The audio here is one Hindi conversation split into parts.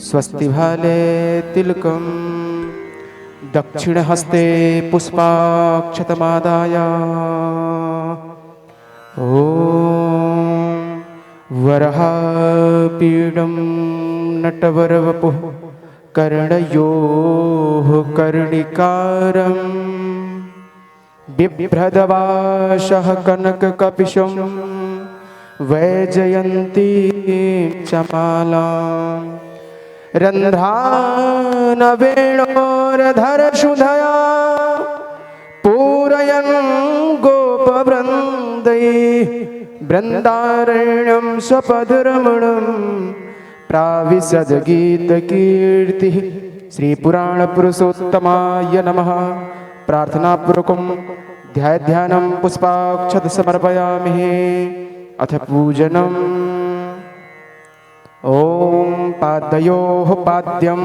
स्वस्ति भाले तिलकं दक्षिणहस्ते पुष्पाक्षतमादाय ॐ वराहपीडं नटवरवपुः कर्णयोः कर्णिकारं बिभ्रदवाशः कनककपिशं वैजयन्तीं च मालाम् रन्ध्रानवेणोरधरशुधया पूरयन् गोपवृन्दैः बृन्दारण्यं स्वपदरमणं प्राविशद्गीतकीर्तिः। श्रीपुराणपुरुषोत्तमाय नमः। प्रार्थनापूर्वकं ध्यानं पुष्पाक्षत समर्पयामि। अथ पूजनम्। ॐ पादयोः पाद्यं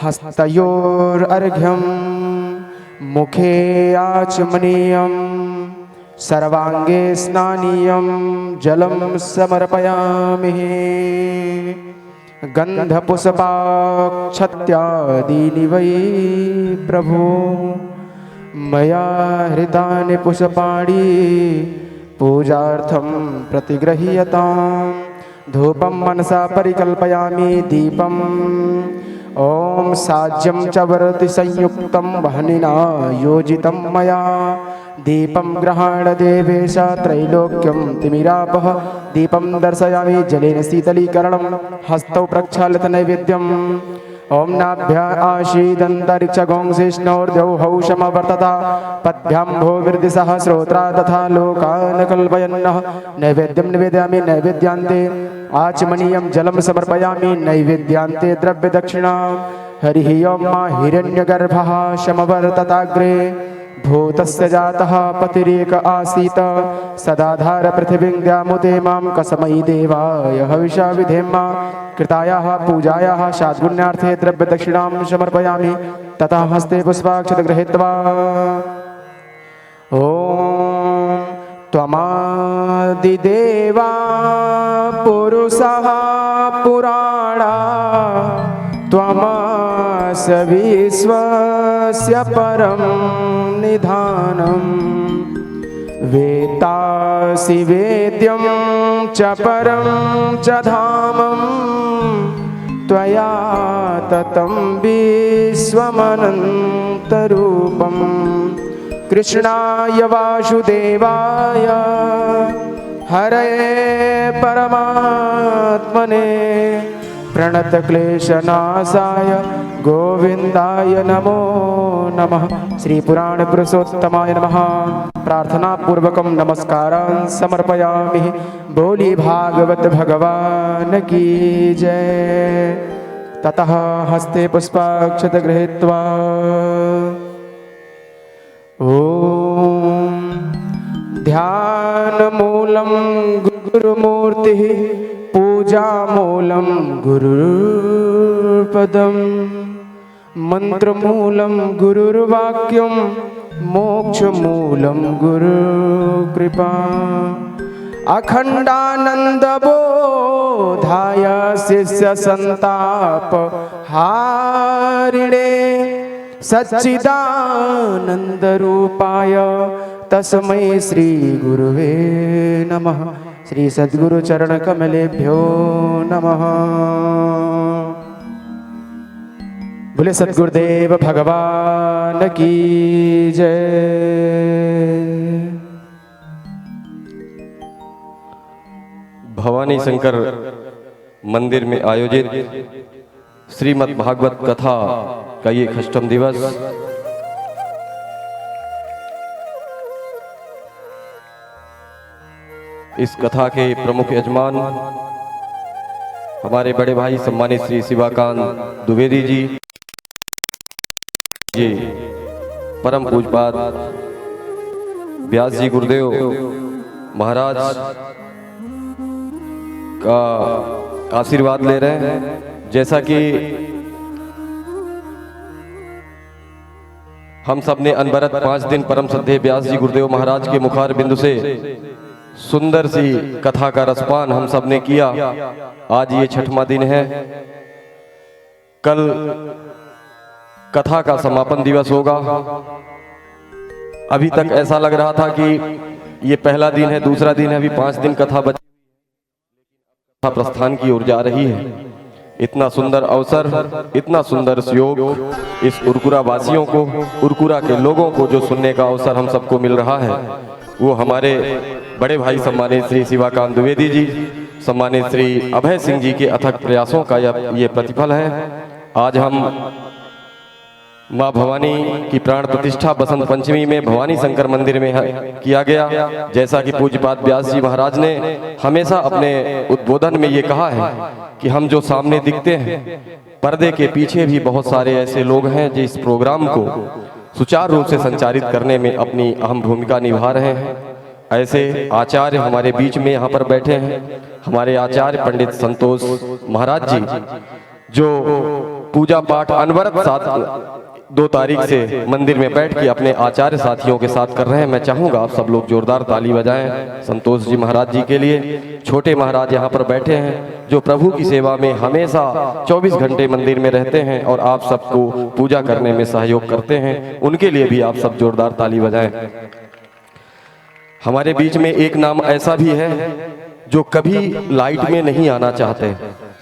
हस्तयोरर्घ्यं मुखे आचमनीयं सर्वाङ्गे स्नानीयं जलं समर्पयामि। गन्धपुष्पाक्षत्यादीनि वै प्रभो मया हृतानि पुष्पाणि पूजार्थं प्रतिगृह्यताम्। धूपं मनसा परिकल्पयामि दीपम्। ॐ साज्यं च वरति संयुक्तं वह्निना योजितं मया। दीपं गृहाण देवेश त्रैलोक्यं तिमिरापः। दीपं दर्शयामि जलेन शीतलीकरणं हस्तौ प्रक्षालित नैवेद्यम्। ॐ नाभ्य आशीदन्तरिक्षगोंसिष्णोर्द्यौः समवर्तता पद्भ्यां भूर्दिशः श्रोत्रा तथा लोकान् कल्पयन्नः। नैवेद्यं निवेदयामि नैवेद्यान्ते आचमनीयं जलं समर्पयामि। नैवेद्यान्ते द्रव्यदक्षिणा। हरिः ॐ मा हिरण्यगर्भः समवर्तताग्रे भूतस्य जातः पतिरेक आसीत् सदाधार पृथिवीं द्यामुते मां कसमै देवाय हविषा विधेम। कृतायाः पूजायाः शाद्गुण्यार्थे द्रव्यदक्षिणां समर्पयामि। ततः हस्ते पुष्पाक्षत गृहीत्वा ॐ त्वमादिदेवा पुरुषः पुराणा त्वमस्य विश्वस्य परं निधानम्। वेत्तासि वेद्यं च परं च धामं त्वया ततं विश्वमनन्तरूपम्। कृष्णाय वासुदेवाय हरये परमात्मने प्रणतक्लेशनाशाय गोविन्दाय नमो नमः। श्रीपुराणपुरुषोत्तमाय नमः। प्रार्थनापूर्वकं नमस्कारान् समर्पयामि। बोली भागवत भगवान की जय। ततः हस्ते पुष्पाक्षत गृहीत्वा ॐ ध्यानमूलं गुरुमूर्तिः पूजामूलं गुरुपदम् मन्त्रमूलं गुरुर्वाक्यं मोक्षमूलं गुरुकृपा। अखण्डानन्दबोधाय शिष्यसन्तापहारिणे सच्चिदानन्दरूपाय तस्मै श्रीगुरुवे नमः। श्री सद्गुरुचरणकमलेभ्यो नमः। बोले सद्गुरुदेव भगवान की जय। भवानी शंकर मंदिर में आयोजित श्रीमद् भागवत कथा का ये अष्टम दिवस इस कथा के प्रमुख यजमान हमारे बड़े भाई सम्मानित श्री शिवाकांत द्विवेदी जी परम पूजपाद व्यास जी गुरुदेव महाराज का आशीर्वाद ले रहे हैं। जैसा कि हम सब ने अनवरत 5 दिन परम श्रद्धेय व्यास जी गुरुदेव महाराज के मुखार बिंदु से सुंदर सी कथा का रसपान हम सब ने किया। आज ये 6वां दिन है। कल कथा का समापन दिवस होगा। अभी तक ऐसा लग रहा था कि ये पहला दिन है, दूसरा दिन है, अभी 5 दिन कथा प्रस्थान की ओर जा रही है। इतना सुंदर अवसर, इतना सुंदर योग इस उरकुरा वासियों को, उरकुरा के लोगों को जो सुनने का अवसर हम सबको मिल रहा है, वो हमारे बड़े भाई सम्मानित श्री शिवाकांत द्विवेदी जी, सम्मानित श्री अभय सिंह जी के अथक प्रयासों का ये प्रतिफल है। आज हम माँ भवानी की प्राण प्रतिष्ठा बसंत पंचमी में भवानी शंकर मंदिर में किया गया। जैसा कि पूज्यपाद व्यास जी महाराज ने हमेशा अपने उद्बोधन में ये कहा है कि हम जो सामने दिखते हैं, पर्दे के पीछे भी बहुत सारे ऐसे लोग हैं जो इस प्रोग्राम को सुचारू रूप से संचालित करने में अपनी अहम भूमिका निभा रहे हैं। ऐसे आचार्य हमारे बीच में यहाँ पर बैठे हैं। हमारे आचार्य पंडित संतोष महाराज जी जो पूजा पाठ अनवरत 2 तारीख से मंदिर में बैठ के अपने आचार्य साथियों के साथ कर रहे हैं। मैं चाहूंगा आप सब लोग जोरदार ताली बजाएं संतोष जी महाराज जी के लिए। छोटे महाराज यहाँ पर बैठे हैं जो प्रभु की सेवा में हमेशा 24 घंटे मंदिर में रहते हैं और आप सबको पूजा करने में सहयोग करते हैं। उनके लिए भी आप सब जोरदार ताली बजाएं। हमारे बीच में एक नाम ऐसा भी है जो कभी लाइट में नहीं आना चाहते।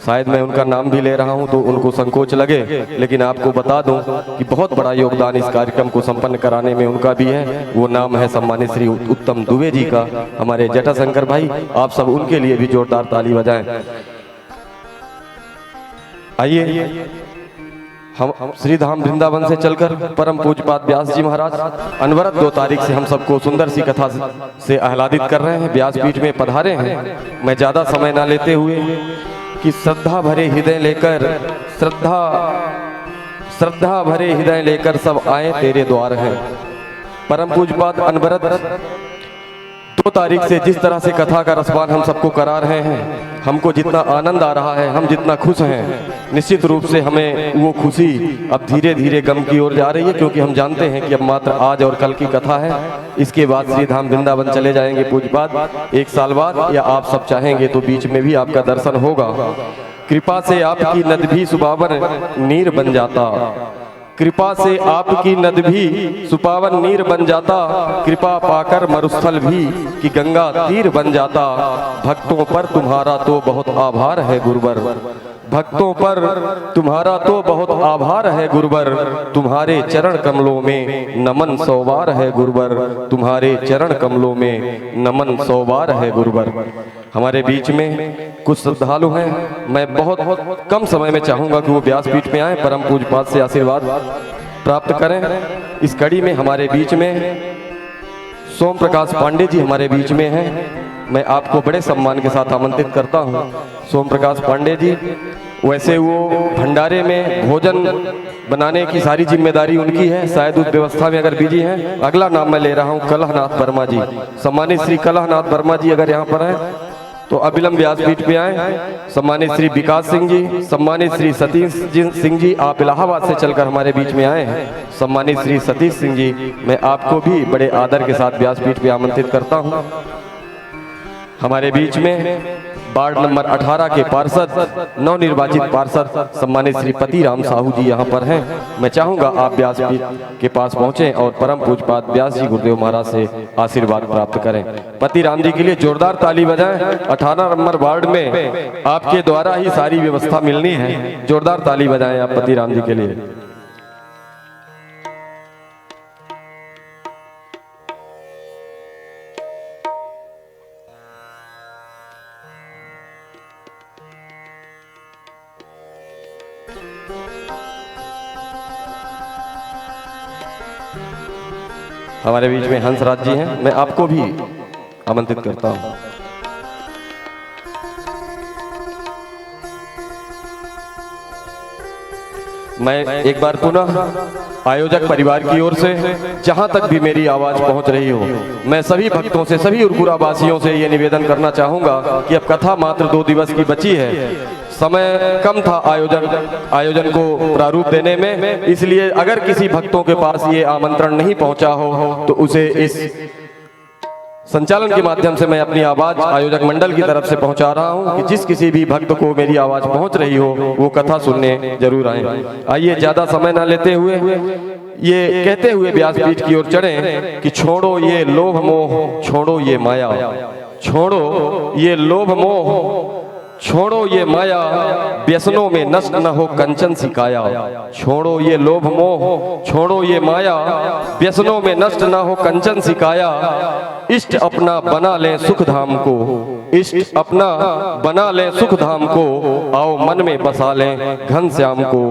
शायद मैं उनका नाम भी ले रहा हूं तो उनको संकोच लगे, लेकिन आपको बता दूं कि बहुत बड़ा योगदान इस कार्यक्रम को संपन्न कराने में उनका भी है। वो नाम है सम्मानित श्री उत्तम दुबे जी का, हमारे जटाशंकर भाई। आप सब उनके लिए भी जोरदार ताली बजाएं। आइए हम श्रीधाम वृंदावन से चलकर परम पूज्यपाद व्यास जी महाराज अनवरत 2 तारीख से हम सबको सुंदर सी कथा से आह्लादित कर रहे हैं, व्यासपीठ में पधारे हैं। मैं ज्यादा समय ना लेते हुए कि श्रद्धा भरे हृदय लेकर सब आए तेरे द्वार हैं। परम पूज्यपाद अनवरत 2 तारीख से जिस तरह से कथा का रसपान हम सबको करा रहे हैं, हमको जितना आनंद आ रहा है, हम जितना खुश हैं, निश्चित रूप से हमें वो खुशी अब धीरे धीरे गम की ओर जा रही है, क्योंकि हम जानते हैं कि अब मात्र आज और कल की कथा है। इसके बाद श्रीधाम वृंदावन चले जाएंगे पूज्यपाद 1 साल बाद, या आप सब चाहेंगे तो बीच में भी आपका दर्शन होगा। कृपा से आपकी नद भी सुपावन नीर बन जाता, कृपा से आपकी नद भी सुपावन नीर बन जाता, कृपा पाकर मरुस्थल भी कि गंगा तीर बन जाता। भक्तों पर तुम्हारा तो बहुत आभार है गुरुवर, भक्तों पर तुम्हारा तो बहुत आभार है गुरुवर, तुम्हारे चरण कमलों में नमन 100 बार है गुरुवर, तुम्हारे चरण कमलों में नमन 100 बार है गुरुवर। हमारे बीच में कुछ श्रद्धालु हैं, मैं बहुत कम समय में चाहूंगा कि वो व्यासपीठ में आए, परम पूज्यपाद से आशीर्वाद प्राप्त करें। इस कड़ी में हमारे बीच में सोम प्रकाश पांडे जी हमारे बीच में हैं। मैं आपको बड़े सम्मान के साथ आमंत्रित करता हूं। सोम प्रकाश पांडे जी, वैसे वो भंडारे में भोजन बनाने की सारी जिम्मेदारी उनकी है, शायद उस व्यवस्था में अगर बिजी हैं। अगला नाम मैं ले रहा हूं कलहनाथ वर्मा जी, सम्मानित श्री कलहनाथ वर्मा जी अगर यहाँ पर हैं तो अविलंब व्यासपीठ पे आए। सम्मानित श्री विकास सिंह जी, सम्मानित श्री सतीश सिंह जी, आप इलाहाबाद से चलकर हमारे बीच में आए हैं। सम्मानित श्री सतीश सिंह जी, मैं आपको भी बड़े आदर के साथ व्यासपीठ पे आमंत्रित करता हूं। हमारे बीच में वार्ड नंबर 18 के पार्षद, नवनिर्वाचित पार्षद सम्मानित श्री पतिराम साहू जी यहाँ पर हैं। मैं चाहूंगा आप व्यासपीठ के पास पहुंचें और परम पूज्यपाद व्यास जी गुरुदेव महाराज से आशीर्वाद प्राप्त करें। पतिराम जी के लिए जोरदार ताली बजाएं। 18 नंबर वार्ड में आपके द्वारा ही सारी व्यवस्था मिलनी है, जोरदार ताली बजाएं आप पतिराम जी के लिए। हमारे बीच में हंसराज जी हैं, मैं आपको भी आमंत्रित करता हूं। मैं एक बार पुनः आयोजक परिवार की ओर से जहां तक भी मेरी आवाज पहुंच रही हो, मैं सभी भक्तों से, सभी उरकुरा वासियों से ये निवेदन करना चाहूंगा कि अब कथा मात्र 2 दिवस की बची है। समय कम था आयोजन को प्रारूप देने में, इसलिए अगर किसी भक्तों के पास ये आमंत्रण नहीं पहुंचा हो तो उसे इस संचालन के माध्यम से मैं अपनी आवाज आयोजक मंडल की तरफ से पहुंचा रहा हूं कि जिस किसी भी भक्त को मेरी आवाज पहुंच रही हो वो कथा सुनने जरूर आए। आइए ज्यादा समय ना लेते हुए ये कहते हुए व्यासपीठ की ओर चढ़े कि छोड़ो ये लोभ मोह, छोड़ो ये माया, छोड़ो ये लोभ मोह, छोड़ो ये माया, व्यसनों में नष्ट न हो कंचन सी काया। छोड़ो ये लोभ मोह, छोड़ो ये माया, व्यसनों में नष्ट न हो कंचन सी काया। इष्ट अपना बना लें सुख धाम को, इष्ट अपना बना लें सुख धाम को, आओ मन में बसा लें घनश्याम को,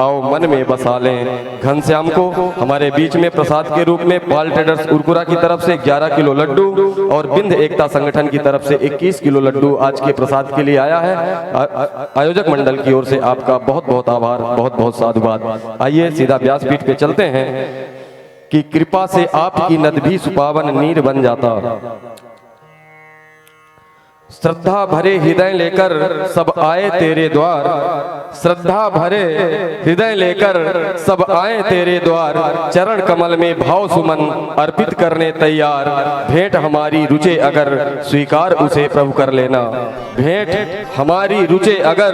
आओ मन में बसा लें घनश्याम को। हमारे बीच में प्रसाद के रूप में पाल ट्रेडर्स उरकुरा की तरफ से 11 किलो लड्डू और बिंद एकता संगठन की तरफ से 21 किलो लड्डू आज के प्रसाद के लिए आया है। आयोजक मंडल की ओर से आपका बहुत बहुत आभार, बहुत बहुत साधुवाद। आइए सीधा व्यासपीठ पे चलते हैं कि कृपा से आपकी नद भी सुपावन नीर बन जाता। श्रद्धा भरे हृदय लेकर सब आए तेरे द्वार, श्रद्धा भरे हृदय लेकर सब आए तेरे द्वार। चरण कमल में भाव सुमन अर्पित करने तैयार। भेंट हमारी रुचे अगर स्वीकार उसे प्रभु कर लेना, भेंट हमारी रुचे अगर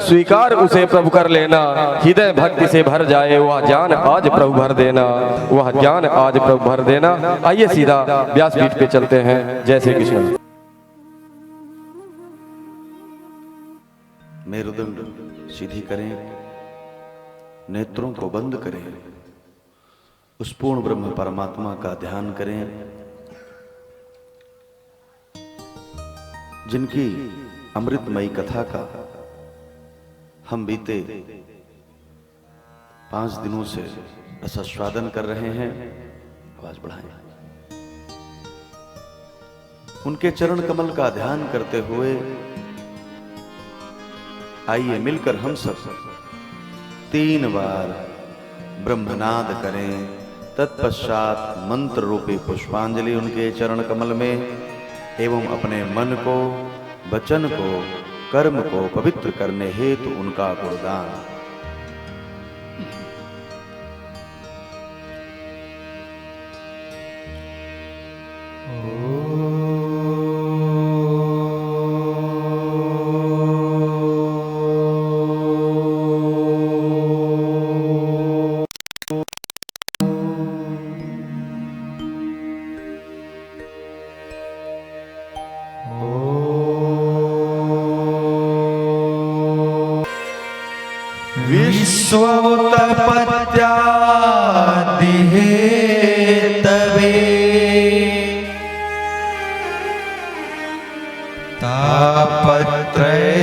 स्वीकार उसे प्रभु कर लेना। हृदय भक्ति से भर जाए वह ज्ञान आज प्रभु भर देना, वह ज्ञान आज प्रभु भर देना। आइए सीधा व्यासपीठ पे चलते हैं। जय श्री कृष्ण। मेरुदंड सीधी करें, नेत्रों को बंद करें, उस पूर्ण ब्रह्म परमात्मा का ध्यान करें जिनकी अमृतमयी कथा का हम बीते 5 दिनों से रसास्वादन कर रहे हैं। आवाज बढ़ाएं। उनके चरण कमल का ध्यान करते हुए आइए मिलकर हम सब 3 बार ब्रह्मनाद करें। तत्पश्चात मंत्र रूपी पुष्पांजलि उनके चरण कमल में एवं अपने मन को, वचन को, कर्म को पवित्र करने हेतु उनका गुणगान। विश्वोत्पत्त्यादिहेतवे तापत्रये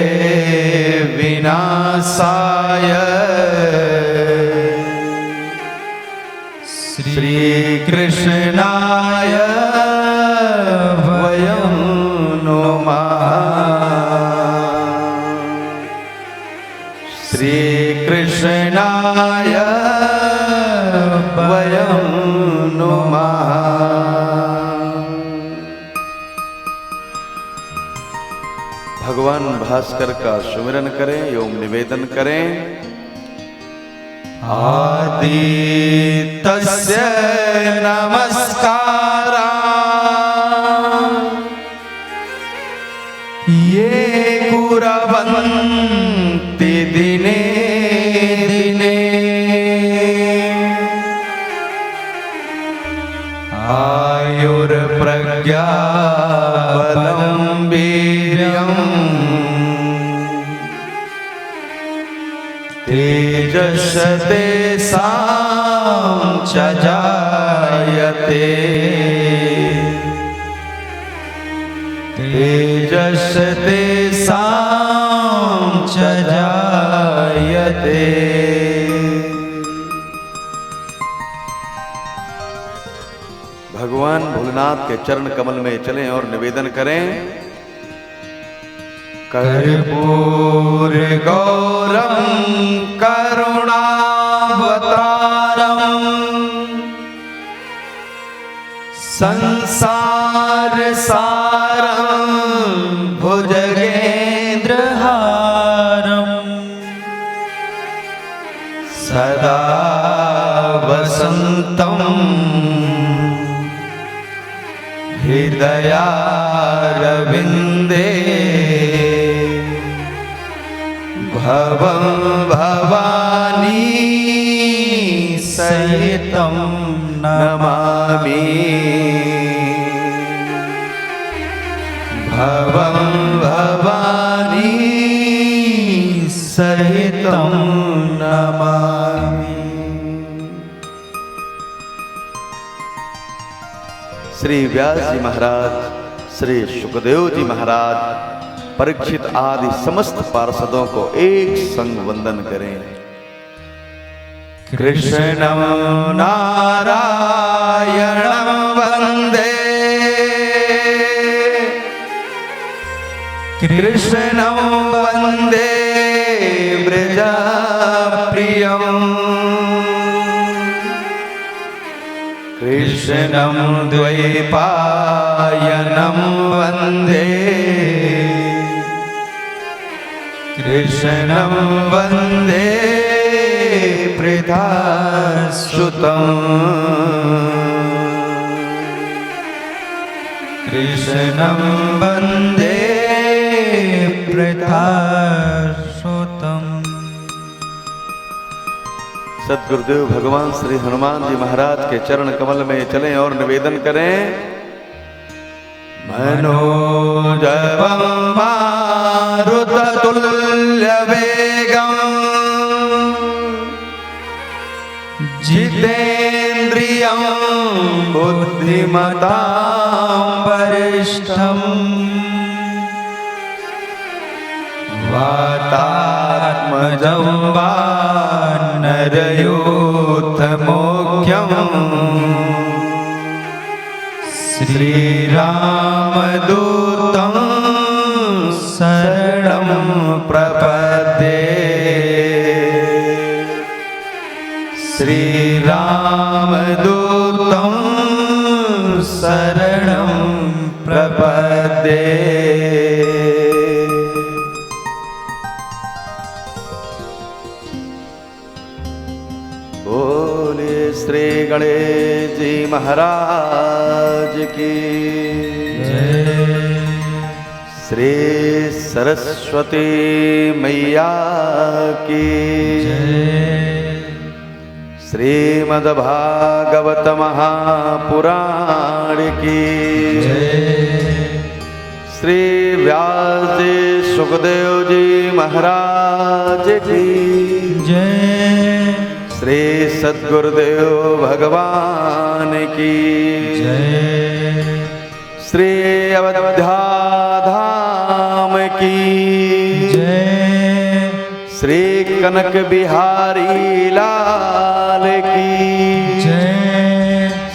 विनाशाय श्रीकृष्णाय वयं नुमः। श्रीकृष्णाय वयं नुमः। भगवान भास्कर का सुमिरन करें एवं निवेदन करें। आदितस्य नमस्कारा ये कुर्वन्ति दिने दिने। आयुर्प्रज्ञा बलं वीर्यम् तेजस्तेषां च जायते। तेजस्तेषां च जायते। भगवान भोलेनाथ के चरण कमल में चलें और निवेदन करें। कर्पूर गौरम करुणावतारम संसार सारम भुजगेंद्रहारम सदा वसंतम हृदयारविन्दे भवं भवानी सहितं नमामि भवं भवानी सहितं नमामि। श्री व्यास जी महाराज, श्री सुखदेव जी महाराज, परीक्षित आदि समस्त पार्षदों को एक संग वंदन करें। कृष्णं नारायणं वन्दे कृष्णं वन्दे व्रजप्रियम् कृष्णं द्वैपायनं वन्दे कृष्णं वन्दे पृथासुतम् कृष्णं वन्दे पृथासुतम्। सद्गुरुदेव भगवान श्री हनुमान जी महाराज के चरण कमल में चलें और निवेदन करें। मनोजवं मारुततुल्यवेगं जितेन्द्रियं बुद्धिमतां वरिष्ठं वातात्मजं वानरयूथमुख्यं श्रीरामदूतं शरणं प्रपद्ये श्रीरामदूतं शरणं प्रपद्ये। बोले श्री गणेश जी महाराज की जय। श्री सरस्वती मैया की जय। श्रीमद्भागवत महापुराण की जय। श्री व्यास जी सुखदेव जी महाराज की जय। श्री सद्गुरुदेव भगवान की जय। श्री अवध्याधाम की जय। श्री कनक बिहारी लाल की जय।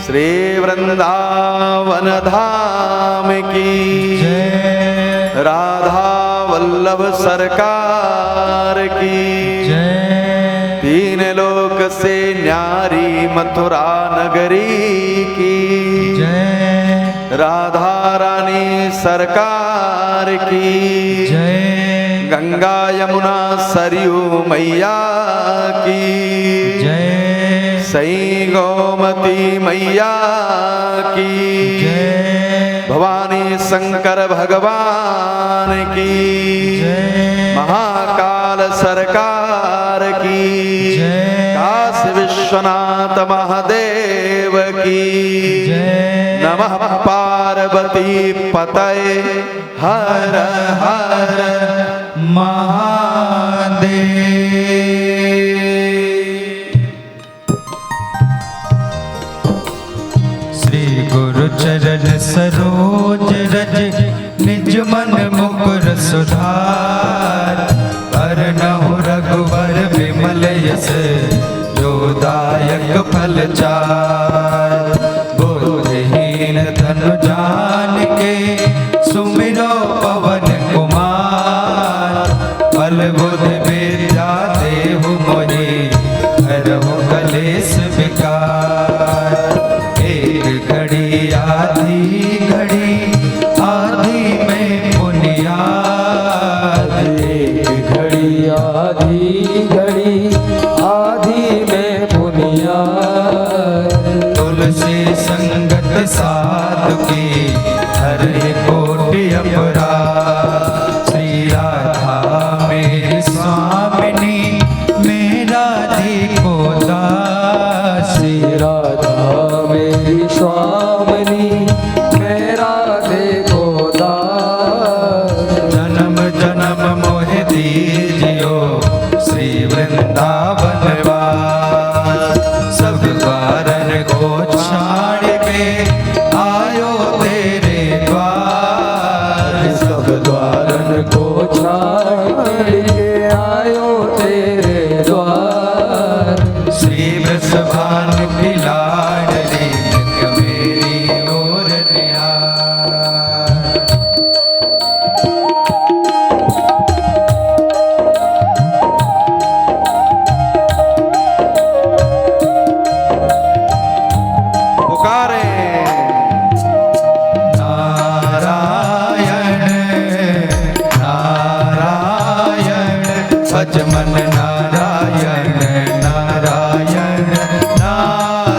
श्री वृंदावन धाम की जय। राधा वल्लभ सरकार की जय। तीन लोक से न्यारी मथुरा नगरी की जय। राधा रानी सरकार की जय। गंगा यमुना सरयू मैया की जय। सई गोमती मैया की जय। भवानी शंकर भगवान की जय। महाकाल सरकार की जय। काशी विश्वनाथ महादेव की जय। नमः पार्वती पतये हर हर महादेव। श्री गुरु चरण सरोज रज निज मन मुकुर सुधार वरनहु रघुवर विमल यस जोदायक फल चार बुद्धिहीन धनु जान के सुमिरो पवन कुमार बल बुद्धि विद्या देहु मोहि हरहु कलेश विकार एक घड़ी आधी घड़ी आधी में बुनियाद एक घड़ी आधी घड़ी आधी में बुनियाद राधिको दासी। राधा मेरी स्वामिनी मैं राधे को दास। जन्म जन्म मोहि दीजियो श्री वृंदावन वास। सब द्वारन को छाड़ के आयो तेरे द्वार। सब द्वारन को छाड़ के आयो तेरे द्वार। श्री वृषभान की लाडली नित्य मेरी ओर निहार। पुकारे नारायण नारायण भज मन नारायण नारायण नारायण।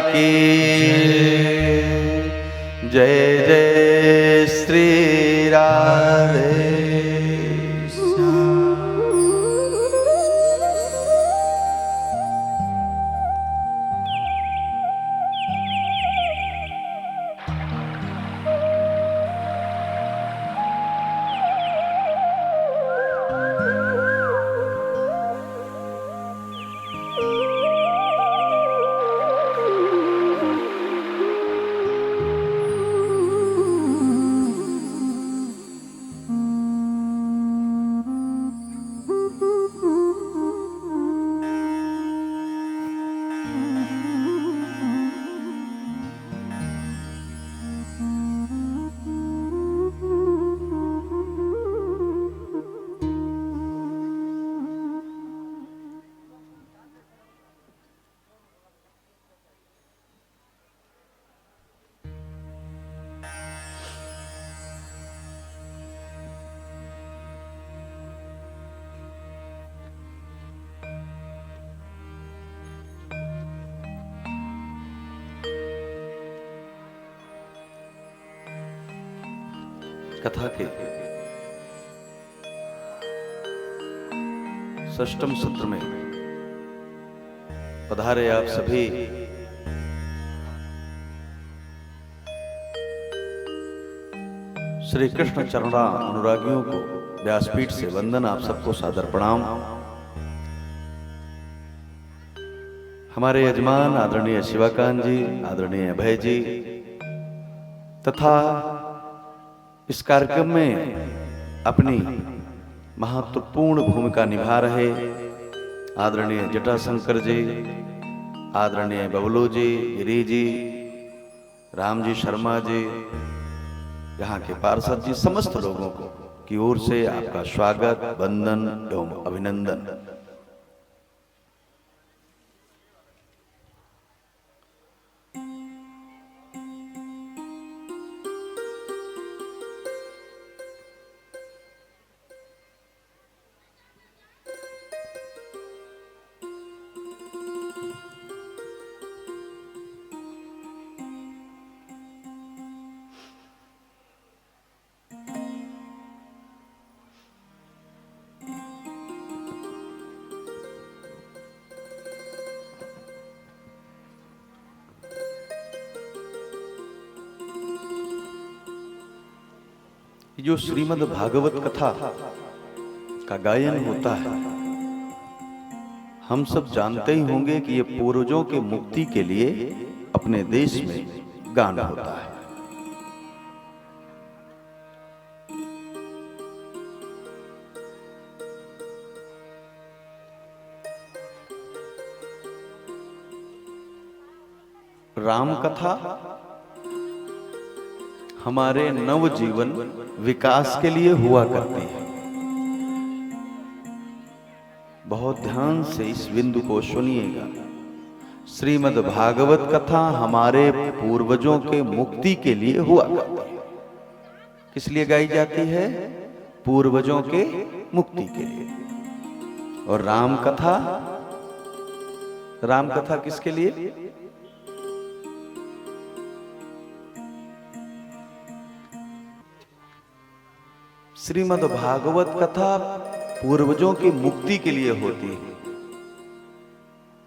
की जय जय श्री राधे। कथा के षष्ठम सत्र में पधारे आप सभी श्री कृष्ण चरणा अनुरागियों को व्यासपीठ से वंदन, आप सबको सादर प्रणाम। हमारे यजमान आदरणीय शिवाकांत जी, आदरणीय अभय जी तथा इस कार्यक्रम में अपनी महत्वपूर्ण भूमिका निभा रहे आदरणीय जटाशंकर जी, आदरणीय बबलू जी, गिरी जी, राम जी शर्मा जी, यहाँ के पार्षद जी, समस्त लोगों को की ओर से आपका स्वागत, वंदन एवं अभिनंदन। जो श्रीमद् भागवत कथा का गायन होता है, हम सब जानते ही होंगे कि ये पूर्वजों के मुक्ति के लिए अपने देश में गान होता है। राम कथा हमारे नवजीवन विकास के लिए हुआ करती है। बहुत ध्यान से इस बिंदु को सुनिएगा। श्रीमद् भागवत कथा हमारे पूर्वजों के मुक्ति के लिए हुआ करती है। किस लिए गाई जाती है? पूर्वजों के मुक्ति के लिए। और राम कथा किसके लिए? श्रीमद् भागवत कथा पूर्वजों की मुक्ति के लिए होती है।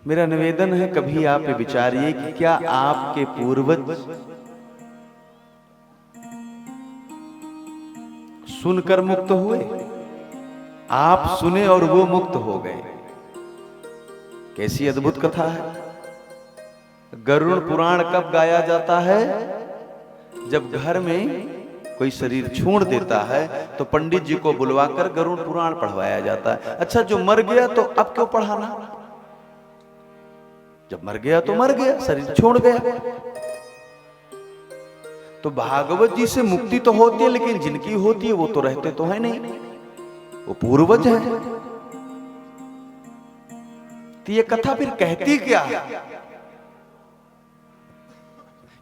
मेरा निवेदन है, कभी आप विचारिए कि क्या आपके पूर्वज सुनकर मुक्त हुए? आप सुने और वो मुक्त हो गए। कैसी अद्भुत कथा है। गरुड़ पुराण कब गाया जाता है? जब घर में कोई शरीर छोड़ देता है तो पंडित जी को बुलवाकर गरुड़ पुराण पढ़वाया जाता है। अच्छा, जो मर गया तो अब क्यों पढ़ाना? जब मर गया तो मर गया, शरीर छोड़ गया। तो भागवत जी से मुक्ति तो होती है, लेकिन जिनकी होती है वो तो रहते तो है नहीं, वो पूर्वज है। तो ये कथा फिर कहती क्या है?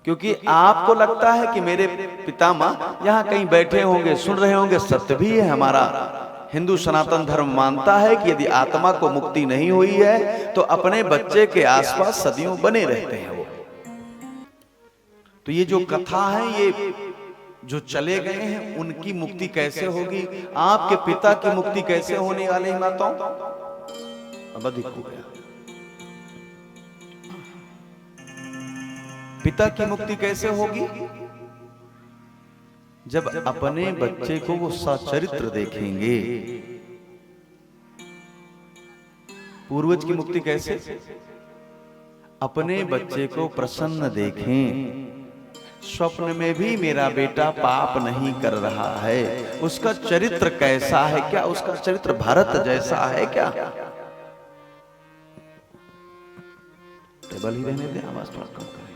क्योंकि आपको लगता है कि मेरे पितामह यहां कहीं बैठे होंगे, सुन रहे होंगे। सत्य भी है, हमारा हिंदू सनातन धर्म मानता है कि यदि आत्मा को मुक्ति नहीं हुई है तो अपने बच्चे के आसपास सदियों बने रहते हैं वो। तो ये जो कथा है, ये जो चले गए हैं उनकी मुक्ति कैसे होगी, आपके पिता की मुक्ति कैसे होने वाली है माताओं? अब अधिक हो गया। पिता की मुक्ति कैसे होगी? जब अपने बच्चे को वो सचरित्र देखेंगे। पूर्वज की मुक्ति कैसे? अपने बच्चे को प्रसन्न देखें, स्वप्न में भी मेरा बेटा पाप नहीं कर रहा है, उसका चरित्र कैसा है, क्या उसका चरित्र भरत जैसा है क्या? टेबल ही रहने दे, आवाज थोड़ा कम करें।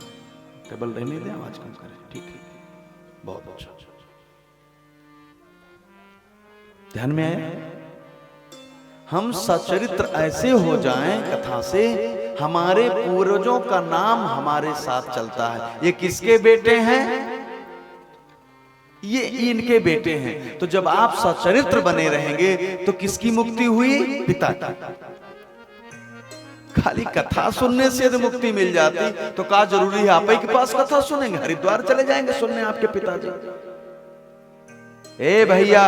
टेबल रहने दे, आवाज कम करें। ठीक है, बहुत अच्छा। ध्यान में आया? हम सचरित्र ऐसे हो जाएं कथा से, हमारे पूर्वजों का नाम हमारे साथ चलता है। ये किसके बेटे हैं? ये इनके बेटे हैं। तो जब आप सचरित्र बने रहेंगे तो किसकी मुक्ति हुई? पिता की। खाली कथा सुनने से यदि मुक्ति मिल जाती तो क्या जरूरी है आप ही के पास कथा सुनेंगे? हरिद्वार चले जाएंगे सुनने आपके पिताजी। ए भैया,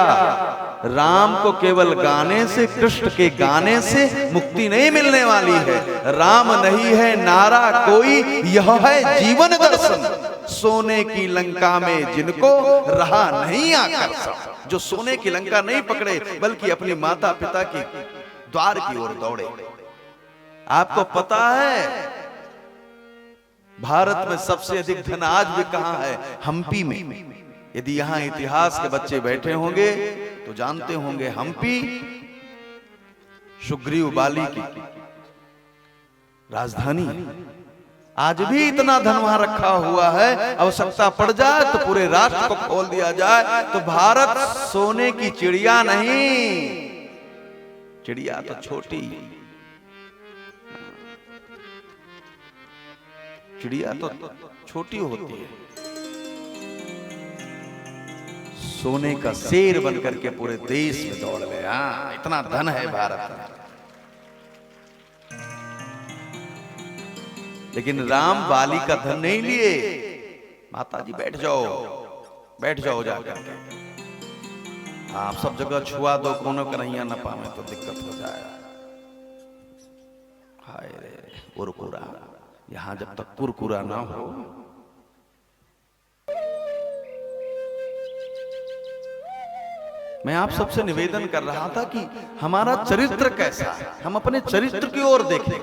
राम को केवल गाने से, कृष्ण के गाने से मुक्ति नहीं मिलने वाली है। राम नहीं है नारा कोई, यह है जीवन दर्शन। सोने की लंका में जिनको रहा नहीं आकर्षण, जो सोने की लंका नहीं पकड़े बल्कि अपनी माता पिता की द्वार की ओर दौड़े। आपको पता है भारत में सबसे अधिक धन आज भी कहां है? हम्पी में। यदि यहां इतिहास के बच्चे बैठे होंगे तो जानते होंगे, हम्पी सुग्रीव बाली की राजधानी। आज भी इतना धन वहां रखा हुआ है, आवश्यकता पड़ जाए तो पूरे राष्ट्र को खोल दिया जाए। तो भारत सोने की चिड़िया नहीं, चिड़िया तो छोटी, चिड़िया तो छोटी होती है। सोने का शेर बनकर के पूरे देश में दौड़ गया। इतना धन है भारत में। लेकिन राम बाली का धन नहीं लिए। माता जी बैठ जाओ, बैठ जाओ जाकर के। आप सब जगह छुआ दो, कोनो कन्हैया न पावे तो दिक्कत हो जाए। हाय रे कुरकुरा, यहां जब तक कुरकुरा ना हो। मैं आप सबसे निवेदन कर रहा था कि हमारा चरित्र कैसा है, हम अपने चरित्र की ओर देखें।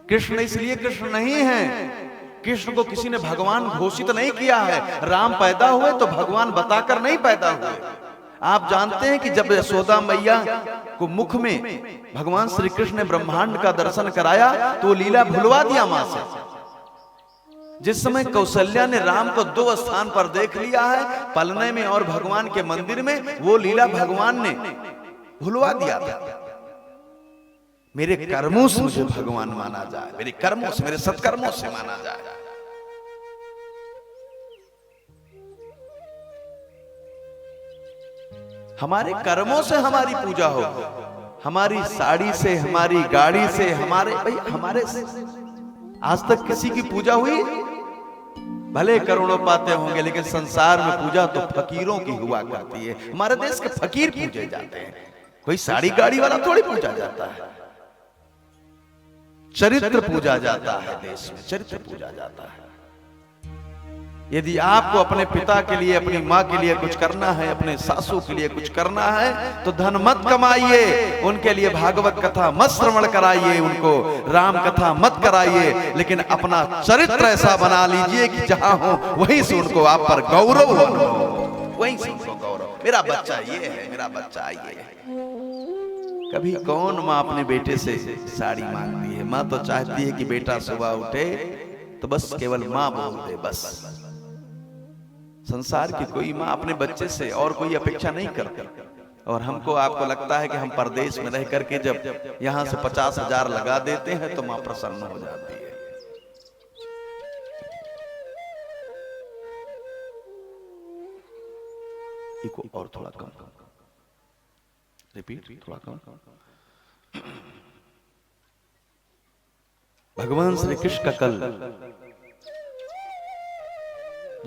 कृष्ण इसलिए कृष्ण नहीं है, कृष्ण को किसी ने भगवान घोषित नहीं किया है। राम पैदा हुए तो भगवान बताकर नहीं पैदा हुए। आप जानते हैं कि जब यशोदा मैया को मुख में भगवान श्री कृष्ण ने ब्रह्मांड का दर्शन कराया तो लीला भुलवा दिया मां से। जिस समय कौशल्या ने राम को 2 स्थान पर देख लिया है, पलने में और भगवान के मंदिर में, वो लीला भगवान ने भुलवा दिया था। मेरे कर्मों से मुझे भगवान माना जाए, मेरे कर्मों से, मेरे सत्कर्मों से माना जाए। हमारे कर्मों से हमारी पूजा हो, हमारी साड़ी से, हमारी गाड़ी से, हमारे से आज तक किसी की पूजा हुई? भले करोड़ों पाते होंगे, लेकिन संसार में पूजा तो फकीरों की हुआ करती है। हमारे देश के फकीर पूजे जाते हैं, कोई साड़ी गाड़ी वाला थोड़ी पूजा जाता है। चरित्र पूजा जाता है, देश में चरित्र पूजा जाता है। यदि आपको अपने पिता के लिए, अपनी माँ के लिए कुछ करना है, अपने सासू के लिए कुछ करना है, तो धन मत कमाइए, उनके लिए भागवत कथा मत श्रवण कराइए, उनको राम कथा मत कराइए, लेकिन अपना चरित्र ऐसा बना लीजिए कि जहां हो वहीं से उनको आप पर गौरव हो, वहीं से उनको गौरव। मेरा बच्चा ये है, मेरा बच्चा ये है। कभी कौन माँ अपने बेटे से साड़ी मांगती है? माँ तो चाहती है कि बेटा सुबह उठे तो बस केवल माँ बोल दे, बस। संसार की कोई माँ अपने बच्चे से और कोई अपेक्षा नहीं करती। और हमको, आपको लगता है कि हम परदेश में रह करके जब यहां से 50,000 लगा देते हैं तो माँ प्रसन्न हो जाती है। इको और थोड़ा कम, रिपीट, थोड़ा कम। भगवान श्री कृष्ण का कल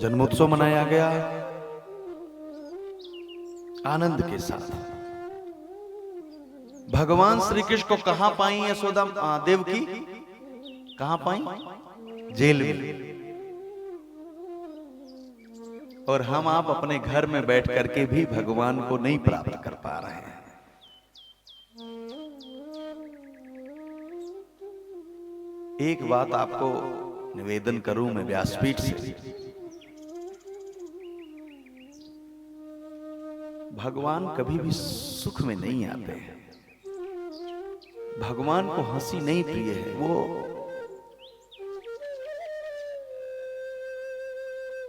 जन्मोत्सव मनाया गया आनंद के साथ। भगवान श्री कृष्ण को कहां पाई यशोदा देवकी? कहां पाई? जेल में। और हम आप अपने घर में बैठ करके भी भगवान को नहीं प्राप्त कर पा रहे हैं। एक बात आपको निवेदन करूं मैं व्यासपीठ से, भगवान कभी भी सुख में नहीं आते हैं। भगवान को हंसी नहीं प्रिय है।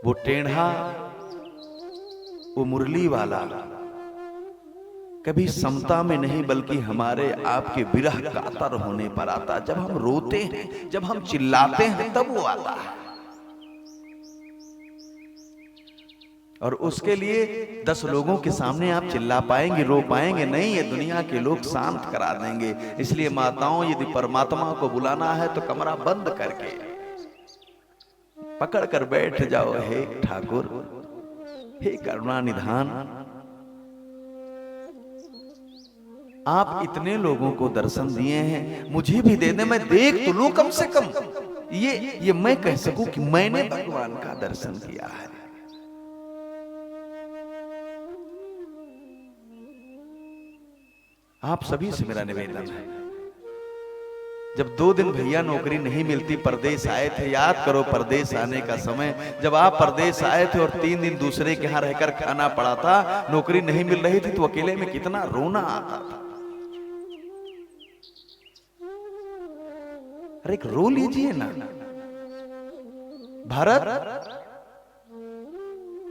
वो टेढ़ा, वो मुरली वाला कभी समता में नहीं बल्कि हमारे आपके विरह कातर होने पर आता। जब हम रोते हैं, जब हम चिल्लाते हैं, तब वो आता है। और उसके लिए 10 लोगों के सामने आप चिल्ला पाएंगे, रो पाएंगे नहीं? ये दुनिया के लोग शांत करा देंगे। इसलिए माताओं, यदि परमात्मा को बुलाना है तो कमरा बंद करके पकड़ कर बैठ जाओ। हे ठाकुर, हे करुणा निधान, आप इतने लोगों को दर्शन दिए हैं, मुझे भी दे दे, मैं देख तो लूं कम से कम। ये मैं कह सकूं कि मैंने भगवान का दर्शन किया है। आप सभी से मेरा निवेदन है, जब 2 दिन भैया नौकरी नहीं मिलती, परदेश आए थे, याद करो परदेश आने का समय, जब आप परदेश आए थे और 3 दिन दूसरे के यहां रहकर खाना पड़ा था, नौकरी नहीं मिल रही थी, तो अकेले में कितना रोना आता था। अरे एक रो लीजिए ना।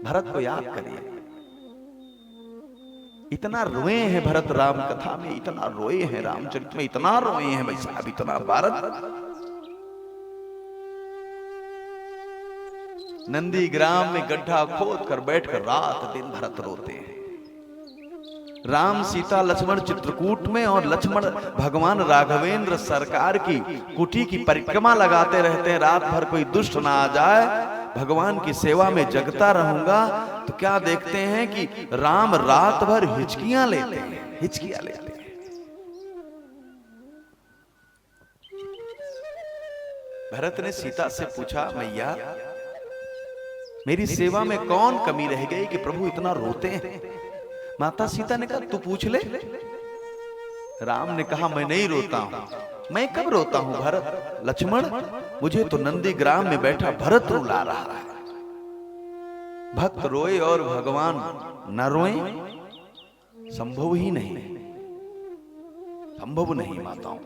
भरत को याद करिए, इतना रोए हैं भरत राम कथा में, इतना रोए हैं रामचरित में, इतना रोए हैं भाई साहब, इतना भारत। नंदी ग्राम में गड्ढा खोद कर बैठकर रात दिन भरत रोते हैं। राम सीता लक्ष्मण चित्रकूट में, और लक्ष्मण भगवान राघवेंद्र सरकार की कुटी की परिक्रमा लगाते रहते हैं। रात भर कोई दुष्ट ना आ जाए, भगवान की सेवा में जगता रहूंगा। तो क्या देखते हैं कि राम रात भर हिचकियां लेते हैं, हिचकियां लेते हैं। भरत ने सीता से पूछा, मैया मेरी सेवा में कौन कमी रह गई कि प्रभु इतना रोते हैं? माता सीता ने कहा, तू पूछ ले। राम ने कहा, मैं नहीं रोता हूं। मैं कब रोता हूं भरत? लक्ष्मण, मुझे तो नंदी ग्राम में बैठा भरत रुला रहा है। भक्त रोए और भगवान न रोए, संभव ही नहीं, संभव नहीं माताओं।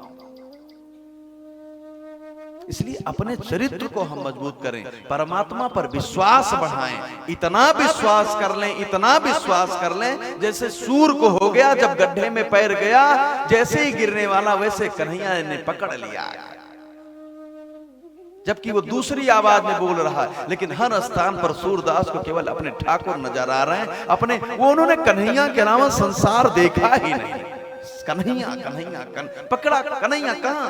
इसलिए अपने चरित्र को हम मजबूत करें, परमात्मा पर विश्वास बढ़ाएं। इतना विश्वास कर लें, इतना विश्वास कर लें, जैसे सूर को हो गया जब गड्ढे में पैर गया, जैसे ही गिरने वाला वैसे कन्हैया ने पकड़ लिया। जबकि वो दूसरी आवाज में बोल रहा है, लेकिन हर स्थान पर सूरदास को केवल अपने ठाकुर नजर आ रहे हैं। अपने वो उन्होंने कन्हैया के अलावा संसार देखा ही नहीं। कन्हैया कन्हैया पकड़ा, कन्हैया कहां?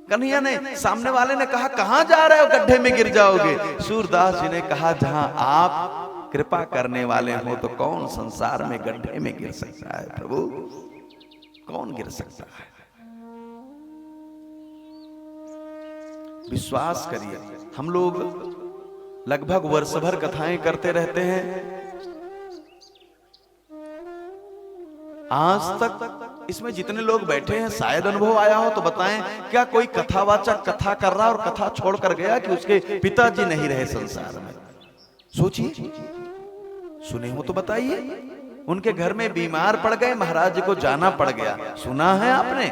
कन्हैया ने, सामने वाले ने कहा, कहां जा रहे हो? गड्ढे में गिर जाओगे। सूरदास जी ने कहा, जहां आप कृपा करने वाले हो तो कौन संसार में गड्ढे में गिर सकता है प्रभु? कौन गिर सकता है? विश्वास करिए। हम लोग लगभग वर्ष भर कथाएं करते रहते हैं, आज तक इसमें जितने लोग बैठे हैं शायद अनुभव आया हो तो बताएं, क्या कोई कथावाचक कथा कर रहा और कथा छोड़कर गया कि उसके पिताजी नहीं रहे संसार में? सोचिए, सुने हो तो बताइए। उनके घर में बीमार पड़ गए, महाराज जी को जाना पड़ गया, सुना है आपने?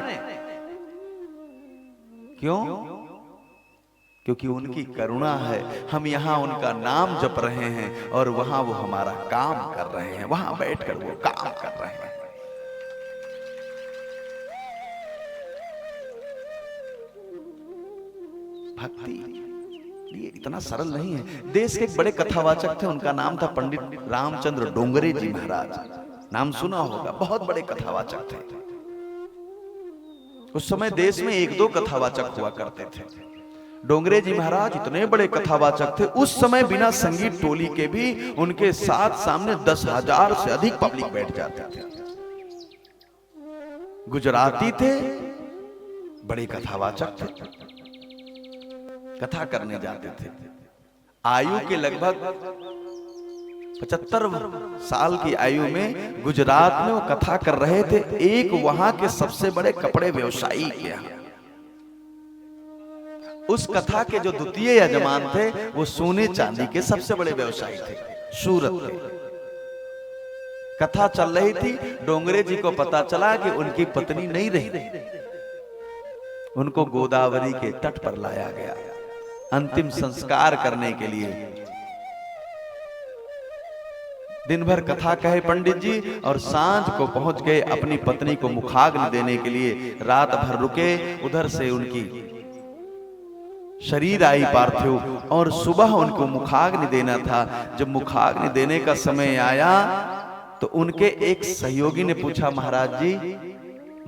क्यों? क्योंकि उनकी करुणा है। हम यहां उनका नाम जप रहे हैं और वहां वो हमारा काम कर रहे हैं, वहां बैठकर वो काम कर रहे हैं। भक्ति ये इतना सरल नहीं है। देश के एक बड़े कथावाचक थे, उनका नाम था पंडित रामचंद्र डोंगरे जी महाराज। नाम सुना होगा, बहुत बड़े कथावाचक थे। उस समय देश में 1-2 कथावाचक हुआ करते थे। डोंगरे जी महाराज इतने बड़े कथावाचक थे, उस समय बिना संगीत टोली के भी उनके साथ सामने 10,000 से अधिक पब्लिक बैठ जाते थे। गुजराती थे, बड़े कथावाचक थे, कथा करने जाते थे। आयु के लगभग 75 साल की आयु में गुजरात में वो कथा कर रहे थे, एक वहां के सबसे बड़े कपड़े व्यवसायी के यहाँ। उस कथा के जो द्वितीय यजमान थे वो सोने चांदी के सबसे बड़े व्यवसायी थे, सूरत के। कथा चल रही थी, डोंगरे जी को पता चला कि उनकी पत्नी नहीं रही, उनको गोदावरी के तट पर लाया गया अंतिम संस्कार करने के लिए। दिन भर कथा कहे पंडित जी और सांझ को पहुंच गए अपनी पत्नी को मुखाग्नि देने के लिए। रात भर रुके, उधर से उनकी शरीर आई पार्थिव और सुबह उनको मुखाग्नि देना था। जब मुखाग्नि देने का समय आया तो उनके एक सहयोगी ने पूछा, महाराज जी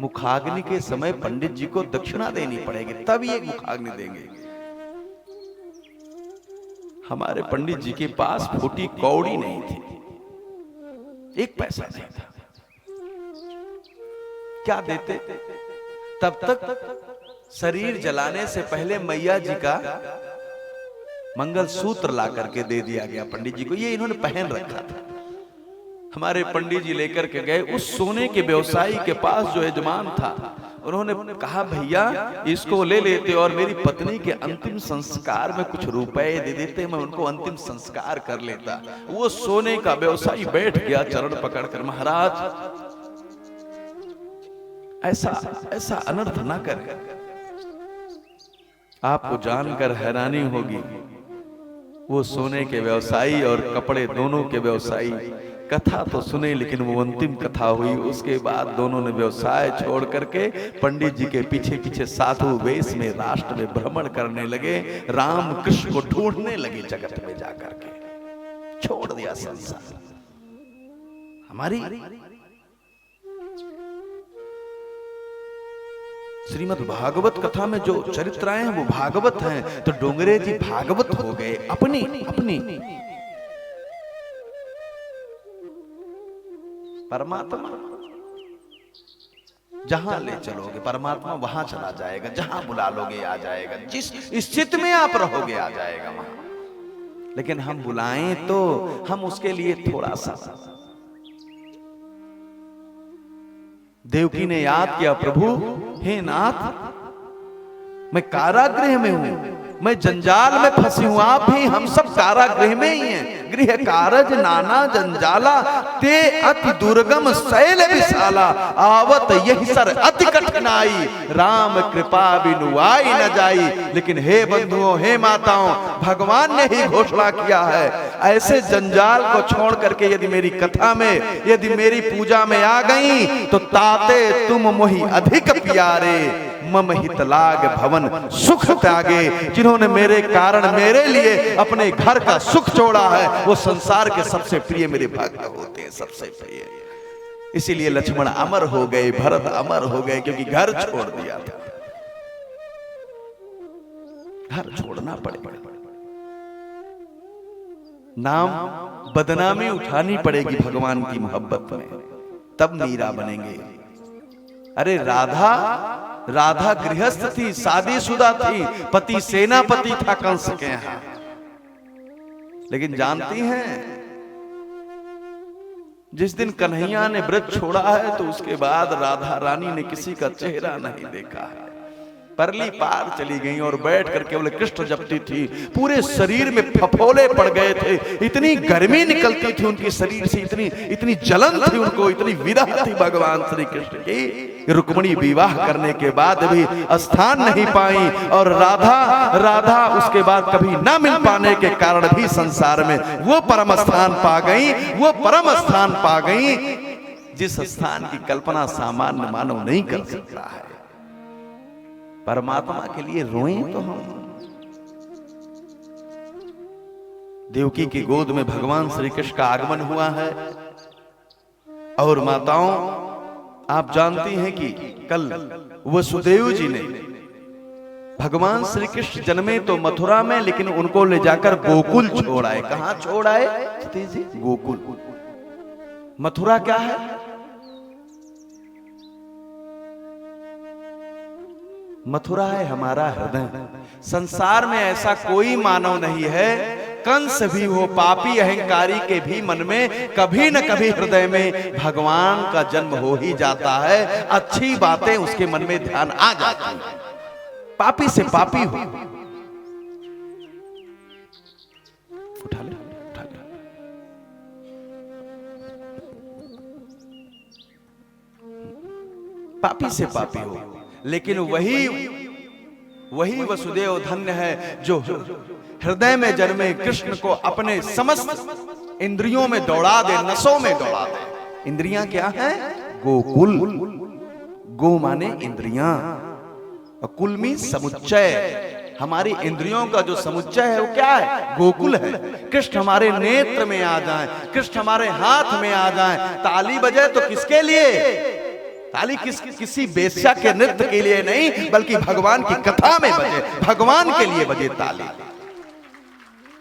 मुखाग्नि के समय पंडित जी को दक्षिणा देनी पड़ेगी, तब ये मुखाग्नि देंगे। हमारे पंडित जी के पास फूटी कौड़ी नहीं थी, एक पैसा नहीं था, क्या देते? तब तक शरीर जलाने से पहले मैया जी का मंगल सूत्र ला करके दे दिया गया पंडित जी को, ये इन्होंने पहन रखा था। हमारे पंडित जी लेकर के गए उस सोने के व्यवसायी के पास जो यजमान था, उन्होंने कहा भैया इसको ले लेते और मेरी पत्नी के अंतिम संस्कार में कुछ रुपए दे देते, मैं उनको अंतिम संस्कार कर लेता। वो सोने का व्यवसायी बैठ गया चरण पकड़कर, महाराज ऐसा अनर्थ ना करें, आपको जानकर हैरानी होगी। वो सोने के व्यवसायी और कपड़े दोनों के व्यवसायी कथा तो सुने, लेकिन वो अंतिम कथा हुई। उसके बाद दोनों ने व्यवसाय छोड़ करके पंडित जी के पीछे पीछे साधु वेश में राष्ट्र में भ्रमण करने लगे, राम कृष्ण को ढूंढने लगे जगत में जाकर के, छोड़ दिया संसार। हमारी श्रीमद् भागवत कथा में जो चरित्र आए हैं वो भागवत हैं, तो डोंगरे जी भागवत हो गए अपनी अपनी। परमात्मा जहां ले चलोगे परमात्मा वहां चला जाएगा, जहां बुला लोगे आ जाएगा, जिस स्थिति में आप रहोगे आ जाएगा वहां। लेकिन हम बुलाएं तो हम उसके लिए थोड़ा सा। देवकी ने याद किया, प्रभु हे नाथ मैं कारागृह में हूं, मैं जंजाल में फंसी हूं, आप भी हम सब कारागृह में ही हैं। गृह कारज नाना जंजाला, ते अति दुर्गम शैल विशाला, आवत यही सर अति कठिनाई, राम कृपा बिनु आई न जाई। लेकिन हे बंधुओं हे माताओं, भगवान ने ही घोषणा किया है, ऐसे जंजाल को छोड़ करके यदि मेरी कथा में, यदि मेरी पूजा में आ गई तो ताते तुम मोहि अधिक प्यारे, मम हित लाग भवन सुख त्यागे। जिन्होंने मेरे कारण मेरे लिए अपने घर का सुख छोड़ा है वो संसार के सबसे प्रिय मेरे भक्त होते हैं, सबसे प्रिय। इसीलिए लक्ष्मण अमर हो गए, भरत अमर हो गए, क्योंकि घर छोड़ दिया था। घर छोड़ना पड़े, नाम बदनामी उठानी पड़ेगी भगवान की मोहब्बत में, तब मीरा बनेंगे। अरे राधा गृहस्थ थी, शादीशुदा थी, पति सेनापति था कंस के यहां। लेकिन जानती हैं जिस दिन कन्हैया ने व्रत छोड़ा है तो उसके बाद राधा रानी ने किसी का चेहरा नहीं देखा है। परली पार चली गई और बैठ कर केवल कृष्ण जपती थी। पूरे शरीर में फफोले पड़ गए थे, इतनी गर्मी निकलती थी उनके शरीर से, इतनी जलन थी उनको, इतनी विरह थी भगवान श्री कृष्ण की। रुक्मिणी विवाह करने के बाद भी स्थान नहीं पाई और राधा उसके बाद कभी न मिल पाने के कारण भी संसार में वो परम स्थान पा गई, वो परम स्थान पा गई जिस स्थान की कल्पना सामान्य मानव नहीं कर सकता है। परमात्मा के लिए रोएं तो हम। देवकी की गोद में भगवान श्री कृष्ण का आगमन हुआ है। और माताओं आप जानती हैं कि कल वसुदेव जी ने भगवान श्री कृष्ण जन्मे तो मथुरा में, लेकिन उनको ले जाकर गोकुल छोड़ आए। कहां छोड़ आए सतीश जी? गोकुल। मथुरा क्या है? मथुरा है हमारा हृदय। संसार में ऐसा कोई मानव नहीं है, कंस भी हो, पापी अहंकारी के भी मन में कभी न कभी हृदय में भगवान का जन्म हो ही जाता है। अच्छी बातें उसके मन में ध्यान आ जाती हैं, पापी से पापी हो। उठा ले, उठा ले। पापी से पापी हो, लेकिन वही वसुदेव धन्य है जो हृदय में जन्मे कृष्ण को अपने समस्त इंद्रियों में दौड़ा दे, नसों में दौड़ा दे। इंद्रियां क्या है? गोकुल। गो माने इंद्रियां, और कुल में समुच्चय। हमारी इंद्रियों का जो समुच्चय है वो क्या है? गोकुल है। कृष्ण हमारे नेत्र में आ जाए, कृष्ण हमारे हाथ में आ जाए, ताली बजे तो किसके लिए? ताली किसी बेश्या के नृत्य के लिए नहीं, बल्कि भगवान की कथा में बजे, भगवान के लिए बजे ताली।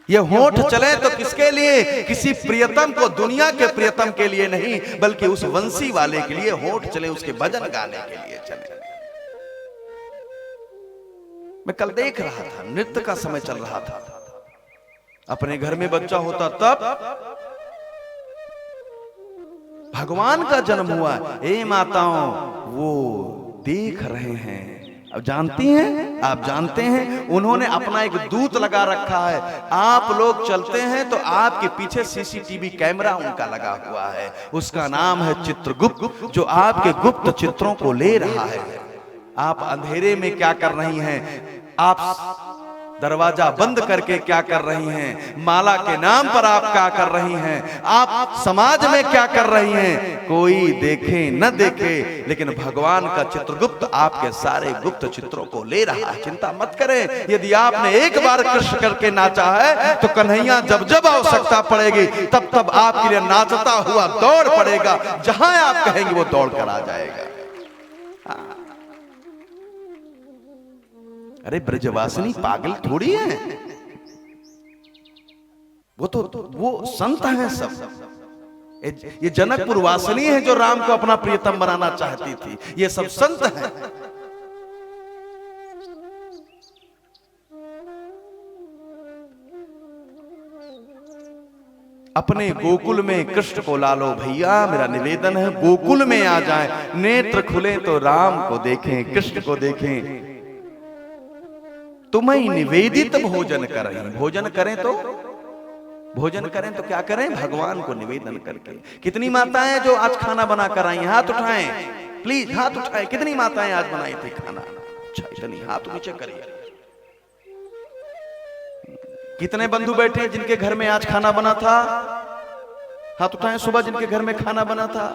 ये होंठ चले तो किसके लिए? किसी प्रियतम को, दुनिया के प्रियतम के लिए नहीं, बल्कि उस वंशी वाले के लिए होंठ चले, उसके भजन गाने के लिए चले। मैं कल देख रहा था, नृत्य का समय चल रहा था, अपने घर में बच्चा होता तब भगवान का जन्म हुआ। ए माताओं, वो देख रहे हैं। अब जानती हैं, आप जानते हैं, उन्होंने अपना एक दूत लगा रखा है। आप लोग चलते हैं तो आपके पीछे सीसीटीवी कैमरा उनका लगा हुआ है। उसका नाम है चित्रगुप्त, जो आपके गुप्त चित्रों को ले रहा है। आप अंधेरे में क्या कर रही हैं? आप दरवाजा बंद करके क्या कर रही हैं? माला के नाम पर आप क्या कर रही हैं? आप समाज में क्या कर रही हैं? कोई देखे न देखे, लेकिन भगवान का चित्रगुप्त आपके सारे गुप्त चित्रों को ले रहा है। चिंता मत करें। यदि आपने एक बार कृष्ण करके नाचा है तो कन्हैया जब जब आवश्यकता पड़ेगी तब तब आपके लिए नाचता हुआ दौड़ पड़ेगा। जहां आप कहेंगे वो दौड़ कर आ जाएगा। अरे ब्रजवासिनी पागल थोड़ी है, वो संत हैं सब। ये जनकपुर वासिनी है जो राम को अपना प्रियतम बनाना चाहती थी। ये सब संत हैं। अपने गोकुल में कृष्ण को लालो भैया, मेरा निवेदन है गोकुल में आ जाएं, नेत्र खुले तो राम को देखें, कृष्ण को देखें। तुम्हें निवेदित भोजन करें। भोजन करें तो क्या करें? भगवान को निवेदन करके। कितनी माताएं जो आज खाना बना कर आई? हाथ उठाएं प्लीज, हाथ उठाएं। कितनी माताएं आज बनाई थी खाना? अच्छा, इतनी, हाथ नीचे करिए। कितने बंधु बैठे जिनके घर में आज खाना बना था? हाथ उठाएं। सुबह जिनके घर में खाना बना था।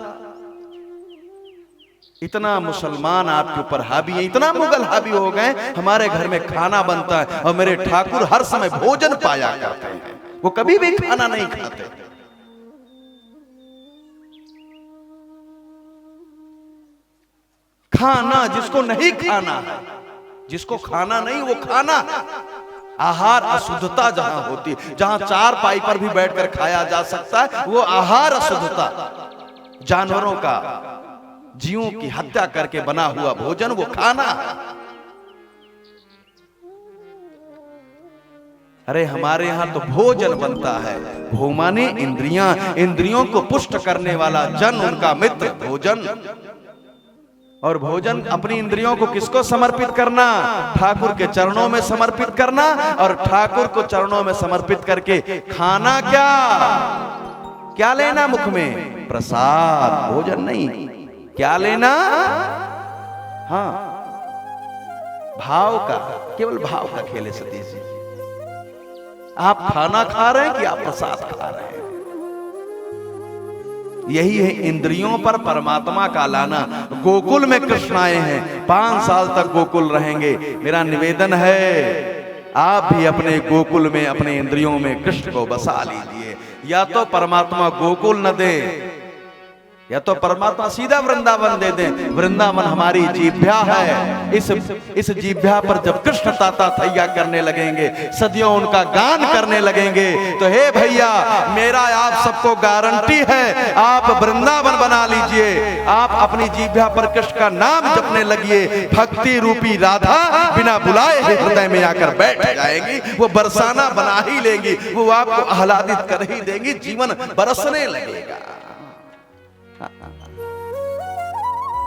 इतना मुसलमान आपके ऊपर हावी है, इतना मुगल हावी हो गए, हमारे घर में खाना बनता है और मेरे ठाकुर हर समय भोजन पाया करते हैं। वो कभी भी खाना नहीं खाते। खाना जिसको नहीं खाना है, जिसको खाना नहीं वो खाना। आहार अशुद्धता जहां होती, जहां चार पाई पर भी बैठकर खाया जा सकता है, वो आहार अशुद्धता। जानवरों का, जीवों की हत्या करके बना हुआ भोजन वो खाना। अरे हमारे यहां तो भोजन बनता है। भो माने इंद्रियां, इंद्रियों को पुष्ट करने वाला जन, उनका मित्र भोजन। और भोजन अपनी इंद्रियों को किसको समर्पित करना? ठाकुर के चरणों में समर्पित करना। और ठाकुर को चरणों में समर्पित करके खाना क्या लेना? मुख में प्रसाद, भोजन नहीं। क्या लेना? हाँ, भाव का, केवल भाव का खेल है सतीश जी। आप खाना खा रहे हैं कि आप प्रसाद खा रहे हैं? यही है इंद्रियों पर परमात्मा का लाना। गोकुल में कृष्ण आए हैं, 5 साल तक गोकुल रहेंगे। मेरा निवेदन है आप भी अपने गोकुल में, अपने इंद्रियों में कृष्ण को बसा लीजिए। या तो परमात्मा गोकुल न दे या तो परमात्मा सीधा वृंदावन दे दें। वृंदावन हमारी जीभ्या है। इस जीभ्या पर जब कृष्ण ताता थैया करने लगेंगे, सदियों उनका गान करने लगेंगे, तो हे भैया मेरा आप सबको गारंटी है, आप वृंदावन बना लीजिए। आप अपनी जीभ्या पर कृष्ण का नाम जपने लगिए, भक्ति रूपी राधा बिना बुलाए हृदय में आकर बैठ जाएगी। वो बरसाना बना ही लेंगी, वो आपको आह्लादित कर ही देंगी, जीवन बरसने लगेगा।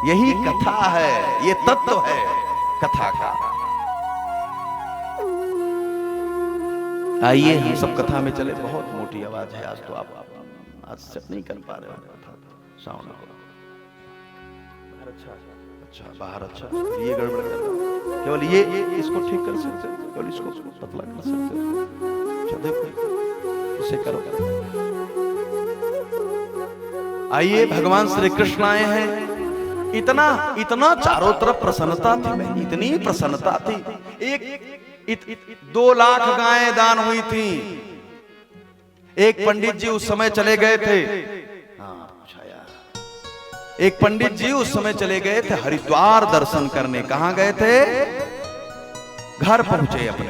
यही कथा है, ये तत्व है कथा का। आइए हम सब कथा में चले। बहुत मोटी आवाज है आज, तो आप आज सेट नहीं कर पा रहे हो साउंड को। अच्छा बाहर, अच्छा ये गड़बड़ कर, केवल ये इसको ठीक कर सकते हो, केवल इसको पतला कर सकते हो। अच्छा देखो इसे करो। आइए भगवान श्री कृष्ण आए हैं। इतना चारों तरफ प्रसन्नता थी, इतनी प्रसन्नता थी। 2 लाख गायें दान हुई थी। एक पंडित जी उस समय चले गए थे। एक पंडित जी उस समय चले गए थे हरिद्वार दर्शन करने। कहां गए थे? घर पहुंचे अपने,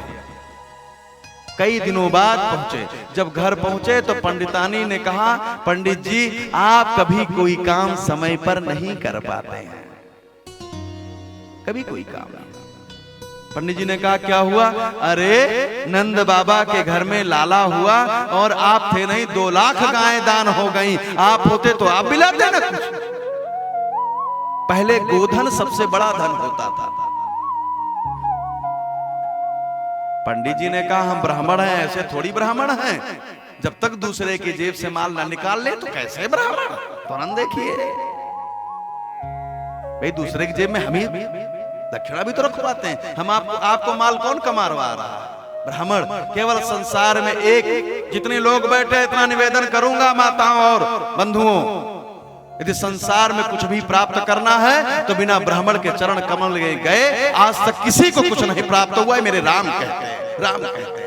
कई दिनों बाद पहुंचे। जब घर पहुंचे तो पंडितानी ने कहा, पंडित जी आप कभी कोई काम समय पर नहीं कर पाते हैं, कभी कोई काम नहीं। पंडित जी ने कहा क्या हुआ? अरे नंद बाबा के घर में लाला हुआ और आप थे नहीं, 2 लाख गायें दान हो गई। आप होते तो आप भी लाते ना कुछ। पहले गोधन सबसे बड़ा धन होता था। पंडित जी ने कहा हम ब्राह्मण हैं, ऐसे थोड़ी ब्राह्मण हैं, जब तक दूसरे की जेब से माल ना निकाल ले तो कैसे ब्राह्मण? तुरंत देखिए भाई, दूसरे की जेब में हम ही दक्षिणा भी तो रखवाते हैं। हम आपको माल कौन कमारवा रहा है? ब्राह्मण। केवल संसार में एक, जितने लोग बैठे इतना निवेदन करूंगा माताओं और बंधुओं, यदि संसार में कुछ भी प्राप्त करना है तो बिना ब्राह्मण के चरण कमल गए आज तक किसी को कुछ नहीं प्राप्त हुआ है। मेरे राम कहते हैं, राम कहते हैं।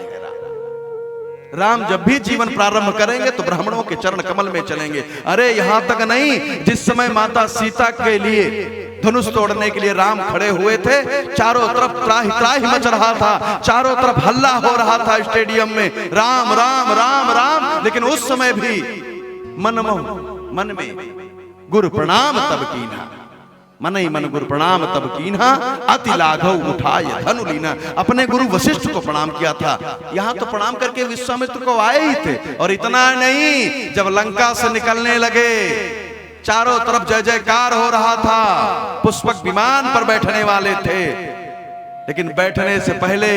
राम जब भी जीवन प्रारंभ करेंगे तो ब्राह्मणों के चरण कमल में चलेंगे। अरे यहां तक नहीं, जिस समय माता सीता के लिए धनुष तोड़ने के लिए राम खड़े हुए थे, चारों तरफ त्राही त्राही मच रहा था, चारों तरफ हल्ला हो रहा था स्टेडियम में, राम राम राम राम। लेकिन उस समय भी मन में गुरु प्रणाम तब कीन्हा, मन ही मन गुरु प्रणाम तब कीन्हा, अति लाघव उठाय धनु लीना। अपने गुरु वशिष्ठ को प्रणाम किया था। यहाँ तो प्रणाम करके विश्वामित्र को आए ही थे। और इतना नहीं, जब लंका से निकलने लगे चारों तरफ जय जयकार हो रहा था, पुष्पक विमान पर बैठने वाले थे, लेकिन बैठने से पहले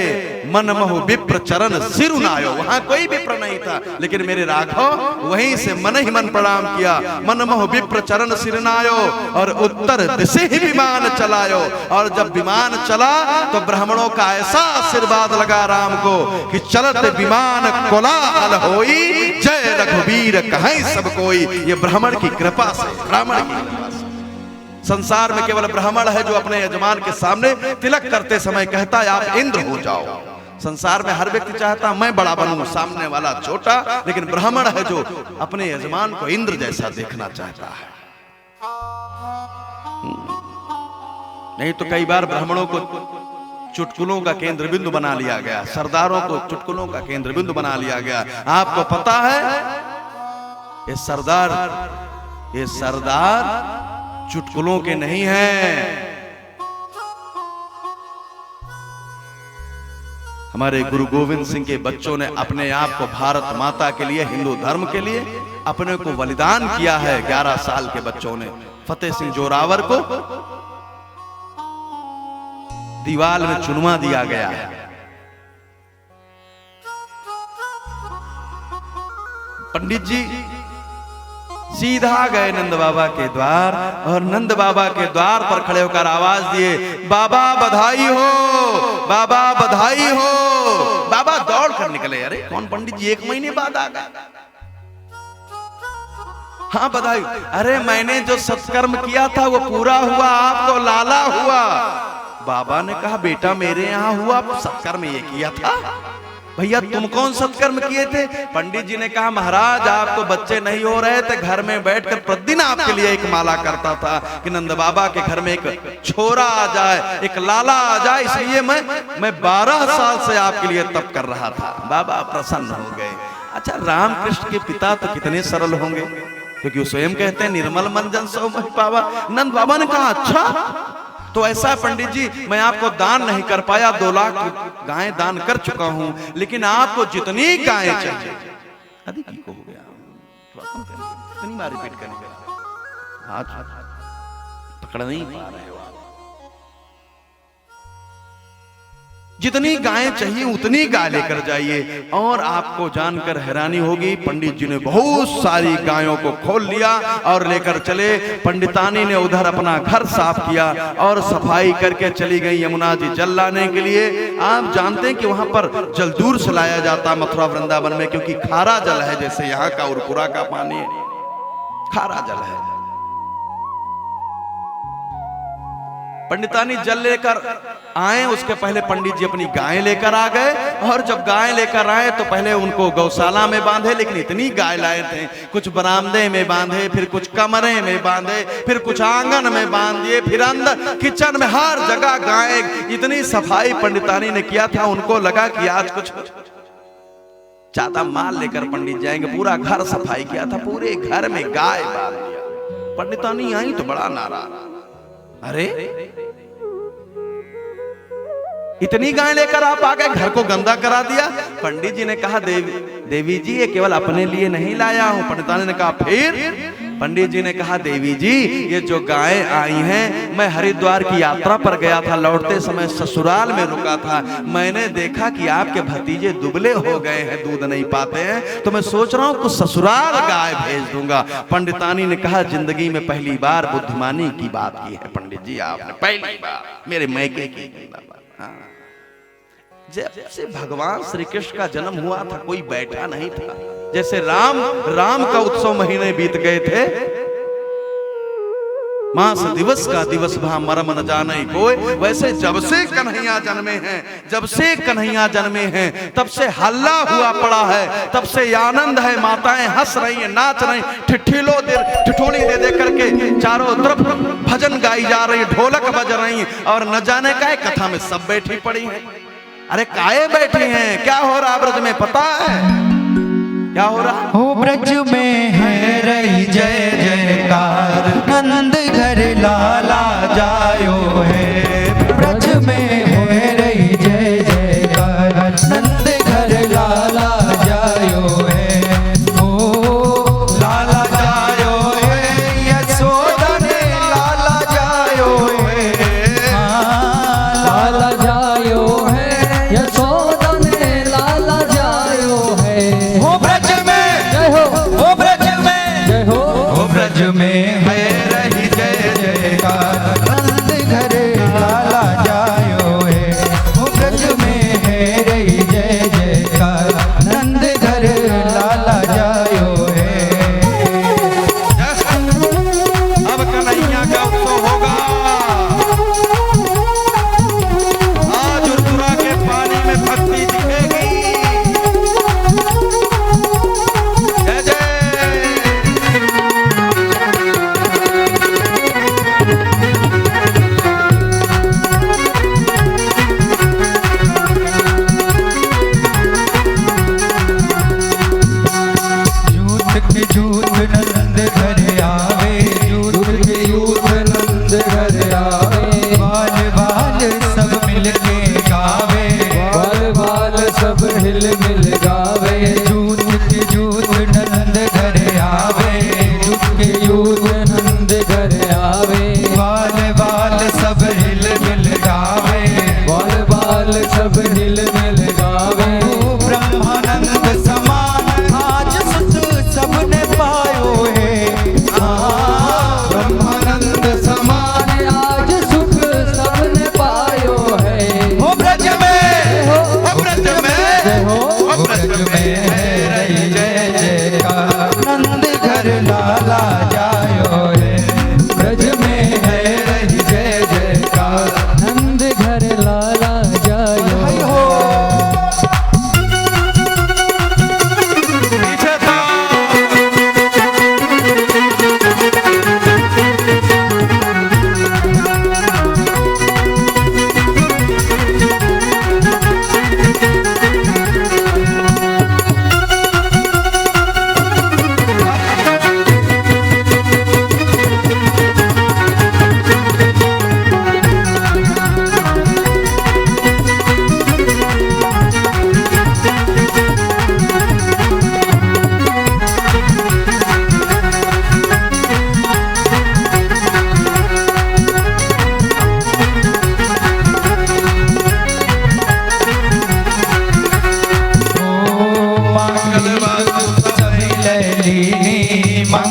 मन मोह विप्र चरण सिरुनायो। वहां कोई विप्र नहीं था, लेकिन मेरे राघव वहीं से मन ही मन प्रणाम किया। मन मोह विप्र चरण सिरुनायो और उत्तर दिशा ही विमान चलायो। और जब विमान चला तो ब्राह्मणों का ऐसा आशीर्वाद लगा राम को कि चलत विमान कोलाहल होई, जय रघुवीर कहीं सब कोई। ये ब्राह्मण की कृपा से, ब्राह्मण की कृपा से। संसार में केवल ब्राह्मण है जो अपने यजमान के सामने तिलक करते समय कहता है आप इंद्र हो जाओ। संसार में हर व्यक्ति चाहता मैं बड़ा बनूं, सामने वाला छोटा, लेकिन ब्राह्मण है जो अपने यजमान को इंद्र जैसा देखना चाहता है। नहीं तो कई बार ब्राह्मणों को चुटकुलों का केंद्र बिंदु बना लिया गया, सरदारों को चुटकुलों का केंद्र बिंदु बना लिया गया। आपको पता है ये सरदार चुटकुलों के नहीं हैं। हमारे गुरु गोविंद सिंह के बच्चों ने अपने आप को भारत माता के लिए, हिंदू धर्म के लिए अपने को बलिदान किया है। 11 साल के बच्चों ने फतेह सिंह जोरावर को दीवाल में चुनवा दिया गया है। पंडित जी सीधा गए नंद बाबा के द्वार और नंद बाबा के द्वार पर खड़े होकर आवाज दिए, बाबा बधाई हो, बाबा बधाई हो। बाबा दौड़ कर निकले। अरे कौन पंडित जी 1 महीने बाद आ गए? हाँ बधाई। अरे मैंने जो सत्कर्म किया था वो पूरा हुआ, आपको लाला हुआ। बाबा ने कहा बेटा मेरे यहाँ हुआ, सत्कर्म ये किया था। भैया तुम कौन सत्कर्म किए थे? पंडित जी ने कहा महाराज आपको बच्चे नहीं हो रहे थे, घर में बैठकर प्रतिदिन आपके लिए एक माला करता था कि नंद बाबा के घर में एक छोरा आ जाए, एक लाला आ जाए, इसलिए मैं 12 साल से आपके लिए तप कर रहा था। बाबा प्रसन्न हो गए। अच्छा, रामकृष्ण के पिता तो कितने सरल होंगे, क्योंकि वो स्वयं कहते हैं निर्मल मन जन सो मोहि पावा। नंद बाबा ने कहा अच्छा तो ऐसा पंडित जी, मैं आपको दान नहीं कर पाया, 2 लाख गायें दान कर चुका हूं, लेकिन आपको जितनी गायें चाहिए। अधिक ही हो गया, कितनी बार रिपीट करेंगे, आज पकड़ नहीं पा रहे हो आप। जितनी गायें चाहिए उतनी गाय लेकर जाइए। और आपको जानकर हैरानी होगी, पंडित जी ने बहुत सारी गायों को खोल लिया और लेकर चले। पंडितानी ने उधर अपना घर साफ किया और सफाई करके चली गई यमुना जी जल लाने के लिए। आप जानते हैं कि वहां पर जल दूर से लाया जाता मथुरा वृंदावन में, क्योंकि खारा जल है, जैसे यहाँ का उरपुरा का पानी खारा जल है। पंडितानी जल लेकर आए, उसके पहले पंडित जी अपनी गायें लेकर आ गए। और जब गायें लेकर आए तो पहले उनको गौशाला में बांधे, लेकिन इतनी गाय लाए थे, कुछ बरामदे में बांधे, फिर कुछ कमरे में बांधे, फिर कुछ आंगन में बांध दिए, फिर अंदर किचन में, हर जगह गायें। इतनी सफाई पंडितानी ने किया था, उनको लगा कि आज कुछ ज्यादा माल लेकर पंडित जाएंगे। पूरा घर सफाई किया था, पूरे घर में गाय बांध दिया। पंडितानी आई तो बड़ा नाराज, अरे इतनी गाय लेकर आप आ गए, घर को गंदा करा दिया। पंडित जी ने कहा देवी जी ये केवल अपने लिए नहीं लाया हूं। पंडितानी ने कहा फिर? पंडित जी ने कहा देवी जी ये जो गायें आई हैं, मैं हरिद्वार की यात्रा पर गया था, लौटते समय ससुराल में रुका था, मैंने देखा कि आपके भतीजे दुबले हो गए हैं, दूध नहीं पाते हैं, तो मैं सोच रहा हूं कुछ ससुराल गाय भेज दूंगा। पंडितानी ने कहा जिंदगी में पहली बार बुद्धिमानी की बात की है पंडित जी आपने, पहली बार मेरे मैके की। जब से भगवान श्री कृष्ण का जन्म हुआ था कोई बैठा नहीं था। जैसे राम का उत्सव महीने बीत गए थे, मास दिवस का दिवस भा मरम न जाने कोई, वैसे जब से कन्हैया जन्मे हैं तब से हल्ला हुआ पड़ा है, तब से आनंद है, माताएं हंस रही हैं, नाच रही, ठिठोली दे करके चारों तरफ भजन गाई जा रही, ढोलक बज रही, और न जाने का कथा में सब बैठी पड़ी है। अरे काहे बैठी हैं? क्या हो रहा ब्रज में पता है? क्या हो रहा? हो ब्रज में है रही जय जयकार, नंद घर लाला जायो है। ब्रज में है रही जय जयकार, नंद घर लाला जायो है। ओ लाला जायो है, यशोदा ने लाला जायो है। लाला जायो है, यशोदा ने लाला जायो है। हो ब्रज में जय हो, हो ब्रज में जय हो, हो ब्रज में है रही जय जयकार, नंद घर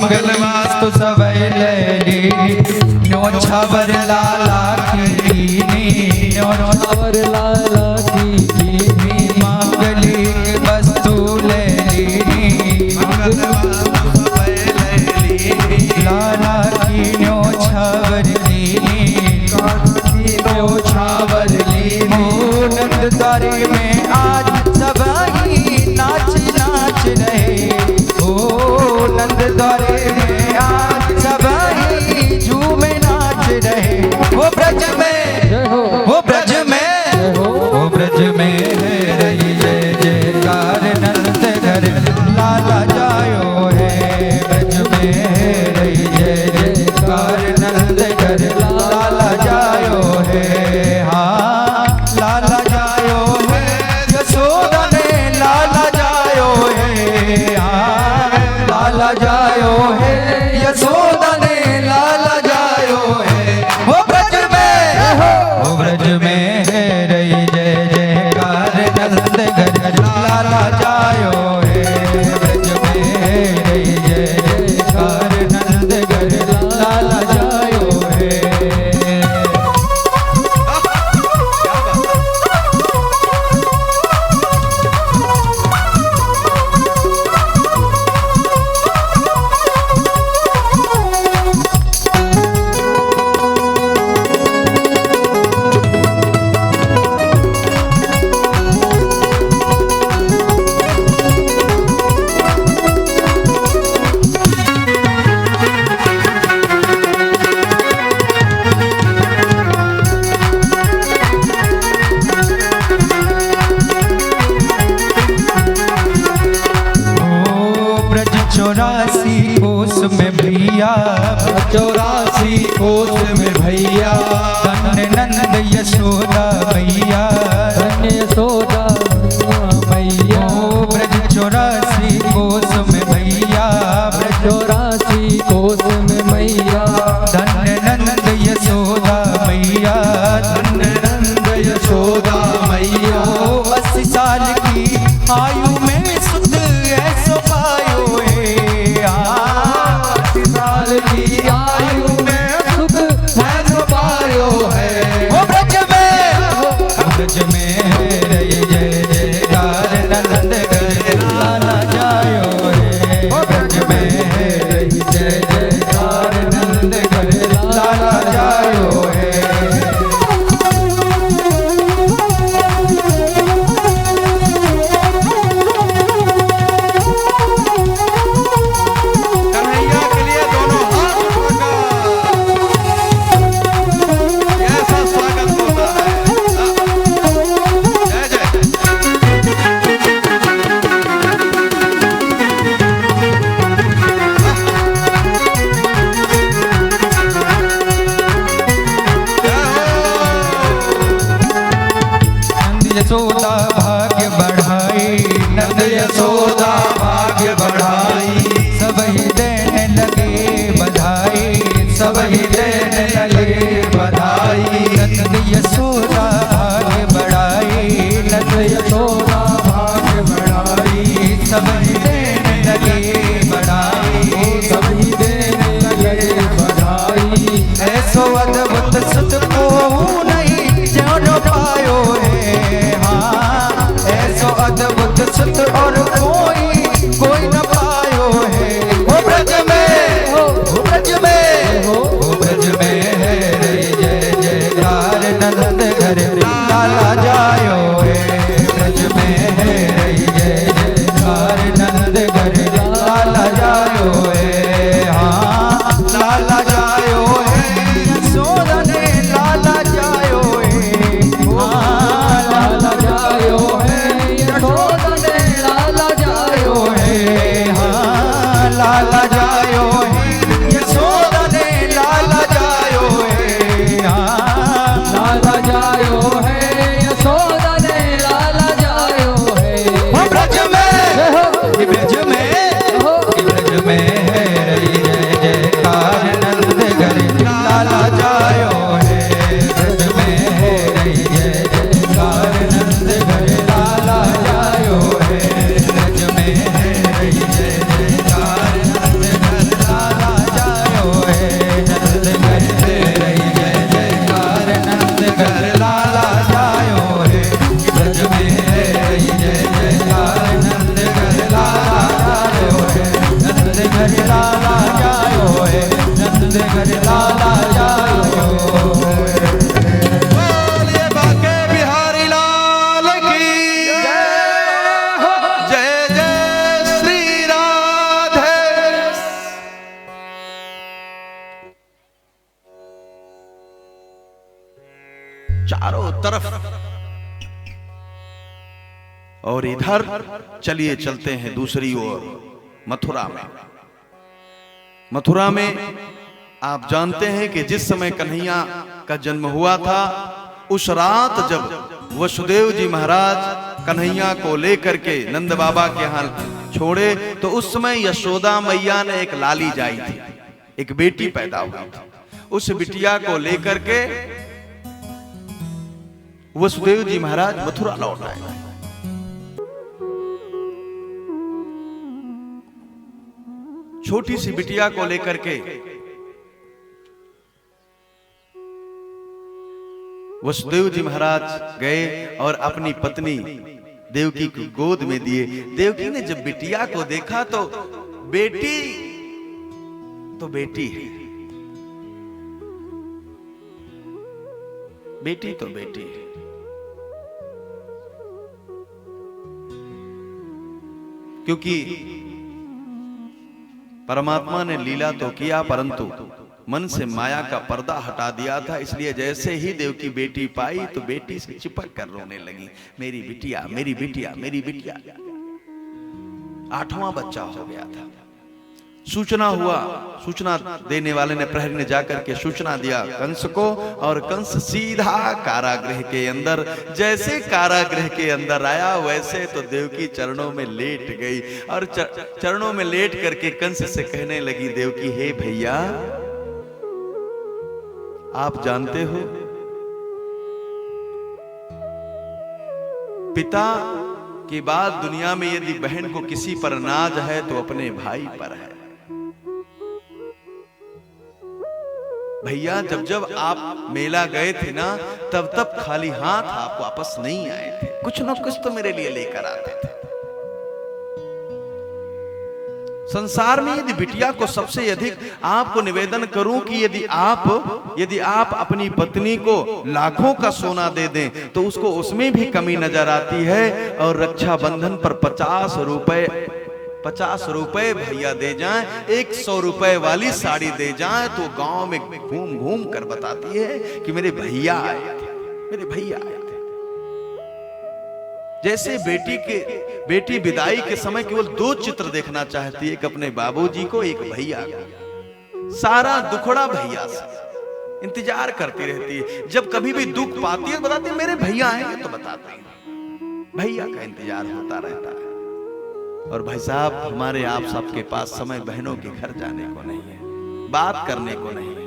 मंगल वास्तु सवै लैली न्योछावर लाला कीनी न्योछावर लाला कीनी मांगलिक वस्तु लैली मंगल वास्तु सवै लैली लाला की न्योछावर लीनी न्योछावर लीनी नंद द्वारे में आज सभी नाच नाच रहे। ओ नंद द्वारे में आज सभी झूमे नाच रहे। वो ब्रज में वो ब्रज में वो ब्रज में है रही जय जयकार नंद घर लाला जायो है। ब्रज में है रही जय जयकार नंद घर लाला जायो है। हाँ लाला जायो है यशोदा ने लाला जायो है। हाँ लाला जायो है यशोदा ने लाला जायो है। वो ब्रज में है रही जय जयकार नंद घर लाला जायो है। ब्रज में है रही जय जयकार नंद घर लाला जायो है। चौरासी कोस में भैया 84 कोस में भैया धन्य नंद यशोदा मैया धन्य यशोदा मैया ब्रज 84 कोस में भैया 84 कोस में मैया धन्य नंद यशोदा मैया धन्य नंद यशोदा मैया 80 साल की आयु में सुध ऐसो पायो है। 80 साल की आयु में सुख ऐसो पायो है। वो ब्रज में है रही जय जयकार नंद घर लाला जायो है। वो ब्रज में है रही जय जयकार नंद घर लाला जायो है। कन्हैया के लिए दोनों हाथ उठाकर ऐसा स्वागत होता है। जय जय नंद यशोदा भाग्य बढ़ाई नंद यशोदा भाग्य बढ़ाई सब ही देने लगे बधाई सब ही देने लगे बधाई नंद यशोदा भाग्य बढ़ाई नंद यशोदा भाग्य बढ़ाई सब ही देने लगे बधाई सब ही देने लगे बधाई ऐसो अद्भुत सुत को नहीं जानो पायो है। हाँ ऐसो अद्भुत सुत और कोई न पायो है। वो ब्रज में वो ब्रज में है रे जय जयकार नंद घर लाला जायो है। ब्रज में है रे जय जयकार नंद घर लाला जायो है। हाँ लाला जायो है यशोदा ने लाला जायो है। हाँ लाला जायो है यशोदा और इधर चलिए चलते हैं दूसरी ओर मथुरा में। मथुरा में आप जानते हैं कि जिस समय कन्हैया का जन्म हुआ था, उस रात जब वसुदेव जी महाराज कन्हैया को लेकर के नंद बाबा के यहाँ छोड़े, तो उस समय यशोदा मैया ने एक लाली जाई थी, एक बेटी पैदा हुई थी। उस बिटिया को लेकर के वसुदेव जी महाराज मथुरा लौट आए। छोटी सी बिटिया को लेकर के वसुदेव जी महाराज गए और अपनी पत्नी देवकी को गोद में दिए। देवकी ने जब बिटिया को देखा तो बेटी तो बेटी है, बेटी तो बेटी है। क्योंकि परमात्मा ने लीला तो किया, परंतु मन से माया का पर्दा हटा दिया था। इसलिए जैसे ही देवकी बेटी पाई तो बेटी से चिपक कर रोने लगी, मेरी बिटिया, मेरी बिटिया, मेरी बिटिया। 8वां बच्चा हो गया था। सूचना हुआ, सूचना देने वाले ने, प्रहरी ने जाकर के सूचना दिया कंस को, और कंस सीधा कारागृह के अंदर। जैसे कारागृह के अंदर आया वैसे तो देवकी चरणों में लेट गई, और चरणों में लेट करके कंस से कहने लगी देवकी, हे भैया, आप जानते हो पिता के बाद दुनिया में यदि बहन को किसी पर नाज है तो अपने भाई पर है। भैया, जब जब आप मेला गए थे ना, तब तब खाली हाथ आप वापस नहीं आए थे, कुछ न कुछ तो मेरे लिए लेकर आते थे। संसार में यदि बिटिया को सबसे अधिक आपको निवेदन करूं कि यदि आप अपनी पत्नी को लाखों का सोना दे दें तो उसको उसमें भी कमी नजर आती है, और रक्षाबंधन पर 50 रुपए भैया दे जाएं, 100 रुपए वाली साड़ी दे जाएं, तो गांव में घूम घूम कर बताती है कि मेरे भैया आए थे, मेरे भैया आए थे। जैसे बेटी विदाई के समय केवल 2 चित्र देखना चाहती है, एक अपने बाबूजी को, एक भैया को। सारा दुखड़ा भैया से इंतजार करती रहती है। जब कभी भी दुख पाती है बताती है मेरे भैया आएंगे, तो बताते हैं। भैया का इंतजार होता रहता है। और भाई साहब, हमारे आप सबके पास समय बहनों के घर जाने को नहीं है, बात करने को नहीं है।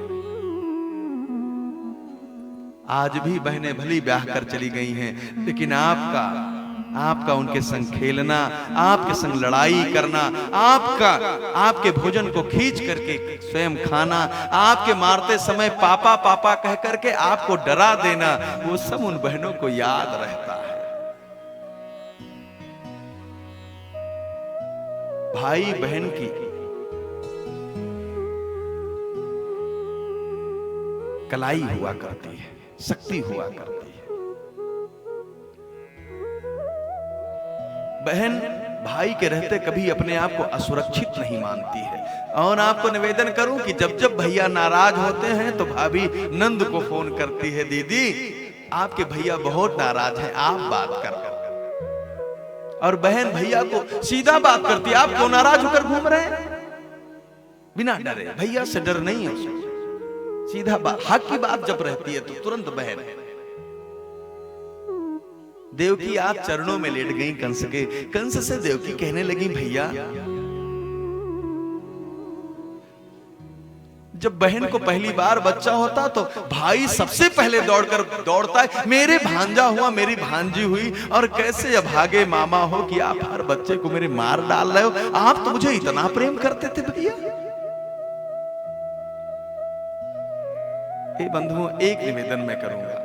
आज भी बहनें भली ब्याह कर चली गई हैं, लेकिन आपका उनके संग खेलना, आपके संग लड़ाई करना, आपके भोजन को खींच करके स्वयं खाना, आपके मारते समय पापा पापा कह करके आपको डरा देना, वो सब उन बहनों को याद रहता है। भाई बहन की कलाई हुआ करती है, शक्ति हुआ करती है। बहन भाई के रहते कभी अपने आप को असुरक्षित नहीं मानती है। और आपको निवेदन करूं कि जब जब भैया नाराज होते हैं तो भाभी नंद को फोन करती है, दीदी आपके भैया बहुत नाराज हैं, आप बात कर। और बहन भैया को सीधा बात करती है, आप क्यों नाराज होकर घूम रहे हैं, बिना डरे। भैया से डर नहीं है उसको, सीधा बात, हक की बात जब रहती है तो तुरंत बहन। देवकी आप चरणों में लेट गई कंस के। कंस से देवकी कहने लगी, भैया, जब बहन को पहली बार बच्चा होता तो भाई सबसे पहले दौड़ता है, मेरे भांजा हुआ, मेरी भांजी हुई, और कैसे अभागे मामा हो कि आप हर बच्चे को मेरे मार डाल रहे हो, आप तो मुझे इतना प्रेम करते थे भैया। हे बंधुओं, एक निवेदन मैं करूंगा,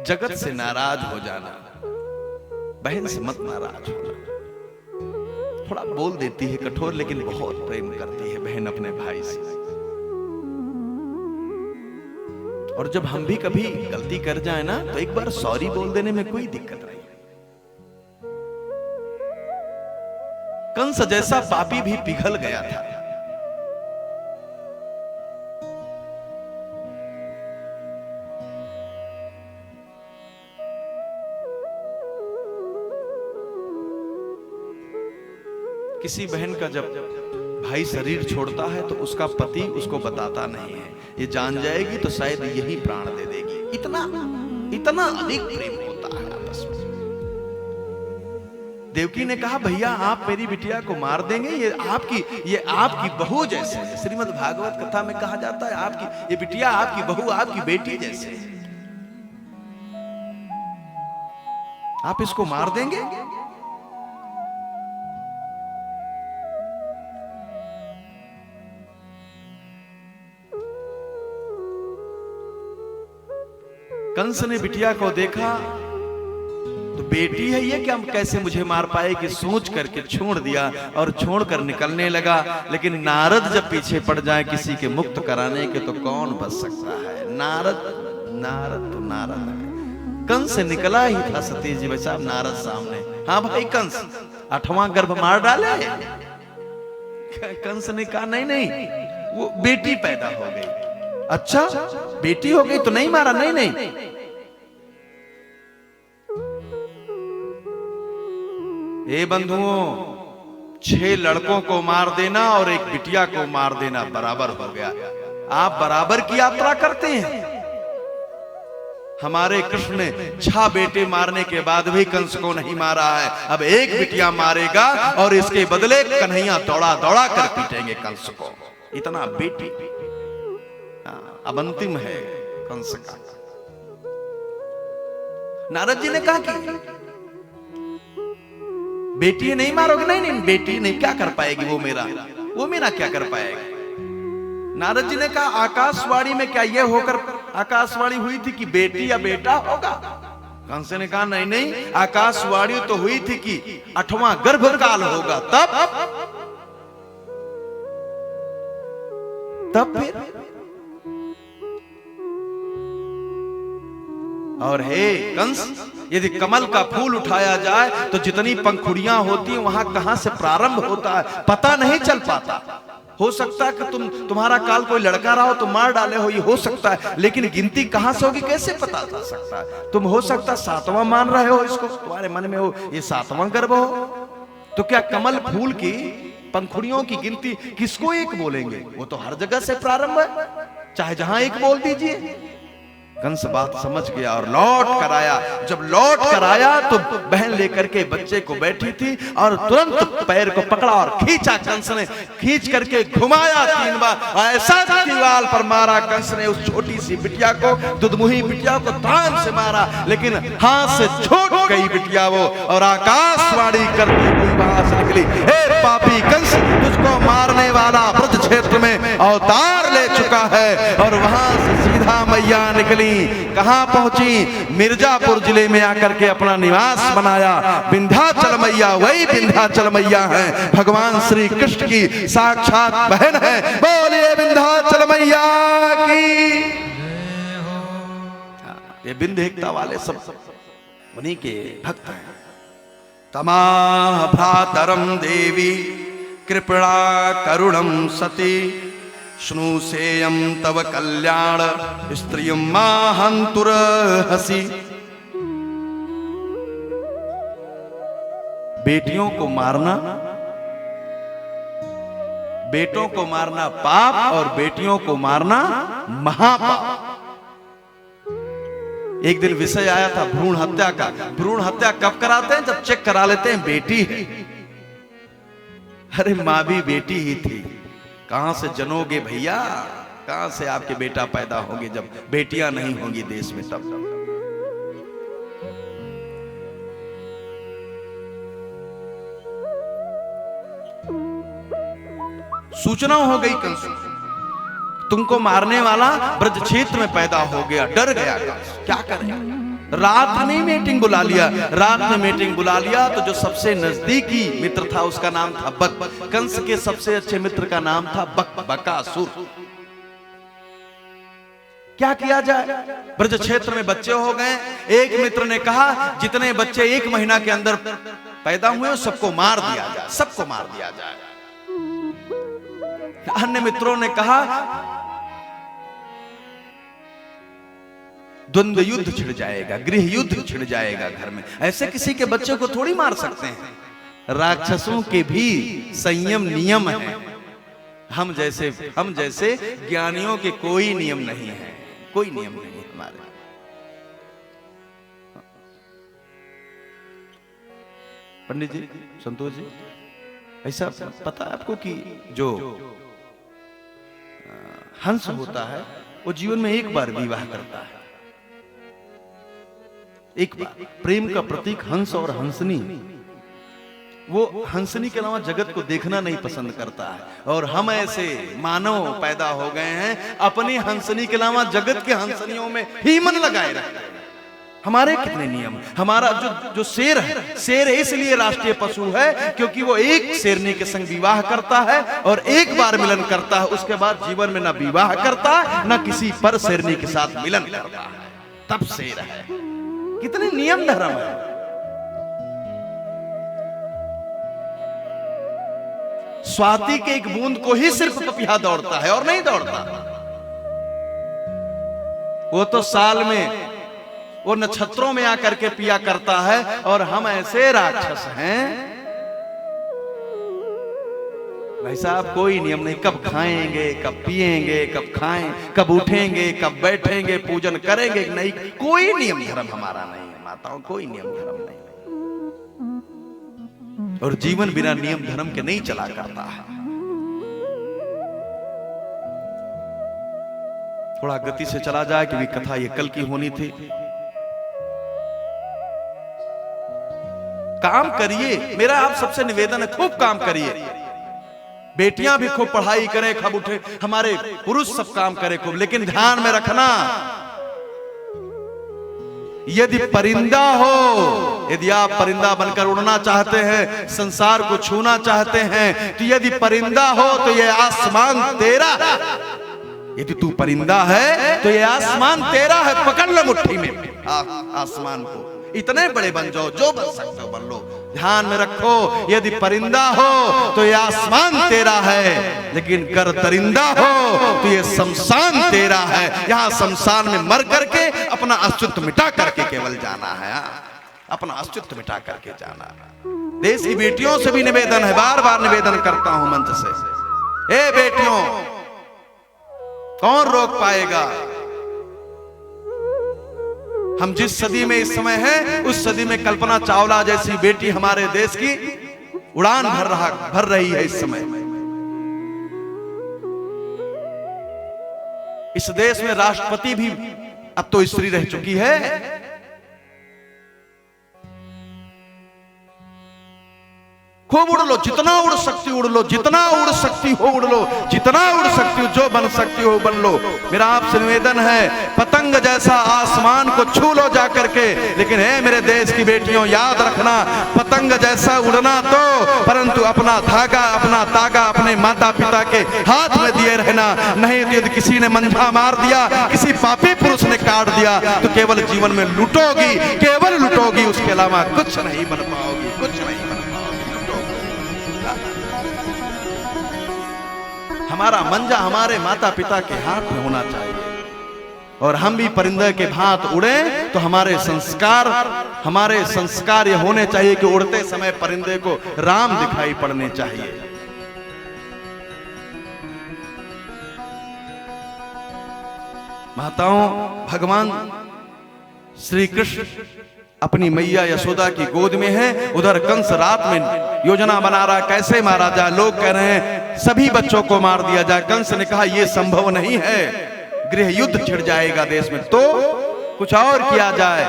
जगत से नाराज हो जाना, बहन से मत नाराज होना। थोड़ा बोल देती है कठोर, लेकिन बहुत प्रेम करती है बहन अपने भाई से। और जब हम भी कभी गलती कर जाए ना, तो एक बार सॉरी बोल देने में कोई दिक्कत नहीं। कंस जैसा पापी भी पिघल गया था। किसी बहन का जब भाई शरीर छोड़ता है तो उसका पति उसको बताता नहीं है, ये जान जाएगी तो शायद यही प्राण दे देगी। इतना इतना अधिक प्रेम होता है आपस में। देवकी ने कहा भैया आप मेरी बिटिया को मार देंगे, ये आपकी बहू जैसे है। श्रीमद् भागवत कथा में कहा जाता है आपकी ये बिटिया आपकी बहू आपकी बेटी जैसे है, आप इसको मार देंगे। कंस ने बिटिया को देखा तो बेटी है ये क्या कैसे मुझे मार पाएगी सोच करके छोड़ दिया और छोड़कर निकलने लगा। लेकिन नारद जब पीछे पड़ जाए किसी के मुक्त कराने के तो कौन बच सकता है। नारद तो नारद है। कंस निकला ही था सतीश जी भाई साहब नारद सामने। हाँ भाई कंस 8वां गर्भ मार डाले। कंस ने कहा नहीं वो बेटी पैदा हो गई। अच्छा बेटी हो गई तो नहीं मारा? नहीं ए बंधुओं 6 लड़कों को मार देना और एक बिटिया को मार देना बराबर हो गया। आप बराबर की यात्रा करते हैं। हमारे कृष्ण ने 6 बेटे मारने के बाद भी कंस को नहीं मारा है, अब एक बिटिया मारेगा और इसके बदले कन्हैया दौड़ा दौड़ा कर पीटेंगे कंस को। इतना बेटी अब अंतिम है कंस का। नारद जी ने कहा कि बेटी नहीं मारोगे? नहीं बेटी नहीं क्या कर पाएगी वो मेरा क्या कर पाएगी। नारद जी ने कहा आकाशवाणी में क्या ये होकर आकाशवाणी हुई थी कि बेटी या बेटा होगा? कंस ने कहा नहीं आकाशवाणी तो हुई थी कि 8वां गर्भकाल होगा तब फिर। और हे कंस यदि कमल का फूल उठाया जाए तो जितनी पंखुड़ियां होती हैं वहां कहां से प्रारंभ होता है पता नहीं चल पाता। हो सकता है कि तुम्हारा काल कोई लड़का रहा हो तो मार डाले हो, ये हो सकता है, लेकिन गिनती कहां से होगी कैसे पता चल सकता है? तुम हो सकता 7वां मान रहे हो इसको, तुम्हारे मन में हो ये 7वां गर्भ हो, तो क्या कमल फूल की पंखुड़ियों की गिनती किसको एक बोलेंगे? वो तो हर जगह से प्रारंभ है, चाहे जहां एक बोल दीजिए। कंस बात समझ गया और लौट कर आया। जब लौट कर आया तो बहन लेकर के बच्चे को बैठी थी और तुरंत पैर को पकड़ा और खींचा। कंस ने खींच करके घुमाया 3 बार, ऐसा दीवार पर मारा कंस ने उस छोटी सी बिटिया को, दुधमुही बिटिया को तान से मारा, लेकिन हाथ से छूट गई बिटिया वो और आकाशवाणी करती हुई वहां से निकली, हे पापी कंस तुझको मारने वाला ब्रज क्षेत्र में अवतार ले चुका है। और वहां से सीधा मैया निकली, कहां पहुंची? मिर्जापुर जिले में आकर के अपना निवास बनाया। विंध्याचल मैया वही विंध्याचल मैया है, भगवान श्री कृष्ण की साक्षात बहन है। बोलिए विंध्याचल मैया की। ये विंध्यकता वाले सब उन्हीं के भक्त हैं। तमाह भ्रातरम देवी कृपणा करुणम सती स्नुसेयम तव कल्याण स्त्रियम माहंतुरहसी। बेटियों को मारना, बेटों को मारना पाप और बेटियों को मारना महापाप। एक दिन विषय आया था भ्रूण हत्या का। भ्रूण हत्या कब कराते हैं? जब चेक करा लेते हैं बेटी है। अरे मां भी बेटी ही थी, कहां से जनोगे भैया? कहां से आपके बेटा पैदा होंगे जब बेटियां नहीं होंगी देश में? तब सूचना हो गई कंस, तुमको मारने वाला ब्रज क्षेत्र में पैदा हो गया। डर गया कंस, क्या करें? रात में मीटिंग बुला लिया। रात में मीटिंग बुला लिया तो जो सबसे नजदीकी मित्र था उसका नाम था बक। कंस के सबसे अच्छे मित्र का नाम था बकासुर। क्या किया जाए? ब्रज क्षेत्र में बच्चे हो गए। एक मित्र ने कहा जितने बच्चे 1 महीना के अंदर पैदा हुए सबको मार दिया जाए, सबको मार दिया जाए। अन्य मित्रों ने कहा द्वंद्व युद्ध छिड़ जाएगा, गृह युद्ध छिड़ जाएगा घर में, ऐसे किसी के बच्चे को थोड़ी मार सकते हैं। राक्षसों के भी संयम नियम है। हम जैसे ज्ञानियों के कोई नियम नहीं है, कोई नियम नहीं है हमारे। पंडित जी, संतोष जी, ऐसा पता है आपको कि जो हंस होता है वो जीवन में एक बार विवाह करता है, एक बार। प्रेम का प्रतीक हंस और हंसनी, वो हंसनी के अलावा जगत को देखना नहीं पसंद करता है। और हम ऐसे मानव पैदा हो गए हैं, अपनी हंसनी के अलावा जगत के हंसनियों में ही मन लगाए रहते हैं। हमारे कितने नियम। हमारा जो शेर है, शेर इसलिए राष्ट्रीय पशु है क्योंकि वो एक शेरनी के संग विवाह करता है और एक बार मिलन करता है, उसके बाद जीवन में ना विवाह करता ना किसी पर शेरनी के साथ मिलन करता है, तब शेर है। कितने नियम धर्म है। स्वाति के एक बूंद को ही सिर्फ पपिया दौड़ता है और नहीं दौड़ता। वो तो साल में वो नक्षत्रों में आकर के पिया करता है, और हम ऐसे राक्षस हैं भाई साहब, कोई नियम नहीं। कब खाएंगे, कब पिएंगे, कब खाएं, कब उठेंगे, कब बैठेंगे, पूजन करेंगे नहीं, कोई नियम धर्म हमारा नहीं है माताओं, कोई नियम धर्म नहीं। और जीवन बिना नियम धर्म के नहीं चला करता है। थोड़ा गति से चला जाए क्योंकि कथा ये कल की होनी थी। काम करिए, मेरा आप सबसे निवेदन है, खूब काम करिए। बेटियां भी खूब पढ़ाई करें, खूब उठे, हमारे पुरुष सब काम करें खूब, लेकिन ध्यान में रखना, यदि परिंदा हो, यदि आप परिंदा बनकर उड़ना चाहते हैं, संसार को छूना चाहते हैं, तो यदि परिंदा हो तो ये आसमान तेरा है। यदि तू परिंदा है तो ये आसमान तेरा है, पकड़ लो मुट्ठी में आसमान को। इतने बड़े बन जाओ, जो बन सकते हो बन लो। ध्यान में रखो, यदि परिंदा हो तो ये आसमान तेरा है, लेकिन कर दरिंदा हो तो ये शमशान तेरा है। यहाँ शमशान में मर करके अपना अस्तित्व मिटा करके केवल जाना है, अपना अस्तित्व मिटा करके जाना है। देश की बेटियों से भी निवेदन है, बार बार निवेदन करता हूं मंच से, ए बेटियों, कौन रोक पाएगा? हम जिस सदी में इस समय हैं, उस सदी में कल्पना चावला जैसी बेटी हमारे देश की उड़ान भर रही है इस समय। इस देश में राष्ट्रपति भी अब तो स्त्री रह चुकी है। खूब उड़ लो, जितना उड़ सकती उड़ लो, जितना उड़ सकती हो उड़ लो, जितना उड़ सकती हो, जो बन सकती हो बन लो। मेरा आपसे निवेदन है, पतंग जैसा आसमान को छू लो जा करके, लेकिन है मेरे देश की बेटियों, याद रखना, पतंग जैसा उड़ना तो, परंतु अपना धागा, अपना तागा अपने माता पिता के हाथ में दिए रहना। नहीं तो यदि किसी ने मंझा मार दिया, किसी पापी पुरुष ने काट दिया, तो केवल जीवन में लुटोगी, केवल लुटोगी, उसके अलावा कुछ नहीं बन पाओगी, कुछ नहीं बन पाओगी। हमारा मंजा हमारे माता पिता के हाथ में होना चाहिए, और हम भी परिंदे के भांत उड़े तो हमारे संस्कार ये होने चाहिए कि उड़ते समय परिंदे को राम दिखाई पड़ने चाहिए। माताओं, भगवान श्री कृष्ण अपनी मैया यशोदा की गोद में है, उधर कंस रात में योजना बना रहा कैसे मारा जाए। लोग कह रहे हैं सभी बच्चों को मार दिया जाए। कंस ने कहा यह संभव नहीं है, गृह युद्ध छिड़ जाएगा देश में, तो कुछ और किया जाए।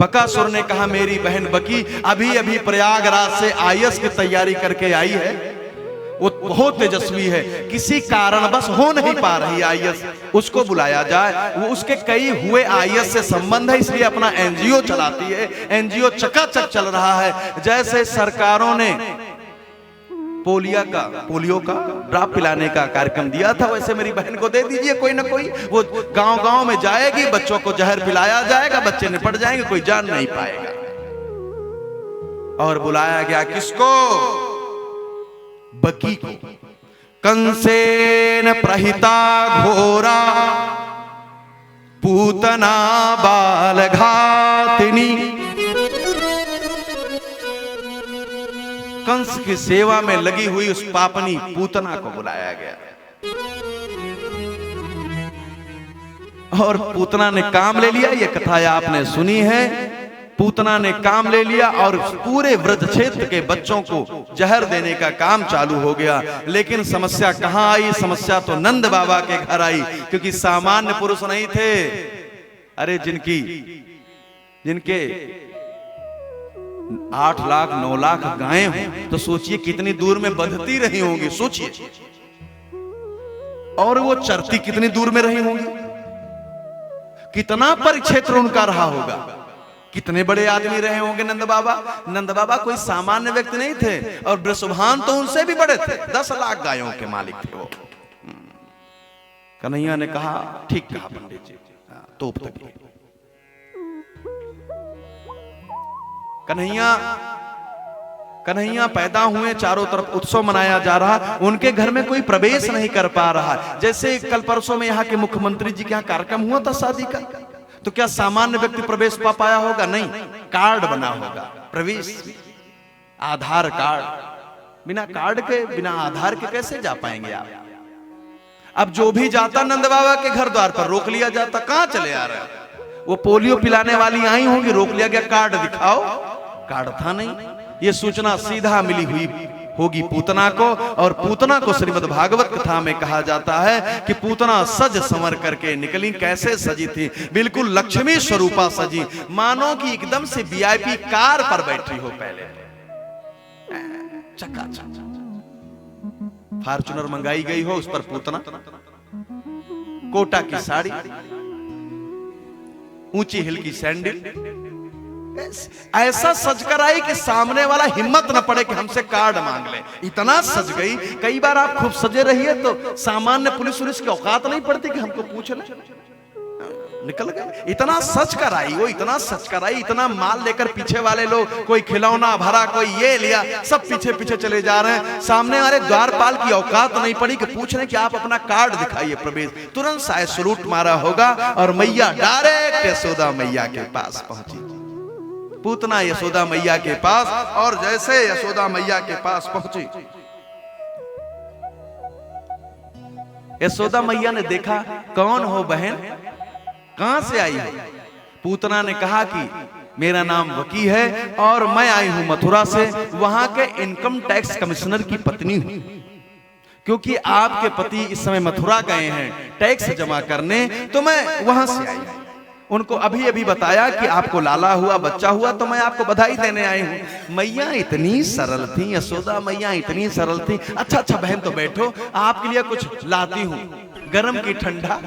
बकासुर ने कहा मेरी बहन बकी अभी अभी प्रयागराज से आईएएस की तैयारी करके आई है, वो बहुत तेजस्वी है, किसी कारण बस हो नहीं पा रही आईएएस, उसको बुलाया जाए। वो उसके कई हुए आईएएस से संबंध है, इसलिए अपना एनजीओ चलाती है, एनजीओ चकाचक चल रहा है। जैसे सरकारों ने पोलियो का ड्रॉप पिलाने का कार्यक्रम दिया था, वैसे मेरी बहन को दे दीजिए कोई ना कोई। वो गांव गांव में जाएगी, बच्चों को जहर पिलाया जाएगा, बच्चे निपट जाएंगे, कोई जान नहीं पाएगा। और बुलाया गया किसको? बकी को। कंसेन प्रहिता घोरा पूतना बाल घातिनी कंस की सेवा में लगी हुई उस पापनी पूतना को बुलाया गया और पूतना ने काम ले लिया। यह कथा आपने सुनी है। पूतना ने काम ले लिया और पूरे व्रज क्षेत्र के बच्चों को जहर देने का काम चालू हो गया। लेकिन समस्या कहां आई? समस्या तो नंद बाबा के घर आई, क्योंकि सामान्य पुरुष नहीं थे। अरे जिनके 8 लाख 9 लाख गायें हों तो सोचिए कितनी दूर में बंधती रही होंगी, सोचिए। और वो चरती कितनी दूर में रही होंगी, कितना परिक्षेत्र उनका रहा होगा, कितने बड़े आदमी रहे होंगे नंद बाबा। नंद बाबा कोई सामान्य व्यक्ति नहीं थे और वृषभान तो उनसे भी बड़े थे, 10 लाख गायों के मालिक थे वो। कन्हैया ने कहा, ठीक कहा पंडित जी, तोप तक कन्हैया पैदा हुए, चारों तरफ उत्सव मनाया जा रहा, उनके घर में कोई प्रवेश नहीं कर पा रहा। जैसे कल परसों में यहाँ के मुख्यमंत्री जी के यहाँ कार्यक्रम हुआ था शादी का, तो क्या सामान्य व्यक्ति प्रवेश पा पाया होगा? नहीं, कार्ड बना होगा प्रवेश, आधार कार्ड। बिना कार्ड के, बिना आधार के कैसे जा पाएंगे आप? अब जो भी जाता नंद बाबा के घर द्वार पर रोक लिया जाता, कहां चले आ रहे हैं? वो पोलियो पिलाने वाली आई होंगी, रोक लिया गया, कार्ड दिखाओ, कार्ड था नहीं। ये सूचना सीधा मिली हुई होगी पूतना को, और पूतना को श्रीमद् भागवत कथा में कहा जाता है कि पूतना सज संवर करके निकली। कैसे सजी थी? बिल्कुल लक्ष्मी स्वरूपा सजी, मानो कि एकदम से वीआईपी कार पर बैठी हो। पहले चकाचक फॉर्च्यूनर मंगाई गई हो, उस पर पूतना, कोटा की साड़ी, ऊंची हिल की सैंडल, ऐसा सज कर आई कि सामने वाला हिम्मत न पड़े कि हमसे कार्ड मांग ले। इतना सज गई। कई बार आप खूब सजे रहिए तो सामान्य पुलिस की औकात नहीं पड़ती कि हमको पूछ ले, निकल गए। इतना सच कर आई वो, इतना सच कर आई, इतना माल लेकर पीछे वाले लोग, कोई खिलौना भरा, कोई ये लिया, सब पीछे पीछे चले जा रहे हैं। सामने वाले द्वारपाल की औकात नहीं पड़ी कि पूछ रहे कि आप अपना कार्ड दिखाइए प्रवेश। तुरंत शायद सलूट मारा होगा और मैया डायरेक्ट यशोदा मैया के पास पहुंची। पूतना यशोदा मैया के पास, और जैसे यशोदा मैया के पास पहुंची, यशोदा मैया ने देखा, कौन हो बहन, कहां से आई हो? पूतना ने कहा कि मेरा नाम वकी है और मैं आई हूं मथुरा से, वहां के इनकम टैक्स कमिश्नर की पत्नी हूं। क्योंकि आपके पति इस समय मथुरा गए हैं टैक्स जमा करने, तो मैं वहां से आई हूं। उनको अभी अभी बताया कि आपको लाला हुआ, बच्चा हुआ, तो मैं आपको बधाई देने आई हूं। मैया इतनी सरल थी, यशोदा मैया इतनी सरल थी। अच्छा बहन तो बैठो, आपके लिए कुछ लाती हूं, गर्म की ठंडा।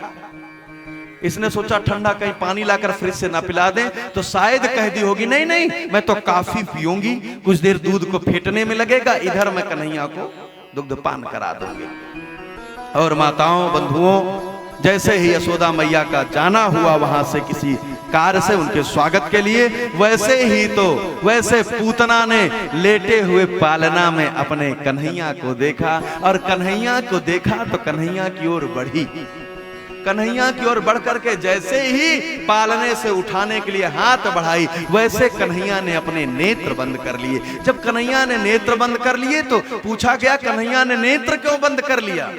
इसने सोचा ठंडा कहीं पानी लाकर फ्रिज से ना पिला दें तो शायद कह दी होगी, नहीं मैं तो काफी पीऊंगी, कुछ देर दूध को फेंटने में लगेगा, इधर मैं कन्हैया को दुग्ध पान करा दूंगी। और माताओं बंधुओं, जैसे ही यशोदा मैया का जाना हुआ वहां से किसी कार्य से उनके स्वागत के लिए, वैसे पूतना ने लेटे हुए पालना में अपने कन्हैया को देखा, और कन्हैया को देखा तो कन्हैया की ओर बढ़ी। कन्हैया की ओर बढ़ करके जैसे ही पालने से उठाने के लिए हाथ बढ़ाई, वैसे कन्हैया ने अपने नेत्र बंद कर लिए। जब कन्हैया ने नेत्र बंद कर लिए तो पूछा गया, कन्हैया ने नेत्र क्यों बंद कर लिया?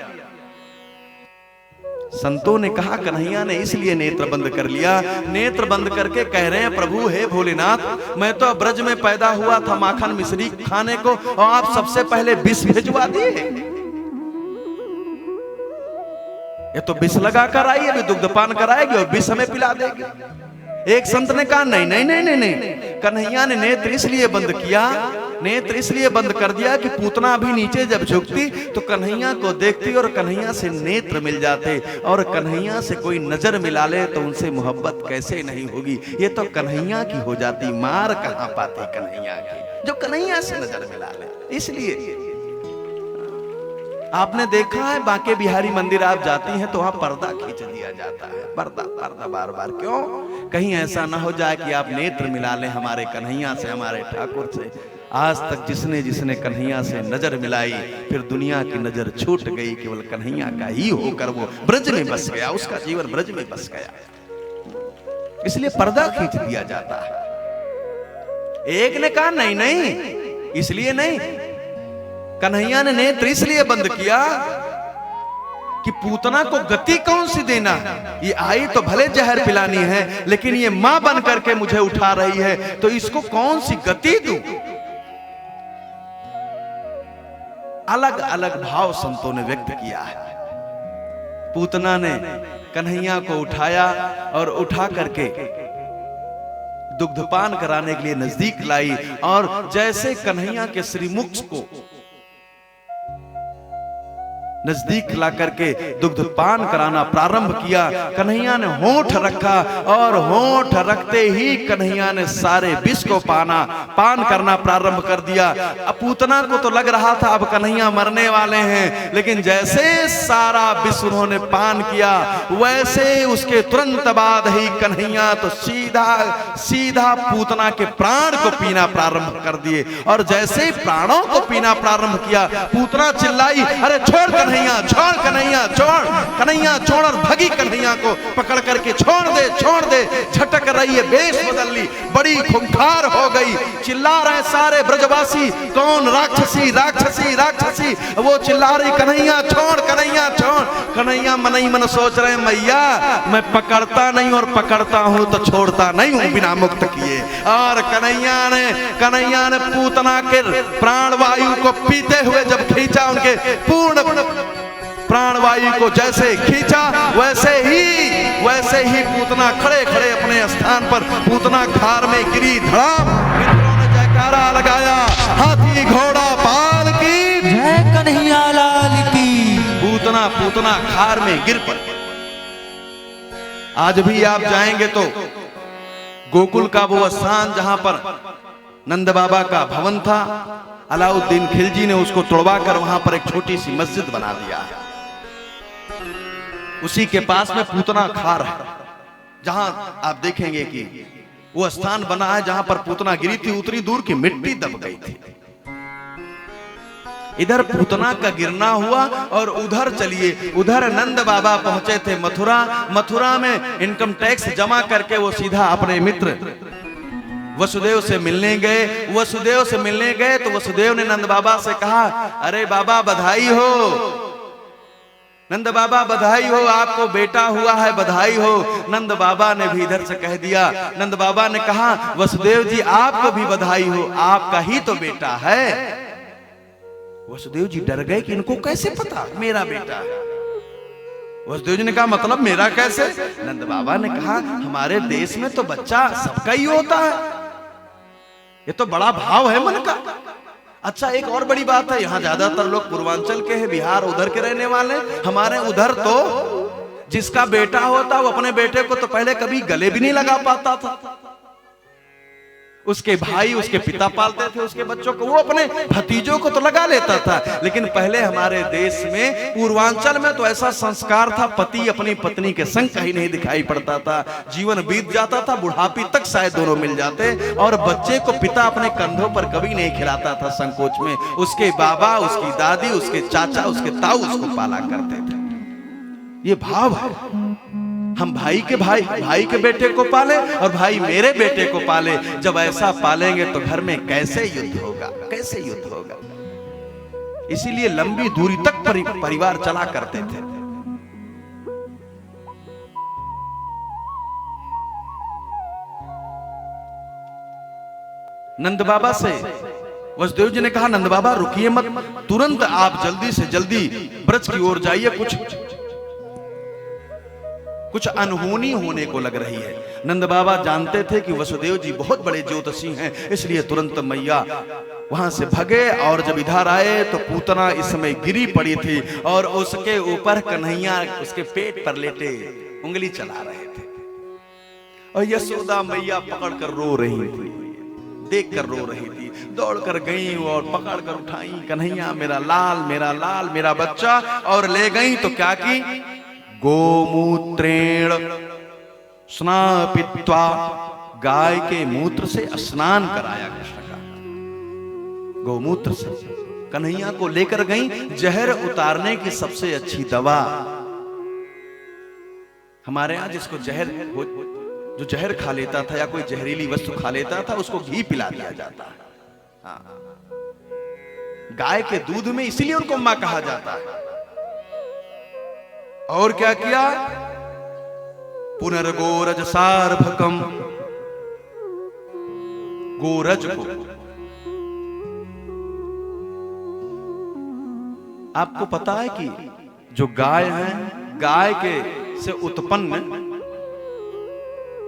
संतों ने कहा, कन्हैया ने इसलिए नेत्र बंद कर लिया, नेत्र बंद करके कह रहे हैं, प्रभु हे भोलेनाथ, मैं तो ब्रज में पैदा हुआ था माखन मिश्री खाने को, और आप सबसे पहले विष भिजवा दिए। ये तो विष लगा कर आई, अभी दुग्धपान कराएगी और विष हमें पिला देगी। एक संत ने कहा, नहीं, कन्हैया ने नेत्र इसलिए बंद किया, नेत्र इसलिए बंद कर दिया कि पूतना भी नीचे जब झुकती तो कन्हैया को देखती और कन्हैया से नेत्र मिल जाते, और कन्हैया से कोई नजर मिला ले तो उनसे मोहब्बत कैसे नहीं होगी। ये तो कन्हैया की हो जाती, मार कहां पाती कन्हैया की, जो कन्हैया से नजर मिला ले। इसलिए आपने देखा है बांके बिहारी मंदिर आप जाती हैं तो वहां पर्दा खींच दिया जाता है, पर्दा बार क्यों? कहीं ऐसा ना हो जाए कि आप नेत्र मिला लें हमारे कन्हैया से, हमारे ठाकुर से। आज तक जिसने कन्हैया से नजर मिलाई, फिर दुनिया की नजर छूट गई, केवल कन्हैया का ही होकर वो ब्रज में बस गया, उसका जीवन ब्रज में बस गया। इसलिए पर्दा खींच दिया जाता है। एक ने कहा, नहीं, इसलिए नहीं, कन्हैया ने नेत्र इसलिए बंद किया कि पूतना को गति कौन सी देना, ये आई तो भले जहर पिलानी है, लेकिन ये मां बन करके मुझे उठा रही है, तो इसको कौन सी गति दूं। अलग अलग भाव संतों ने व्यक्त किया है। पूतना ने कन्हैया को उठाया और उठा करके दुग्धपान कराने के लिए नजदीक लाई, और जैसे कन्हैया के श्रीमुख को नजदीक ला करके दुग्धपान कराना प्रारंभ किया, कन्हैया ने होंठ रखा और होंठ रखते ही कन्हैया ने सारे विष को पान करना प्रारंभ कर दिया। अब पूतना को तो लग रहा था अब कन्हैया मरने वाले हैं, लेकिन जैसे सारा विष उन्होंने पान किया, वैसे उसके तुरंत बाद ही कन्हैया तो सीधा पूतना के प्राण को पीना प्रारंभ कर दिए। और जैसे ही प्राणों को पीना प्रारंभ किया, पूतना चिल्लाई, अरे छोड़ कन्हैया, छोड़ कन्हैया, छोड़ कन्हैया, छोड़, और भगी कन्हैया को पकड़ करके, छोड़ दे, छोड़ दे। झटक रही है, बेश बदल ली, बड़ी खूंखार हो गई। चिल्ला रहे सारे ब्रजवासी, कौन राक्षसी, राक्षसी, राक्षसी। वो चिल्ला रही, कन्हैया छोड़, कन्हैया छोड़। कन्हैया मन ही मन सोच रहे, मैया मैं पकड़ता नहीं और पकड़ता हूं तो छोड़ता नहीं हूं बिना मुक्त किए। और कन्हैया ने पूतना के प्राणवायु को पीते हुए जब खींचा, उनके पूर्ण प्राणवायु को जैसे खींचा, वैसे ही पूतना खड़े खड़े अपने स्थान पर पूतना खार में गिरी। धड़ाम, मित्रों ने जयकारा लगाया, हाथी घोड़ा पाल की जय, कन्हैया लाल की। पूतना खार में गिर पड़ी। आज भी आप जाएंगे तो गोकुल का वो स्थान जहां पर नंद बाबा का भवन था, अलाउद्दीन खिलजी ने उसको तोड़वा कर वहां पर एक छोटी सी मस्जिद बना दिया है। उसी के पास में पूतना खार है, जहां आप देखेंगे कि वो स्थान बना है जहां पर पूतना गिरी थी, उतनी दूर की मिट्टी दब गई थी। इधर पूतना का गिरना हुआ और उधर चलिए, उधर नंद बाबा पहुंचे थे मथुरा में इनकम टैक्स जमा करके वो सीधा अपने मित्र वसुदेव से मिलने गए। तो वसुदेव ने नंद बाबा से कहा, अरे बाबा बधाई हो, नंद बाबा बधाई हो, आपको बेटा हुआ है, बधाई हो। नंद बाबा ने भी इधर से कह दिया। नंद बाबा ने कहा, वसुदेव जी आपको भी बधाई हो, आपका ही तो बेटा है। वसुदेव जी डर गए कि इनको कैसे पता मेरा बेटा है। वसुदेव जी ने कहा, मतलब मेरा कैसे? नंद बाबा ने कहा, हमारे देश में तो बच्चा सबका ही होता है, ये तो बड़ा भाव है मन का। अच्छा, एक और बड़ी बात है, यहाँ ज्यादातर लोग पूर्वांचल के हैं, बिहार उधर के रहने वाले। हमारे उधर तो जिसका बेटा होता वो अपने बेटे को तो पहले कभी गले भी नहीं लगा पाता था। उसके भाई, उसके पिता पालते थे उसके बच्चों को, वो अपने भतीजों को तो लगा लेता था। लेकिन पहले हमारे देश में पूर्वांचल में तो ऐसा संस्कार था, पति अपनी पत्नी के संग कहीं नहीं दिखाई पड़ता था। जीवन बीत जाता था, बुढ़ापी तक शायद दोनों मिल जाते, और बच्चे को पिता अपने कंधों पर कभी नहीं खिलाता था संकोच में। उसके बाबा, उसकी दादी, उसके चाचा, उसके ताऊ उसको पाला करते थे। ये भाव है, हम भाई के बेटे को पाले और भाई मेरे बेटे को पाले। जब ऐसा पालेंगे तो घर में कैसे युद्ध होगा, कैसे युद्ध होगा। इसीलिए लंबी दूरी तक परिवार चला करते थे। नंद बाबा से वसुदेव जी ने कहा, नंद बाबा रुकिए मत, तुरंत आप जल्दी से जल्दी ब्रज की ओर जाइए, कुछ अनहोनी होने को लग रही है। नंद बाबा जानते थे कि वसुदेव जी बहुत बड़े ज्योतिषी हैं, इसलिए तुरंत मैया वहां से भगे। और जब इधर आए तो पूतना इस समय गिरी पड़ी थी और उसके ऊपर कन्हैया उसके पेट पर लेटे उंगली चला रहे थे, और यशोदा मैया पकड़ कर रो रही थी, देख कर रो रही थी। दौड़ कर गई और पकड़ कर उठाई, कन्हैया मेरा लाल, मेरा लाल, मेरा बच्चा, और ले गई। तो क्या की, गोमूत्रेण स्नापित्वा, गाय के मूत्र से स्नान कराया कृष्ण का, गोमूत्र से। कन्हैया को लेकर गई, जहर उतारने की सबसे अच्छी दवा। हमारे यहां जिसको जो जहर खा लेता था या कोई जहरीली वस्तु खा लेता था, उसको घी पिला दिया जाता है। हाँ। गाय के दूध में, इसीलिए उनको मां कहा जाता है। और क्या किया? पुनर्गोरज सार्भकम, गोरज को। आपको पता है कि जो गाय है, गाय के से उत्पन्न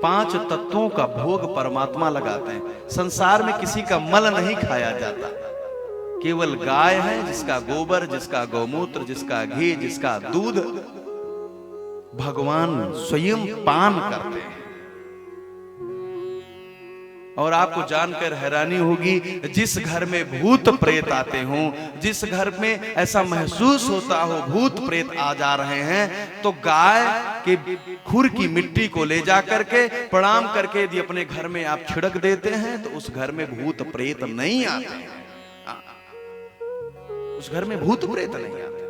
5 तत्वों का भोग परमात्मा लगाते हैं। संसार में किसी का मल नहीं खाया जाता, केवल गाय है जिसका गोबर, जिसका गौमूत्र, जिसका घी, जिसका दूध भगवान स्वयं पान करते हैं। और आपको जानकर हैरानी होगी, जिस घर में भूत प्रेत आते हों, जिस घर में ऐसा महसूस होता हो भूत प्रेत आ जा रहे हैं, तो गाय के खुर की मिट्टी को ले जा करके प्रणाम करके यदि अपने घर में आप छिड़क देते हैं तो उस घर में भूत प्रेत नहीं आते हैं। उस घर में भूत प्रेत नहीं आते।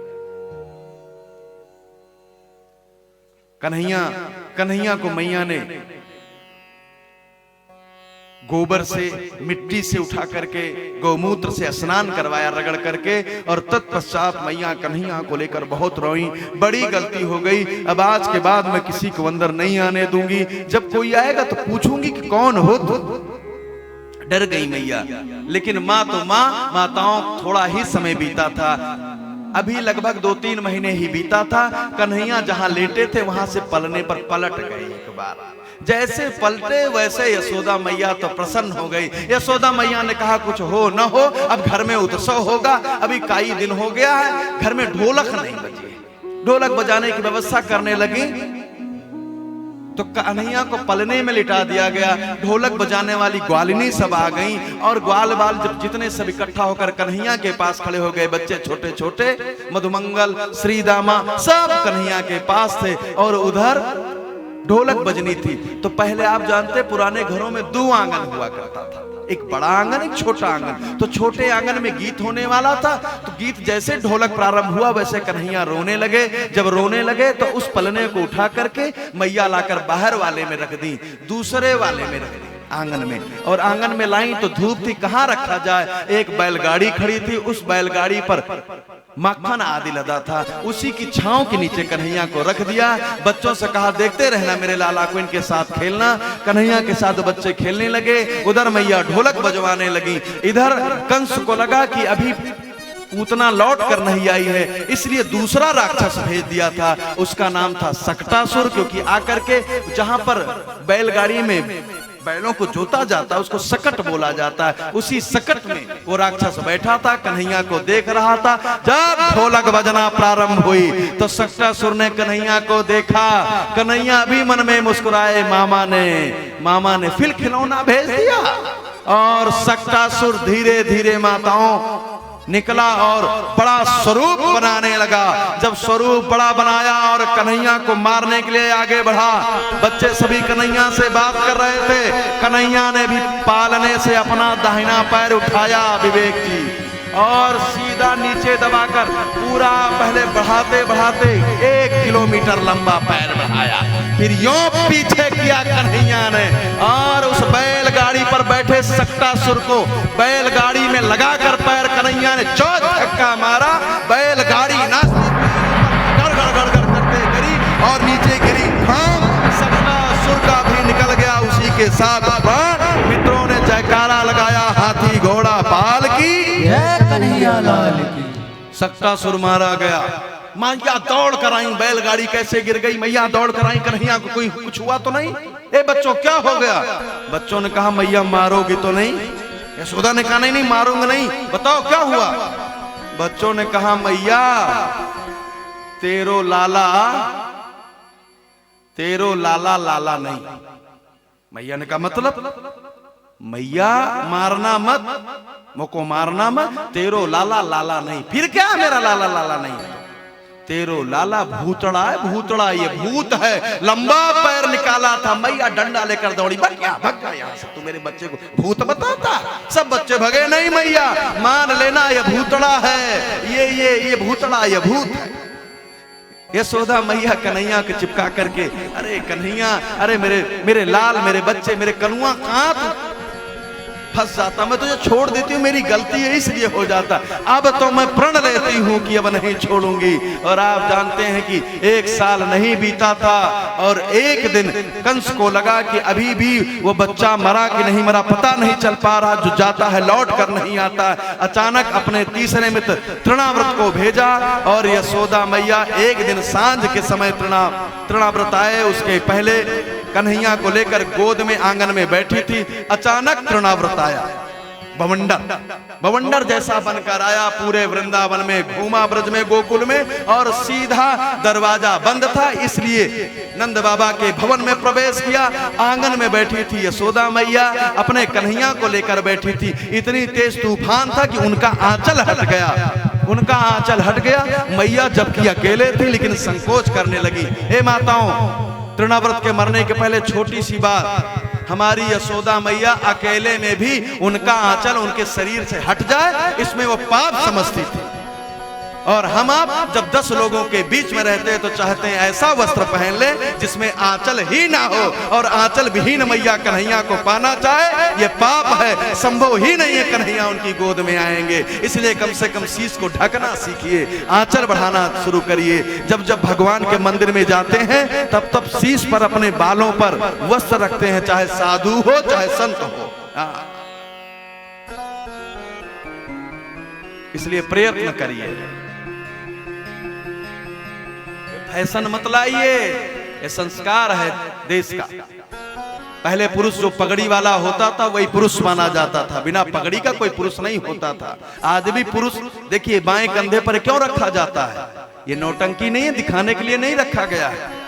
कन्हैया को मैया ने गोबर से, मिट्टी से उठा करके, गौमूत्र से स्नान करवाया रगड़ करके, और तत्पश्चात मैया कन्हैया को लेकर बहुत रोई। बड़ी गलती हो गई, अब आज के बाद मैं किसी को अंदर नहीं आने दूंगी, जब कोई आएगा तो पूछूंगी कि कौन हो तुम। डर गई मैया। लेकिन माँ तो माताओं थोड़ा ही समय बीता था, अभी लगभग 2-3 महीने ही बीता था। कन्हैया जहां लेटे थे वहां से पलने पर पलट गए एक बार। जैसे पलटे वैसे यशोदा मैया तो प्रसन्न हो गई। यशोदा मैया ने कहा कुछ हो न हो, अब घर में उत्सव होगा। अभी कई दिन हो गया है, घर में ढोलक नहीं बजी। ढोलक बजाने की व्यवस्था करने लगी तो कन्हैया को पलने में लिटा दिया गया। ढोलक बजाने वाली ग्वालिनी सब आ गई, और ग्वाल बाल जब जितने सब इकट्ठा होकर कन्हैया के पास खड़े हो गए, बच्चे छोटे छोटे, मधुमंगल, श्रीदामा सब कन्हैया के पास थे, और उधर ढोलक बजनी थी। तो पहले आप जानते पुराने घरों में 2 आंगन हुआ करता था, एक बड़ा आंगन, एक छोटा आंगन। तो छोटे आंगन में गीत होने वाला था, तो गीत जैसे ढोलक प्रारंभ हुआ वैसे कन्हैया रोने लगे। जब रोने लगे तो उस पलने को उठा करके मैया लाकर बाहर वाले में रख दी, दूसरे वाले में रख दी आंगन में। और आंगन में लाई तो धूप थी, कहां रखा जाए। एक बैलगाड़ी खड़ी थी, उस बैलगाड़ी पर मक्खन आदि लदा था, उसी की छांव के नीचे कन्हैया को रख दिया। बच्चों से कहा देखते रहना मेरे लाला को, इनके साथ खेलना। कन्हैया के साथ बच्चे खेलने लगे, उधर मैया ढोलक बजवाने लगी। इधर कंस को लगा कि अभी पूतना लौट कर नहीं आई है, इसलिए दूसरा राक्षस भेज दिया था। उसका नाम था सकटासुर, क्योंकि आकर के जहां पर बैलगाड़ी में बैलों को जोता जाता उसको सकट बोला जाता है, उसी सकट में वो राक्षस बैठा था, कन्हैया को देख रहा था। जब ढोलक बजना प्रारंभ हुई तो सकटासुर ने कन्हैया को देखा। कन्हैया भी मन में मुस्कुराए, मामा ने फिर खिलौना भेज दिया। और सकटासुर धीरे धीरे माताओं निकला और बड़ा स्वरूप बनाने लगा। जब स्वरूप बड़ा बनाया और कन्हैया को मारने के लिए आगे बढ़ा, बच्चे सभी कन्हैया से बात कर रहे थे। कन्हैया ने भी पालने से अपना दाहिना पैर उठाया विवेक जी, और सीधा नीचे दबाकर पूरा पहले बढ़ाते बढ़ाते 1 किलोमीटर लंबा पैर बढ़ाया, फिर यूं पीछे किया कन्हैया ने, और उस बैलगाड़ी पर बैठे सकटासुर को बैलगाड़ी में लगाकर पैर कन्हैया ने चौका मारा। बैलगाड़ी नाचती गड़ करते गिरी और नीचे गिरी। सकटासुर का भी निकल गया उसी के साथ प्राण। मित्रों ने जयकारा लगाया, हाथी घोड़ा पाल की कन्हैया लाल की। सकटासुर मारा गया। मैया दौड़ कर आई, बैलगाड़ी कैसे गिर गई, मैया दौड़ कर आई। कन्हैया को कोई कुछ हुआ तो नहीं? ए बच्चों क्या हो गया? बच्चों ने कहा मैया मारोगी तो नहीं? यशोदा ने कहा नहीं मारूंगा नहीं, बताओ क्या हुआ? बच्चों ने कहा मैया तेरो लाला लाला नहीं। मैया ने कहा मतलब? मैया मारना मत, मुझको मारना मत, तेरो लाला लाला नहीं। फिर क्या मेरा लाला लाला नहीं? तेरो लाला भूतड़ा है, भूतड़ा ये भूत है। लंबा पैर निकाला था, मैया डंडा लेकर दौड़ी, भाग जा यहाँ से, तू मेरे बच्चे को भूत बताता। सब बच्चे भगे, नहीं मैया मान लेना ये भूतड़ा है, ये भूतड़ा, ये भूत है। यशोदा मैया कन्हैया के चिपका करके, अरे कन्हैया, अरे मेरे लाल, मेरे बच्चे, मेरे कनुआ, कहां तू? फंस जाता, मैं तुझे छोड़ देती हूँ, मेरी गलती है इसलिए हो जाता, अब तो मैं प्रण लेती हूँ कि अब नहीं छोड़ूंगी। और आप जानते हैं कि 1 साल नहीं बीता था और एक दिन कंस को लगा कि अभी भी वो बच्चा मरा कि नहीं मरा पता नहीं चल पा रहा, जो जाता है लौट कर नहीं आता। अचानक अपने तीसरे मित्र तृणाव्रत को भेजा और यशोदा मैया एक दिन सांझ के समय तृणाव्रत आए, उसके पहले कन्हैया को लेकर गोद में आंगन में बैठी थी। अचानक तृणाव्रत आया, बवंडर जैसा बनकर आया, पूरे वृंदावन में घूमा, ब्रज में गोकुल में, और सीधा दरवाजा बंद था इसलिए नंद बाबा के भवन में प्रवेश किया। आंगन में बैठी थी यशोदा मैया, अपने कन्हैया को लेकर बैठी थी। इतनी तेज तूफान था कि उनका आंचल हट गया, मैया जबकि अकेले थी लेकिन संकोच करने लगी। हे माताओं, तृणाव्रत के मरने के पहले छोटी सी बात, हमारी यशोदा मैया अकेले में भी उनका आंचल उनके शरीर से हट जाए इसमें वो पाप समझती थी। और हम आप जब 10 लोगों के बीच में रहते हैं तो चाहते हैं ऐसा वस्त्र पहन ले जिसमें आंचल ही ना हो, और आंचल विहीन मैया कन्हैया को पाना चाहे ये पाप है, संभव ही नहीं है कन्हैया उनकी गोद में आएंगे। इसलिए कम से कम शीश को ढकना सीखिए, आंचल बढ़ाना शुरू करिए। जब जब भगवान के मंदिर में जाते हैं तब तब शीश पर अपने बालों पर वस्त्र रखते हैं, चाहे साधु हो चाहे संत हो। इसलिए प्रयत्न करिए, फैशन मत लाइए, ये संस्कार है देश का। पहले पुरुष जो पगड़ी वाला होता था वही पुरुष माना जाता था, बिना पगड़ी का कोई पुरुष नहीं होता था। आज भी पुरुष देखिए बाएं कंधे पर क्यों रखा जाता है, ये नौटंकी नहीं है, दिखाने के लिए नहीं रखा गया है।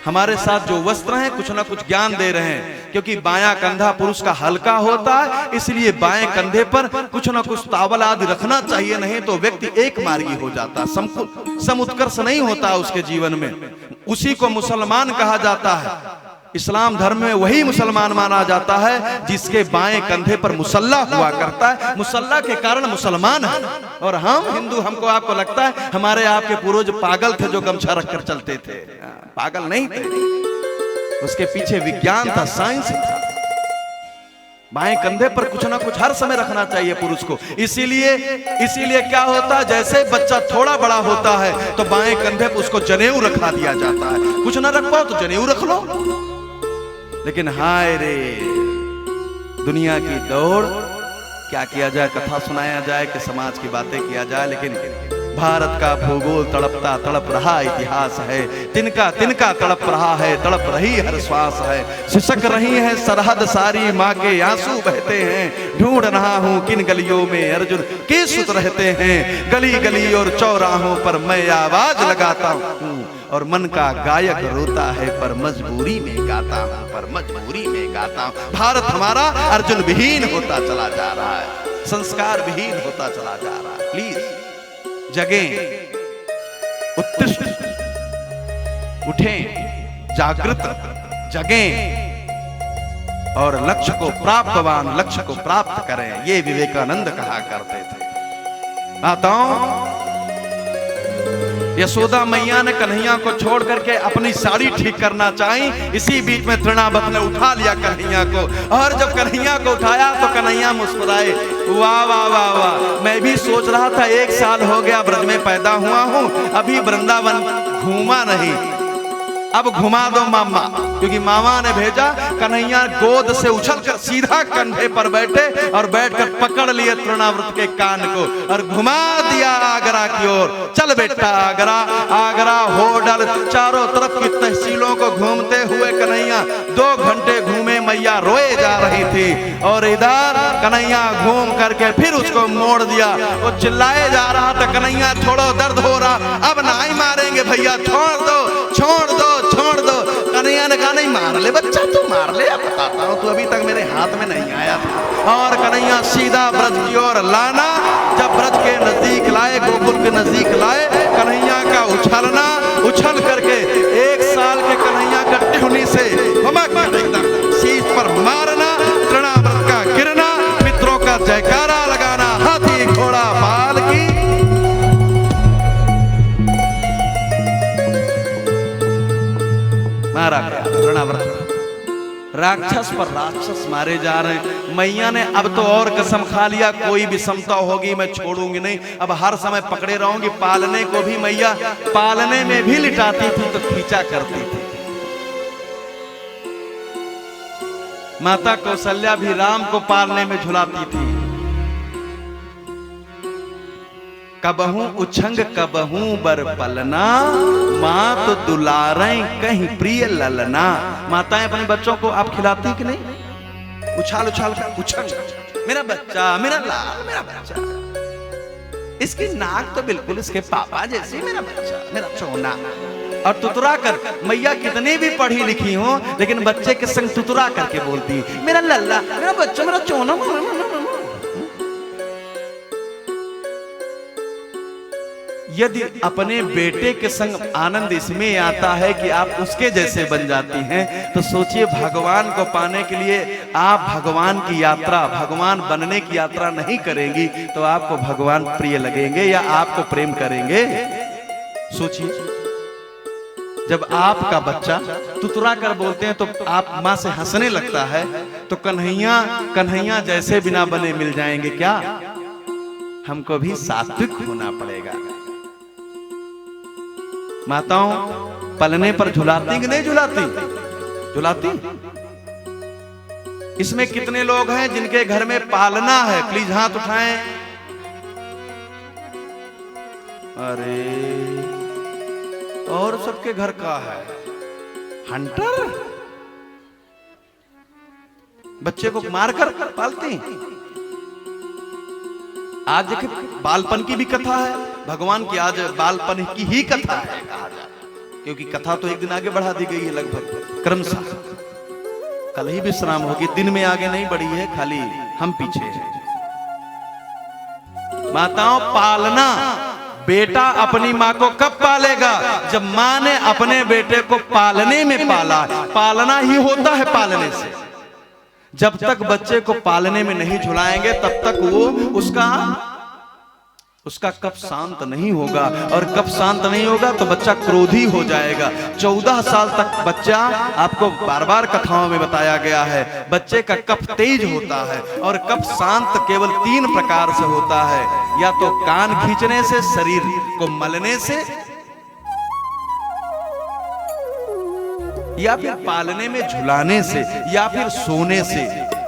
हमारे साथ जो वस्त्र हैं कुछ ना कुछ ज्ञान दे रहे हैं, क्योंकि बायां कंधा पुरुष का हल्का होता है, इसलिए बाएं कंधे पर कुछ ना कुछ तावल आदि रखना चाहिए, नहीं तो व्यक्ति एक मार्गी हो जाता, समुत्कर्ष नहीं होता उसके जीवन में। उसी को मुसलमान कहा जाता है। इस्लाम धर्म में वही मुसलमान माना जाता है जिसके बाएं कंधे पर मुसल्ला हुआ करता है, मुसल्ला के कारण मुसलमान है। और हम हिंदू, हमको आपको लगता है हमारे आपके पूर्वज पागल थे जो गमछा रखकर चलते थे? पागल नहीं थे, उसके पीछे विज्ञान था, साइंस था। बाएं कंधे पर कुछ ना कुछ हर समय रखना चाहिए पुरुष को। इसीलिए क्या होता है, जैसे बच्चा थोड़ा बड़ा होता है तो बाएं कंधे पर उसको जनेऊ रखा दिया जाता है। कुछ ना रख पाओ तो जनेऊ रख लो। लेकिन हाय रे दुनिया की दौड़, क्या किया जाए, कथा सुनाया जाए कि समाज की बातें किया जाए, लेकिन भारत का भूगोल तड़पता तड़प रहा इतिहास है, तिनका तिनका तड़प रहा है, तड़प रही हर श्वास है, सिसक रही है सरहद सारी, माँ के आंसू बहते हैं, ढूंढ रहा हूँ किन गलियों में अर्जुन के सुत रहते हैं, गली गली और चौराहों पर मैं आवाज लगाता हूँ और मन का गायक रोता है, पर मजबूरी में गाता हूँ, पर मजबूरी में गाता हूँ। भारत हमारा अर्जुन विहीन होता चला जा रहा है, संस्कार विहीन होता चला जा रहा है। प्लीज जगें, उत्कृष्ट उठें, जागृत जगें और लक्ष्य को प्राप्तवान लक्ष्य को प्राप्त करें, ये विवेकानंद कहा करते थे। माताओं, यशोदा मैया ने कन्हैया को छोड़ करके अपनी साड़ी ठीक करना चाही, इसी बीच में तृणावत ने उठा लिया कन्हैया को, और जब कन्हैया को उठाया तो कन्हैया मुस्कुराए, वाह वाह वाह वाह। मैं भी सोच रहा था 1 साल हो गया ब्रज में पैदा हुआ हूँ, अभी वृंदावन घूमा नहीं, अब घुमा दो मामा, क्योंकि मामा ने भेजा। कन्हैया गोद से उछलकर सीधा कंधे पर बैठे और बैठकर पकड़ लिए तृणाव्रत के कान को और घुमा दिया आगरा की ओर। चल बेटा आगरा, आगरा होडल, चारों तरफ की तहसीलों को घूमते हुए कन्हैया 2 घंटे घूमे, मैया रोए जा रही थी, और इधर कन्हैया घूम करके फिर उसको मोड़ दिया। वो चिल्लाए जा रहा था, कन्हैया छोड़ो, दर्द हो रहा, अब नहीं मारेंगे भैया, छोड़ दो छोड़ दो छोड़ दो। कन्हैया ने कहा, नहीं मार ले बच्चा, तू मार ले, बताता हूँ, तू अभी तक मेरे हाथ में नहीं आया था। और कन्हैया सीधा ब्रज की ओर लाना, जब ब्रज के नजदीक लाए, गोकुल के नजदीक लाए, कन्हैया का उछलना, उछल करके 1 साल के कन्हैया का टिहुनी से एकदम शीश पर मारना, तृणाव्रत का गिरना, मित्रों का जयकारा लगाना, हाथी घोड़ा पाल की मारा गया तृणाव्रत। राक्षस पर राक्षस मारे जा रहे हैं। मैया ने अब तो और कसम खा लिया, कोई विषमता होगी मैं छोड़ूंगी नहीं, अब हर समय पकड़े रहूंगी। पालने को भी मैया पालने में भी लिटाती थी तो खींचा करती थी। माता कौशल्या भी राम को पालने में झुलाती थी। कबहू उछंग कबहू बर पलना, माँ तो दुलारें कहीं प्रिय ललना। माताएं अपने बच्चों को आप खिलाती कि नहीं? उछाल उछाल कर उछंग, मेरा बच्चा, मेरा लाल, मेरा बच्चा। इसकी नाक तो बिल्कुल इसके पापा जैसी, मेरा बच्चा, मेरा चोना। और तुतरा कर, मैया कितनी भी पढ़ी लिखी हो लेकिन बच्चे के संग तुतरा करके बोलती, मेरा लल्ला, मेरा बच्चा, मेरा चोना। यदि अपने बेटे के संग आनंद इसमें आता है कि आप उसके जैसे बन जाती हैं, तो सोचिए भगवान को पाने के लिए आप भगवान की यात्रा, भगवान बनने की यात्रा नहीं करेंगी तो आपको भगवान प्रिय लगेंगे या आपको प्रेम करेंगे? सोचिए, जब आपका बच्चा तुतरा कर बोलते हैं तो आप माँ से हंसने लगता है, तो कन्हैया कन्हैया जैसे बिना बने मिल जाएंगे क्या? हमको भी सात्विक होना पड़ेगा। माताओं पलने पर झुलाती कि नहीं झुलाती? झुलाती। इसमें कितने लोग हैं जिनके घर में पालना है? प्लीज हाथ उठाएं। अरे और सबके घर का है हंटर, बच्चे को मारकर पालती। आज देखिए बालपन की भी कथा है, भगवान की आज बालपन की ही कथा है, क्योंकि कथा तो एक दिन आगे बढ़ा दी गई है लगभग क्रमशः। कल ही विश्राम होगी, दिन में आगे नहीं बढ़ी है, खाली हम पीछे हैं। माताओं पालना, बेटा अपनी माँ को कब पालेगा? जब माँ ने अपने बेटे को पालने में पाला। पालना ही होता है पालने से। जब तक बच्चे को पालने में नहीं झुलाएंगे तब तक वो उसका कब शांत नहीं होगा, और कब शांत नहीं होगा तो बच्चा क्रोधी हो जाएगा। 14 साल तक बच्चा, आपको बार बार कथाओं में बताया गया है, बच्चे का कब तेज होता है और कब शांत केवल 3 प्रकार से होता है, या तो कान खींचने से, शरीर को मलने से, या फिर पालने में झुलाने से, या फिर सोने से।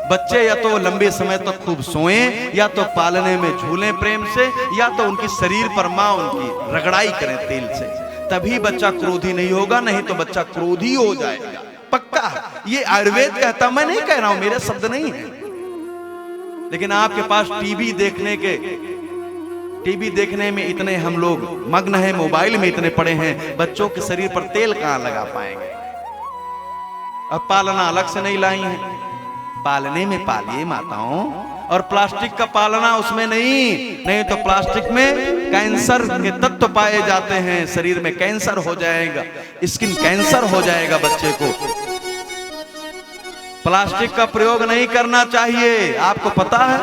बच्चे या तो लंबे समय तक खूब सोएं, या तो पालने में झूलें प्रेम से, या तो उनकी शरीर पर माँ उनकी रगड़ाई करें तेल से, तभी बच्चा क्रोधी नहीं होगा, नहीं तो बच्चा क्रोधी हो जाएगा। पक्का है, ये आयुर्वेद कहता, मैं नहीं कह रहा हूं, मेरे शब्द नहीं है। लेकिन आपके पास टीवी देखने में इतने हम लोग मग्न हैं, मोबाइल में इतने पड़े हैं, बच्चों के शरीर पर तेल कहां लगा पाएंगे? अब पालना अलग से नहीं लाई है, पालने में पालिए माताओं। और प्लास्टिक का पालना उसमें नहीं तो प्लास्टिक में कैंसर के तत्व पाए जाते हैं, शरीर में कैंसर हो जाएगा, स्किन कैंसर हो जाएगा बच्चे को। प्लास्टिक का प्रयोग नहीं करना चाहिए। आपको पता है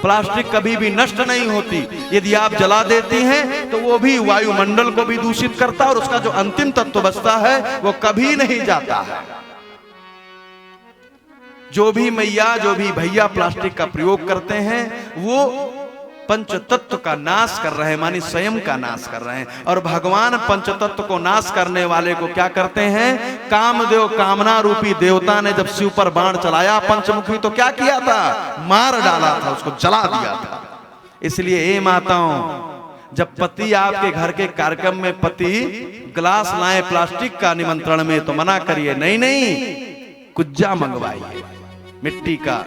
प्लास्टिक कभी भी नष्ट नहीं होती, यदि आप जला देती हैं तो वो भी वायुमंडल को भी दूषित करता है, और उसका जो अंतिम तत्व बचता है वो कभी नहीं जाता है। जो भी मैया, जो भी भैया प्लास्टिक का प्रयोग करते हैं वो पंच तत्व का नाश कर रहे हैं, मानी स्वयं का नाश कर रहे हैं। और भगवान पंच तत्व को नाश करने वाले को क्या करते हैं? कामदेव, कामना रूपी देवता ने जब शिव पर बाण चलाया पंचमुखी, तो क्या किया था? मार डाला था, उसको जला दिया था। इसलिए ए माताओं, जब पति आपके घर के कार्यक्रम में पति गिलास लाए प्लास्टिक का निमंत्रण में, तो मना करिए, नहीं कुज्जा मंगवाइए मिट्टी का।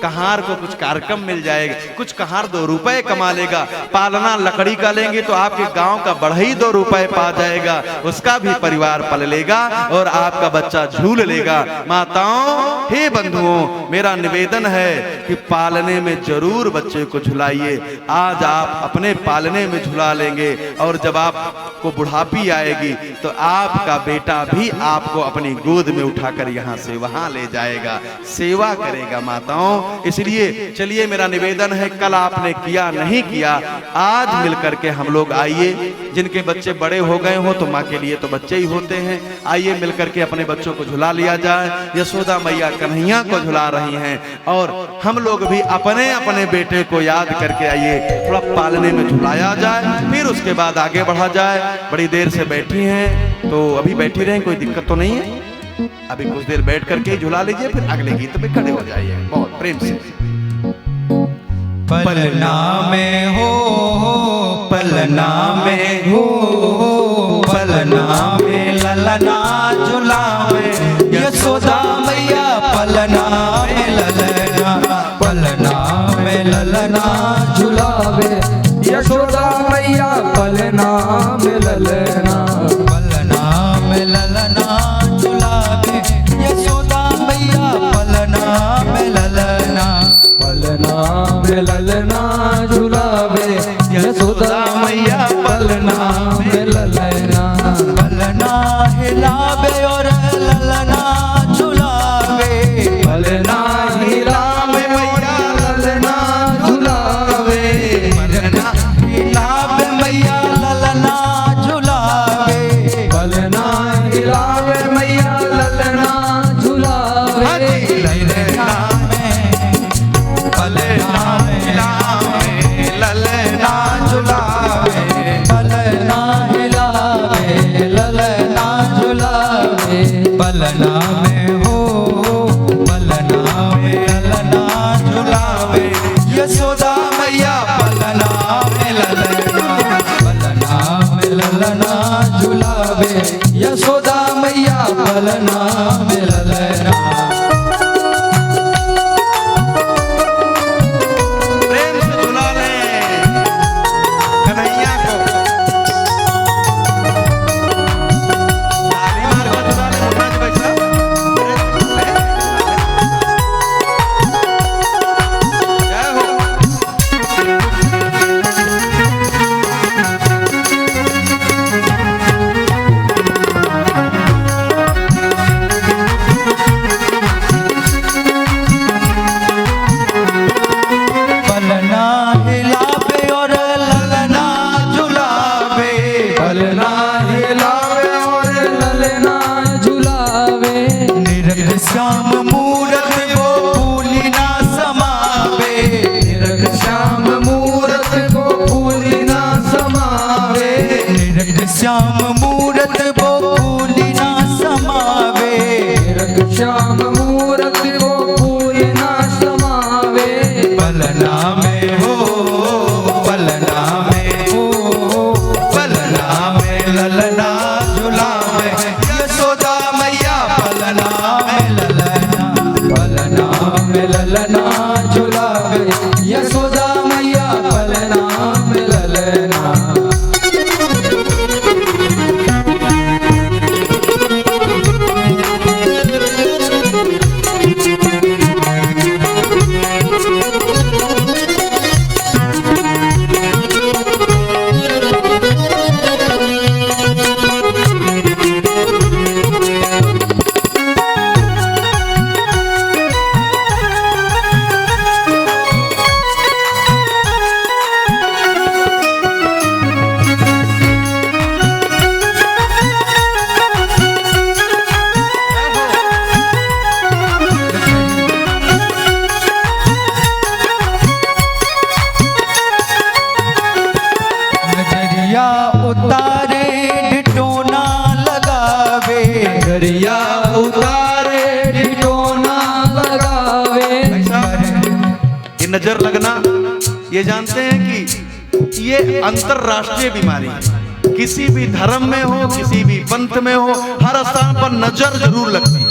कहार को कुछ कार्यक्रम मिल जाएगा, कुछ कहार 2 रुपए कमा लेगा। पालना लकड़ी का लेंगे तो आपके गांव का बढ़ई 2 रुपए पा जाएगा, उसका भी परिवार पल लेगा और आपका बच्चा झूल लेगा। माताओं, हे बंधुओं, मेरा निवेदन है कि पालने में जरूर बच्चे को झुलाइए। आज आप अपने पालने में झुला लेंगे और जब आपको बुढ़ापी आएगी तो आपका बेटा भी आपको अपनी गोद में उठाकर यहाँ से वहां ले जाएगा, सेवा करेगा। माताओं, इसलिए चलिए मेरा निवेदन है, कल आपने किया नहीं किया, आज मिलकर के हम लोग आइए, जिनके बच्चे बड़े हो गए हो तो माँ के लिए तो बच्चे ही होते हैं, आइए मिलकर के अपने बच्चों को झुला लिया जाए। यशोदा मैया कन्हैया को झुला रही हैं और हम लोग भी अपने अपने बेटे को याद करके आइए, थोड़ा पालने में झुलाया जाए, फिर उसके बाद आगे बढ़ा जाए। बड़ी देर से बैठी हैं तो अभी बैठी रहें, कोई दिक्कत तो नहीं है। अभी कुछ देर बैठ करके झुला लीजिए, फिर अगले गीत में खड़े हो जाइए बहुत प्रेम से। पलना में हो, पलना में हो, पलना में ललना झुलावे यशोदा मैया, पलना में ललना, पलना में ललना झुलावे यशोदा मैया, पलना में ललना, पलना में ललना झुलावे यशोदा मैया, पलना में ललना, पलना में ललना झुलावे यशोदा मैया, पलना में ललना, पलना हिलावे और ललना झुलावे, पलना हिलावे मैया ललना झुलावे, पलना हिलावे मैया ललना झुलावे, पलना हिलावे मैया ललना झुलावे, ललना में, पलना हिलावे ललना झुलावे, पलना हिलावे ललना झुलावे, पलना में हो, पलना में ललना झुलावे यशोदा मैया, पलना में ललना, पलना में ललना झुलावे यशोदा मैया, पलना में ललना। प्रेम से झुला लें कन्हैया को, ताली मार कर झुला लें मुन्ना जी भाई साहब। जय हो। पलना हिलावे और ललना झुलावे, पलना हिलावे और ललना झुलावे, निरख श्याम मूरत को फूली ना समावे, निरख श्याम मूरत को फूली ना समावे, निरख श्याम मूरत को फूली ना समावे, निरख श्याम मूरत को फूली ना समावे, पलना में हो, पलना में हो, पलना में ललना झुलावे यशोदा मैया, पलना में ललना, पलना में ललना झुलावे यशोदा मैया, पलना में ललना। नजरिया उतारे डिटोना लगावे, दरिया उतारे डिटोना लगावे, ये नजर लगना, ये जानते हैं कि ये अंतरराष्ट्रीय बीमारी है। किसी भी धर्म में हो, किसी भी पंथ में हो, हर स्थान पर नजर जरूर लगती है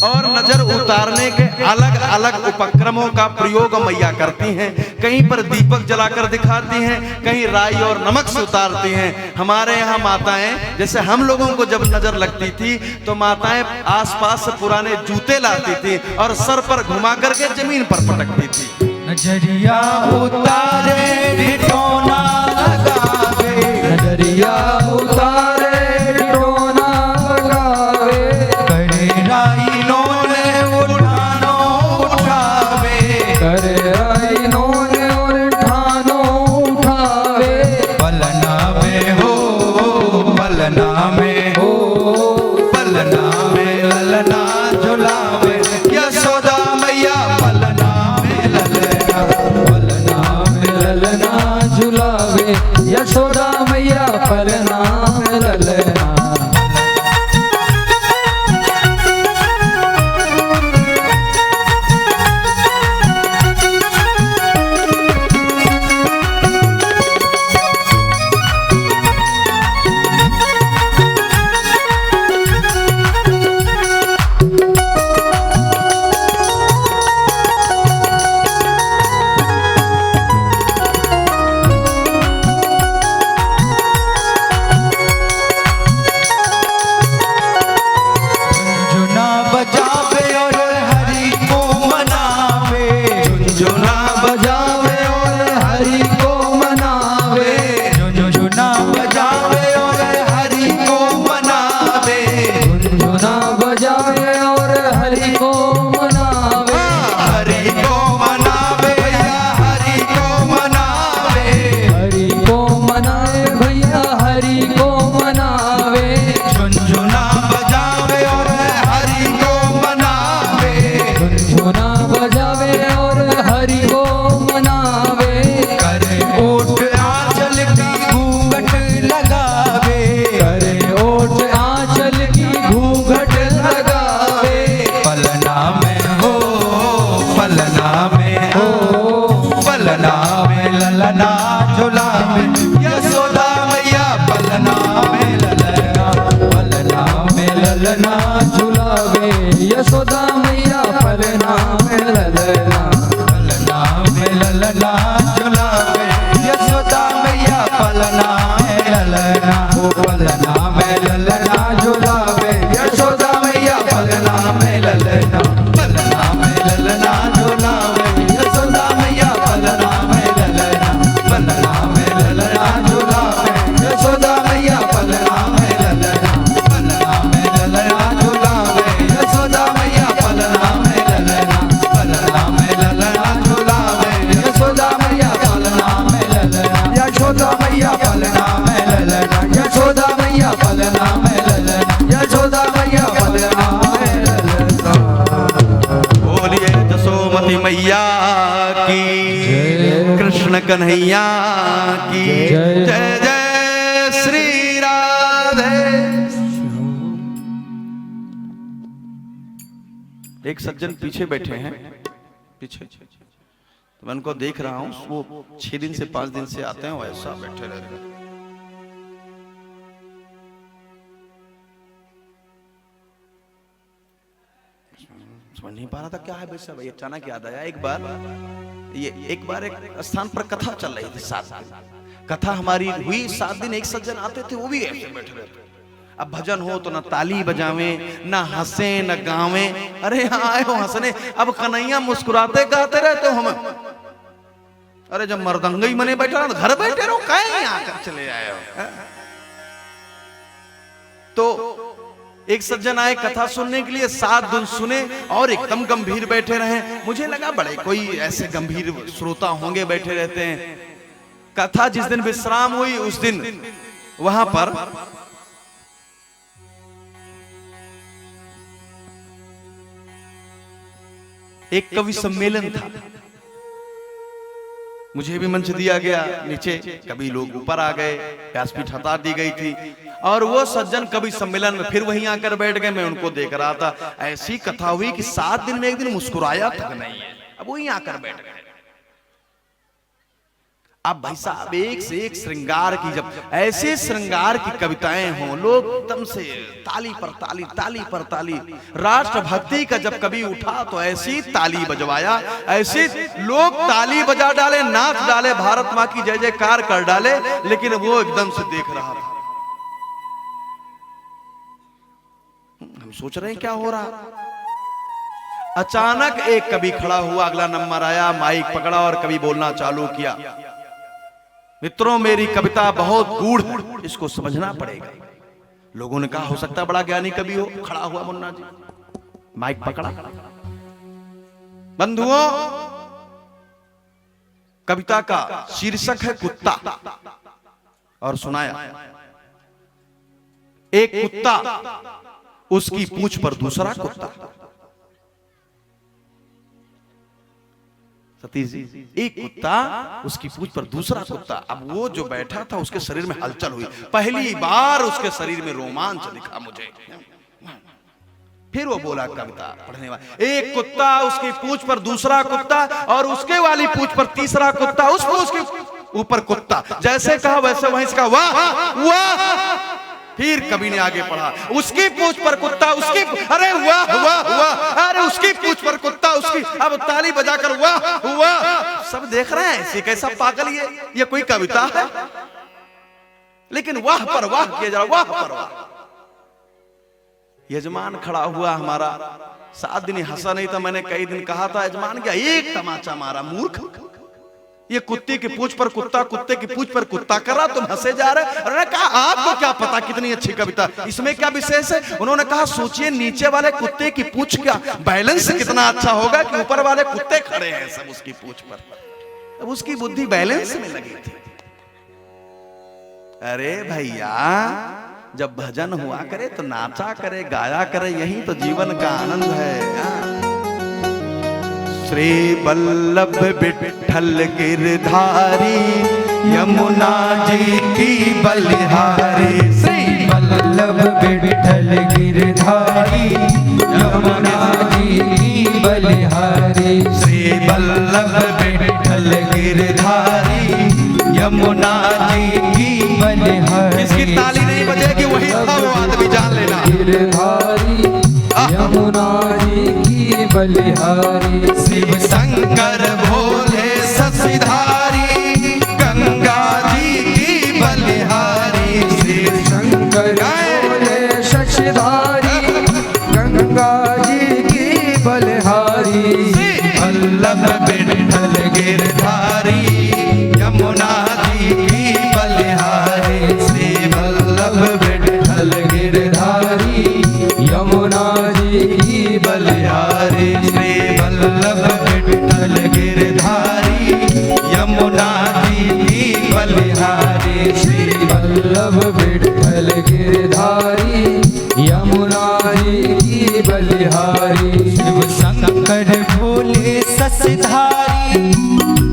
और नजर उतारने के अलग अलग उपक्रमों का प्रयोग मैया करती हैं। कहीं पर दीपक जलाकर दिखाती हैं, कहीं राई और नमक से उतारती हैं। हमारे यहाँ माताएं, जैसे हम लोगों को जब नजर लगती थी तो माताएं आसपास से पुराने जूते लाती थी और सर पर घुमा करके जमीन पर पटकती थी। नजरिया उतारे डिटोना लगावे, नजरिया उतारे डिटोना लगावे, करे राइनों ने उठानो उठावे, हरि को मनावे, झुनझुना बजावे और हरि को मनावे, झुनझुना बजावे और हरि को मनावे, हरि को मनावे या हरि को मनावे, हरि को मनाए भैया हरि को मनावे, झुनझुना बजावे और हरि को मनावे, झुनझुना बजावे और हरि को मनावे, करे ओठ आंचल की घूंघट लगावे, करे ओठ आंचल की घूंघट लगावे, पलना में हो, पलना में हो, पलना में ललना झुलावे, यशोदा मैया पलना में ललना, पलना में ललना झुलावे यशोदा मैया पलना में ललना, पलना में ललना झुलावे, यशोदा मैया पलना में ललना, ओ पलना में ललना झुलावे, यशोदा मैया पलना में ललना, पलना में ललना झुलावे, यशोदा मैया पलना में ललना, पलना में ललना झुलावे, यशोदा मैया पलना में ललना, पलना में ललना झुलावे, यशोदा मैया पलना में ललना, पलना में ललना झुलावे, यशोदा मैया पलना में ललना, यशोदा मैया पलना में ललना, यशोदा मैया पलना में ललना, यशोदा मैया पलना में ललना। बोलिए जसोमती मैया की, कृष्ण कन्हैया की जय। जय जय श्री राधे। एक सज्जन पीछे बैठे हैं, पीछे तो मैं उनको देख रहा हूं, वो 6 दिन से 5 दिन से आते हैं, वैसा बैठे रहते हैं। समझ नहीं पा रहा था क्या है वैसा, भाई अचानक याद आया। एक बार एक स्थान पर कथा चल रही थी, 7 दिन कथा हमारी हुई। 7 दिन एक सज्जन आते थे, वो भी ऐसे बैठे रहते। अब भजन हो तो ना ताली बजावे, ना हंसे न गावे। अरे यहाँ आए हो हंसने, अब कन्हैया मुस्कुराते गाते रहते हो हमें। अरे जब मर्दंगई मने बैठा तो घर बैठे रहो, कहीं आकर चले आए हो। तो एक सज्जन आए कथा सुनने के लिए, 7 दिन सुने और एकदम गंभीर बैठे रहे। मुझे लगा बड़े कोई ऐसे गंभीर श्रोता होंगे बैठे रहते हैं। कथा जिस दिन विश्राम हुई उस दिन वहां पर एक कवि सम्मेलन था। मुझे भी मंच दिया गया नीचे, कभी लोग ऊपर आ गए, व्यासपीठ हटा दी गई थी। और वो सज्जन कवि सम्मेलन में फिर वहीं आकर बैठ गए। मैं उनको देख रहा था। ऐसी कथा हुई कि 7 दिन में एक दिन मुस्कुराया तक नहीं है, अब वहीं आकर बैठ गए। अब भाई साहब एक से एक श्रृंगार की, जब ऐसे श्रृंगार की कविताएं हों, लोग एकदम से ताली पर ताली, ताली पर ताली। राष्ट्रभक्ति का जब कभी उठा तो ऐसी ताली बजवाया, ऐसे लोग ताली बजा डाले, नाच डाले, भारत माँ की जय जयकार कर डाले। लेकिन वो एकदम से देख रहा था। हम सोच रहे हैं क्या हो रहा। अचानक एक कवि खड़ा हुआ, अगला नंबर आया, माइक पकड़ा और कवि बोलना चालू किया। मित्रों, मेरी कविता बहुत गूढ़ है, इसको समझना पड़ेगा। लोगों ने कहा हो सकता है बड़ा ज्ञानी कवि हो। खड़ा हुआ मुन्ना जी, माइक पकड़ा। बंधुओं, कविता का शीर्षक है कुत्ता। और सुनाया, एक कुत्ता, उसकी पूंछ पर दूसरा कुत्ता। सतीश जी, एक कुत्ता, उसकी पूंछ पर दूसरा कुत्ता। अब वो जो बैठा था उसके शरीर में हलचल हुई। पहली बार उसके शरीर में रोमांच दिखा मुझे। फिर वो बोला कविता पढ़ने वाला, एक कुत्ता, उसकी पूंछ पर दूसरा कुत्ता, और उसके वाली पूंछ पर तीसरा कुत्ता, उस पूंछ के ऊपर कुत्ता। जैसे कहा वैसे वहीं से कहा, वाह वाह। फिर कवि ने आगे पढ़ा, उसकी पूंछ पर कुत्ता, उसकी, अरे वाह वाह वाह, अरे उसकी पूंछ पर कुत्ता, उसकी। अब ताली बजाकर वाह वाह। सब देख रहे हैं ऐसे कैसा पागल ये कोई कविता है? लेकिन वाह पर वाह किया जा, वाह पर वाह। यजमान खड़ा हुआ हमारा, 7 दिन हंसा नहीं था। मैंने कई दिन कहा था, यजमान क्या एक तमाचा मारा, मूर्ख। ये कुत्ते की पूंछ पर कुत्ता, कुत्ते की पूंछ पर कुत्ता कर रहा, तुम हंसे जा रहे। और उन्होंने कहा आपको क्या पता कितनी अच्छी कविता, इसमें क्या विशेष है। उन्होंने कहा सोचिए नीचे वाले कुत्ते की पूंछ का बैलेंस कितना अच्छा होगा कि ऊपर वाले कुत्ते खड़े हैं सब उसकी पूंछ पर। अब उसकी बुद्धि बैलेंस में लगी थी। अरे भैया जब भजन हुआ करे तो नाचा करे, गाया करे, यही तो जीवन का आनंद है। श्री वल्लभ विठ्ठल गिरधारी यमुना जी की बलिहारी। श्री वल्लभ विठ्ठल गिरधारी यमुना जी की बलिहारी। श्री वल्लभ विठ्ठल गिरधारी यमुना जी की बलिहारी। इसकी ताली नहीं बजेगी वही था वो आदमी, जान लेना। गिरधारी यमुना जी की बलिहारी। शिव शंकर भोले शशिधारी गंगा जी की बलिहारी। शिव शंकर भोले शशिधारी गंगा जी की बलिहारी। वल्लभ विठ्ठल गिरधारी यमुना जी की बलिहारी। श्री वल्लभ विठ्ठल गिरधारी यमुना जी की बलिहारी। श्री वल्लभ विठ्ठल गिरधारी यमुना जी की बलिहारी। श्री वल्लभ विठ्ठल गिरधारी यमुना जी की बलिहारी। शिव शंकर भोले शशिधारी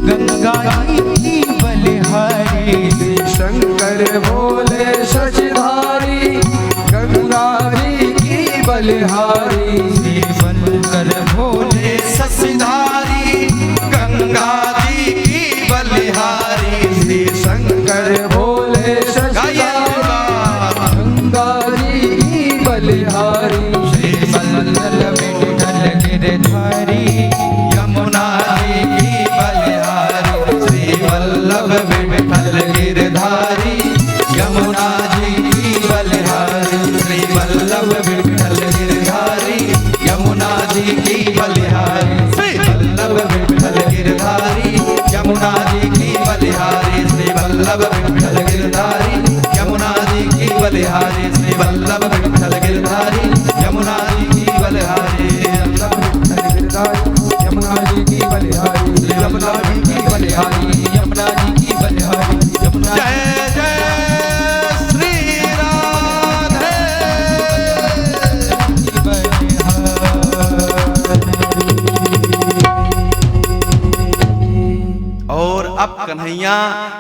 गंगा जी की बलिहारी। शिव शंकर भोले शशिधारी गंगा जी की बलिहारी। शिव शंकर भोले शशिधारी गंगा जी की बलिहारी। श्री शंकर भोले शशिधारी गंगा जी की बलिहारी। श्री वल्लभ विठ्ठल गिरधारी यमुना जी की बलिहारी। श्री वल्लभ विठ्ठल गिरधारी यमुना जी की बलिहारी। श्री वल्लभ विठ्ठल गिरधारी यमुना जी की बलिहारी। श्री वल्लभ विठ्ठल गिरधारी यमुना जी की बलिहारी। श्री वल्लभ विठ्ठल गिरधारी यमुना जी की बलिहारी। श्री वल्लभ विठ्ठल गिरधारी यमुना जी की बलिहारी। यमुना जी की बलिहारी। यमुना जी की बलिहारी। यमुना जी की बलिहारी। यमुना जय जय श्री राधे। और अब कन्हैया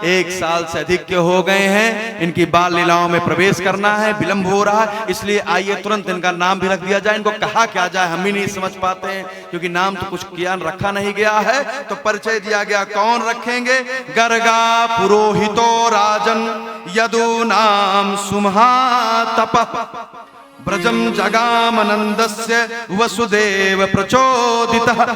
1 साल से अधिक के हो गए हैं, इनकी बाल लीलाओं में प्रवेश करना है, विलंब हो रहा है, इसलिए आइए तुरंत इनका नाम भी रख दिया जाए। इनको कहा क्या जाए हम भी नहीं समझ पाते हैं, क्योंकि नाम तो कुछ किया रखा नहीं गया है, तो परिचय दिया गया। कौन रखेंगे? गर्गा पुरोहितो राजन यदु नाम सुमहातप ब्रजम जगामनंदस्य वसुदेव प्रचोदितः।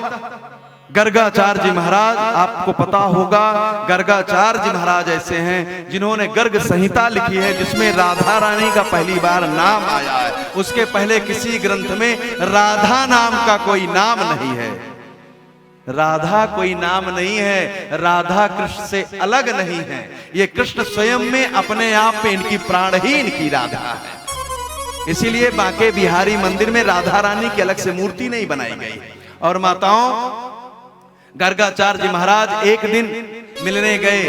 गर्गाचार्य जी महाराज, आपको पता होगा गर्गाचार्य जी महाराज ऐसे हैं जिन्होंने गर्ग संहिता लिखी है, जिसमें राधा रानी का पहली बार नाम आया है। उसके पहले किसी ग्रंथ में राधा नाम का कोई नाम नहीं है। राधा कोई नाम नहीं है, राधा कृष्ण से अलग नहीं है। ये कृष्ण स्वयं में अपने आप पे इनकी प्राण ही इनकी राधा है। इसीलिए बांके बिहारी मंदिर में राधा रानी की अलग से मूर्ति नहीं बनाई गई। और माताओं, गर्गाचार्य जी महाराज एक दिन मिलने गए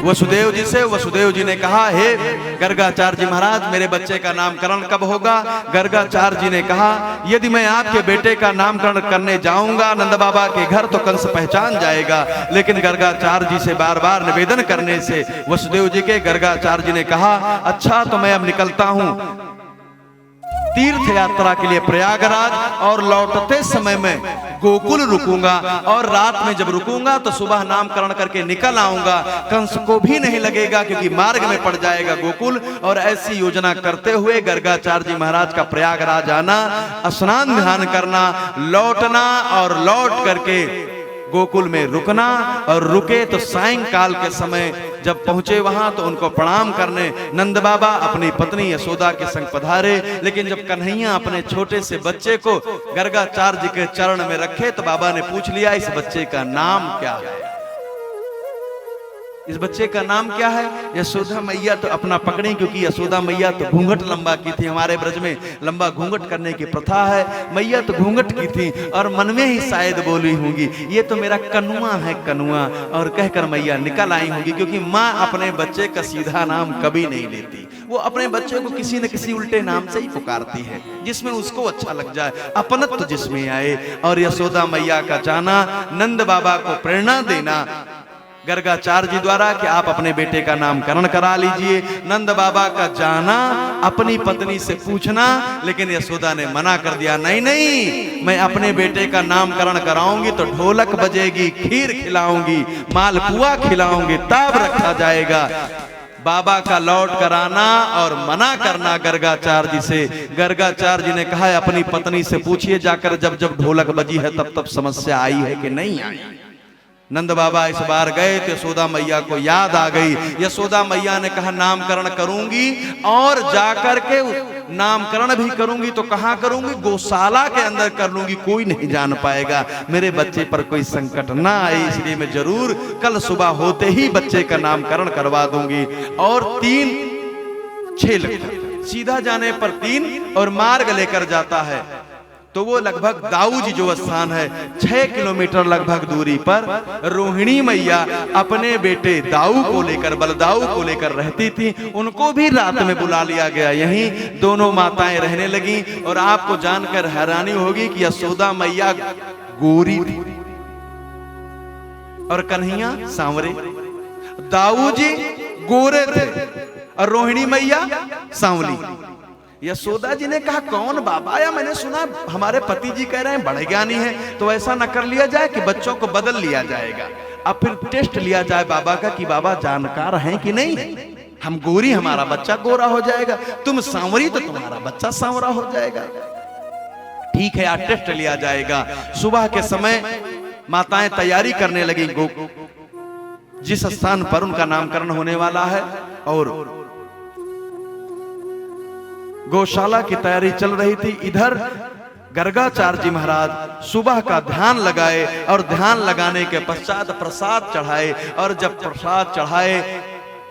वसुदेव जी से। वसुदेव जी ने कहा, हे गर्गाचार्य जी महाराज, मेरे बच्चे का नामकरण कब होगा? गर्गाचार्य जी ने कहा, यदि मैं आपके बेटे का नामकरण करने जाऊंगा नंद बाबा के घर तो कंस पहचान जाएगा। लेकिन गर्गाचार्य जी से बार बार निवेदन करने से वसुदेव जी के गर्गाचार्य जी ने कहा, अच्छा तो मैं अब निकलता हूं तीर्थ यात्रा के लिए प्रयागराज, और लौटते समय में गोकुल रुकूंगा, और रात में जब रुकूंगा तो सुबह नामकरण करके निकल आऊंगा। कंस को भी नहीं लगेगा क्योंकि मार्ग में पड़ जाएगा गोकुल। और ऐसी योजना करते हुए गर्गाचार्य जी महाराज का प्रयागराज आना, स्नान ध्यान करना, लौटना, और लौट करके गोकुल में रुकना। और रुके तो सायंकाल के समय जब पहुंचे वहां तो उनको प्रणाम करने नंद बाबा अपनी पत्नी यशोदा के संग पधारे। लेकिन जब कन्हैया अपने छोटे से बच्चे को गर्गाचार्य जी के चरण में रखे तो बाबा ने पूछ लिया, इस बच्चे का नाम क्या है? इस बच्चे का नाम क्या है? यशोदा मैया तो अपना पकड़ें, क्योंकि यशोदा मैया तो घूंघट लंबा की थी। हमारे ब्रज में लंबा घूंघट करने की प्रथा है। मैया तो घूंघट की थी और मन में ही शायद बोली होंगी, ये तो मेरा कनुआ है कनुआ, और कहकर मैया निकल आई होंगी। क्योंकि माँ अपने बच्चे का सीधा नाम कभी नहीं लेती, वो अपने बच्चे को किसी न किसी उल्टे नाम से ही पुकारती है, जिसमें उसको अच्छा लग जाए, अपनत्व जिसमें आए। और यशोदा मैया का जाना, नंद बाबा को प्रेरणा देना गर्गाचार्य जी द्वारा कि आप अपने बेटे का नामकरण करा लीजिए। नंद बाबा का जाना, अपनी पत्नी से पूछना, लेकिन यशोदा ने मना कर दिया, नहीं नहीं, मैं अपने बेटे का नामकरण कराऊंगी तो ढोलक बजेगी, खीर खिलाऊंगी, मालपुआ खिलाऊंगी, तब रखा जाएगा। बाबा का लौट कराना और मना करना गर्गाचार्य जी से। गर्गाचार्य जी ने कहा है अपनी पत्नी से पूछिए जाकर, जब जब ढोलक बजी है तब तब समस्या आई है कि नहीं आई। नंद बाबा इस बार गए तो यशोदा मैया को याद आ गई। यशोदा मैया ने कहा नामकरण करूंगी, और जाकर के नामकरण भी करूंगी तो कहाँ करूंगी? गौशाला के अंदर कर लूंगी, कोई नहीं जान पाएगा, मेरे बच्चे पर कोई संकट ना आए, इसलिए मैं जरूर कल सुबह होते ही बच्चे का नामकरण करवा दूंगी। और 3-6 लगभग सीधा जाने पर 3 और मार्ग लेकर जाता है तो वो लगभग दाऊजी जो स्थान है 6 किलोमीटर लगभग दूरी पर रोहिणी मैया अपने बेटे दाऊ को लेकर, बलदाऊ को लेकर रहती थी। उनको भी रात में बुला लिया गया, यहीं दोनों माताएं रहने लगी। और आपको जानकर हैरानी होगी कि यशोदा मैया गोरी थी और कन्हैया सांवरे। दाऊ जी गोरे थे और रोहिणी मैया सांवली। यशोदा जी ने कहा कौन बाबा? या मैंने सुना हमारे पति जी कह रहे हैं बड़े ज्ञानी हैं, तो ऐसा न कर लिया जाए कि बच्चों को बदल लिया जाएगा। अब फिर टेस्ट लिया जाए बाबा का कि बाबा जानकार हैं कि नहीं। हम गोरी, हमारा बच्चा गोरा हो जाएगा, तुम सांवरी तो तुम्हारा बच्चा सांवरा हो जाएगा। ठीक है, आज टेस्ट लिया जाएगा। सुबह के समय माताएं तैयारी करने लगी जिस स्थान पर उनका नामकरण होने वाला है, और गौशाला की तैयारी चल रही थी। इधर गर्गाचार्य जी महाराज सुबह का ध्यान लगाए और ध्यान लगाने के पश्चात प्रसाद चढ़ाए। और जब प्रसाद चढ़ाए,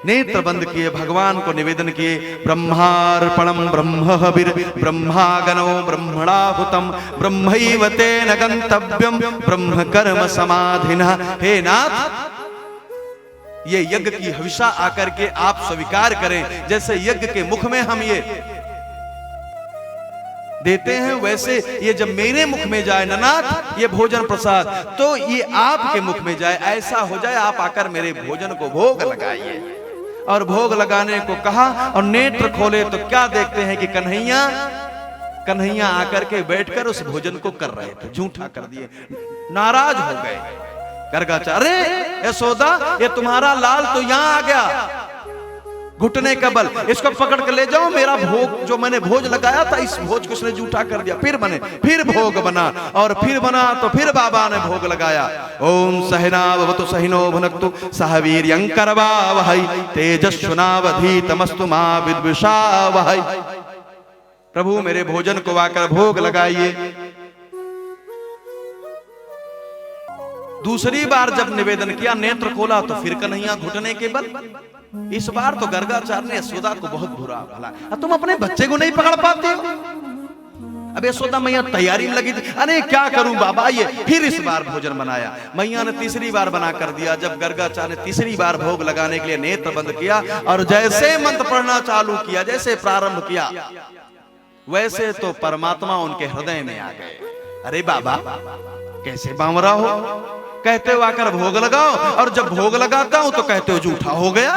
नेत्र बंद किए, भगवान को निवेदन किए, ब्रह्मार्पणम ब्रह्महविर ब्रह्मागनो ब्रह्मणाहुतम ब्रह्मैव तेन गंतव्यम ब्रह्म कर्म समाधिना। हे नाथ, ये यज्ञ की हविषा आकर के आप स्वीकार करें। जैसे यज्ञ के मुख में हम ये देते हैं, वैसे ये जब मेरे मुख में जाए ननाथ ये भोजन प्रसाद, तो ये आपके मुख में जाए। ऐसा हो जाए आप आकर मेरे भोजन को भोग लगाइए। और भोग लगाने को कहा और नेत्र खोले तो क्या देखते हैं कि कन्हैया आकर के बैठकर उस भोजन को कर रहे थे। झूठा कर दिए, नाराज हो गए। गर्गाचार्य, अरे यशोदा, ये तुम्हारा लाल तो यहाँ आ गया, घुटने का बल, इसको पकड़ कर ले जाओ। मेरा भोग जो मैंने भोज लगाया था, इस भोज को उसने झूठा कर दिया। फिर भोग बना, और फिर बना तो फिर बाबा ने भोग लगाया। ओम सहनावतु सहिनो भुनक्तु सह वीर्यं करवावहै तेजस्विनावधीतमस्तु मा विद्विषावहै। प्रभु मेरे भोजन को आकर भोग लगाइए। दूसरी बार जब निवेदन किया, नेत्र खोला तो फिर कन्हैया घुटने के बल। इस बार तो गर्गाचार्य ने यशोदा को बहुत बुरा भला, तुम अपने बच्चे को नहीं पकड़ पाते हो। अब यशोदा मैया तैयारी में लगी थी, अरे क्या करूं बाबा, ये फिर इस बार भोजन बनाया। मैया ने तीसरी बार बना कर दिया। जब गर्गाचार्य ने तीसरी बार भोग लगाने के लिए नेत्र बंद किया और जैसे मंत्र पढ़ना चालू किया, जैसे प्रारंभ किया, वैसे तो परमात्मा उनके हृदय में आ गए। अरे बाबा कैसे बावरा हो, कहते हो आकर भोग लगाओ, और जब भोग लगाता हूं तो कहते हो झूठा हो गया।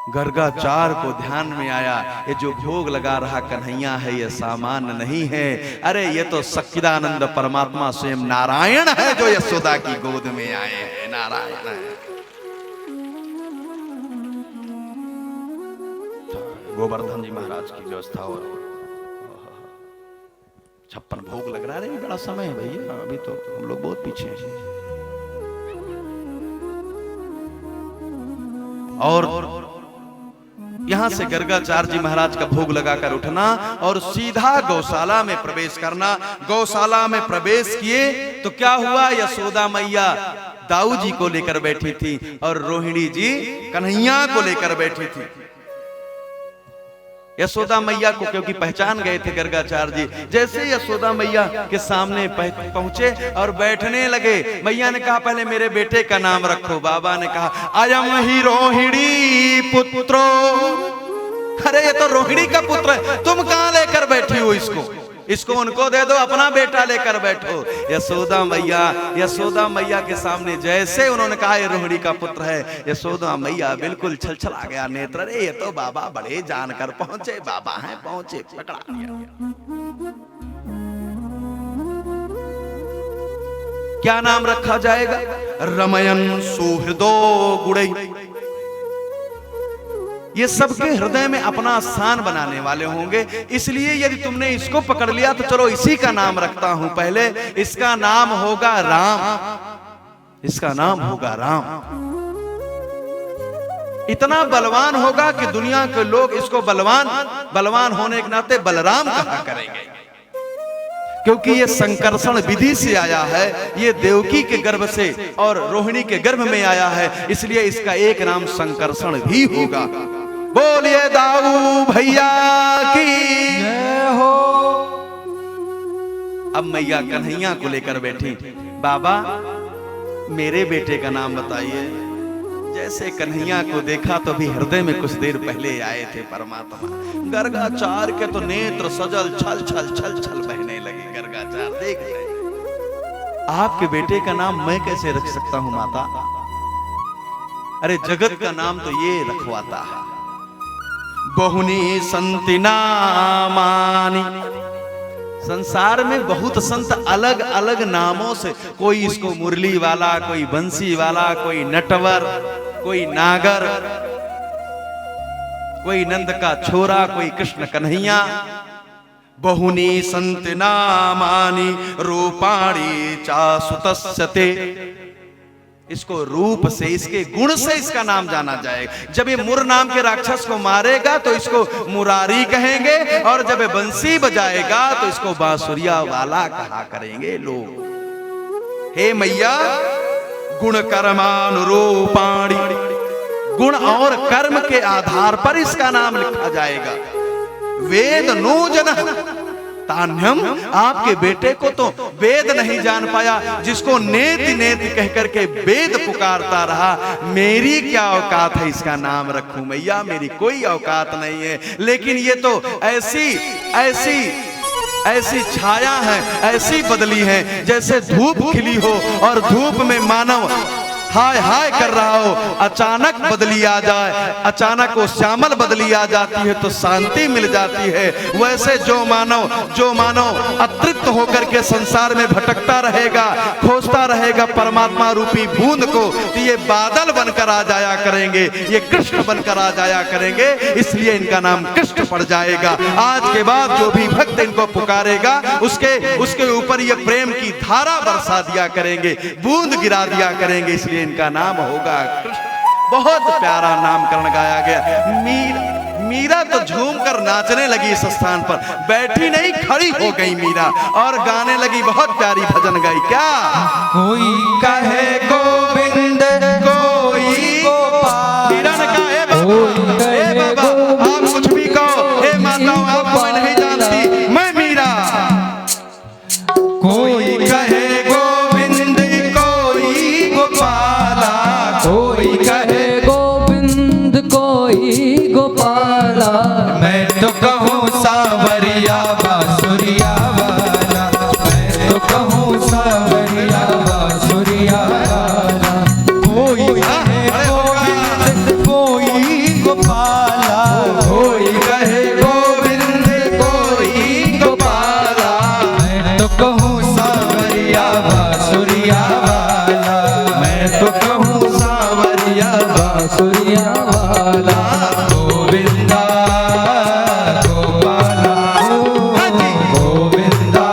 गर्गाचार्य को ध्यान में आया, ये जो भोग लगा रहा कन्हैया है ये सामान्य नहीं है। अरे ये तो सच्चिदानंद परमात्मा स्वयं नारायण है जो यशोदा की गोद में आए हैं। नारायण है। गोवर्धन जी महाराज की व्यवस्था और 56 भोग लग रहा है। बड़ा समय है भैया, अभी तो हम लोग बहुत पीछे हैं। और यहां से गर्गाचार्य जी महाराज का भोग लगाकर उठना और सीधा गौशाला में प्रवेश करना। गौशाला में प्रवेश किए तो क्या हुआ, यशोदा मैया दाऊ जी को लेकर बैठी थी और रोहिणी जी कन्हैया को लेकर बैठी थी। यशोदा मैया को क्योंकि पहचान गए थे गर्गाचार्य जी, जैसे यशोदा मैया के सामने पहुंचे और बैठने लगे, मैया ने कहा पहले मेरे बेटे का नाम रखो। बाबा ने कहा अयम ही रोहिणी पुत्रो। अरे ये तो रोहिणी का पुत्र है, तुम कहां लेकर बैठी हो इसको उनको दे दो, अपना बेटा लेकर बैठो। यशोदा मैया के सामने जैसे उन्होंने कहा ये रोहिणी का पुत्र है, यशोदा मैया बिल्कुल छलछला गया नेत्र। अरे ये तो बाबा बड़े जानकर पहुंचे, बाबा हैं पहुंचे, पकड़ा लिया। क्या नाम रखा जाएगा? रमयन सुहृदो गुड़ई। ये सबके हृदय में अपना स्थान बनाने वाले होंगे, इसलिए यदि तुमने इसको पकड़ लिया तो चलो इसी का नाम रखता हूं। पहले इसका नाम होगा राम, इसका नाम होगा राम। इतना बलवान होगा कि दुनिया के लोग इसको बलवान होने के नाते बलराम कहा करेंगे, क्योंकि ये संकर्षण विधि से आया है, ये देवकी के गर्भ से और रोहिणी के गर्भ में आया है, इसलिए इसका एक नाम संकर्षण भी होगा। बोलिए दाऊ भैया की जय हो। अब मैया कन्हैया को लेकर बैठी। बाबा मेरे बेटे का नाम बताइए। जैसे कन्हैया को देखा तो भी हृदय में कुछ देर पहले आए थे परमात्मा। गर्गाचार्य के तो नेत्र सजल छल छल छल छल बहने लगे। गर्गाचार्य देख रहे, आपके बेटे का नाम मैं कैसे रख सकता हूं माता? अरे जगत का नाम तो ये रखवाता है। बहुनी संति नामानि। संसार में बहुत संत अलग अलग नामों से, कोई इसको मुरली वाला, कोई बंसी वाला, कोई नटवर, कोई नागर, कोई नंद का छोरा, कोई कृष्ण कन्हैया। बहुनी संति नामानि रूपाणि चासुतस्यते। इसको रूप से, इसके गुण से इसका नाम जाना जाएगा। जब ये मुर नाम के राक्षस को मारेगा तो इसको मुरारी कहेंगे, और जब ये बंसी बजाएगा तो इसको बांसुरिया वाला कहा करेंगे लोग। हे मैया गुण कर्मानुरूपाणि। गुण और कर्म के आधार पर इसका नाम लिखा जाएगा। वेद नूजन तान्यम। आपके बेटे को तो वेद नहीं जान पाया, जिसको नेति नेति कह करके वेद पुकारता रहा। मेरी क्या औकात है इसका नाम रखूं? मैया मेरी कोई औकात नहीं है, लेकिन ये तो ऐसी छाया है, ऐसी बदली है जैसे धूप खिली हो और धूप में मानव हाय हाय कर रहा हो, अचानक बदली आ जाए, अचानक वो श्यामल बदली आ जाती है तो शांति मिल जाती है। वैसे जो मानव अतृप्त होकर के संसार में भटकता रहेगा, खोजता रहेगा परमात्मा रूपी बूंद को, तो ये बादल बनकर आ जाया करेंगे, ये कृष्ण बनकर आ जाया करेंगे। इसलिए इनका नाम कृष्ण पड़ जाएगा। आज के बाद जो भी भक्त इनको पुकारेगा उसके ऊपर ये प्रेम की धारा बरसा दिया करेंगे, बूंद गिरा दिया करेंगे। इसलिए इनका नाम होगा कृष्ण। बहुत प्यारा नामकरण गाया गया। मीरा तो झूम कर नाचने लगी इस स्थान पर, बैठी नहीं खड़ी हो गई मीरा और गाने लगी। बहुत प्यारी भजन गाई। क्या? कोई कहे गोविंद, कोई गोपाल। मीरा ने कहा हे बाबा आप कुछ भी कहो, हे माताओं आप मैं नहीं जानती, मैं मीरा। कोई कहे गोविंद, कोई गोपाला। कोई कहे गोविंद, कोई गोपाला। मैं तो कहूँ सावरिया बांसुरिया वाला। मैं तो कहूँ सावरिया बांसुरिया वाला। कोई कहे गोविंद, कोई गोपाला। कोई कहे गोविंद, कोई गोपाला। मैं तो कहूँ सावरिया बांसुरिया वाला। मैं तो कहूँ सावरिया बांसुरिया वाला। गोविंदा गोपाला, गोविंदा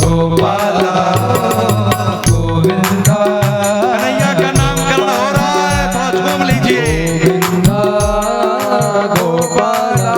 गोपाला, गोविंदा। कन्हैया का नामकरण हो रहा है, थोड़ा झूम लीजिए। गोविंदा गोपाला।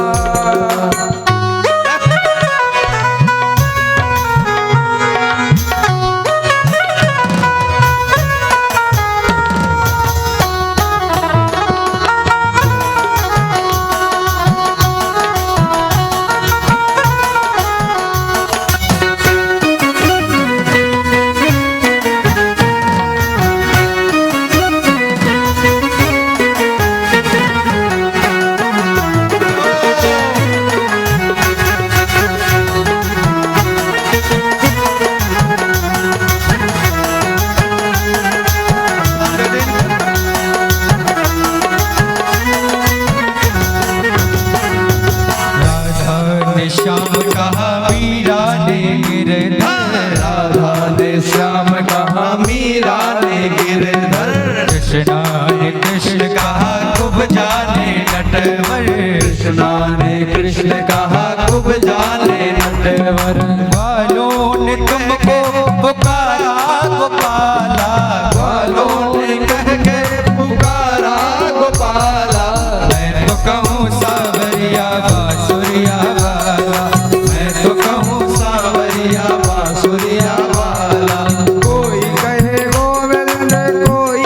कृष्ण कहा खूब जाने नटवर, कृष्णा ने कृष्ण कहा खूब जाने नटवर। ग्वालों ने तुमको पुकारा गोपाला, ग्वालों ने कह के पुकारा गोपाला। मैं तो कहूँ सावरिया बांसुरिया वाला, मैं तो कहूँ सावरिया बांसुरिया वाला। कोई कहे गोविंद कोई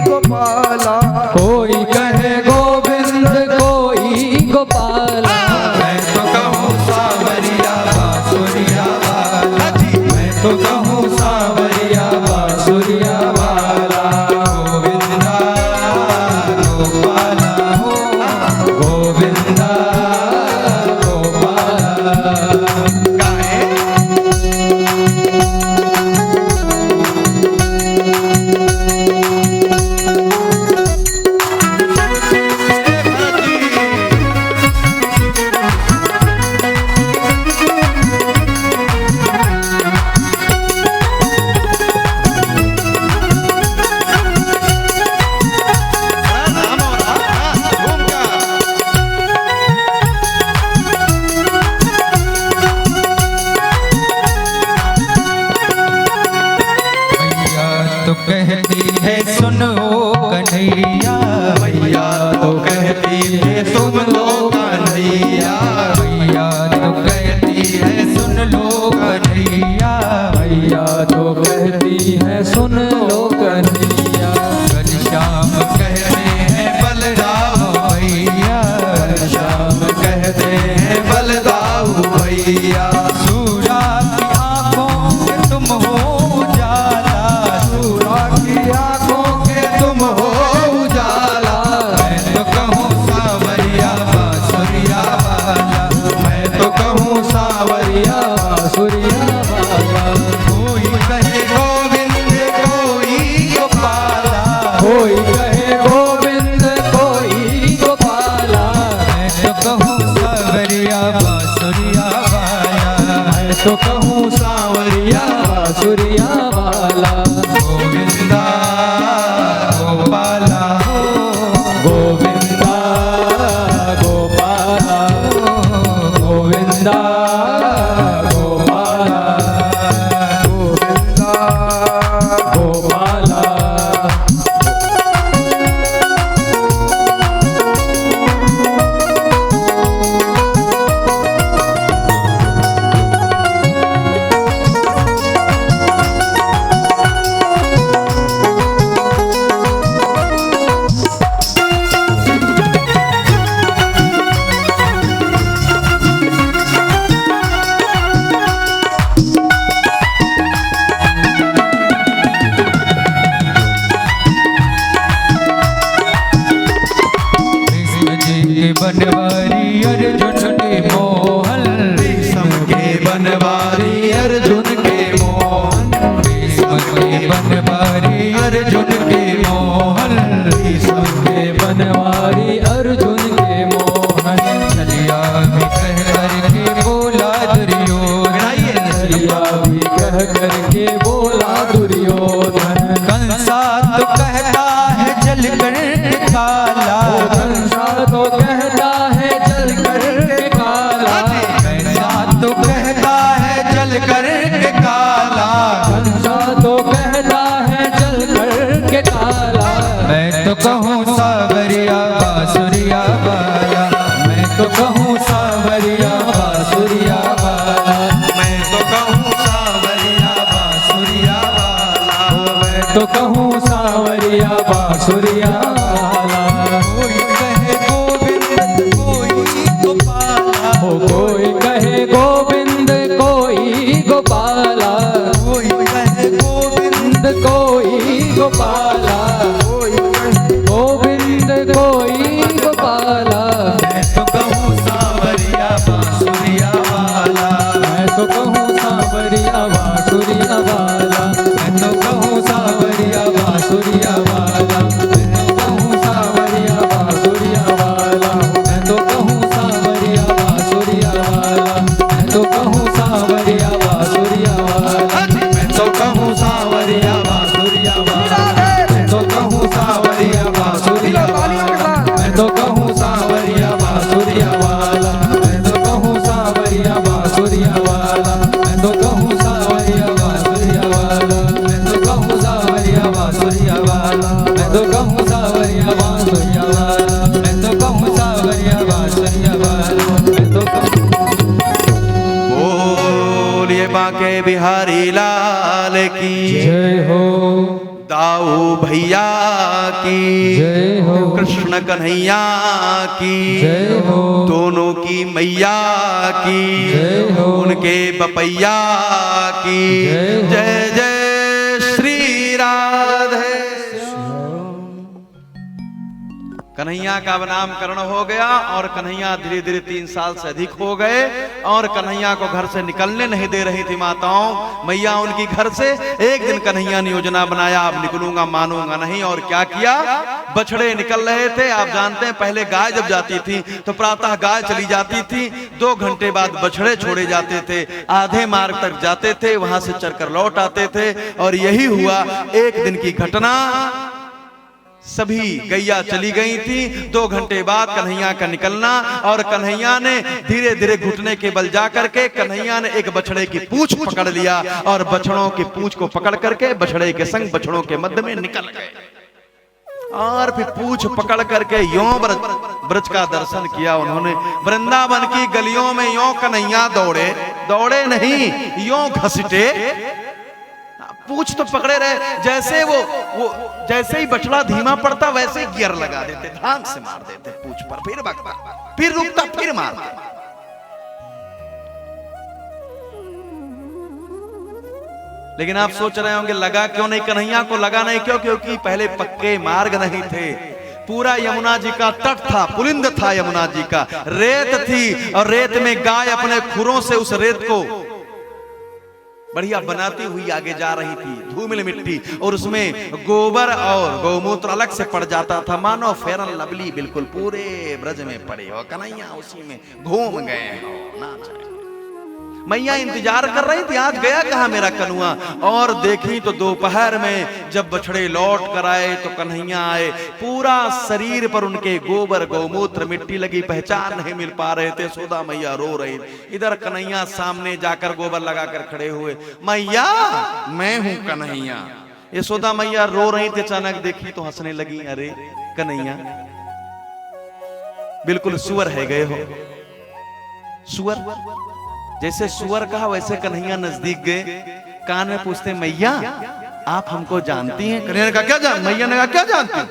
गोपाला, कोई कहे गोविंद कोई गोपाला। मैं तो कहूँ सावरिया बांसुरिया वाला, मैं तो कहूँ सावरिया बांसुरिया वाला। गोविंदा गोपाला हो, गोविंदा गोपाला। गाए मैया तो कहती है सुनो कन्हैया, मैया तो कहती है सुन लो कन्हैया, मैया तो कहती है सुन लो कन्हैया, मैया तो कहती है सुन लो कन्हैया। घनश्याम कहते हैं बलदाऊ भैया, घनश्याम कहते हैं बलदाऊ भैया। सूरा की आंखों के तुम हो उजाला, सूरा की आंखों के तुम हो उजाला। मैं तो कहूँ सावरिया बांसुरिया वाला, मैं तो कहूँ सावरिया बांसुरिया वाला। कोई कहे गोविंद कोई गोपाला, कोई कहे गोविंद कोई गोपाला। मैं तो कहूँ सावरिया बांसुरिया वाला, मैं तो कहूँ सावरिया बांसुरिया वाला। गोविंदा गोपाला हो, गोविंदा गोपाला, गोविंदा गोपाला, गोविंदा गोपाला। कृष्ण जी के बनवारी अर्जुन के मोहन, भीष्म के बनवारी अर्जुन के मोहन, भीष्म के बनवारी अर्जुन के मोहन, भीष्म के बनवारी अर्जुन के मोहन। छलिया भी कह करके बोला दुर्योधन, छलिया भी कह करके बोला दुर्योधन। कंसा तो कहता है जल कर काला, कंसा तो कहता है जल कर काला, कंसा तो कहता है जल कर काला। कंसा तो कहता है जल कर काला। मैं तो कहूँ सावरिया बांसुरिया वाला, मैं तो कहूँ सावरिया बांसुरिया वाला, मैं तो कहूँ सावरिया बांसुरिया वाला। मैं तो कहूँ सावरिया बांसुरिया वाला। कोई कहे गोविंद कोई गोपाला, हो कोई कहे गोविंद कोई गोपाला, कोई कहे गोविंद कोई गोपाला, गोविंद कोई गोपाला। मैं तो कहूँ सावरिया बांसुरिया वाला, मैं तो कहूँ सावरिया बांसुरिया वाला, मैं तो कहूँ सावरिया बांसुरिया वाला, मैं तो कहूँ तो कहूँ सांवरिया बांसुरिया वाला, मैं तो कहूँ सांवरिया बांसुरिया वाला, मैं तो कहूँ सांवरिया बांसुरिया वाला, मैं तो कहूँ सांवरिया बांसुरिया वाला, मैं तो कहूँ सांवरिया बांसुरिया वाला, मैं तो कहूँ सांवरिया बांसुरिया वाला, मैं तो कहूँ। बोलिए बांके बिहारी लाल की जय हो, दाऊ भैया की जय हो, कृष्ण कन्हैया की जय हो, दोनों की मैया की जय हो, उनके बपैया की जय हो। जय जय श्री राधे। कन्हैया का अब नामकरण हो गया और कन्हैया धीरे धीरे 3 साल से अधिक हो गए और कन्हैया को घर से निकलने नहीं दे रही थी माताओं मैया उनकी घर से। एक दिन कन्हैया ने योजना बनाया, अब निकलूंगा मानूंगा नहीं। और क्या किया, बछड़े निकल रहे थे। आप जानते हैं पहले गाय जब जाती थी तो प्रातः गाय चली जाती थी, 2 घंटे बाद बछड़े छोड़े जाते थे, आधे मार्ग तक जाते थे, वहां से चलकर लौट आते थे। और यही हुआ एक दिन की घटना। सभी गैया चली गई थी, 2 घंटे बाद कन्हैया का निकलना और कन्हैया ने धीरे धीरे घुटने के बल जा करके कन्हैया ने एक बछड़े की पूंछ पकड़ लिया और बछड़ों की पूंछ को पकड़ करके बछड़े के संग बछड़ों के मध्य में निकल गए और फिर पूंछ पकड़ करके यों ब्रज का दर्शन किया उन्होंने। वृंदावन की गलियों में यों कन्हैया दौड़े, दौड़े नहीं यों घसीटे, पूछ तो पकड़े रहे। जैसे वो जैसे ही बछड़ा धीमा पड़ता वैसे ही गियर लगा देते, धान से मार देते पूछ पर, फिर भागता, फिर रुकता, फिर मारता। लेकिन आप सोच रहे होंगे लगा क्यों नहीं कन्हैया को? लगा नहीं क्यों? क्योंकि पहले पक्के मार्ग नहीं थे। पूरा यमुना जी का तट था, पुलिंद था यमुना जी का, रेत थी और रेत में गाय अपने खुरों से उस रेत को बढ़िया बनाती हुई आगे जा रही थी, धूमिल मिट्टी, और उसमें गोबर और गौमूत्र अलग से पड़ जाता था, मानो फेरन लवली बिल्कुल पूरे ब्रज में पड़े हो। कन्हैया उसी में घूम गए हो, नाच रहे। मैया इंतजार कर रही थी आज गया कहां मेरा कनुआ। और देखी तो दोपहर में जब बछड़े लौट कर आए तो कन्हैया आए, पूरा शरीर पर उनके गोबर गौमूत्र मिट्टी लगी, पहचान नहीं मिल पा रहे थे। यशोदा मैया रो रही, इधर कन्हैया सामने जाकर गोबर लगाकर खड़े हुए, मैया मैं हूं कन्हैया। यशोदा मैया रो रही थी, अचानक देखी तो हंसने लगी, अरे कन्हैया बिल्कुल सुअर है गए हो। सुअर, जैसे सुअर कहा वैसे कन्हैया नजदीक गए, कान में पूछते, मैया आप हमको जानती हैं? कन्हैया ने कहा क्या जान? मैया ने कहा क्या जानती हैं?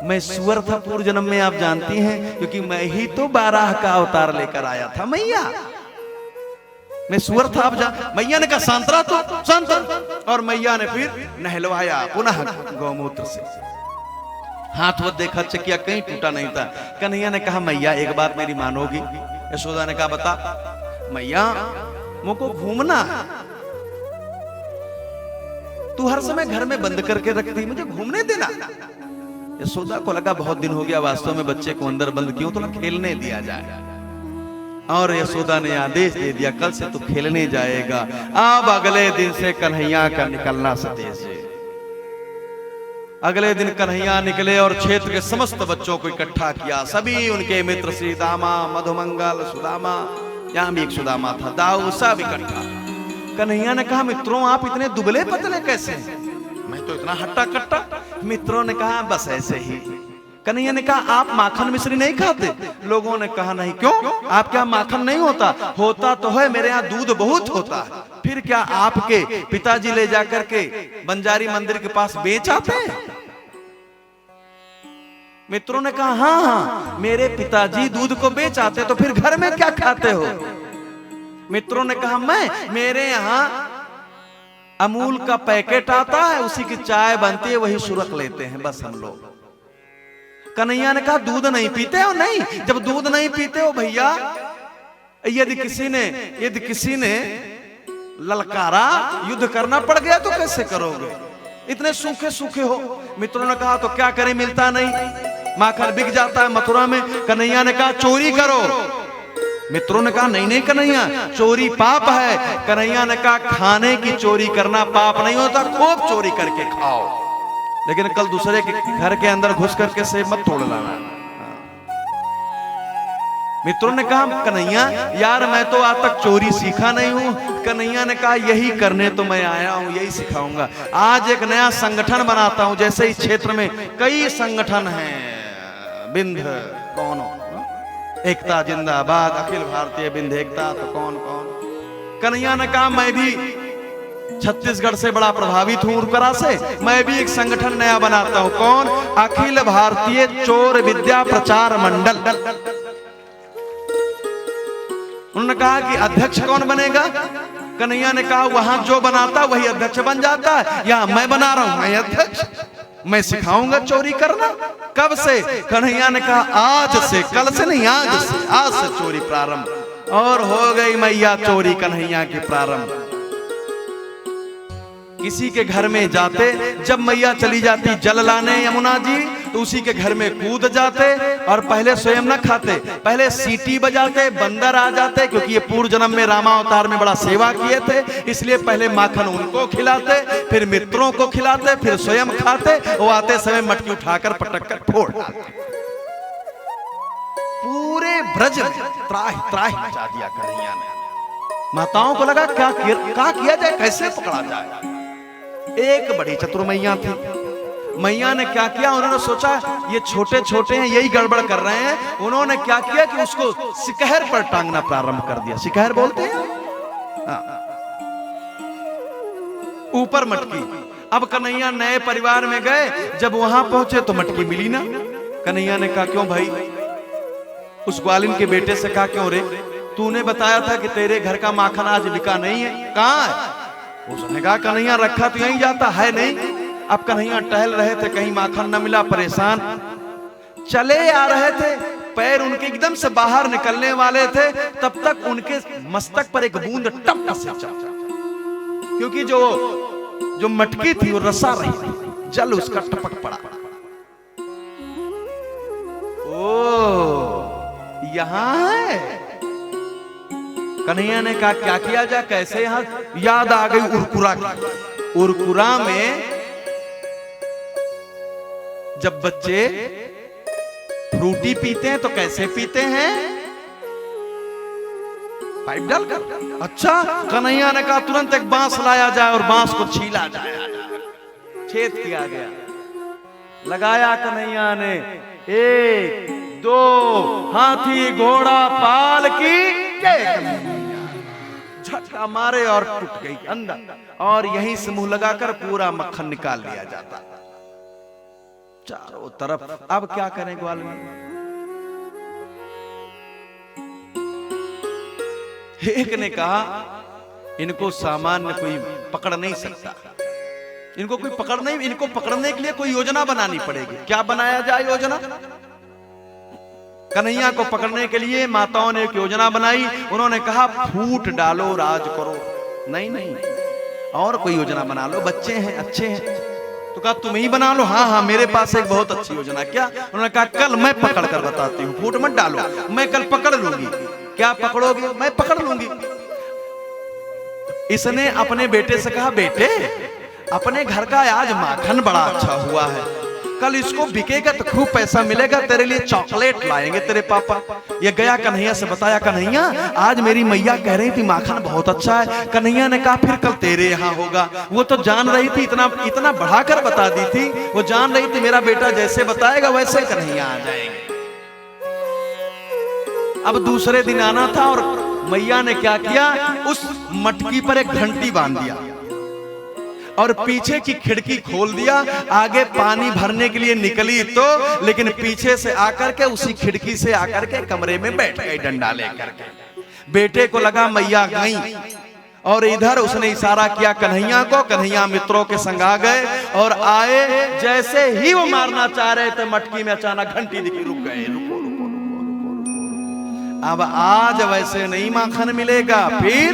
मैं सुअर था पूर्व जन्म में, आप जानती हैं, क्योंकि मैं ही तो 12 का अवतार लेकर आया था मैया, मैं सुअर था। आप जान? मैया ने कहा शांत रहा तो शांत। और मैया ने फिर नहलवाया पुनः गौमूत्र से, हाथ वो देखा चकिया कहीं टूटा नहीं था। कन्हैया ने कहा मैया एक बात मेरी मानोगी? यशोदा ने कहा बता। मैया मुझको घूमना है, तू हर समय घर में बंद करके रखती, मुझे घूमने देना। यशोदा को लगा बहुत दिन हो गया वास्तव में बच्चे को अंदर बंद क्यों, तो खेलने दिया जाए। और यशोदा ने आदेश दे दिया कल से तू खेलने जाएगा। अब अगले दिन से कन्हैया का निकलना सते से। अगले दिन कन्हैया निकले और क्षेत्र के समस्त बच्चों को इकट्ठा किया, सभी उनके मित्र श्री दामा, मधुमंगल, सुदामा, यहां भी एक सुदामा था, दाऊ, सब इकट्ठा। कन्हैया ने कहा मित्रों आप इतने दुबले पतले कैसे? मैं तो इतना हट्टा कट्टा। मित्रों ने कहा बस ऐसे ही। कन्हैया ने कहा आप माखन मिश्री नहीं खाते? लोगों ने कहा नहीं। क्यों, आप क्या माखन नहीं होता? होता तो है, मेरे यहाँ दूध बहुत होता है। फिर क्या आपके पिताजी ले जाकर के बंजारी मंदिर के पास बेच आते हैं? मित्रों ने कहा हाँ हाँ मेरे पिताजी दूध को बेच आते, तो फिर घर में क्या खाते हो? मित्रों ने कहा मेरे यहाँ अमूल का पैकेट आता है, उसी की चाय बनती है, वही सुरख लेते हैं बस हम लोग। कन्हैया ने कहा दूध नहीं पीते हो? नहीं, जब दूध नहीं पीते हो भैया, यदि किसी ने ललकारा, युद्ध करना पड़ गया तो कैसे करोगे? इतने सूखे सूखे हो। मित्रों ने कहा तो क्या करें, मिलता नहीं, माखन बिक जाता है मथुरा में। कन्हैया ने कहा चोरी करो। मित्रों ने कहा नहीं नहीं कन्हैया, चोरी पाप है। कन्हैया ने कहा खाने की चोरी करना पाप नहीं होता, खूब चोरी करके खाओ, लेकिन कल दूसरे के घर के अंदर घुस करके सेब मत तोड़ लाना। मित्रों ने कहा कन्हैया यार मैं तो आज तक चोरी सीखा नहीं हूं। कन्हैया ने कहा यही करने तो मैं आया हूं, यही सिखाऊंगा। आज एक नया संगठन बनाता हूं। जैसे इस क्षेत्र में कई संगठन हैं, बिंद कौन, एकता जिंदाबाद, अखिल भारतीय बिंद एकता, तो कौन कौन। कन्हैया ने कहा मैं भी छत्तीसगढ़ से बड़ा प्रभावित हूं उर्करा से, मैं भी एक संगठन नया बनाता हूं। कौन? अखिल भारतीय चोर विद्या प्रचार मंडल। उन्होंने कहा कि अध्यक्ष कौन बनेगा? कन्हैया ने कहा वहां जो बनाता वही अध्यक्ष बन जाता है, या मैं बना रहा हूं मैं अध्यक्ष, मैं सिखाऊंगा चोरी करना। कब से? कन्हैया ने कहा आज से, कल से नहीं, आज से चोरी प्रारंभ। और हो गई मैया चोरी कन्हैया की प्रारंभ। किसी के घर में जाते, जब मैया चली जाती जल लाने यमुना जी, तो उसी के घर में कूद जाते और पहले स्वयं न खाते, पहले सीटी बजाते, बंदर आ जाते, क्योंकि ये पूर्व जन्म में रामावतार में बड़ा सेवा किए थे, इसलिए पहले माखन उनको खिलाते, फिर मित्रों को खिलाते, फिर स्वयं खाते। वो आते समय मटकी उठाकर पटक कर फोड़ डालते। पूरे ब्रज में त्राहि त्राहि मचा दिया कन्हैया ने। माताओं को लगा क्या किया जाए, कैसे पकड़ा जाए। एक बड़ी चतुर मैया थी। मैया ने क्या किया, उन्होंने सोचा ये छोटे छोटे हैं, यही गड़बड़ कर रहे हैं। उन्होंने क्या किया कि उसको सिकहर पर टांगना प्रारंभ कर दिया। सिकहर बोलते हैं, ऊपर मटकी। अब कन्हैया नए परिवार में गए, जब वहां पहुंचे तो मटकी मिली ना। कन्हैया ने कहा क्यों भाई? उस ग्वालिन के बेटे से कहा क्यों रे, तूने बताया था कि तेरे घर का माखन आज बिका नहीं है, कहां है? उसने कहा कन्हैया रखा तो यहीं जाता है नहीं। अब कन्हैया टहल रहे थे, कहीं माखन न मिला, परेशान चले आ रहे थे, पैर उनके एकदम से बाहर निकलने वाले थे, तब तक उनके मस्तक पर एक बूंद टप से चढ़ा, क्योंकि जो मटकी थी वो रसा रही थी, जल उसका टपक पड़ा। ओ यहां है। कन्हैया ने कहा क्या किया जाए, कैसे? यहां याद आ गई उरकुरा की। उरकुरा में जब बच्चे फ्रूटी पीते हैं तो कैसे पीते हैं? पाइप डालकर। अच्छा, कन्हैया ने कहा तुरंत एक बांस लाया जाए और बांस को छीला जाए, छेद किया गया। लगाया कन्हैया ने, 1 2 हाथी घोड़ा पाल की, झटका मारे और टूट गई अंदर, और यहीं से मुंह लगाकर पूरा मक्खन निकाल लिया जाता चारों तरफ। अब क्या करें ग्वालिन? एक ने कहा इनको सामान्य कोई पकड़ नहीं सकता, इनको कोई पकड़ नहीं, इनको पकड़ने के लिए कोई योजना बनानी पड़ेगी। क्या बनाया जाए योजना? कन्हैया को पकड़ने के लिए माताओं ने एक योजना बनाई। उन्होंने कहा फूट डालो राज करो। नहीं, और कोई योजना बना लो, बच्चे हैं अच्छे हैं। तो कहा तुम ही बना लो। हाँ, मेरे पास एक बहुत अच्छी योजना। क्या? उन्होंने कहा कल मैं पकड़ कर बताती हूँ, फूट मत डालो, मैं कल पकड़ लूंगी। क्या पकड़ोगे? मैं पकड़ लूंगी। इसने अपने बेटे से कहा बेटे अपने घर का आज माखन बड़ा अच्छा हुआ है, कल इसको बिकेगा तो खूब पैसा मिलेगा, तेरे लिए चॉकलेट लाएंगे तेरे पापा। ये गया कन्हैया से बताया, कन्हैया आज मेरी मैया कह रही थी माखन बहुत अच्छा है। कन्हैया ने कहा फिर कल तेरे यहाँ होगा। वो तो जान रही थी, इतना बढ़ाकर बता दी थी, वो जान रही थी मेरा बेटा जैसे बताएगा वैसे कन्हैया आ जाएंगे। अब दूसरे दिन आना था और मैया ने क्या किया, उस मटकी पर एक घंटी बांध दिया और पीछे की खिड़की खोल दिया। आगे पानी भरने के लिए निकली तो, लेकिन पीछे से आकर के उसी खिड़की से आकर के कमरे में बैठ गई डंडा लेकर के। बेटे को लगा मैया गई, और इधर उसने इशारा किया कन्हैया को। कन्हैया मित्रों के संग आ गए और आए, जैसे ही वो मारना चाह रहे थे मटकी में अचानक घंटी दिखी, रुक गए। रुको। अब आज वैसे नहीं माखन मिलेगा, फिर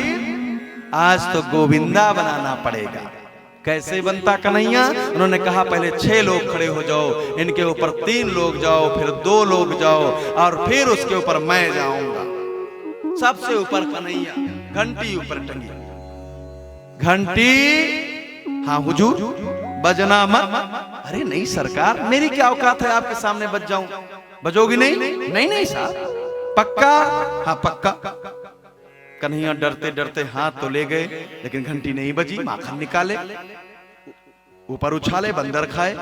आज तो गोविंदा बनाना पड़ेगा। कैसे बनता कन्हैया? उन्होंने कहा पहले 6 लोग खड़े हो जाओ, इनके ऊपर 3 लोग जाओ, फिर 2 लोग जाओ, और फिर उसके ऊपर मैं जाऊंगा। सबसे ऊपर कन्हैया, घंटी ऊपर टंगी। घंटी, हाँ हुजूर बजना मत। अरे नहीं सरकार, मेरी क्या औकात है आपके सामने बज जाऊं? बजोगी नहीं? नहीं साहब, पक्का? हाँ पक्का। कन्हैया डरते डरते हाथ तो ले गए, लेकिन घंटी नहीं बजी। माखन निकाले, ऊपर उछाले, बंदर खाए,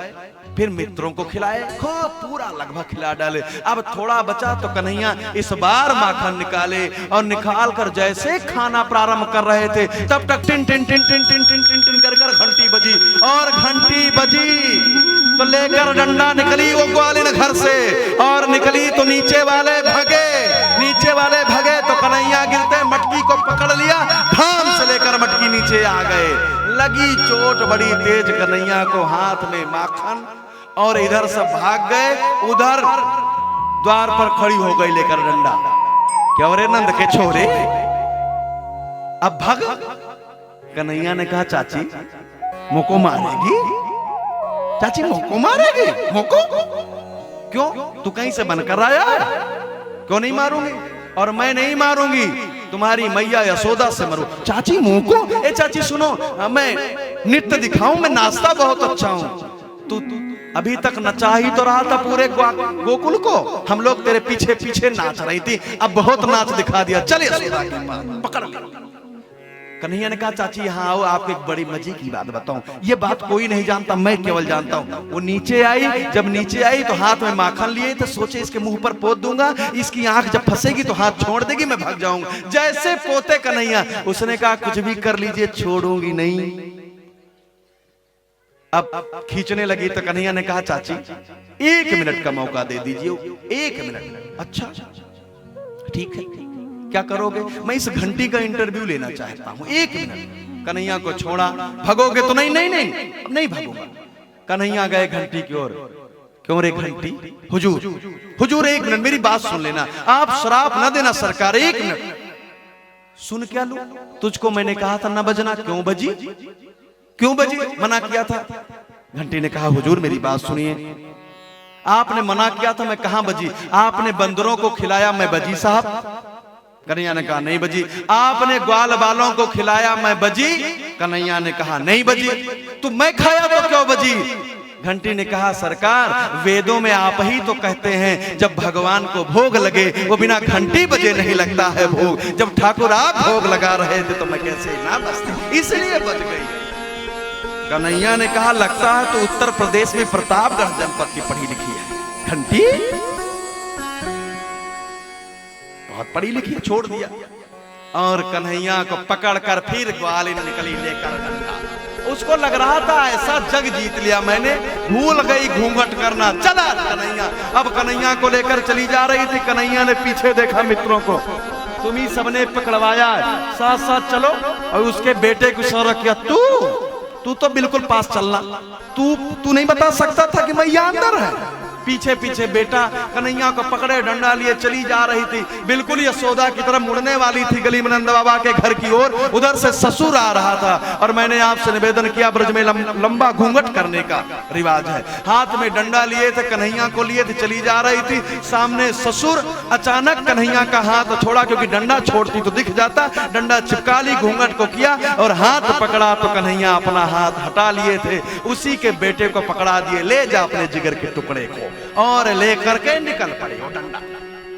फिर मित्रों को खिलाए, खूब पूरा लगभग खिला डाले। अब थोड़ा बचा तो कन्हैया इस बार माखन निकाले, और निकाल कर जैसे खाना प्रारंभ कर रहे थे तब तक tin tin tin tin tin tin tin tin कर कर घंटी बजी। और घंटी बजी तो लेकर डंडा निकली वो ग्वालिन घर से, और निकली तो नीचे वाले भगे। नीचे वाले भगे तो कन्हैया गिरते मटकी को पकड़ लिया, धाम से लेकर मटकी नीचे आ गए। लगी चोट बड़ी तेज कन्हैया को, हाथ में माखन, और इधर से भाग गए। उधर द्वार पर खड़ी हो गई लेकर डंडा। क्या रे नंद के छोरे, अब भाग। कन्हैया ने कहा चाची मोको मारेगी? चाची मोको मारेगी? मोको क्यों? तू कहीं से बनकर आया है? क्यों नहीं मारूंगी? और मैं नहीं मारूंगी, तुम्हारी मैया यशोदा से मरू। चाची मुंह को? ए चाची सुनो, मैं नृत्य दिखाऊं, मैं नाचता बहुत अच्छा हूं। तू अभी तक नचा ही तो रहा था पूरे गोकुल को, हम लोग तेरे पीछे पीछे नाच रही थी, अब बहुत नाच दिखा दिया, चल यशोदा के पास, पकड़ ले। कन्हैया ने कहा चाची यहाँ आओ, आपको एक बड़ी मजे की बात बताऊं। ये बात कोई नहीं जानता, मैं केवल जानता हूं। वो नीचे आई, जब नीचे आई तो हाथ में माखन लिए तो सोचे इसके मुंह पर पोत दूंगा, इसकी आंख जब फंसेगी तो हाथ छोड़ देगी, मैं भाग जाऊंगा। जैसे पोते कन्हैया, उसने कहा कुछ भी कर लीजिए, छोड़ूंगी नहीं। अब खींचने लगी तो कन्हैया ने कहा चाची 1 मिनट का मौका दे दीजिए, 1 मिनट। अच्छा ठीक है, क्या करोगे? मैं इस घंटी का इंटरव्यू लेना चाहता हूं, 1 मिनट। कन्हैया को छोड़ा। भगोगे तो? नहीं नहीं नहीं, नहीं भागूंगा। कन्हैया गए घंटी की ओर। क्यों रे घंटी? हुजूर, हुजूर 1 मिनट मेरी बात सुन लेना, आप श्राप न देना सरकार, 1 मिनट। सुन क्या लूं? तुझको मैंने कहा था न बजना, क्यों बजी? क्यों बजी? मना किया था। घंटी ने कहा हुजूर मेरी बात सुनिए, आपने मना किया था, मैं कहां बजी? आपने बंदरों को खिलाया, मैं बजी साहब? कन्हैया ने कहा नहीं बजी। आपने ग्वाल बालों को खिलाया, मैं बजी? कन्हैया ने कहा नहीं बजी। तो मैं खाया तो क्यों बजी? घंटी ने कहा सरकार, वेदों में आप ही तो कहते हैं जब भगवान को भोग लगे वो बिना घंटी बजे नहीं लगता है भोग। जब ठाकुर आप भोग लगा रहे थे तो मैं कैसे ना बजती, इसलिए बज गई। कन्हैया ने कहा लगता है तो उत्तर प्रदेश में प्रतापगढ़ जनपद की पढ़ी लिखी है। घंटी बहुत पढ़ी लिखी, छोड़ दिया। और कन्हैया को पकड़कर फिर ग्वालिन निकली लेकर डंडा। उसको लग रहा था ऐसा जग जीत लिया मैंने, भूल गई घूंघट करना। चला कन्हैया, अब कन्हैया को लेकर चली जा रही थी। कन्हैया ने पीछे देखा मित्रों को, तुम ही सबने पकड़वाया है, साथ साथ चलो। और उसके बेटे को इशारा किया, तू तो बिल्कुल पास चलना, तू नहीं बता सकता था कि मैया अंदर है। पीछे पीछे बेटा कन्हैया को पकड़े डंडा लिए चली जा रही थी। बिल्कुल यशोदा की तरफ मुड़ने वाली थी गली में नंद बाबा के घर की ओर। उधर से ससुर आ रहा था। और मैंने आपसे निवेदन किया, ब्रज में लंबा घूंघट करने का रिवाज है। हाथ में डंडा लिए थे, कन्हैया को लिए थे, चली जा रही थी। सामने ससुर अचानक कन्हैया का हाथ छोड़ा, क्योंकि डंडा छोड़ती तो दिख जाता। डंडा चिपका ली, घूंघट को किया और हाथ पकड़ा तो कन्हैया अपना हाथ हटा लिए थे। उसी के बेटे को पकड़ा दिए, ले जा अपने जिगर के टुकड़े को, और लेकर के निकल पड़ी वो डंडा।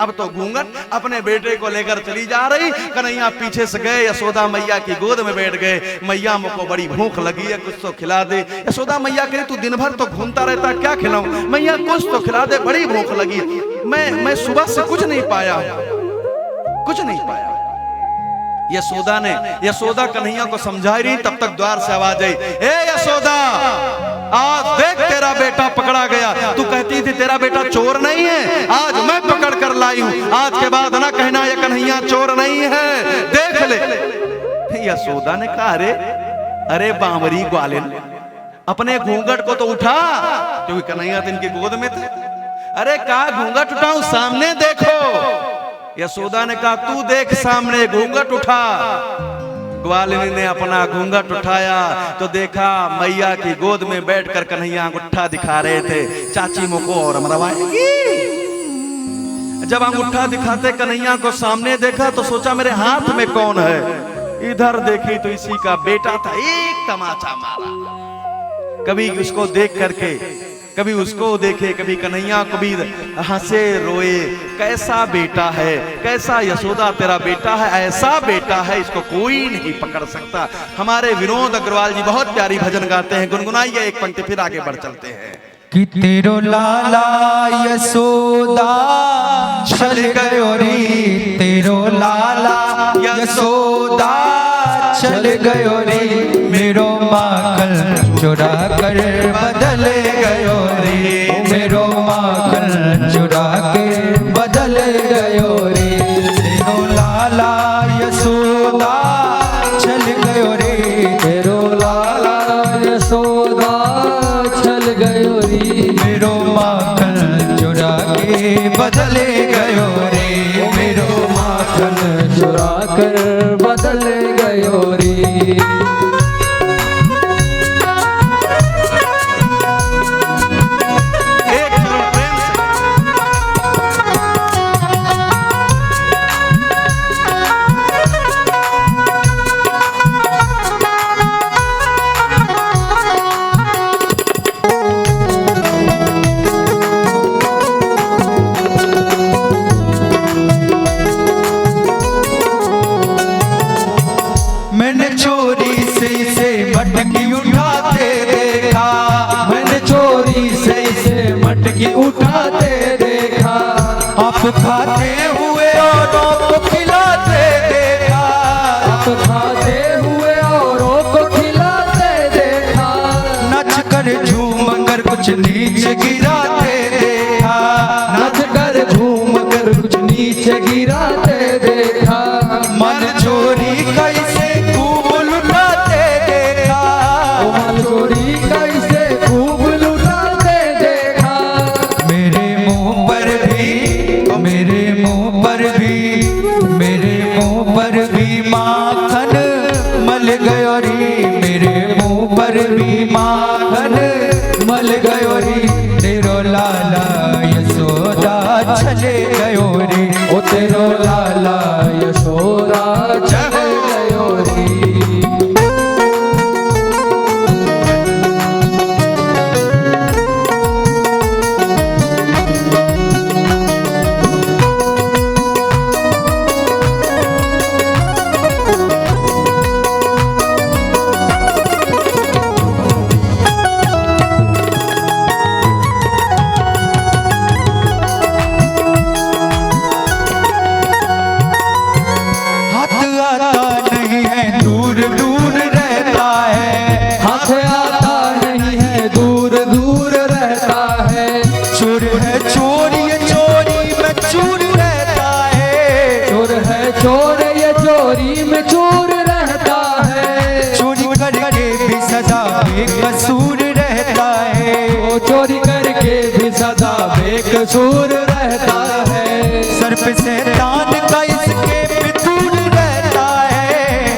अब तो घूंघट अपने बेटे को लेकर चली जा रही। कन्हैया पीछे से गए, यशोदा मैया की गोद में बैठ गए। मैया मुझको बड़ी भूख लगी है, कुछ तो खिला दे। यशोदा मैया कहे तू दिन भर तो घूमता रहता, क्या खिलाऊं? मैया कुछ तो खिला दे, बड़ी भूख लगी। मैं सुबह से कुछ नहीं पाया, कुछ नहीं पाया। यशोदा कन्हैया को समझा रही, तब तक द्वार से आवाज आई, ए यशोदा आज देख तेरा बेटा पकड़ा गया। तू कहती थी तेरा बेटा चोर नहीं है, आज मैं पकड़ कर लाई हूं। आज के बाद ना कहना ये कन्हैया चोर नहीं है, देख ले। यशोदा ने कहा अरे बावरी ग्वालिन, अपने घूंघट को तो उठा, क्योंकि कन्हैया तो इनकी गोद में थे। अरे कहा घूंघट उठाऊं, सामने देखो। यशोदा ने कहा तू देख सामने, घूंघट उठा। ग्वालिनी ने अपना घूंघट उठाया तो देखा मैया की गोद में बैठकर कन्हैया अंगूठा दिखा रहे थे। चाची मुझको और मरवाएगी। जब अंगूठा दिखाते कन्हैया को सामने देखा तो सोचा मेरे हाथ में कौन है। इधर देखी तो इसी का बेटा था। एक तमाचा मारा। कभी उसको देख करके कभी उसको देखे, कभी कन्हैया को भी हंसे रोए। कैसा बेटा है, कैसा यशोदा तेरा बेटा है, ऐसा बेटा है, इसको कोई नहीं पकड़ सकता। हमारे विनोद अग्रवाल जी बहुत प्यारी भजन गाते हैं, गुनगुनाइए एक पंक्ति फिर आगे बढ़ चलते हैं। कि तेरो लाला यशोदा चल गयो रे, तेरो लाला यशोदा चल गयो रे, मेरो माखन चुरा कर बदल गयो रे, मेरो माखन चुरा के बदल गयो रे। तेरो लाला यशोदा चल गयो रे, तेरो लाला यशोदा चल गयो रे, मेरो माखन चुरा के बदल गयो रे, मेरो माखन चुरा कर बदल गयो रे। एक चरण प्रेम से मैंने चोरी से इसे मटकी उठाते देखा, मैंने चोरी से इसे मटकी उठाते देखा, आप खाते हुए औरों को खिलाते देखा, आप खाते हुए औरों को खिलाते देखा, नच कर झूम कर कुछ नीचे गिराते देखा, नच कर झूम कर कुछ नीचे गिराते देखा, मन चोरी कैसे खूब लुटाते देखा, माल चोरी कैसे खूब लुटाते देखा। मेरे मुंह पर भी, मेरे मुंह पर भी, मेरे मुंह पर भी माखन मल गयो रे, मेरे मुंह पर भी माखन मल गयो रे, तेरो लाला यशोदा चले गयो रे, ओ तेरो लाला यशोदा चल गयो रे। हाथ आता नहीं है दूर दूर रहता है, हाथ आता नहीं है दूर दूर रहता है, चोर है चोरी ये चोरी में चूर रहता है, चोर है चोर ये चोरी में चोर रहता है, चोरी करके भी सदा बेकसूर रहता है, वो चोरी करके भी सदा बेकसूर रहता है, सर पे शैतान का इसके फितूर रहता है,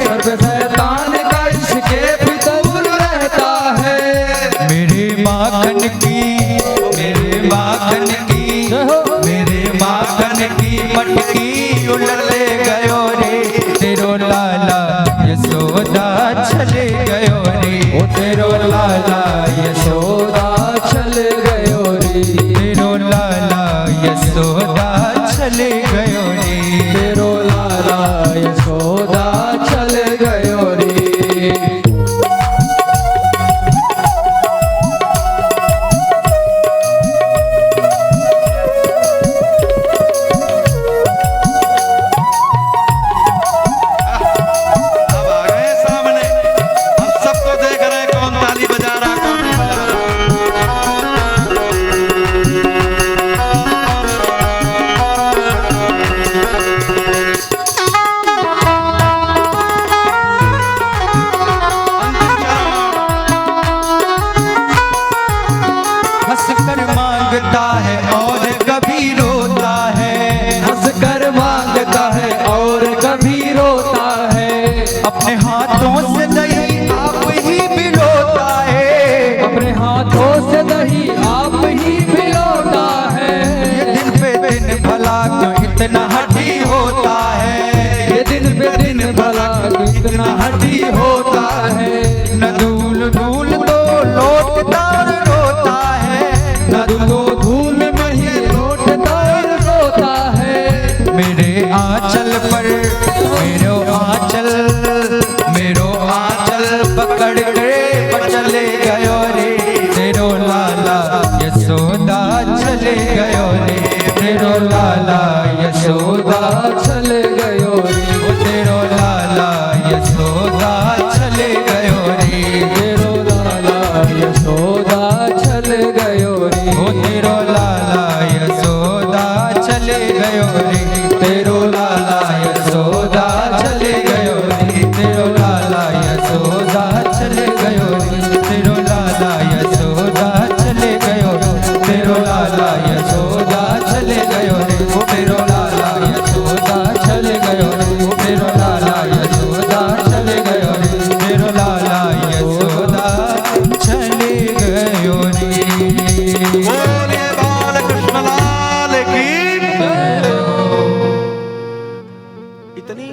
सर्व शैतान का इसके फितूर रहता है। मेरे माखन की, मेरे माखन की, मेरे माखन की मटकी उलट गयो रे, तेरो लाला यशोदा चले गयो रे, ओ तेरो लाला यशोदा चल गयो रे, तेरो लाला यशोदा चले गयो रे, तेरो लाला यशोदा चल गयो रे। अब आ गए सामने, हम सबको देख रहे हैं कौन ताली बजा रहा कौन नहीं बजा रहा। चले गयो रे तेरो लाला यशोदा चले गयो रे ओ तेरो लाला यशोदा चले गयो रे तेरो लाला यशोदा चले गयो रे ओ तेरो लाला यशोदा चले गयो रे तेरो लाला यशोदा चले गयो रे तेरो लाला यशोदा चले गयो रे तेरो लाला यशोदा चले गयो तेरो लाला यशोदा चले गयो रे ओ तेरो लाला यशोदा चले गयो रे ओ तेरो लाला यशोदा चले गयो रे तेरो लाला यशोदा चले गयो रे बोलिए बाल कृष्ण लाल की। इतनी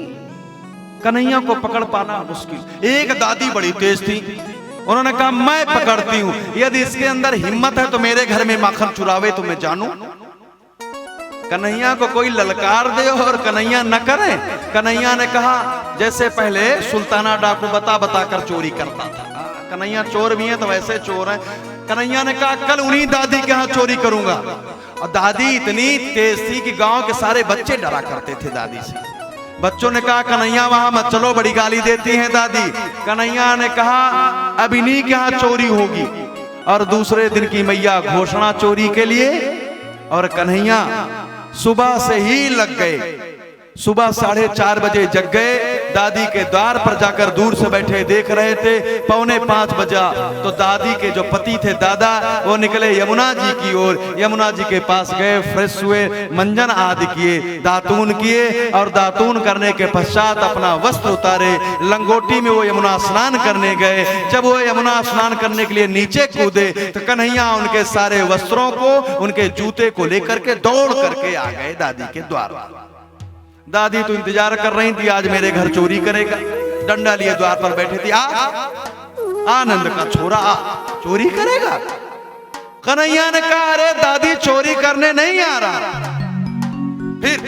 कन्हैया को पकड़ पाना मुश्किल। एक दादी बड़ी तेज थी, उन्होंने कहा मैं पकड़ती हूं, यदि इसके अंदर हिम्मत है तो मेरे घर में माखन चुरावे तो मैं जानूं। कन्हैया को कोई ललकार दे और कन्हैया न करे। कन्हैया ने कहा जैसे पहले सुल्ताना डाकू बता बता कर चोरी करता था, कन्हैया चोर भी है तो वैसे चोर है। कन्हैया ने कहा कल उन्हीं दादी के यहाँ चोरी करूंगा। और दादी इतनी तेज थी कि गांव के सारे बच्चे डरा करते थे दादी से। बच्चों ने कहा कन्हैया वहां मत चलो, बड़ी गाली देती हैं दादी। कन्हैया ने कहा अब इन्हीं के यहाँ चोरी होगी। और दूसरे दिन की मैया घोषणा चोरी के लिए, और कन्हैया सुबह से ही लग गए। सुबह 4:30 बजे जग गए, दादी के द्वार पर जाकर दूर से बैठे देख रहे थे। 4:45 बजा तो दादी के जो पति थे दादा, वो निकले यमुना जी की ओर। यमुना जी के पास गए, फ्रेश हुए, मंजन आदि किए, दातून किए, और दातून करने के पश्चात अपना वस्त्र उतारे, लंगोटी में वो यमुना स्नान करने गए। जब वो यमुना स्नान करने के लिए नीचे कूदे तो कन्हैया उनके सारे वस्त्रों को, उनके जूते को लेकर के दौड़ करके आ गए दादी के द्वार। दादी तो इंतजार कर रही थी, आज मेरे घर चोरी करेगा। डंडा लिए द्वार पर बैठे थी। आनंद का छोरा चोरी करेगा। कन्हैया ने कहा अरे दादी चोरी करने नहीं आ रहा। फिर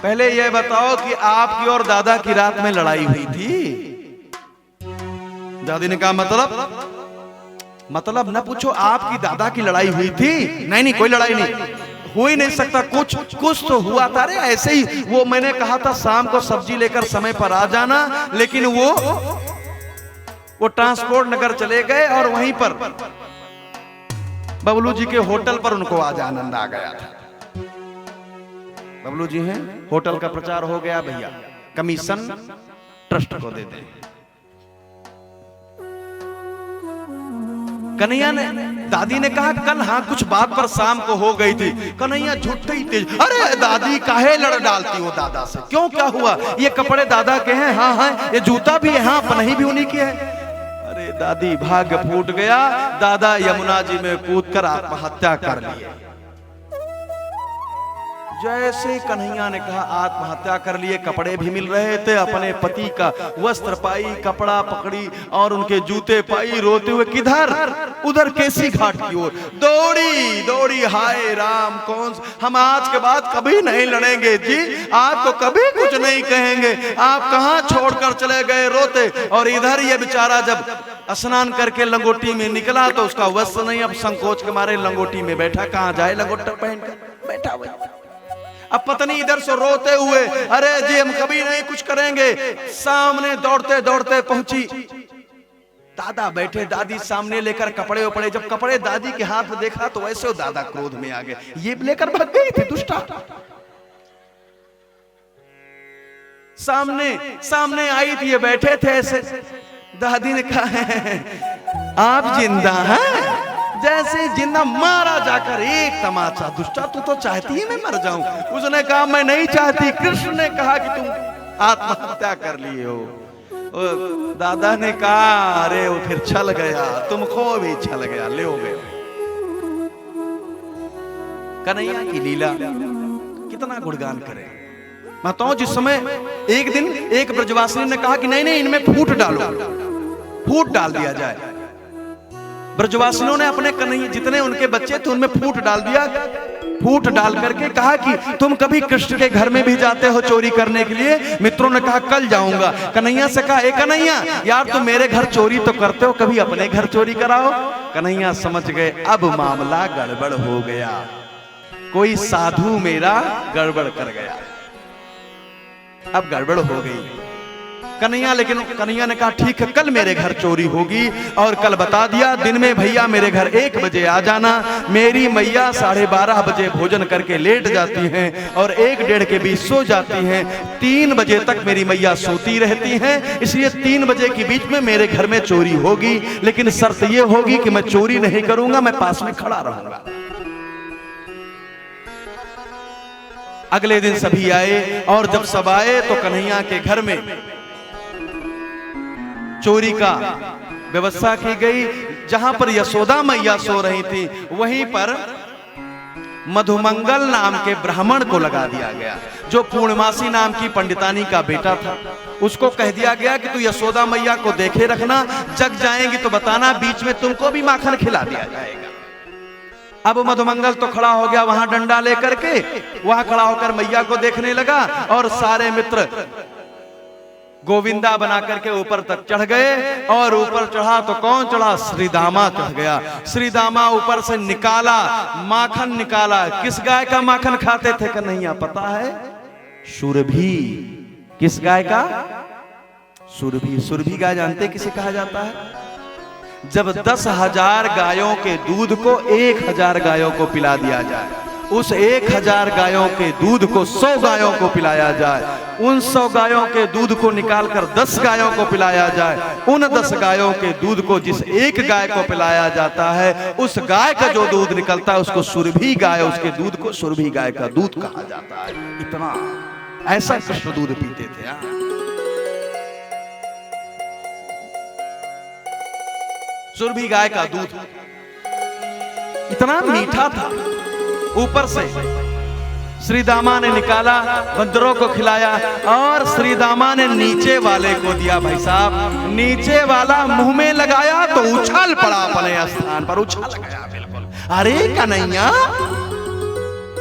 पहले यह बताओ कि आपकी और दादा की रात में लड़ाई हुई थी। दादी ने कहा मतलब न पूछो, आपकी दादा की लड़ाई हुई थी? नहीं कोई लड़ाई नहीं, हो ही नहीं सकता, कुछ तो हुआ था रे। ऐसे ही वो मैंने कहा था शाम को सब्जी लेकर समय पर आ जाना, लेकिन वो ट्रांसपोर्ट नगर चले गए और वहीं पर बबलू जी के होटल पर उनको आज आनंद आ गया था। बबलू जी हैं, होटल का प्रचार हो गया, भैया कमीशन ट्रस्ट को दे दें। कन्हैया ने, दादी ने कहा कल हाँ कुछ बात पर शाम को हो गई थी। कन्हैया झूठे ही तेज, अरे दादी काहे लड़ डालती हो दादा से, क्यों क्या हुआ? ये कपड़े दादा के हैं? हाँ, ये जूता भी है? हाँ, पन्ही भी उन्हीं की है। अरे दादी भाग्य फूट गया, दादा यमुना जी में कूदकर आत्महत्या कर लिए। जैसे कन्हैया ने कहा आत्महत्या कर लिए, कपड़े भी मिल रहे थे, अपने पति का वस्त्र पाई, कपड़ा पकड़ी और उनके जूते पाई, रोते हुए किधर? उधर केसी घाट की ओर दौड़ी। हाय राम, हम आज के बाद कभी नहीं लड़ेंगे जी, आपको कभी कुछ नहीं कहेंगे, आप कहां छोड़कर चले गए, रोते। और इधर ये बेचारा जब स्नान करके लंगोटी में निकला तो उसका वस्त्र नहीं, अब संकोच के मारे लंगोटी में बैठा, कहां जाए लंगोटा पहनकर बैठा हुआ। अब पत्नी इधर से रोते हुए, अरे जी हम कभी नहीं कुछ करेंगे। सामने दौड़ते दौड़ते पहुंची, दादा बैठे, दादी सामने लेकर कपड़े उपड़े। जब कपड़े दादी के हाथ में देखा तो वैसे दादा क्रोध में आ गए, ये लेकर भाग गई थी दुष्टा। सामने आई थी, ये बैठे थे ऐसे। दादी ने कहा आप जिंदा हैं? जैसे जिंदा मारा जाकर एक तमाचा, दुष्टा तू तो चाहती है मैं मर जाऊं। उसने कहा मैं नहीं चाहती। कृष्ण ने कहा कि तुम आत्महत्या कर लिए हो। दादा ने कहा अरे वो फिर छल गया, तुमको भी छल गया, ले हो गए। कन्हैया की लीला कितना गुणगान करें। माताओं, जिस समय एक दिन एक ब्रजवासिनी ने कहा कि नहीं इनमें फूट डालो, फूट डाल दिया जाए। ब्रजवासियों ने अपने कन्हैया जितने उनके बच्चे थे उनमें फूट डाल दिया। फूट डाल करके कहा कि तुम कभी कृष्ण के घर में भी जाते हो चोरी करने के लिए? मित्रों ने कहा कल जाऊंगा। कन्हैया से कहा, ए कन्हैया यार तुम मेरे घर चोरी तो करते हो, कभी अपने घर चोरी कराओ। कन्हैया समझ गए अब मामला गड़बड़ हो गया, कोई साधु मेरा गड़बड़ कर गया, अब गड़बड़ हो गई। लेकिन कन्हैया ने कहा ठीक है कल मेरे घर चोरी होगी, और कल बता दिया दिन में भैया मेरे घर 1 बजे आ जाना। मेरी मैया 12:30 बजे भोजन करके लेट जाती हैं और 1-1:30 के बीच सो जाती हैं। 3 बजे तक मेरी मैया सोती रहती हैं, इसलिए 3 बजे के बीच में मेरे घर में चोरी होगी, लेकिन शर्त ये होगी कि मैं चोरी नहीं करूंगा, मैं पास में खड़ा रहूंगा। अगले दिन सभी आए, और जब सब आए तो कन्हैया के घर में चोरी का व्यवस्था की गई। जहां पर यशोदा मैया सो रही थी वहीं पर मधुमंगल नाम के ब्राह्मण को लगा दिया गया, जो पूर्णमासी नाम की पंडितानी का बेटा था। उसको कह दिया गया कि तू यशोदा मैया को देखे रखना, जग जाएंगी तो बताना, बीच में तुमको भी माखन खिला दिया जाएगा। अब मधुमंगल तो खड़ा हो गया वहां डंडा लेकर के, वहां खड़ा होकर मैया को देखने लगा, और सारे मित्र गोविंदा बना करके ऊपर तक चढ़ गए। और ऊपर चढ़ा तो कौन चढ़ा? श्रीदामा चढ़ गया। श्रीदामा ऊपर से निकाला, माखन निकाला। किस गाय का माखन खाते थे कन्हैया पता है? सुरभि। किस गाय का? सुरभि। सुरभि गाय जानते किसे कहा जाता है? जब 10,000 गायों के दूध को 1,000 गायों को पिला दिया जाए, उस 1,000 गायों के दूध को 100 गायों को पिलाया जाए, उन 100 गायों के दूध को निकालकर 10 गायों को पिलाया जाए, उन 10 गायों के दूध को जिस एक गाय को पिलाया जाता है, उस गाय का जो दूध निकलता है उसको सुरभि गाय, उसके दूध को सुरभि गाय का दूध कहा जाता है। इतना ऐसा कृष्ण दूध पीते थे यार। सुरभि गाय का दूध इतना मीठा था। ऊपर से श्रीदामा ने निकाला, बंदरों को खिलाया, और श्रीदामा ने नीचे वाले को दिया। भाई साहब, नीचे वाला मुंह में लगाया तो उछल पड़ा, अपने स्थान पर उछल गया बिल्कुल। अरे कन्हैया,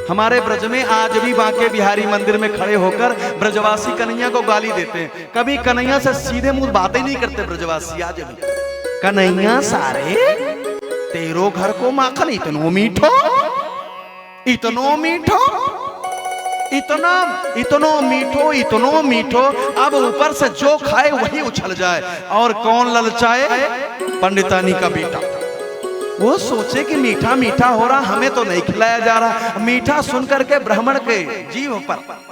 हमारे ब्रज में आज भी बांके बिहारी मंदिर में खड़े होकर ब्रजवासी कन्हैया को गाली देते हैं। कभी कन्हैया से सीधे मुंह बातें नहीं करते ब्रजवासी। आज भी कन्हैया सारे तेरो घर को माखन इतनो मीठो, इतनो मीठो, इतनो मीठो, इतनो मीठो। अब ऊपर से जो खाए वही उछल जाए। और कौन ललचाए? पंडितानी का बेटा। वो सोचे कि मीठा मीठा हो रहा, हमें तो नहीं खिलाया जा रहा। मीठा सुन करके ब्राह्मण के जीव पर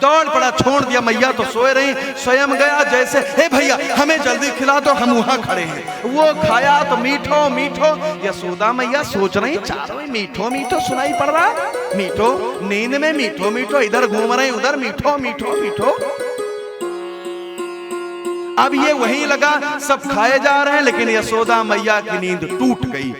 दौड़ पड़ा, छोड़ दिया। मैया तो सोए रही, स्वयं गया जैसे, हे भैया हमें जल्दी खिला दो, हम वहां खड़े हैं। वो खाया तो मीठो मीठो। यशोदा मैया सोच रही, चारों मीठो मीठो सुनाई पड़ रहा है, मीठो, नींद में मीठो मीठो, इधर घूम रहे उधर मीठो मीठो मीठो। अब ये वहीं लगा, सब खाए जा रहे हैं, लेकिन यशोदा मैया की नींद टूट गई।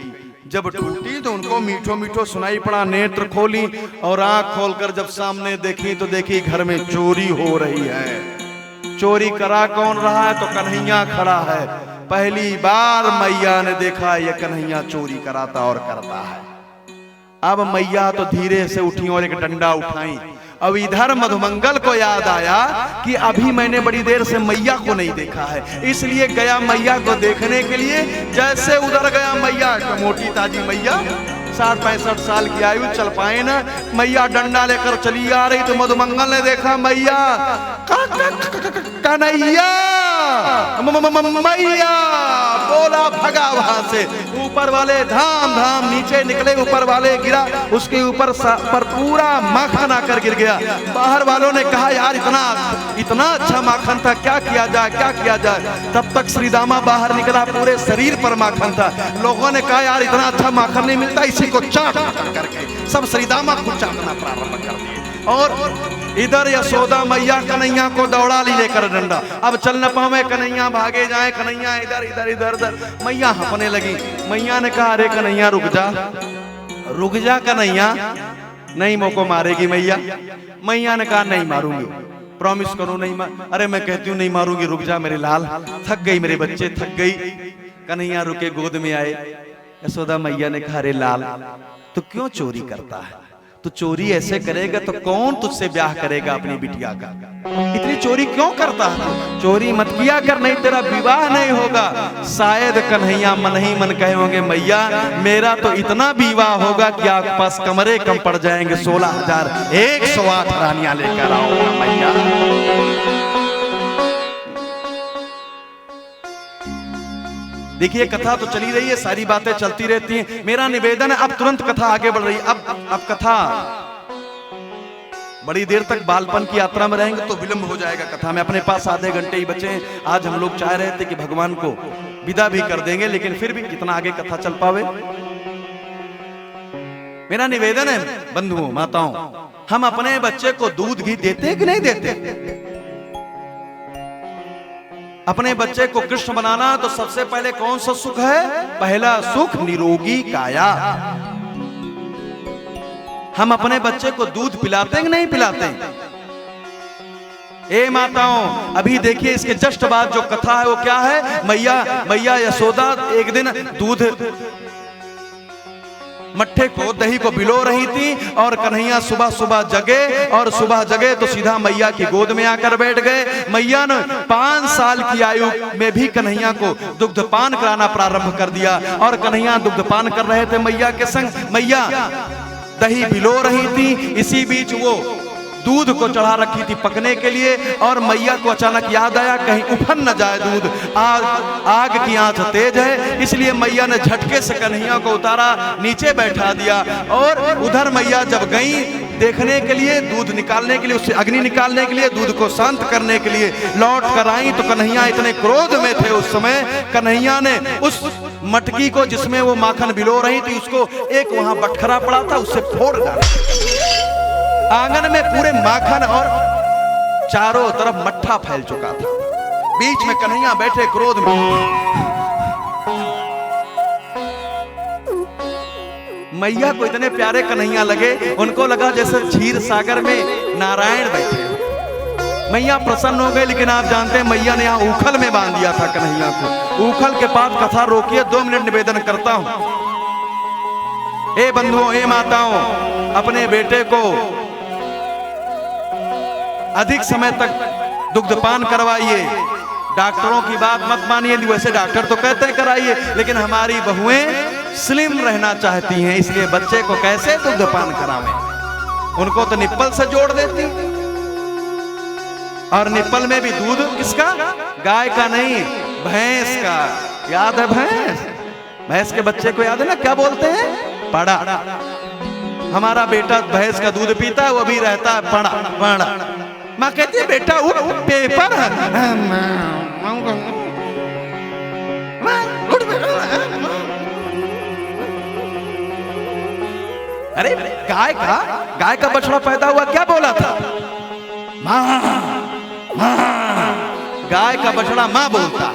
जब टूटी तो उनको मीठो मीठो सुनाई पड़ा। नेत्र खोली और आंख खोलकर जब सामने देखी तो देखी घर में चोरी हो रही है। चोरी करा कौन रहा है? तो कन्हैया खड़ा है। पहली बार मैया ने देखा ये कन्हैया चोरी कराता और करता है। अब मैया तो धीरे से उठी और एक डंडा उठाई। अब इधर मधुमंगल को याद आया कि अभी मैंने बड़ी देर से मैया को नहीं देखा है, इसलिए गया मैया को देखने के लिए। जैसे उधर गया मैया, मोटी ताजी मैया, 60-65 साल की आयु, चल पाए ना। मैया डंडा लेकर चली आ रही तो मधुमंगल ने देखा मैया, कन्हैया, मैया बोला, भगा वहां से। ऊपर वाले धाम धाम नीचे निकले, ऊपर वाले गिरा, उसके ऊपर पर पूरा माखन आकर गिर गया। बाहर वालों ने कहा यार इतना अच्छा माखन था, क्या किया जाए क्या किया जाए। तब तक श्रीदामा बाहर निकला, पूरे शरीर पर माखन था। लोगों ने कहा यार इतना अच्छा माखन नहीं मिलता, इसी को चाट करके सब श्रीदामा को चाटना प्रारंभ कर दिए। और इधर यशोदा मैया कन्हैया को दौड़ा ली लेकर डंडा। अब चल न पावे, कन्हैया भागे जाए, कन्हैया इधर इधर इधर इधर। मैया हंसने लगी। मैया ने कहा अरे कन्हैया रुक जा कन्हैया, नहीं मोको मारेगी मैया। मैया ने कहा नहीं मारूंगी, प्रॉमिस करो नहीं मार। अरे मैं कहती हूँ नहीं मारूंगी, रुक जा मेरे लाल, थक गई, मेरे बच्चे थक गई। कन्हैया रुके, गोद में आए। यशोदा मैया ने कहा अरे लाल तू क्यों चोरी करता है? तू चोरी ऐसे करेगा तो कौन तुझसे ब्याह करेगा अपनी बिटिया का? इतनी चोरी क्यों करता है? चोरी मत किया कर, नहीं तेरा विवाह नहीं होगा। शायद कन्हैया मन ही मन कहे होंगे, मैया मेरा तो इतना विवाह होगा कि आपके पास कमरे कम पड़ जाएंगे, 16,108 रानियां लेकर आओ मैया। देखिए कथा तो चली रही है, सारी बातें चलती रहती हैं। मेरा निवेदन है अब तुरंत कथा आगे बढ़ रही है। अब कथा बड़ी देर तक बालपन की यात्रा में रहेंगे तो विलंब हो जाएगा कथा में। अपने पास आधे घंटे ही बचे हैं। आज हम लोग चाह रहे थे कि भगवान को विदा भी कर देंगे, लेकिन फिर भी कितना आगे कथा चल पावे। मेरा निवेदन है बंधुओं माताओं, हम अपने बच्चे को दूध घी देते कि नहीं देते? अपने बच्चे को कृष्ण बनाना तो सबसे पहले कौन सा सुख है? पहला सुख निरोगी काया। हम अपने बच्चे को दूध पिलाते हैं कि नहीं पिलाते? ए माताओं, अभी देखिए इसके जस्ट बाद जो कथा है वो क्या है? मैया यशोदा एक दिन दूध मट्ठे को दही को भिगो रही थी और कन्हैया सुबह सुबह जगे, और सुबह जगे तो सीधा मैया की गोद में आकर बैठ गए। मैया ने 5 साल की आयु में भी कन्हैया को दुग्धपान कराना प्रारंभ कर दिया, और कन्हैया दुग्धपान कर रहे थे मैया के संग। मैया दही भिगो रही थी, इसी बीच वो दूध को चढ़ा रखी थी पकने के लिए, और मैया को अचानक याद आया कहीं उफन न जाए दूध, आग की आंच तेज है, इसलिए मैया ने झटके से कन्हैया को उतारा, नीचे बैठा दिया। और उधर मैया जब गई देखने के लिए, दूध निकालने के लिए, उससे अग्नि निकालने के लिए, दूध को शांत करने के लिए लौट कर आई तो कन्हैया इतने क्रोध में थे उस समय, कन्हैया ने उस मटकी को जिसमें वो माखन भिगो रही थी उसको, एक वहां बटखरा पड़ा था, उससे फोड़ डाला। आंगन में पूरे माखन और चारों तरफ मट्ठा फैल चुका था। बीच में कन्हैया बैठे क्रोध में। मैया को इतने प्यारे कन्हैया लगे, उनको लगा जैसे क्षीर सागर में नारायण बैठे। मैया प्रसन्न हो गए, लेकिन आप जानते हैं मैया ने यहाँ उखल में बांध दिया था कन्हैया को। उखल के बाद कथा रोकिए, 2 मिनट निवेदन करता हूं। ए बंधुओं, ए माताओं, अपने बेटे को अधिक समय तक दुग्धपान करवाइए। डॉक्टरों की बात मत मानिए, वैसे डॉक्टर तो कहते हैं कराइए, लेकिन हमारी बहुएं स्लिम रहना चाहती हैं, इसलिए बच्चे को कैसे दुग्धपान करावें? उनको तो निप्पल से जोड़ देती, और निप्पल में भी दूध किसका? गाय का नहीं, भैंस का। याद है भैंस? भैंस के बच्चे को याद है ना, क्या बोलते हैं? पड़ा। हमारा बेटा भैंस का दूध पीता है, वो भी रहता है पड़ा पड़ा। माँ कहती है बेटा उठ, पेपर है। अरे गाय का बछड़ा पैदा हुआ, क्या बोला था? माँ माँ। गाय का बछड़ा माँ बोलता।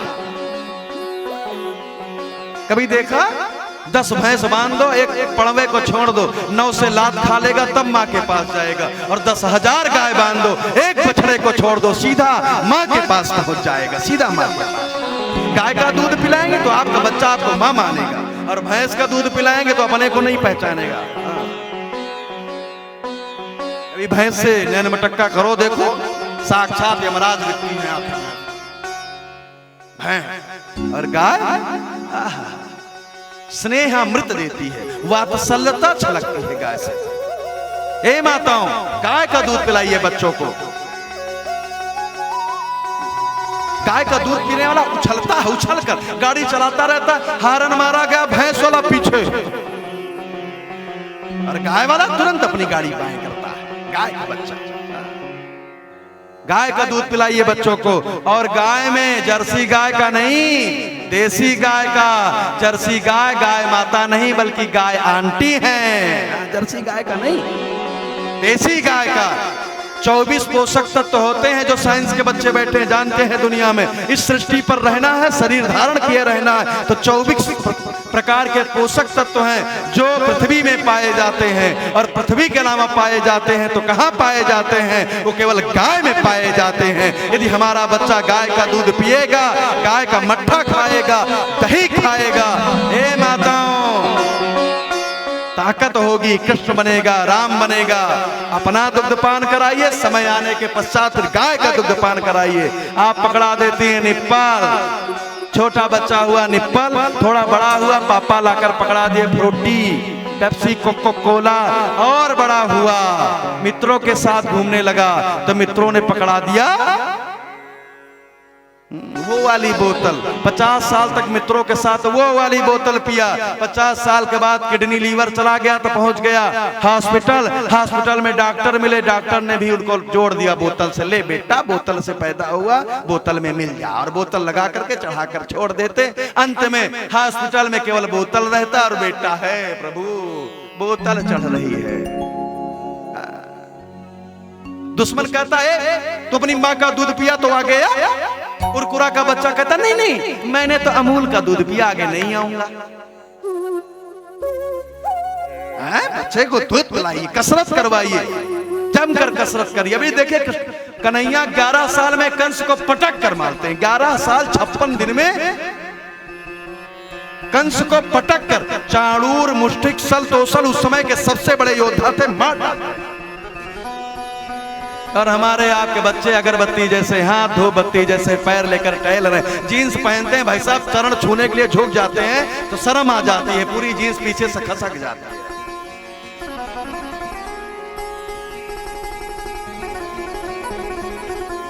कभी देखा? 10 भैंस बांध दो, एक पड़वे को छोड़ दो, 9 से लात खा लेगा तब माँ के पास जाएगा, और 10,000 गाय बांध दो, एक बछड़े को छोड़ दो, सीधा माँ के पास पहुंच जाएगा, सीधा माँ के पास। गाय का दूध पिलाएंगे तो आपका बच्चा आपको माँ मानेगा, और भैंस का दूध पिलाएंगे तो अपने को नहीं पहचानेगा। अभी भैंस से नैन मटक्का करो, देखो साक्षात यमराज दिखती है आंखें में। भैंस और गाय स्नेहामृत देती है, वात्सल्यता छलकती है गाय से। ए माताओं, गाय का दूध पिलाइए बच्चों को। गाय का दूध पीने वाला उछलता है, उछलकर गाड़ी चलाता रहता, हारन मारा गया, भैंस वाला पीछे, और गाय वाला तुरंत अपनी गाड़ी बाएं करता है। गाय का बच्चा, गाय का दूध पिलाइए बच्चों को। और गाय में जर्सी गाय का नहीं, देसी गाय का। जर्सी गाय गाय माता नहीं, बल्कि गाय आंटी है। जर्सी गाय का नहीं, देसी गाय का। 24 पोषक तत्व होते हैं, जो साइंस के बच्चे बैठे हैं जानते हैं। दुनिया में इस सृष्टि पर रहना है, शरीर धारण किए रहना है, तो 24 प्रकार के पोषक तत्व हैं जो पृथ्वी में पाए जाते हैं। और पृथ्वी के अलावा पाए जाते हैं तो कहाँ पाए जाते हैं? वो केवल गाय में पाए जाते हैं। यदि हमारा बच्चा गाय का दूध पिएगा, गाय का मट्ठा खाएगा, दही खाएगा, ए माताओं, ताकत होगी, कृष्ण बनेगा, राम बनेगा। अपना दुग्धपान कराइए, समय आने के पश्चात फिर गाय का दुग्धपान कराइए। आप पकड़ा देती हैं निप्पल, छोटा बच्चा हुआ निप्पल, थोड़ा बड़ा हुआ पापा लाकर पकड़ा दिए फ्रूटी, पेप्सी, कोको कोला, और बड़ा हुआ मित्रों के साथ घूमने लगा तो मित्रों ने पकड़ा दिया वो वाली बोतल। 50 साल तक मित्रों के साथ वो वाली बोतल पिया। 50 साल के बाद किडनी लीवर चला गया तो पहुंच गया हॉस्पिटल। हॉस्पिटल में डॉक्टर मिले, डॉक्टर ने भी उनको जोड़ दिया बोतल से, ले बेटा बोतल से पैदा हुआ, बोतल में मिल जा, और बोतल लगा करके चढ़ा कर छोड़ देते। अंत में हॉस्पिटल में केवल बोतल रहता और बेटा है प्रभु बोतल चढ़ रही है। दुश्मन कहता है तो अपनी माँ का दूध पिया तो आ गया। कुरकुरा का बच्चा कहता नहीं नहीं मैंने तो अमूल का दूध पिया, आगे नहीं आऊंगा। बच्चे को दूध पिलाइए, कसरत करवाइए, जमकर कसरत करिए। अभी देखिए कन्हैया 11 साल में कंस को पटक कर मारते हैं। 11 साल 56 दिन में कंस को पटक कर। चाणूर, मुष्टिक, सल, तोसल उस समय के सबसे बड़े योद्धा थे, मार डालते। और हमारे आपके बच्चे अगरबत्ती जैसे हाथ, धूपबत्ती जैसे पैर लेकर टहल रहे, जीन्स पहनते हैं भाई साहब, चरण छूने के लिए झुक जाते हैं तो शर्म आ जाती है, पूरी जीन्स पीछे से खसक जाती है।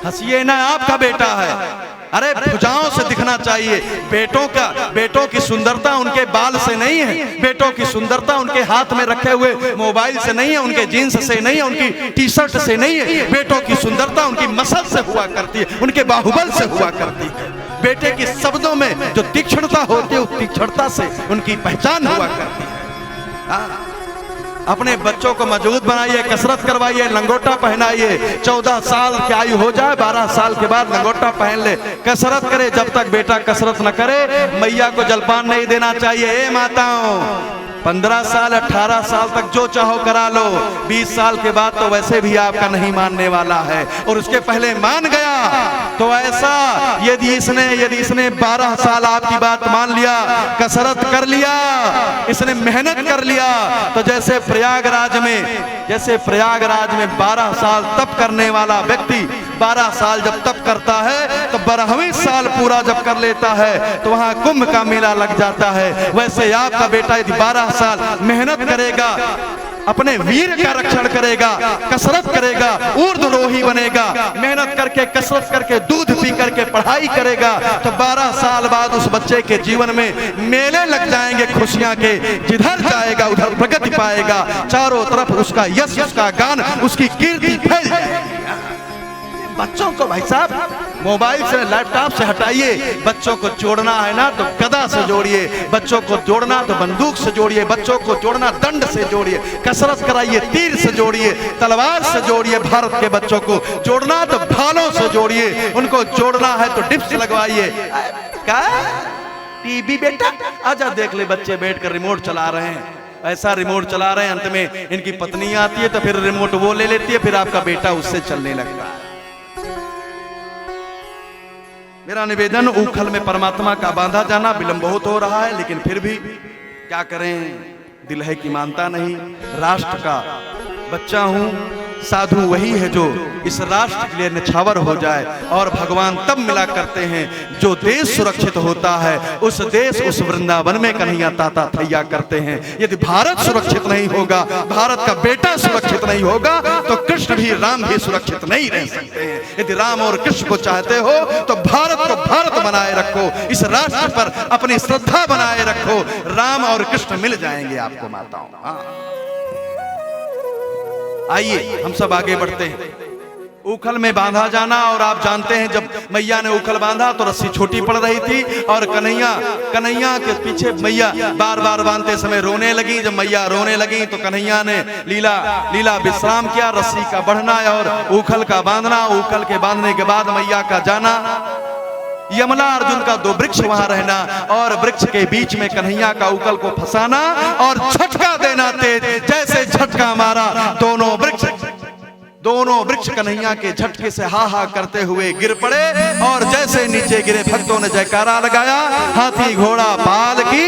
हंसिए ना, आपका बेटा है। अरे भुजाओं से दिखना चाहिए। बेटों की सुंदरता उनके बाल से नहीं है, बेटों की सुंदरता उनके हाथ में रखे हुए मोबाइल से नहीं है, उनके जीन्स से नहीं है, उनकी टी शर्ट से नहीं है। बेटों की सुंदरता उनकी मसल से हुआ करती है, उनके बाहुबल से हुआ करती है। बेटे के शब्दों में जो तीक्ष्णता होती है उस तीक्ष्णता से उनकी पहचान हुआ करती है। अपने बच्चों को मजबूत बनाइए, कसरत करवाइए, लंगोटा पहनाइए। 14 साल की आयु हो जाए, 12 साल के बाद लंगोटा पहन ले, कसरत करे। जब तक बेटा कसरत न करे मैया को जलपान नहीं देना चाहिए। ए माताओं, 15 साल 18 साल तक जो चाहो करा लो, 20 साल के बाद तो वैसे भी आपका नहीं मानने वाला है, और उसके पहले मान गया तो ऐसा यदि इसने 12 साल आपकी बात मान लिया, कसरत कर लिया, इसने मेहनत कर लिया, तो जैसे प्रयागराज में 12 साल तप करने वाला व्यक्ति 12 साल जब तप करता है तो 12वें साल पूरा जब कर लेता है तो वहां कुंभ का मेला लग जाता है। वैसे आपका बेटा यदि 12 साल मेहनत करेगा, अपने वीर का रक्षण करेगा, कसरत करेगा, ऊर्ध्वरोही बनेगा, मेहनत करके कसरत करके दूध पी करके पढ़ाई करेगा, तो 12 साल बाद उस बच्चे के जीवन में मेले लग जाएंगे खुशियां के। जिधर जाएगा उधर प्रगति पाएगा, चारों तरफ उसका यश, उसका गान, उसकी कीर्ति फैल जाएगी। बच्चों को भाई साहब मोबाइल से, लैपटॉप से हटाइए। बच्चों को जोड़ना है ना तो गदा से जोड़िए, बच्चों को जोड़ना तो बंदूक से जोड़िए, बच्चों को जोड़ना दंड से जोड़िए, कसरत कराइए, तीर से जोड़िए, तलवार से जोड़िए। भारत के बच्चों को जोड़ना तो भालों से जोड़िए, उनको जोड़ना है तो डिप्स लगवाइए। क्या टीवी बेटा आजा देख ले, बच्चे बैठकर रिमोट चला रहे हैं, ऐसा रिमोट चला रहे हैं, अंत में इनकी पत्नी आती है तो फिर रिमोट वो ले लेती है, फिर आपका बेटा उससे चलने लगता है। मेरा निवेदन, उखल में परमात्मा का बांधा जाना विलंब बहुत हो रहा है, लेकिन फिर भी क्या करें, दिल है कि मानता नहीं। राष्ट्र का बच्चा हूं, साधु वही है जो इस राष्ट्र के लिए निछावर हो जाए। और भगवान तब मिला करते हैं जो देश सुरक्षित होता है, उस देश, उस वृंदावन में कन्हैया ताता थैया करते हैं। यदि भारत सुरक्षित नहीं होगा, भारत का बेटा सुरक्षित नहीं होगा, तो कृष्ण भी, राम भी सुरक्षित नहीं रह सकते हैं। यदि राम और कृष्ण को चाहते हो तो भारत को भारत बनाए रखो, इस राष्ट्र पर अपनी श्रद्धा बनाए रखो, राम और कृष्ण मिल जाएंगे आपको माताओं। आइए हम सब आगे बढ़ते हैं। उखल में बांधा जाना, और आप जानते हैं जब मैया ने उखल बांधा तो रस्सी छोटी पड़ रही थी, और कन्हैया के पीछे मैया बार बार बांधते समय रोने लगी। जब मैया रोने लगी तो कन्हैया ने लीला विश्राम किया, रस्सी का बढ़ना और उखल का बांधना। उखल के बांधने के बाद मैया का जाना, यमला अर्जुन का 2 वृक्ष वहां रहना, और वृक्ष के बीच में कन्हैया का उखल को फंसाना और झटका देना तेज। जैसे झटका मारा, दोनों वृक्ष कन्हैया के झटके से हा हा करते हुए गिर पड़े, और जैसे नीचे गिरे भक्तों ने जयकारा लगाया, हाथी घोड़ा पाल की।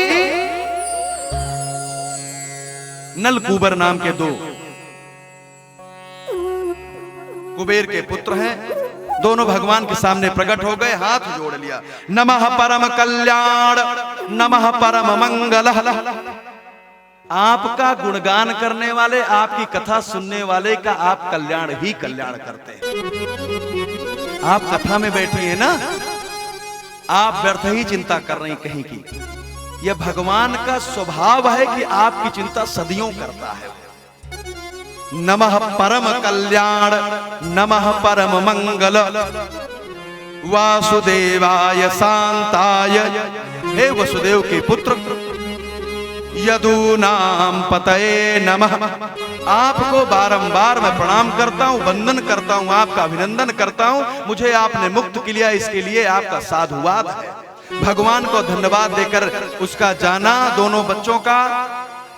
नल कुबर नाम के दो कुबेर के पुत्र हैं। दोनों भगवान के सामने प्रकट हो गए, हाथ जोड़ लिया। नमः परम कल्याण नमः परम मंगल। आपका गुणगान करने वाले, आपकी कथा सुनने वाले का आप कल्याण ही कल्याण करते हैं। आप कथा में बैठी हैं ना, आप व्यर्थ ही चिंता कर रही कहीं की। यह भगवान का स्वभाव है कि आपकी चिंता सदियों करता है। नमः परम कल्याण नमः परम मंगल वासुदेवाय शांताय। हे वसुदेव के पुत्र, यदूनाम पतये नमः। आपको बारंबार मैं प्रणाम करता हूं, वंदन करता हूं, आपका अभिनंदन करता हूं। मुझे आपने मुक्त किया, इसके लिए आपका साधुवाद है। भगवान को धन्यवाद देकर उसका जाना, दोनों बच्चों का,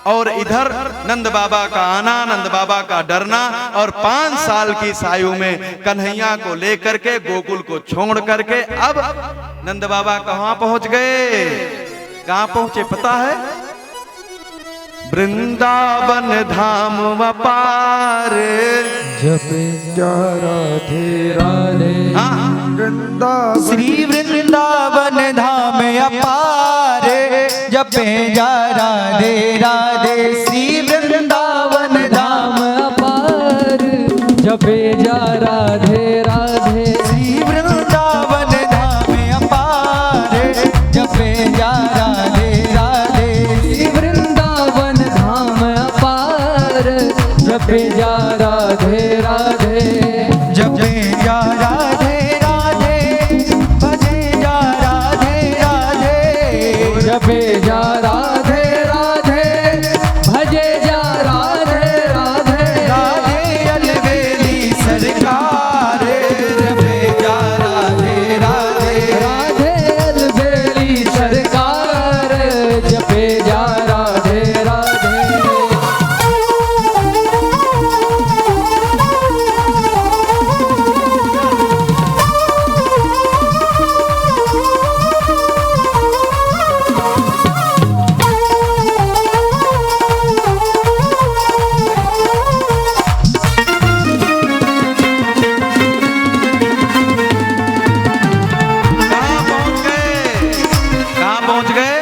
और इधर नंद बाबा का आना, नंद बाबा का डरना, और 5 साल की आयु में कन्हैया को लेकर के गोकुल को छोड़ करके अब नंद बाबा कहां पहुंच गए? कहां पहुंचे पता है? वृंदावन धाम अपार। जपे जा राधे राधे। वृंदावन श्री वृंदावन धाम अपार, जपे जा राधे राधे। श्री वृंदावन धाम अपार, जपे जा राधे राधे। श्री वृंदावन धाम अपार, जपे जा राधे राधे। श्री वृंदावन धाम अपार, जपे जा राधे राधे। जपे जा राधे राधे, भजे जा राधे राधे। जपे जा राधे राधे, भजे जा राधे राधे। राधे अलवेली सरकार, जपे जा राधे राधे। राधे अलबेली सरकार, जपे जा राधे राधे। कहां पहुंच गए? कहां पहुंच गए?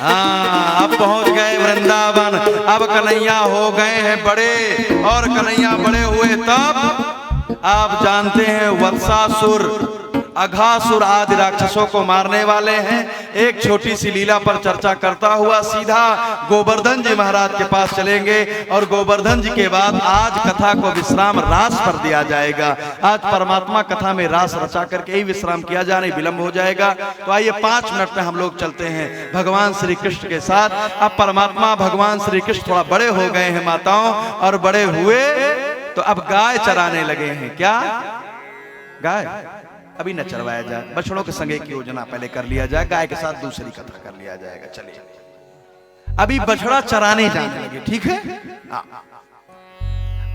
हाँ, अब पहुंच गए वृंदावन। अब कन्हैया हो गए हैं बड़े, और कन्हैया बड़े हुए तब आप जानते हैं वत्सासुर, अघासुर आदि राक्षसों को मारने वाले हैं। एक छोटी सी लीला पर चर्चा करता हुआ सीधा गोवर्धन जी महाराज के पास चलेंगे, और गोवर्धन जी के बाद आज कथा को विश्राम रास पर दिया जाएगा। आज परमात्मा कथा में रास रचा करके ही विश्राम किया जाने, विलंब हो जाएगा। तो आइए 5 मिनट में हम लोग चलते हैं भगवान श्री कृष्ण के साथ। अब परमात्मा भगवान श्री कृष्ण थोड़ा बड़े हो गए हैं माताओं, और बड़े हुए तो अब गाय चराने लगे हैं। क्या गाय? अभी न चरवाया जाए, बछड़ों के संगे की योजना पहले कर लिया जाए, गाय के साथ दूसरी कथा कर लिया जाएगा। चलिए, अभी बछड़ा चराने जाने लगे, ठीक है?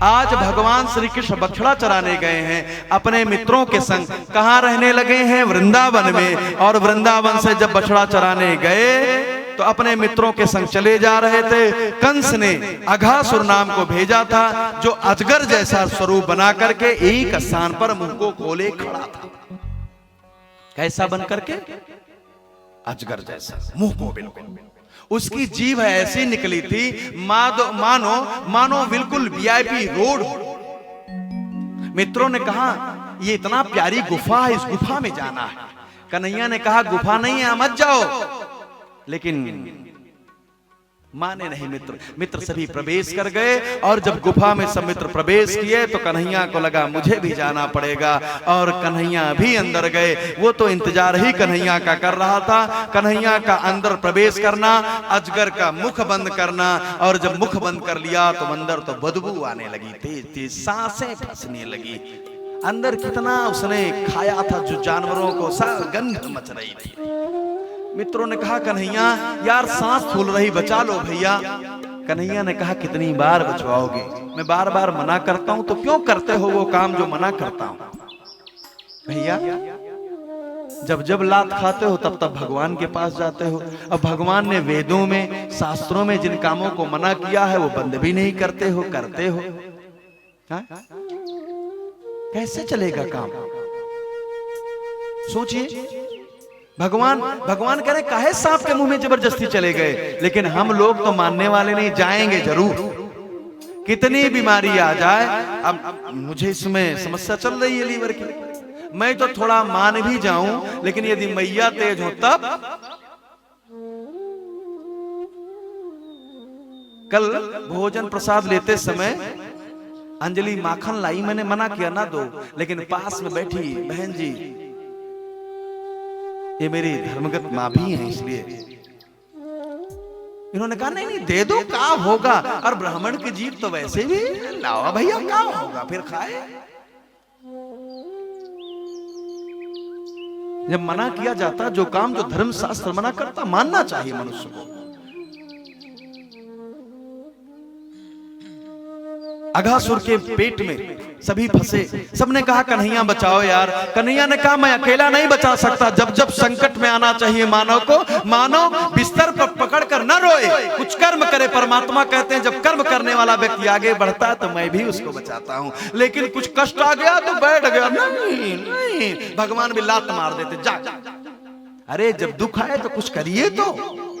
आज भगवान श्री कृष्ण बछड़ा चराने गए हैं अपने मित्रों के संग। कहां रहने लगे हैं? वृंदावन में। और वृंदावन से जब बछड़ा चराने गए तो अपने मित्रों के संग चले जा रहे थे। कंस ने अघासुर नाम को भेजा था, जो अजगर जैसा स्वरूप बना करके एक स्थान पर मुंह को खोले खड़ा था। कैसा बन करके? अजगर जैसा, मुंह को बिल्कुल। उसकी जीभ ऐसी निकली थी मानो बिल्कुल वीआईपी रोड। मित्रों ने कहा ये इतना प्यारी गुफा है, इस गुफा में जाना है। कन्हैया ने कहा गुफा नहीं है, मत जाओ। लेकिन माने नहीं मित्र सभी प्रवेश कर गए। और जब गुफा में सब मित्र प्रवेश किए तो कन्हैया को लगा मुझे भी जाना पड़ेगा, और कन्हैया भी अंदर गए। वो तो इंतजार ही कन्हैया का कर रहा था। कन्हैया का अंदर प्रवेश करना, अजगर का मुख बंद करना, और जब मुख बंद कर लिया तो अंदर तो बदबू आने लगी, तेज तेज सांसें फंसने लगी। अंदर कितना उसने खाया था जो जानवरों को सब गंध मच रही थी। मित्रों ने कहा कन्हैया यार सांस फूल रही, बचा लो भैया। कन्हैया ने कहा कितनी बार बचवाओगे? मैं बार बार मना करता हूं तो क्यों करते हो वो काम जो मना करता हूं? भैया जब जब लात खाते हो तब तब भगवान के पास जाते हो। अब भगवान ने वेदों में, शास्त्रों में जिन कामों को मना किया है वो बंद भी नहीं करते हो, करते हो। हा? कैसे चलेगा काम? सोचिए, भगवान कह रहे काहे सांप के मुंह में जबरदस्ती चले गए, लेकिन हम लोग तो मानने वाले नहीं, जाएंगे जरूर। कितनी बीमारी आ जाए, अब मुझे इसमें समस्या चल रही है लीवर की, मैं तो थोड़ा मान भी जाऊं, लेकिन यदि मैया तेज हो तब। कल भोजन प्रसाद लेते समय अंजलि माखन लाई, मैंने मना किया ना दो, लेकिन पास में बैठी बहन जी, ये मेरी धर्मगत मां भी है, इसलिए इन्होंने कहा नहीं नहीं दे दो, क्या होगा, और ब्राह्मण की जीव तो वैसे भी लावा भैया, क्या होगा, फिर खाए। जब मना किया जाता, जो काम जो धर्म शास्त्र मना करता, मानना चाहिए मनुष्य को। अघासुर के पेट में सभी फंसे, सबने कहा कन्हैया बचाओ यार। कन्हैया ने कहा मैं अकेला नहीं बचा सकता, जब जब संकट में आना चाहिए मानव को, मानव बिस्तर पर पकड़कर न रोए, कुछ कर्म करे। परमात्मा कहते हैं जब कर्म करने वाला व्यक्ति आगे बढ़ता है तो मैं भी उसको बचाता हूं, लेकिन कुछ कष्ट आ गया तो बैठ गया, नहीं नहीं, भगवान भी लात मार देते, जा। अरे जब दुख आए तो कुछ करिए, तो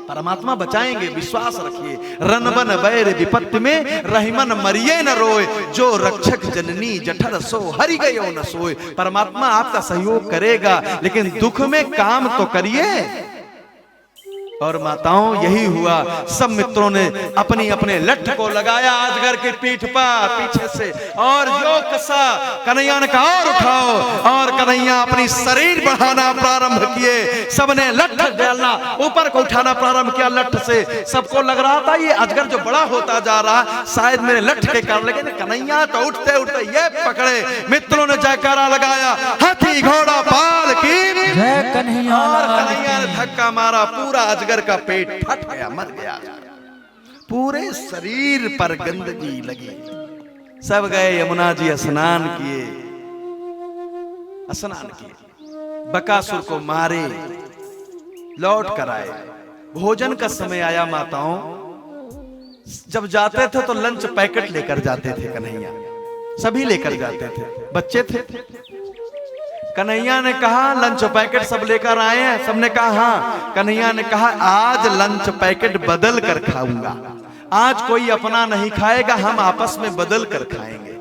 परमात्मा बचाएंगे, विश्वास रखिए। रनबन बैर विपत्ति में रहीमन मरिए न रोए, जो रक्षक जननी जठर सो हरि गयो न सोए। परमात्मा आपका सहयोग करेगा, लेकिन दुख में काम तो करिए। और माताओं यही हुआ, सब मित्रों ने अपनी अपने लठ को लगाया अजगर की पीठ पर पीछे से, और जो कसा कन्हैया ने कहा और उठाओ, और कन्हैया अपनी शरीर बढ़ाना प्रारंभ किए। सबने लठ डालना, ऊपर को उठाना प्रारंभ किया लठ से। सबको लग रहा था ये अजगर जो बड़ा होता जा रहा शायद मेरे लठ के कारण, लेकिन कन्हैया तो उठते उठते ये पकड़े। मित्रों ने जयकारा लगाया, हाथी घोड़ा पाल की जय कन्हैया। और कन्हैया ने धक्का मारा, पूरा अजगर का पेट फट गया, मर गया। पूरे शरीर पर गंदगी लगी। सब गए यमुना जी स्नान किए, बकासुर को मारे, लौट कर आए। भोजन का समय आया माताओं, जब जाते थे तो लंच पैकेट लेकर जाते थे कन्हैया, सभी लेकर जाते थे, बच्चे थे। कन्हैया ने कहा लंच पैकेट सब लेकर आए हैं, सबने कहा हाँ। कन्हैया ने कहा आज लंच पैकेट बदल कर खाऊंगा, आज कोई अपना नहीं खाएगा, हम आपस में बदल कर खाएंगे।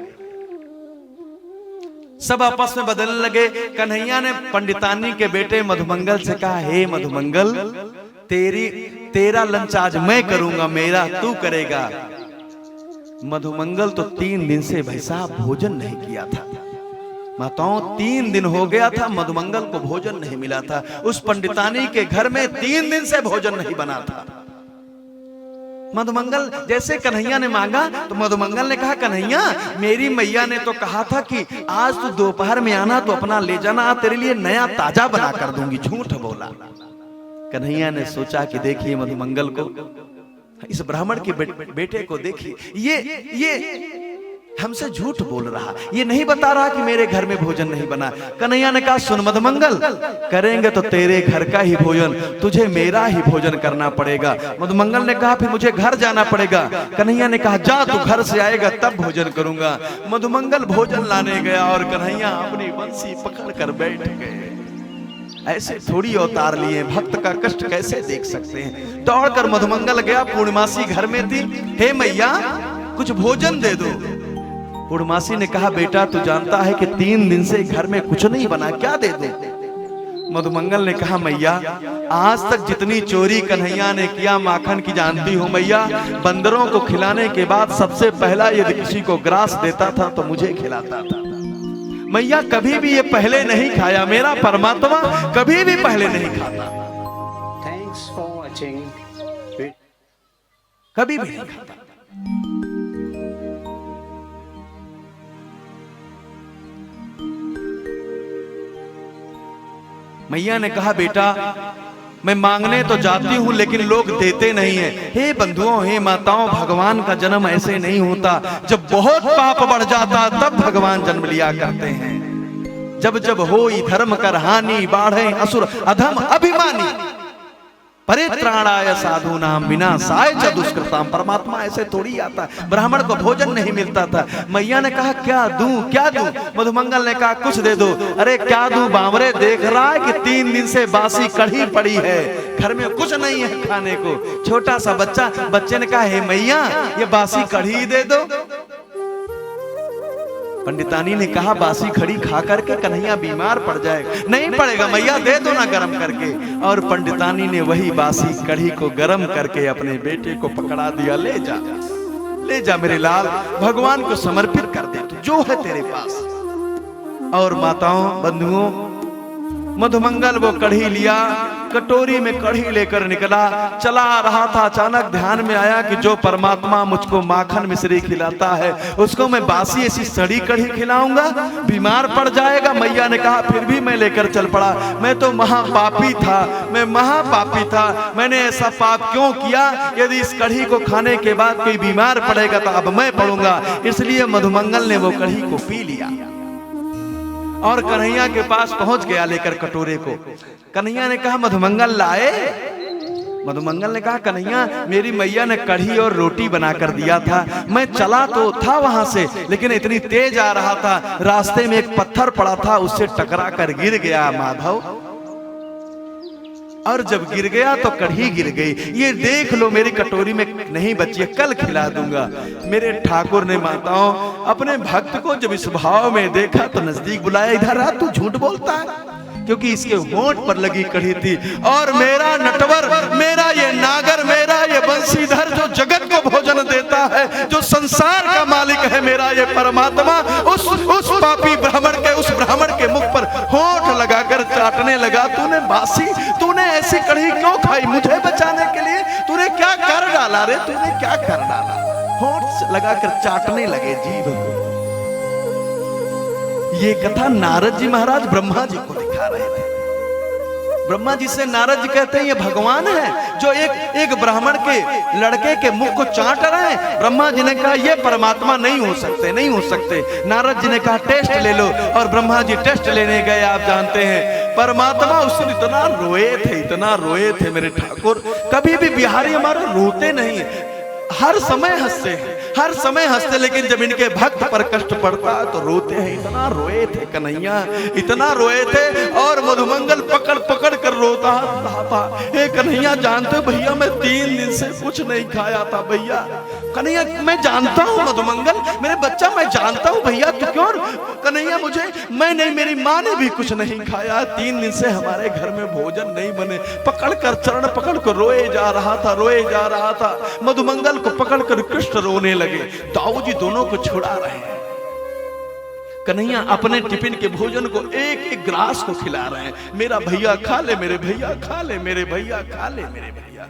सब आपस में बदलने लगे। कन्हैया ने पंडितानी के बेटे मधुमंगल से कहा, हे मधुमंगल, तेरा लंच आज मैं करूंगा, मेरा तू करेगा। मधुमंगल तो 3 दिन से भाई साहब भोजन नहीं किया था। माताओं 3 दिन हो गया था, मधुमंगल को भोजन नहीं मिला था। उस पंडितानी के घर में 3 दिन से भोजन नहीं बना था। मधुमंगल जैसे कन्हैया ने मांगा तो मधुमंगल ने कहा, कन्हैया मेरी मैया ने तो कहा था कि आज तू दोपहर में आना तो अपना ले जाना, तेरे लिए नया ताजा बना कर दूंगी। झूठ बोला। कन्हैया ने सोचा कि देखिए मधुमंगल को, इस ब्राह्मण के बेटे को देखिए, ये हमसे झूठ बोल रहा, ये नहीं बता रहा कि मेरे घर में भोजन नहीं बना। कन्हैया ने कहा, सुन मधुमंगल, करेंगे तो तेरे घर का ही भोजन, तुझे मेरा ही भोजन करना पड़ेगा। मधुमंगल ने कहा फिर मुझे घर जाना पड़ेगा। कन्हैया ने कहा जा, तू घर से आएगा तब भोजन करूंगा। मधुमंगल भोजन लाने गया और कन्हैया अपनी बंसी पकड़ कर बैठ गए। ऐसे थोड़ी अवतार लिए, भक्त का कष्ट कैसे देख सकते हैं। दौड़कर मधुमंगल गया, पूर्णमासी घर में थी। हे मैया कुछ भोजन दे दो। पूर्णमासी ने कहा, बेटा तू जानता है कि 3 दिन से घर में कुछ नहीं बना, क्या दे दे। मधुमंगल ने कहा, मैया आज तक जितनी चोरी कन्हैया ने किया माखन की जानती हूँ मैया। बंदरों को खिलाने के बाद सबसे पहला यदि किसी को ग्रास देता था तो मुझे खिलाता था। मैया कभी भी ये पहले नहीं खाया, मेरा परमात्मा कभी भी पहले नहीं खाता। Thanks for watching. कभी भी नहीं खाता। मैया ने कहा, बेटा मैं मांगने तो जाती हूं लेकिन लोग देते नहीं है। हे बंधुओं, हे माताओं, भगवान का जन्म ऐसे नहीं होता। जब बहुत पाप बढ़ जाता तब भगवान जन्म लिया करते हैं। जब जब होई धर्म कर हानि, बाढ़े असुर अधम अभिमानी। परित्राणाय साधूनाम विनाशाय च दुष्कृताम। परमात्मा ऐसे थोड़ी आता है। ब्राह्मण को भोजन नहीं मिलता था, मैया ने कहा क्या दूं क्या दूं? मधुमंगल ने कहा कुछ दे दो। अरे क्या दूं बावरे, देख रहा है कि 3 दिन से बासी कढ़ी पड़ी है, घर में कुछ नहीं है खाने को। छोटा सा बच्चा, बच्चे ने कहा हे मैया ये बासी कढ़ी दे दो। पंडितानी ने कहा बासी खड़ी खा करके कन्हैया बीमार पड़ जाएगा। नहीं पड़ेगा मैया, दे दो ना गरम करके। और पंडितानी ने वही बासी कढ़ी को गरम करके अपने बेटे को पकड़ा दिया, ले जा मेरे लाल, भगवान को समर्पित कर दे, जो है तेरे पास। और माताओं बंधुओं, मधुमंगल वो कढ़ी लिया, कटोरी में कढ़ी लेकर निकला, चला आ रहा था। अचानक ध्यान में आया कि जो परमात्मा मुझको माखन मिश्री खिलाता है उसको मैं बासी ऐसी सड़ी कढ़ी खिलाऊंगा, बीमार पड़ जाएगा। मैया ने कहा फिर भी मैं लेकर चल पड़ा। मैं तो महापापी था, मैं महापापी था, मैंने ऐसा पाप क्यों किया? यदि इस कढ़ी को खाने के बाद कोई बीमार पड़ेगा तो अब मैं पड़ूंगा। इसलिए मधुमंगल ने वो कढ़ी को पी लिया और कन्हैया के पास पहुंच गया लेकर कटोरे को। कन्हैया ने कहा मधुमंगल लाए? मधुमंगल ने कहा कन्हैया मेरी मैया ने कढ़ी और रोटी बनाकर दिया था, मैं चला तो था वहां से, लेकिन इतनी तेज आ रहा था, रास्ते में एक पत्थर पड़ा था, उससे टकरा कर गिर गया माधव, और जब गिर गया तो कढ़ी गिर गई। ये देख लो मेरी कटोरी में नहीं बची है, कल खिला दूंगा। मेरे ठाकुर ने माताओं अपने भक्त को जब इस भाव में देखा तो नजदीक बुलाया, इधर आ, तू झूठ बोलता है, क्योंकि इसके होंठ पर लगी कढ़ी थी। और मेरा नटवर, मेरा ये नागर, मेरा ये बंसीधर जो जगत को भोजन देता है, जो संसार का मालिक है, मेरा ये परमात्मा, उस पापी ब्राह्मण के मुख पर होंठ लगाकर चाटने लगा। तूने बासी, तूने ऐसी कढ़ी क्यों खाई? मुझे बचाने के लिए तूने क्या कर डाला रे? तूने क्या कर डाला? होंठ लगाकर चाटने लगे जीभ को। ये कथा नारद जी महाराज ब्रह्मा जी को दिखा रहे थे। ब्रह्मा जी से नारद जी कहते हैं ये भगवान है जो एक ब्राह्मण के लड़के के मुख को चाट रहे हैं। ब्रह्मा जी ने कहा ये परमात्मा नहीं हो सकते, नहीं हो सकते। नारद जी ने कहा टेस्ट ले लो, और ब्रह्मा जी टेस्ट लेने गए। आप जानते हैं परमात्मा उस दिन इतना रोए थे मेरे ठाकुर। कभी भी बिहारी हमारे रोते नहीं, हर समय हंसते हैं, हर समय हंसते, लेकिन जब इनके भक्त पर कष्ट पड़ता है तो रोते हैं। इतना रोए थे कन्हैया, इतना रोए थे। और मधुमंगल पकड़ पकड़ कर रोता था। हे कन्हैया जानते हो भैया मैं 3 दिन से कुछ नहीं खाया था भैया। कन्हैया मैं जानता हूँ मधुमंगल, मेरे बच्चा मैं जानता हूँ भैया, तू क्यों? कन्हैया मुझे, मैं नहीं, मेरी माँ ने भी कुछ नहीं खाया, 3 दिन से हमारे घर में भोजन नहीं बने। पकड़ कर चरण पकड़ कर रोए जा रहा था। मधुमंगल को पकड़कर कृष्ण रोने लगे। दाऊ जी दोनों को छुड़ा रहे हैं। कन्हैया अपने टिफिन के भोजन को एक एक ग्रास को खिला रहे हैं। मेरा भैया खा ले, मेरे भैया खा ले, मेरे भैया खा ले, मेरे भैया।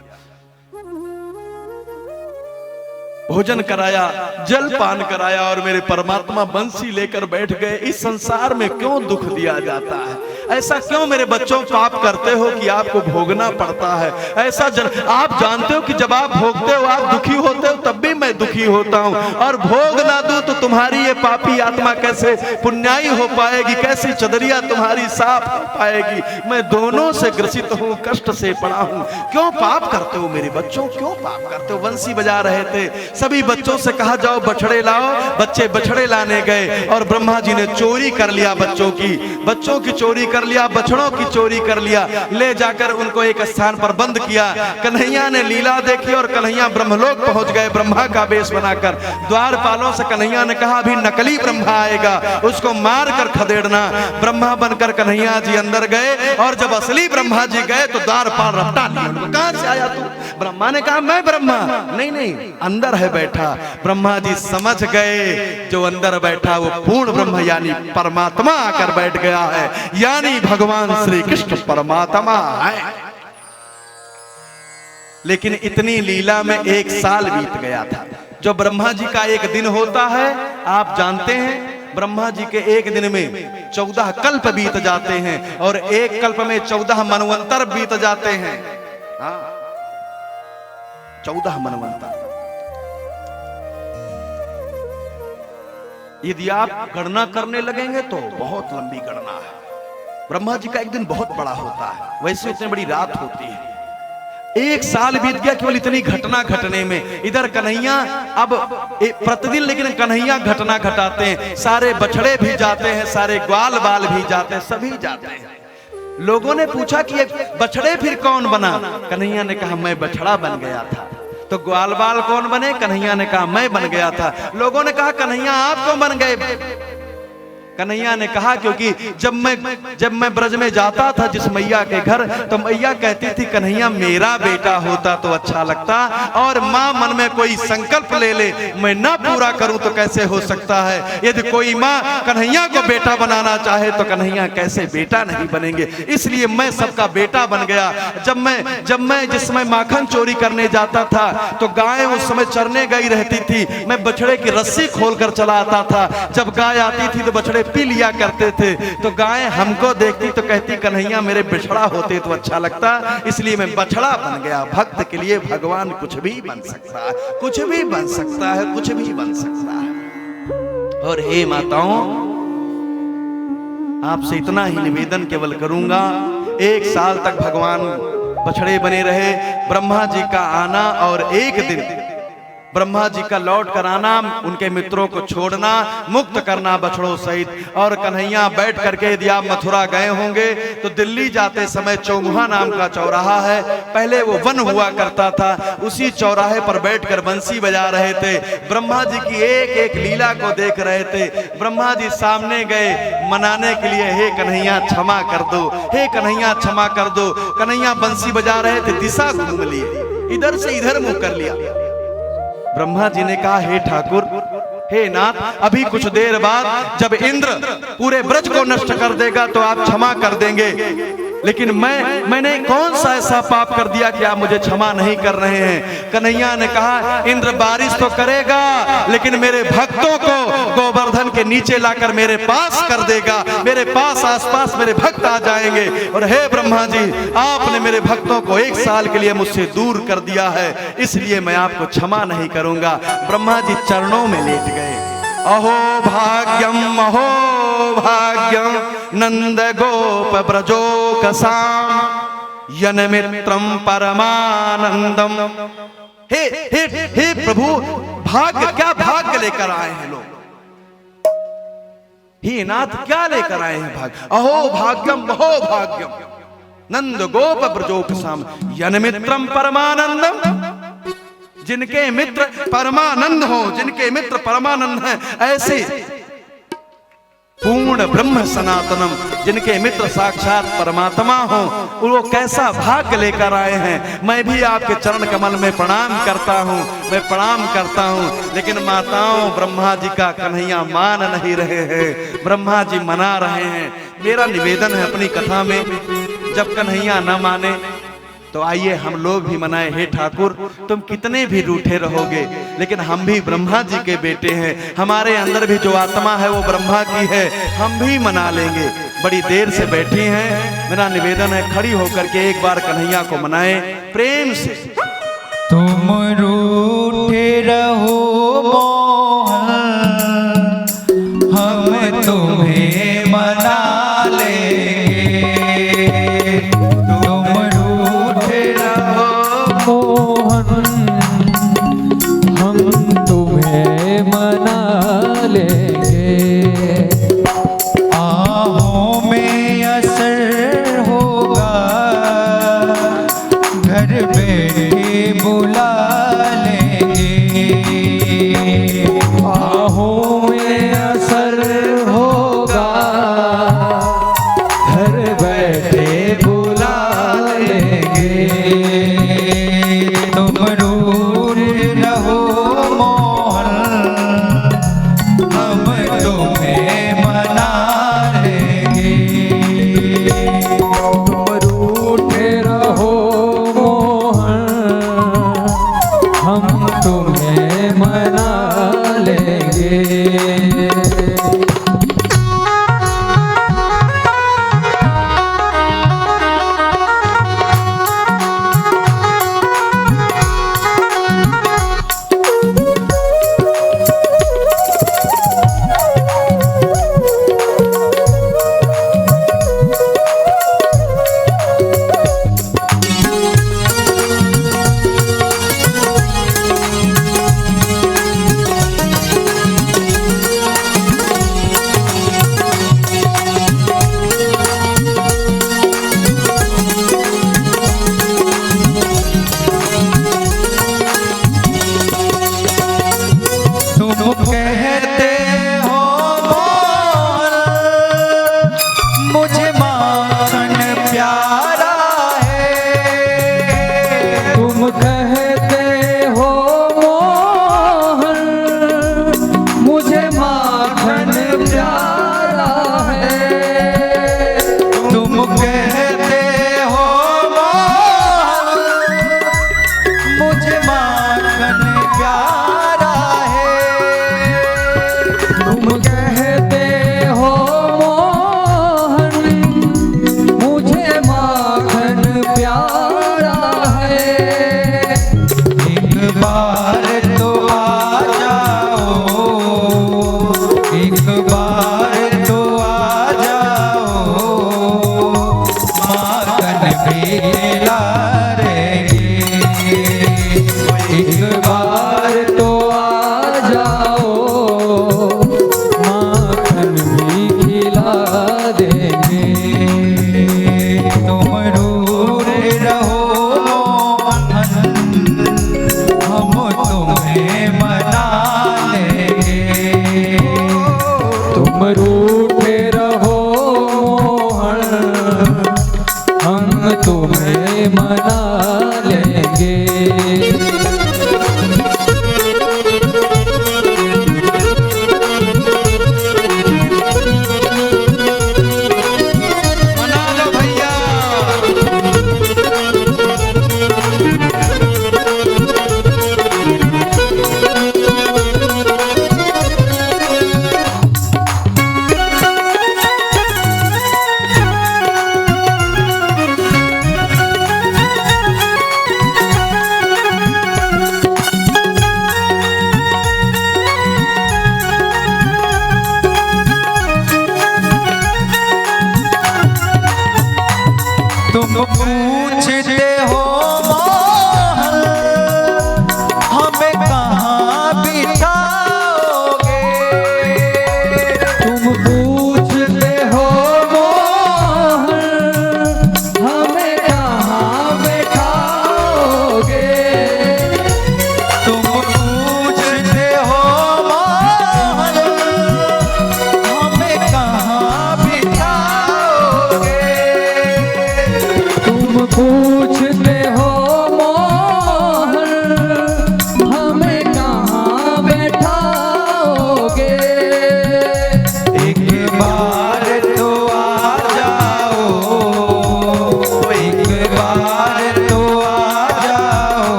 भोजन कराया, जल पान कराया, और मेरे परमात्मा बंसी लेकर बैठ गए। इस संसार में क्यों दुख दिया जाता है? ऐसा क्यों मेरे बच्चों पाप करते हो कि आपको भोगना पड़ता है? ऐसा आप जानते हो कि जब आप भोगते हो, आप दुखी होते हो, तब भी मैं दुखी होता हूँ। और भोग ना दूं तो तुम्हारी ये पापी आत्मा कैसे पुण्याई हो पाएगी? कैसी चदरिया तुम्हारी साफ हो पाएगी? मैं दोनों से ग्रसित हूँ, कष्ट से पड़ा हूँ। क्यों पाप करते हो मेरे बच्चों, क्यों पाप करते हो? बंसी बजा रहे थे। सभी बच्चों से कहा जाओ बछड़े लाओ। बच्चे बछड़े लाने गए और ब्रह्मा जी ने चोरी कर लिया, बच्चों की चोरी कर लिया, बछड़ों की चोरी कर लिया। ले जाकर उनको एक स्थान पर बंद किया। कन्हैया ने लीला देखी और कन्हैया ब्रह्मलोक पहुंच गए ब्रह्मा का वेश बनाकर। द्वारपालों से कन्हैया ने कहा अभी नकली ब्रह्मा आएगा, उसको मार कर खदेड़ना। ब्रह्मा बनकर कन्हैया जी अंदर गए, और जब असली ब्रह्मा जी गए तो द्वारपाल रपटा लिया। कहां से आया तू? ब्रह्मा ने कहा मैं ब्रह्मा नहीं, अंदर है बैठा। ब्रह्मा जी समझ गए जो अंदर बैठा वो पूर्ण ब्रह्म यानी परमात्मा आकर बैठ गया है, यानी भगवान श्री कृष्ण परमात्मा है। लेकिन इतनी लीला में 1 साल बीत गया था। जो ब्रह्मा जी का एक दिन होता है, आप जानते हैं ब्रह्मा जी के एक दिन में 14 कल्प बीत जाते हैं, और एक कल्प में 14 मनवंतर बीत जाते हैं। 14 मनवंतर। यदि आप गणना करने लगेंगे तो बहुत लंबी गणना है। ब्रह्मा जी का एक दिन बहुत बड़ा होता है, वैसे इतनी बड़ी रात होती है। एक साल बीत गया केवल इतनी घटना घटने में। इधर कन्हैया अब प्रतिदिन लेकिन कन्हैया घटना घटाते हैं। सारे बछड़े भी जाते हैं, सारे ग्वाल बाल भी जाते हैं, सभी जाते हैं। लोगों ने पूछा कि ये बछड़े फिर कौन बना? कन्हैया ने कहा मैं बछड़ा बन गया था। तो ग्वाल बाल कौन बने? कन्हैया ने कहा मैं बन गया था। लोगों ने कहा कन्हैया आप क्यों बन गए? कन्हैया ने कहा क्योंकि जब मैं ब्रज में जाता था जिस मैया के घर, तो मैया कहती थी कन्हैया मेरा बेटा होता तो अच्छा लगता, और माँ मन में कोई संकल्प ले ले मैं ना पूरा करूं तो कैसे हो सकता है। यदि कोई माँ कन्हैया को बेटा बनाना चाहे तो कन्हैया कैसे बेटा नहीं बनेंगे। इसलिए मैं सबका बेटा बन गया। जब मैं जिस समय माखन चोरी करने जाता था तो गाय उस समय चरने गई रहती थी। मैं बछड़े की रस्सी खोलकर चला आता था। जब गाय आती थी तो बछड़े पी लिया करते थे। तो गाय हमको देखती तो कहती कन्हैया मेरे बछड़ा होते तो अच्छा लगता, इसलिए मैं बछड़ा बन गया। भक्त के लिए भगवान कुछ भी बन सकता है, कुछ भी बन सकता है, कुछ भी बन सकता है। और हे माताओं, आपसे इतना ही निवेदन केवल करूंगा, 1 साल तक भगवान बछड़े बने रहे। ब्रह्मा जी का आना और एक दिन ब्रह्मा जी का लौट कर आना, उनके मित्रों को छोड़ना, मुक्त करना बछड़ों सहित। और कन्हैया बैठ करके, यदि आप मथुरा गए होंगे तो दिल्ली जाते समय चौमुहा नाम का चौराहा है, पहले वो वन हुआ करता था। उसी चौराहे पर बैठकर बंसी बजा रहे थे, ब्रह्मा जी की एक एक लीला को देख रहे थे। ब्रह्मा जी सामने गए मनाने के लिए, हे कन्हैया क्षमा कर दो, हे कन्हैया क्षमा कर दो। कन्हैया बंसी बजा रहे थे, दिशा घूम लिए, इधर से इधर मुंह कर लिया। ब्रह्मा जी ने कहा हे ठाकुर, हे नाथ, अभी कुछ देर बाद जब इंद्र पूरे ब्रज को नष्ट कर देगा तो आप क्षमा कर देंगे, लेकिन मैंने कौन सा ऐसा पाप कर दिया कि आप मुझे क्षमा नहीं कर रहे हैं? कन्हैया ने कहा इंद्र बारिश तो करेगा लेकिन मेरे भक्तों को गोवर्धन के नीचे लाकर मेरे पास कर देगा, मेरे पास आसपास मेरे भक्त आ जाएंगे। और हे ब्रह्मा जी, आपने मेरे भक्तों को 1 साल के लिए मुझसे दूर कर दिया है, इसलिए मैं आपको क्षमा नहीं करूंगा। ब्रह्मा जी चरणों में लेट गए। अहो भाग्यम नंद गोप ब्रजोकसाम यनमित्रम परमानंदम। हे प्रभु, भाग्य, क्या भाग्य लेकर आए हैं लोग? हे नाथ, क्या लेकर आए हैं भाग्य? अहो भाग्यम नंद गोप ब्रजोकसाम यनमित्रम परमानंदम। जिनके मित्र परमानंद हो, जिनके मित्र परमानंद हैं, ऐसे पूर्ण ब्रह्म सनातनम, जिनके मित्र साक्षात परमात्मा हो, वो कैसा भाग्य लेकर आए हैं। मैं भी आपके चरण कमल में प्रणाम करता हूँ, मैं प्रणाम करता हूँ। लेकिन माताओं, ब्रह्मा जी का कन्हैया मान नहीं रहे हैं, ब्रह्मा जी मना रहे हैं। मेरा निवेदन है अपनी कथा में, जब कन्हैया न माने तो आइए हम लोग भी मनाएं। हे ठाकुर, तुम कितने भी रूठे रहोगे लेकिन हम भी ब्रह्मा जी के बेटे हैं, हमारे अंदर भी जो आत्मा है वो ब्रह्मा की है, हम भी मना लेंगे। बड़ी देर से बैठी हैं, मेरा निवेदन है खड़ी होकर के एक बार कन्हैया को मनाएं प्रेम से। तुम रूठे रहो मोहन, हम तुम्हें मना लेंगे। कहते हो मोहन, मुझे माखन प्यारा है। तुम कहते हो मोहन, मुझे माखन प्यारा है। एक बार तो आ जाओ, एक बार तो आ जाओ, माखन भी खिला देंगे। एक बार तो आ जाओ, माखन भी खिला देंगे। तुम दूर रहो मोहन, हम तुम्हें मना लेंगे। तुम रूठे रहो मोहन, हम तुम्हें मना लेंगे। मना लो भैया।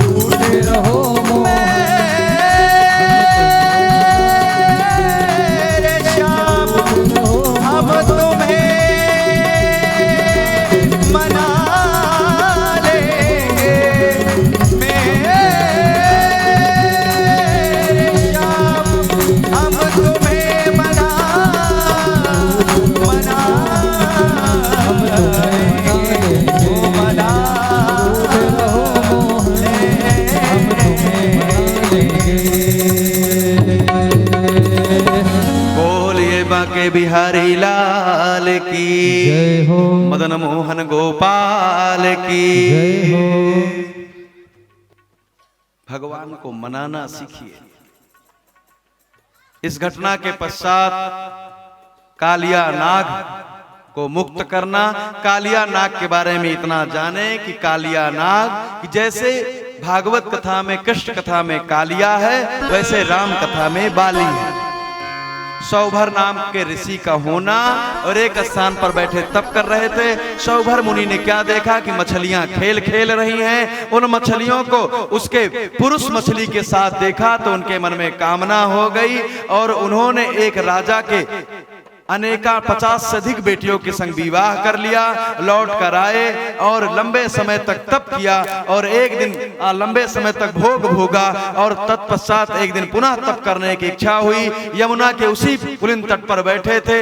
रूठे रहो मोहन मेरे श्याम अब तुम्हें मना लेंगे मेरे श्याम अब तुम्हें मना बोलिए बाके बिहारी लाल की जय हो मदन मोहन गोपाल की जय हो। भगवान को मनाना सीखिए। इस घटना के पश्चात कालिया नाग को मुक्त करना। कालिया नाग के बारे में इतना जाने कि कालिया नाग कि जैसे भागवत कथा में कृष्ण कथा में कालिया है, वैसे राम कथा में बाली है। सौभर नाम के ऋषि का होना और एक स्थान पर बैठे तप कर रहे थे। सौभर मुनि ने क्या देखा कि मछलियां खेल खेल रही हैं। उन मछलियों को उसके पुरुष मछली के साथ देखा तो उनके मन में कामना हो गई और उन्होंने एक राजा के अनेका 50 से अधिक बेटियों के संग विवाह कर लिया। लौट कर आए और लंबे समय तक तप किया और एक दिन लंबे समय तक भोग भोगा और तत्पश्चात एक दिन पुनः तप करने की इच्छा हुई। यमुना के उसी पुलिन तट पर बैठे थे,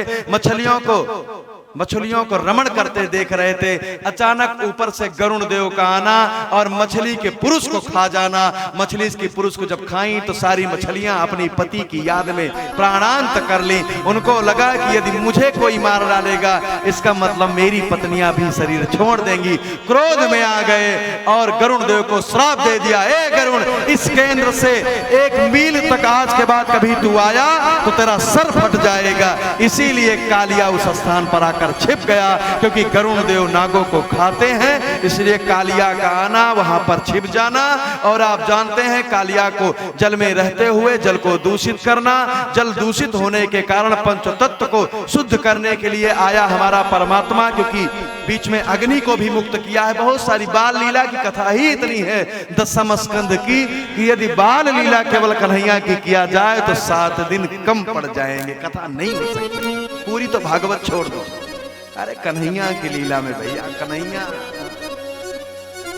मछलियों को रमण करते देख रहे थे। अचानक ऊपर से गरुण देव का आना और मछली के पुरुष को खा जाना। मछली इसके पुरुष को जब खाई तो सारी मछलियां अपनी पति की याद में प्राणांत कर ली। उनको लगा कि यदि मुझे कोई मार डालेगा इसका मतलब मेरी पत्नियां भी शरीर छोड़ देंगी। क्रोध में आ गए और गरुण देव को श्राप दे दिया, ए गरुण, इस केंद्र से 1 मील तक आज के बाद कभी तू आया तो तेरा सर फट जाएगा। इसीलिए कालिया उस स्थान पर आकर छिप गया, क्योंकि गरुण देव नागों को खाते हैं, इसलिए कालिया का आना, वहां पर छिप जाना। और आप जानते हैं कालिया को जल में रहते हुए जल को दूषित करना। जल दूषित होने के कारण पंचतत्व को शुद्ध करने के लिए आया हमारा परमात्मा, क्योंकि बीच में अग्नि को भी मुक्त किया है। बहुत सारी बाल लीला की कथा ही इतनी है 10वें स्कंद की कि यदि बाल लीला केवल कन्हैया की किया जाए तो 7 दिन कम पड़ जाएंगे, कथा नहीं हो सकती। पूरी तो भागवत छोड़ दो। अरे कन्हैया की लीला में भैया, कन्हैया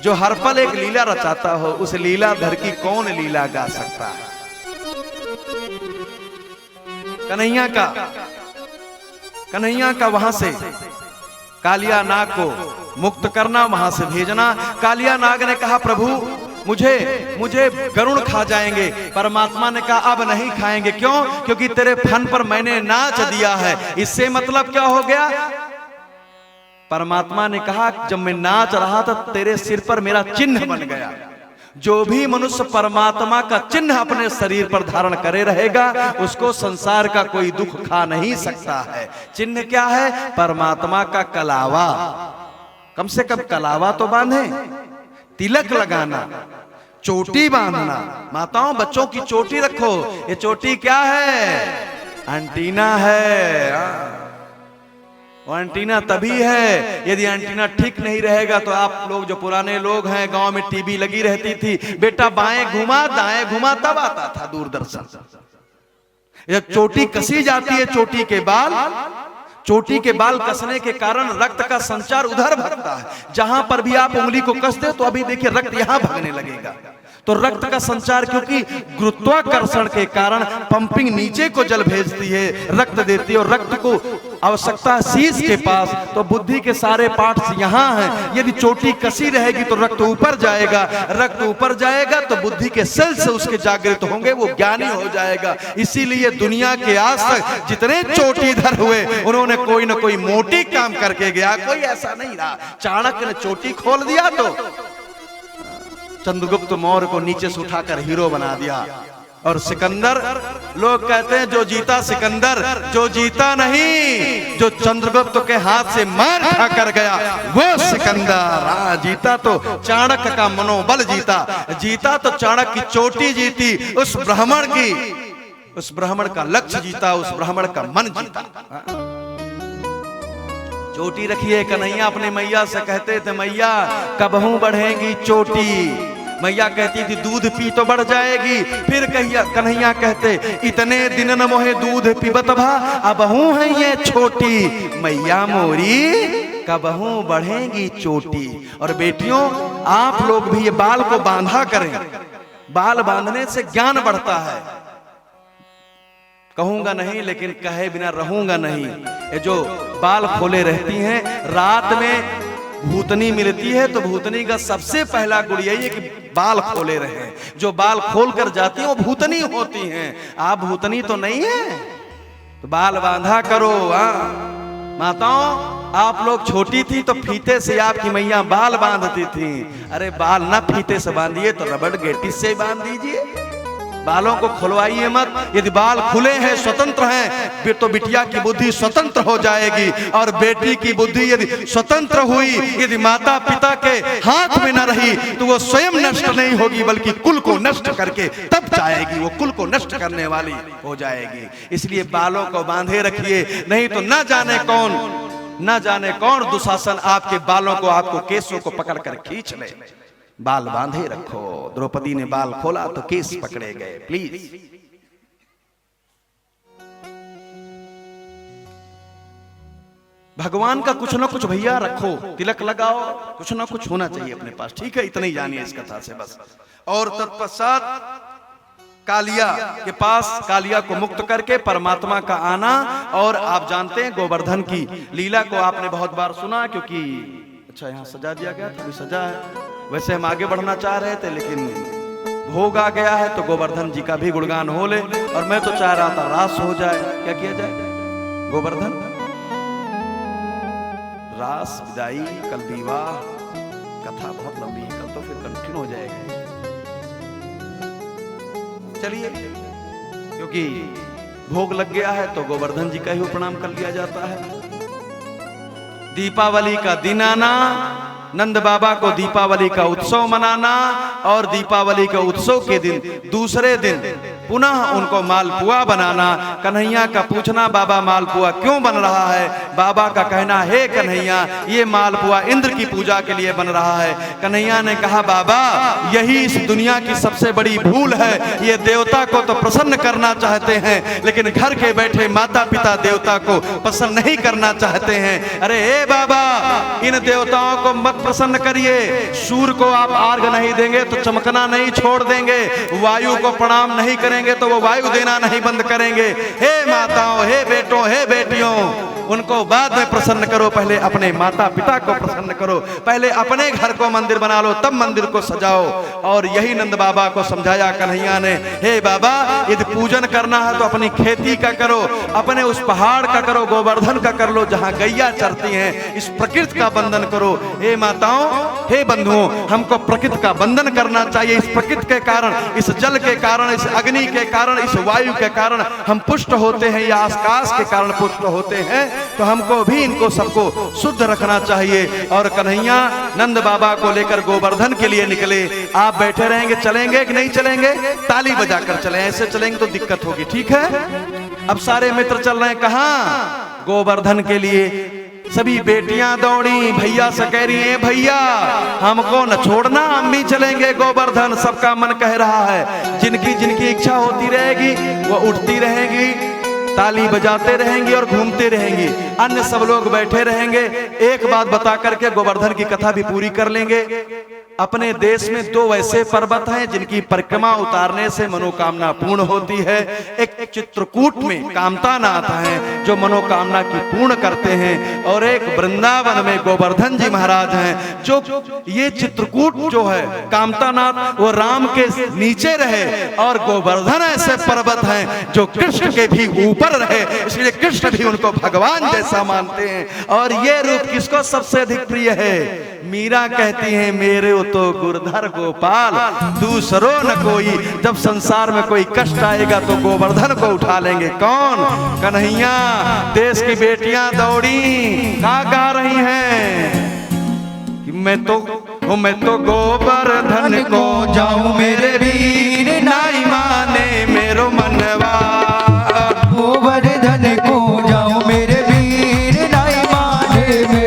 जो हर पल एक लीला रचाता हो, उस लीलाधर की कौन लीला गा सकता है। कन्हैया का वहां से कालिया नाग को मुक्त करना, वहां से भेजना। कालिया नाग ने कहा प्रभु मुझे गरुण खा जाएंगे। परमात्मा ने कहा अब नहीं खाएंगे। क्यों? क्योंकि तेरे फन पर मैंने नाच दिया है। इससे मतलब क्या हो गया? परमात्मा ने कहा जब मैं नाच रहा था तेरे सिर पर मेरा चिन्ह बन गया। जो भी मनुष्य परमात्मा का चिन्ह अपने शरीर पर धारण करे रहेगा उसको संसार का कोई दुख खा नहीं सकता है। चिन्ह क्या है? परमात्मा का कलावा। कम से कम कलावा तो बांधे, तिलक लगाना, चोटी बांधना। माताओं बच्चों की चोटी रखो। ये चोटी क्या है? एंटीना है। वो एंटीना तभी है, यदि एंटीना ठीक नहीं रहेगा तो आप लोग जो पुराने लोग हैं, गांव में टीवी लगी रहती थी, बेटा बाएं घुमा दाएं घुमा, तब आता था दूरदर्शन। जब चोटी कसी जाती है, चोटी के बाल कसने के कारण रक्त का संचार उधर भगता है। जहां पर भी आप उंगली को कस दे तो अभी देखिए रक्त यहां भगने लगेगा। तो रक्त का संचार, क्योंकि गुरुत्वाकर्षण के कारण पंपिंग नीचे को जल भेजती है, रक्त देती है, और रक्त को आवश्यकता शीश के पास, तो बुद्धि के सारे पार्ट्स यहाँ हैं। यदि चोटी कसी रहेगी तो रक्त ऊपर जाएगा, रक्त ऊपर जाएगा तो बुद्धि के सेल से उसके जागृत होंगे, वो ज्ञानी हो जाएगा। इसीलिए दुनिया के आज तक जितने चोटीधर हुए उन्होंने कोई ना कोई मोटी काम करके गया, कोई ऐसा नहीं रहा। चाणक्य ने चोटी खोल दिया तो चंद्रगुप्त मौर्य को नीचे से उठाकर हीरो बना दिया। और सिकंदर, लोग कहते हैं जो जीता सिकंदर, जो जीता नहीं, जो चंद्रगुप्त के हाथ से मार खाकर गया वो सिकंदर। जीता तो चाणक्य का मनोबल जीता, जीता तो चाणक्य की चोटी जीती, उस ब्राह्मण का लक्ष्य जीता, उस ब्राह्मण का मन जीता। चोटी रखिए। कन्हैया अपने मैया से कहते थे, मैया कबहू बढ़ेगी चोटी। मैया कहती थी दूध पी तो बढ़ जाएगी। फिर कन्हैया कहते, इतने दिन न मोहे दूध पीबत भा, अबहू है ये छोटी। मैया मोरी कबहू बढ़ेगी चोटी। और बेटियों, आप लोग भी ये बाल को बांधा करें। बाल बांधने से ज्ञान बढ़ता है। कहूंगा नहीं, लेकिन कहे बिना रहूंगा नहीं। ये जो बाल खोले रहती हैं, रात में भूतनी मिलती है तो भूतनी का सबसे पहला गुण यही है कि बाल खोले रहे। जो बाल खोल कर जाती हैं वो भूतनी होती हैं। आप भूतनी तो नहीं है, तो बाल बांधा करो। माताओं, आप लोग छोटी थी तो फीते से आपकी मैया बाल बांधती थी। अरे बाल ना फीते से बांधिए तो रबड़ गेटिस से बांध दीजिए। बालों को खुलवाइए मत। यदि बाल खुले हैं, स्वतंत्र हैं, तो बिटिया की बुद्धि स्वतंत्र हो जाएगी। और बेटी की बुद्धि यदि स्वतंत्र हुई, यदि माता पिता के हाथ में न रही, तो वो स्वयं नष्ट नहीं होगी, बल्कि कुल को नष्ट करके तब जाएगी। वो कुल को नष्ट करने वाली हो जाएगी। इसलिए बालों को बांधे रखिए, नहीं तो न जाने कौन दुशासन आपके बालों को, आपको केसों को पकड़ कर खींच ले। बाल बांधे रखो। द्रौपदी ने बाल खोला तो केस पकड़े गए। प्लीज भगवान का कुछ ना कुछ भैया रखो, तिलक लगाओ, कुछ ना कुछ होना चाहिए अपने पास। ठीक है, इतना ही जानिए इस कथा से बस। और तत्पश्चात कालिया के पास, कालिया को मुक्त करके परमात्मा का आना। और आप जानते हैं गोवर्धन की लीला को आपने बहुत बार सुना, क्योंकि अच्छा यहाँ सजा दिया गया था, अभी सजा है। वैसे हम आगे बढ़ना चाह रहे थे, लेकिन भोग आ गया है तो गोवर्धन जी का भी गुणगान हो ले। और मैं तो चाह रहा था रास हो जाए। क्या किया जाए? गोवर्धन रास, विदाई, कल विवाह। कथा बहुत लंबी है, कल तो फिर कंटिन्यू हो जाएगी। चलिए, क्योंकि भोग लग गया है तो गोवर्धन जी का ही प्रणाम कर लिया जाता है। दीपावली का दिन आना, नंद बाबा को दीपावली का उत्सव मनाना, और दीपावली के उत्सव के दिन दूसरे दिन पुनः उनको मालपुआ बनाना। कन्हैया का पूछना, बाबा मालपुआ क्यों बन रहा है? बाबा का कहना, हे कन्हैया, ये मालपुआ इंद्र की पूजा के लिए बन रहा है। कन्हैया ने कहा, बाबा यही इस दुनिया की सबसे बड़ी भूल है। ये देवता को तो प्रसन्न करना चाहते हैं, लेकिन घर के बैठे माता पिता देवता को प्रसन्न नहीं करना चाहते हैं। अरे हे बाबा, इन देवताओं को मत प्रसन्न करिए। सूर्य को आप आर्घ नहीं देंगे तो चमकना नहीं छोड़ देंगे। वायु को प्रणाम नहीं करेंगे तो वो वायु देना नहीं बंद करेंगे। हे माताओं, हे बेटों, हे बेटियों, उनको बाद में प्रसन्न करो, पहले अपने माता पिता को प्रसन्न करो। पहले अपने घर को मंदिर बना लो, तब मंदिर को सजाओ। और यही नंद बाबा को समझाया कन्हैया ने, हे बाबा, यदि पूजन करना है तो अपनी खेती का करो, अपने उस पहाड़ का करो, गोवर्धन का कर लो जहाँ गैया चरती हैं। इस प्रकृति का बंधन करो। हे माताओं, हे बंधुओं, हमको प्रकृति का बंधन करना चाहिए। इस प्रकृति के कारण, इस जल के कारण, इस अग्नि के कारण, इस वायु के कारण हम पुष्ट होते हैं, या आकाश के कारण पुष्ट होते हैं। तो हमको भी इनको सबको शुद्ध रखना चाहिए। और कन्हैया नंद बाबा को लेकर गोवर्धन के लिए निकले। आप बैठे रहेंगे, चलेंगे कि नहीं चलेंगे? ताली बजाकर चले, ऐसे चलेंगे तो दिक्कत होगी। ठीक है, अब सारे मित्र चल रहे हैं कहाँ? गोवर्धन के लिए। सभी बेटियां दौड़ी, भैया से कह रही हैं, भैया हमको न छोड़ना, हम भी चलेंगे गोवर्धन। सबका मन कह रहा है, जिनकी जिनकी इच्छा होती रहेगी वो उठती रहेगी, ताली बजाते रहेंगे और घूमते रहेंगे। अन्य सब लोग बैठे रहेंगे। एक बात बता करके गोवर्धन की कथा भी पूरी कर लेंगे। अपने देश में दो वैसे पर्वत हैं जिनकी परिक्रमा उतारने से मनोकामना पूर्ण होती है। एक चित्रकूट में कामतानाथ हैं जो मनोकामना की पूर्ण करते हैं, और एक वृंदावन में गोवर्धन जी महाराज हैं जो ये चित्रकूट जो है कामतानाथ वो राम के नीचे रहे, और गोवर्धन ऐसे पर्वत हैं जो कृष्ण के भी ऊपर रहे, इसलिए कृष्ण भी उनको भगवान जैसा मानते हैं। और ये रूप किसको सबसे अधिक प्रिय है? मीरा कहती हैं, मेरे तो गुरधर गोपाल दूसरो न कोई। जब संसार में कोई कष्ट आएगा तो गोवर्धन को उठा लेंगे। कौन? कन्हैया। देश की बेटियां दौड़ी, गा रही हैं कि मैं तो गोवर्धन को जाऊं मेरे वीर, नाई माने मेरो मनवा। गोवर्धन को जाऊं मेरे वीर, नाई माने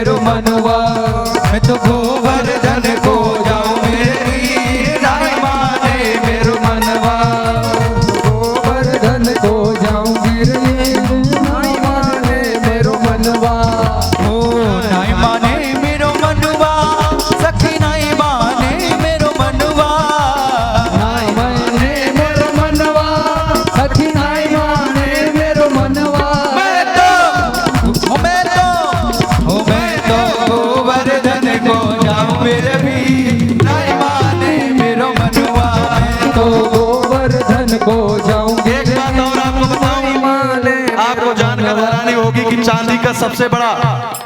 सबसे बड़ा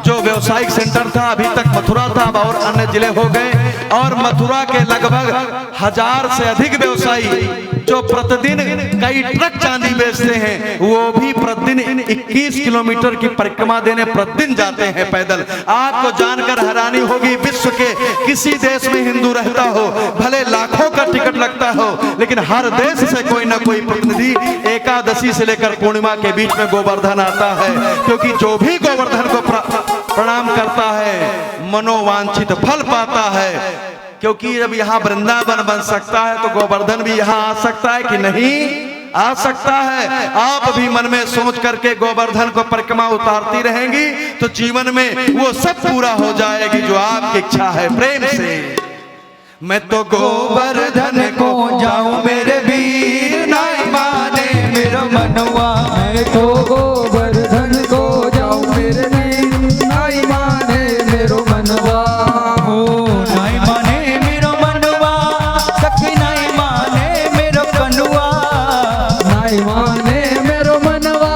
जो व्यावसायिक सेंटर था, अभी तक मथुरा था, अब और अन्य जिले हो गए। और मथुरा के लगभग 1000 से अधिक व्यवसायी जो प्रतिदिन कई ट्रक चांदी बेचते हैं, वो भी प्रतिदिन 21 किलोमीटर की परिक्रमा देने प्रतिदिन जाते हैं पैदल। आपको जानकर हैरानी होगी, विश्व के किसी देश में हिंदू रहता हो, भले लाखों का टिकट लगता हो, लेकिन हर देश से कोई ना कोई प्रतिनिधि एकादशी से लेकर पूर्णिमा के बीच में गोवर्धन आता है। क्योंकि जो भी गोवर्धन को प्रणाम करता है मनोवांछित फल पाता है। क्योंकि जब यहाँ वृंदावन बन सकता है तो गोवर्धन भी यहाँ आ सकता है कि नहीं आ सकता है। आप भी मन में सोच करके गोवर्धन को परिक्रमा उतारती रहेंगी तो जीवन में वो सब पूरा हो जाएगी जो आपकी इच्छा है। प्रेम से मैं तो गोवर्धन को जाऊं मेरे वीर, नहीं माने मेरा मनवा। मैं तो गोवर्धन को जाऊं मेरे वीर, नहीं माने मेरो मनवा। ओ नहीं माने मेरो मनवा, सखी नहीं माने मेरो कनुआ। नहीं माने मेरो मनवा,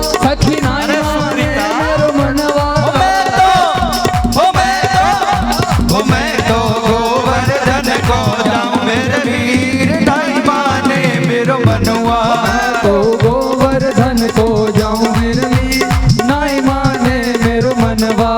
सखी नहीं माने मेरो मनवा। मैं तो गोवर्धन को जाऊं मेरे वीर, नहीं माने मेरो मनवा। तो गोवर्धन को जाऊं मेरे वीर, नहीं माने मेरो मनवा।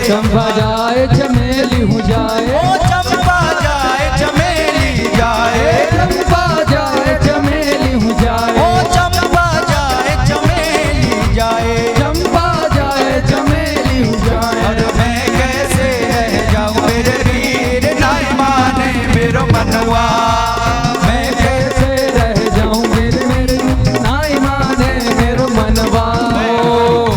चंपा जाए चमेली हूँ जाए, चंपा जाए चमेली जाए, चंपा जाए चमेली हूँ जाए, चंपा जाए चमेली जाए, चंपा जाए चमेली हूँ जाए। और मैं कैसे रह जाऊं मेरे वीर, नहीं माने मेरो मनवा। मैं कैसे रह जाऊं मेरे मेरे, नहीं माने मेरो मनवा।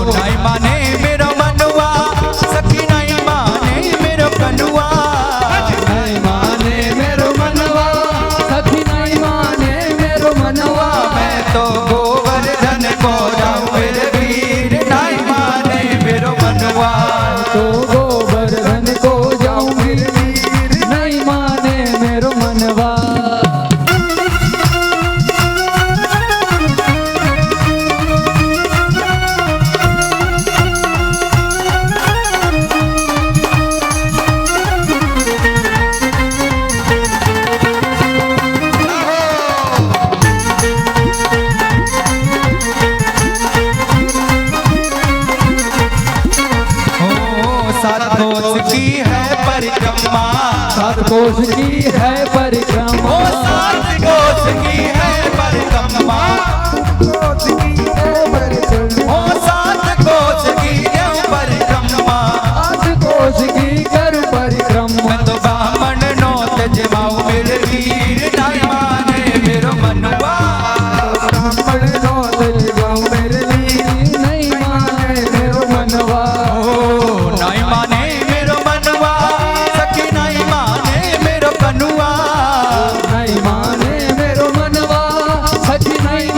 नहीं माने मेरो मनवा, सखी नहीं माने मेरो कनुआ। नहीं माने मेरो मनवा, सखी नहीं माने मेरो मनवा। मैं तो गोवर्धन को जाऊं मेरे वीर, नहीं माने मेरो मनवा। तो गोवर्धन को जाऊं मेरे वीर, नहीं माने मेरो मनवा। सात कोस की है परिक्रमा, सात कोस की है परिक्रमा, सात कोस की है परिक्रमा, कोस की है परिक्रमा, सात कोस की है परिक्रमा। सात कोस की कर परिक्रमा। मैं तो ब्राह्मण नोत जमाऊं मेरे वीर, नहीं माने मेरो मनवा। ब्राह्मण नौत जाऊं मेरे वीर, नहीं माने मेरो मनवा। नहीं माने मेरो मनवा, सखी नहीं माने मेरो कनुआ। नहीं माने मेरो मनवा, सखी नहीं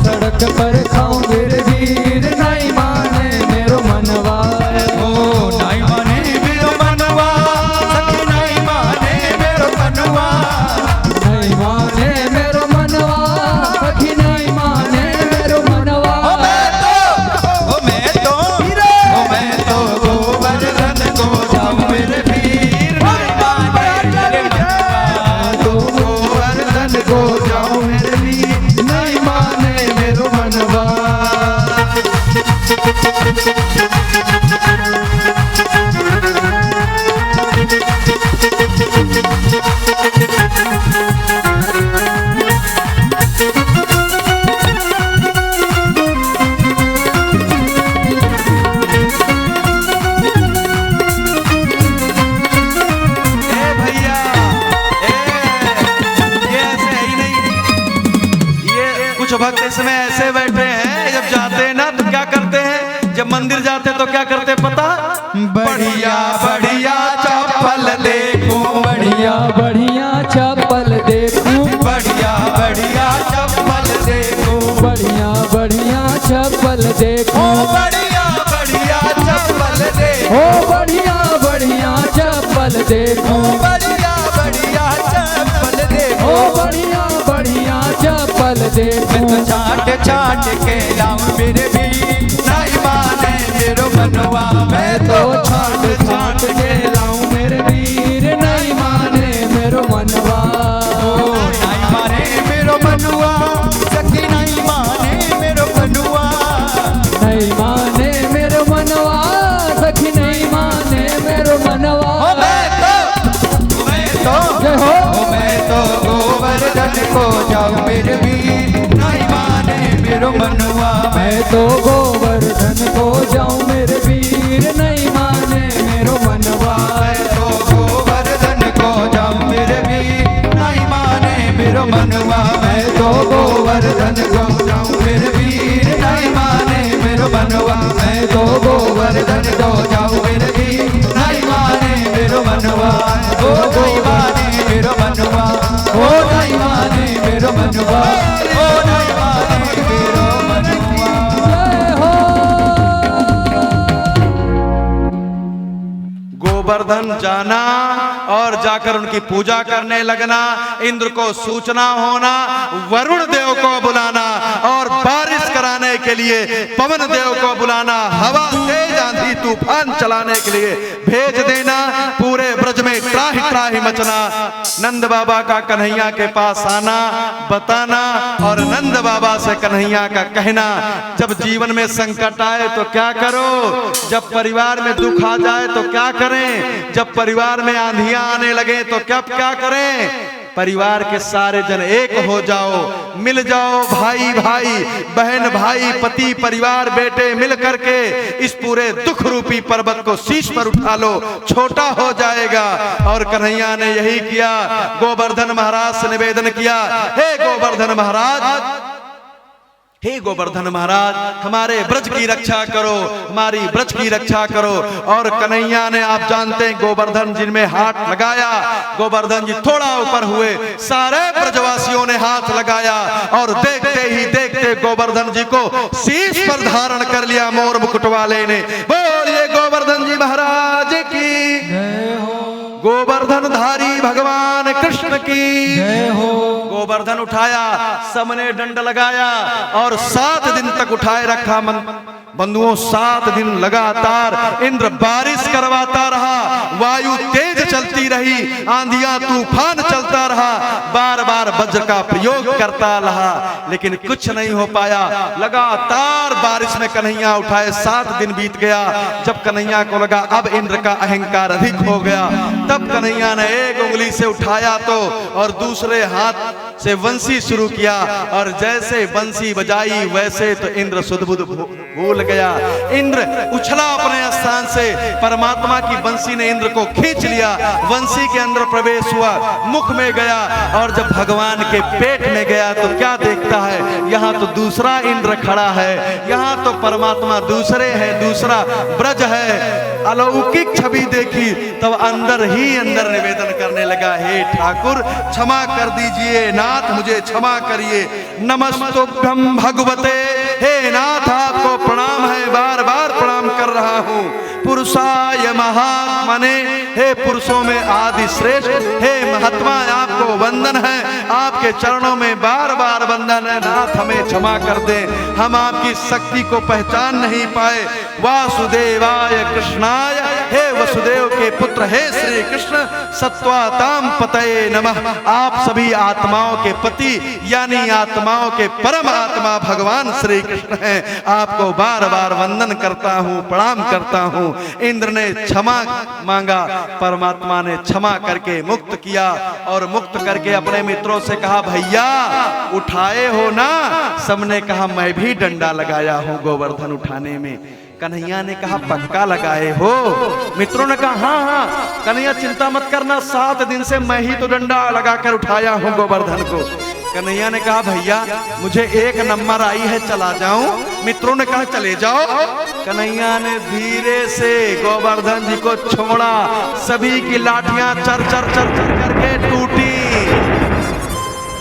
सड़क पर खाऊं मेरे वीर नहीं माने मेरो मनवा ओ नहीं माने मेरो मनवा सखी नहीं माने मेरो मनवा नहीं माने मेरो मनवा सखी नहीं माने मेरो मनवा मैं तो गोवर्धन को जाऊं मेरे वीर नहीं माने मेरे मनवा तो गोवर्धन को जाऊं मेरे वीर नहीं माने मेरो मनवा। कुछ भक्त इसमें ऐसे बैठे हैं, जब जाते हैं ना तो क्या करते हैं, जब मंदिर जाते तो क्या करते पता, बढ़िया बढ़िया चप्पल देखूं बढ़िया बढ़िया चप्पल देखूं बढ़िया बढ़िया चप्पल देखूं बढ़िया बढ़िया चप्पल देखूं बढ़िया बढ़िया चप्पल देखूं ओ बढ़िया बढ़िया चप्पल देखूं बढ़िया बढ़िया चप्पल देखूं ओ बढ़िया बढ़िया चप्पल देखूं मैं तो छाट छाट के लाऊं मेरे भी नहीं माने मेरो मनवा मैं तो छाट छाट के लाऊं मेरे वीर नहीं माने मेरो मनवा नहीं माने मेरो मनवा सखी नहीं माने मेरो मनवा नहीं माने मेरो मनवा सखी नहीं माने मेरो मनवा मैं तो गोवर्धन को जाऊं मेरे वीर नहीं माने मेरो मनवा मैं तो गोवर्धन को जाऊं मेरे वीर नहीं माने मेरो मनवा मैं तो गोवर्धन को जाऊं मेरे वीर नहीं माने मेरो मनवा मैं तो गोवर्धन को जाऊं मेरे वीर नहीं माने मेरो मनवा मैं तो गोवर्धन को जाऊं मेरे वीर नहीं माने मेरो मनवा ओ नहीं माने मेरो मनवा ओ नहीं माने मेरो मनवा ओ नहीं माने मेरो मनवा। जय हो गोवर्धन जाना और जाकर उनकी पूजा करने लगना, इंद्र को सूचना होना, वरुण देव को बुलाना और बारिश कराने के लिए पवन देव को बुलाना, हवा तेज आंधी तूफान चलाने के लिए भेज देना, पूरे ब्रज में त्राहि त्राहि मचना, नंद बाबा का कन्हैया के पास आना, बताना और नंद बाबा से कन्हैया का कहना, जब जीवन में संकट आए तो क्या करो, जब परिवार में दुख आ जाए तो क्या करें, जब परिवार में आंधियां आने लगे तो क्या करें, परिवार के सारे जन एक हो जाओ, मिल जाओ, भाई भाई, बहन भाई, पति परिवार, बेटे मिल करके इस पूरे दुख रूपी पर्वत को शीश पर उठा लो, छोटा हो जाएगा। और कन्हैया ने यही किया, गोवर्धन महाराज से निवेदन किया, हे गोवर्धन महाराज, हे गोवर्धन महाराज, हमारे ब्रज की रक्षा करो, हमारी ब्रज की रक्षा करो। और कन्हैया ने, आप जानते हैं, गोवर्धन जिनमें हाथ लगाया, गोवर्धन जी थोड़ा ऊपर हुए, सारे ब्रजवासियों ने हाथ लगाया और देखते ही देखते गोवर्धन जी को शीश पर धारण कर लिया मोर मुकुट वाले ने। बोलिए गोवर्धन जी महाराज की जय हो गोवर्धन धारी भगवान कृष्ण की जय हो। गोवर्धन उठाया, सबने दंड लगाया और 7 दिन तक उठाए रखा बंधुओं। 7 दिन लगातार इंद्र बारिश करवाता रहा, वायु तेज चलती रही, आंधियां तूफान चलता रहा, बार बार वज्र का प्रयोग करता रहा, लेकिन कुछ नहीं हो पाया। लगातार बारिश में कन्हैया उठाए, 7 दिन बीत गया। जब कन्हैया को लगा अब इंद्र का अहंकार अधिक हो गया, तब कन्हैया ने एक उंगली से उठाया तो और दूसरे हाथ से बंसी शुरू किया, और जैसे बंसी बजाई वैसे तो इंद्र सुध-बुध भूल गया। इंद्र उछला अपने स्थान से, परमात्मा की बंसी ने इंद्र को खींच लिया, बंसी के अंदर प्रवेश हुआ, मुख में गया, और जब भगवान के पेट में गया तो क्या देखता है, यहाँ तो दूसरा इंद्र खड़ा है, यहाँ तो परमात्मा दूसरे है, दूसरा ब्रज है। अलौकिक छवि देखी, तब अंदर ही अंदर निवेदन करने लगा, हे ठाकुर क्षमा कर दीजिए, नाथ मुझे क्षमा करिए, नमस्तुभ्यं भगवते। हे नाथ आपको प्रणाम है, बार बार प्रणाम कर रहा हूँ। पुरुषाय महात्मने, हे पुरुषों में आदि श्रेष्ठ, हे महात्मा आपको वंदन है, आपके चरणों में बार बार वंदन है। नाथ हमें क्षमा कर दे, हम आपकी शक्ति को पहचान नहीं पाए। वासुदेवाय कृष्णाय, हे वसुदेव के पुत्र हे श्री कृष्ण, सत्वाताम पतये नमः। आप सभी आत्माओं के पति यानी आत्माओं के परम आत्मा भगवान श्री कृष्ण हैं। आपको बार बार वंदन करता हूँ, प्रणाम करता हूँ। इंद्र ने क्षमा मांगा, परमात्मा ने क्षमा करके मुक्त किया और मुक्त करके अपने मित्रों से कहा भैया उठाए हो ना। सबने कहा मैं भी डंडा लगाया हूँ गोवर्धन उठाने में। कन्हैया ने कहा पक्का लगाए हो। मित्रों ने कहा हाँ हाँ कन्हैया चिंता मत करना, 7 दिन से मैं ही तो डंडा लगाकर उठाया हूँ गोवर्धन को। कन्हैया ने कहा भैया मुझे 1 नंबर आई है, चला जाऊं? मित्रों ने कहा चले जाओ। कन्हैया ने धीरे से गोवर्धन जी को छोड़ा, सभी की लाठियां चर चर चर चर करके टूटी।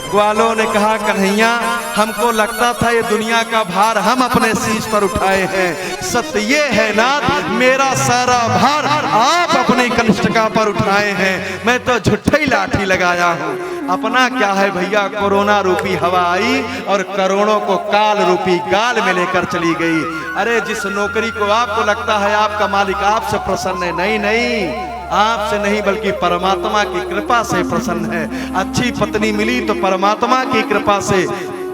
ग्वालों ने कहा कन्हैया हमको लगता था ये दुनिया का भार हम अपने शीश पर उठाए हैं, सत्य ये है नाथ मेरा सारा भार आप अपनी कनिष्ठिका पर उठाए हैं, मैं तो झूठी ही लाठी लगाया हूँ। अपना क्या है भैया, कोरोना रूपी हवा आई और करोड़ों को काल रूपी गाल में लेकर चली गई। अरे जिस नौकरी को आपको लगता है आपका मालिक आपसे प्रसन्न है, नहीं नहीं आपसे नहीं बल्कि परमात्मा की कृपा से प्रसन्न है। अच्छी पत्नी मिली तो परमात्मा की कृपा से,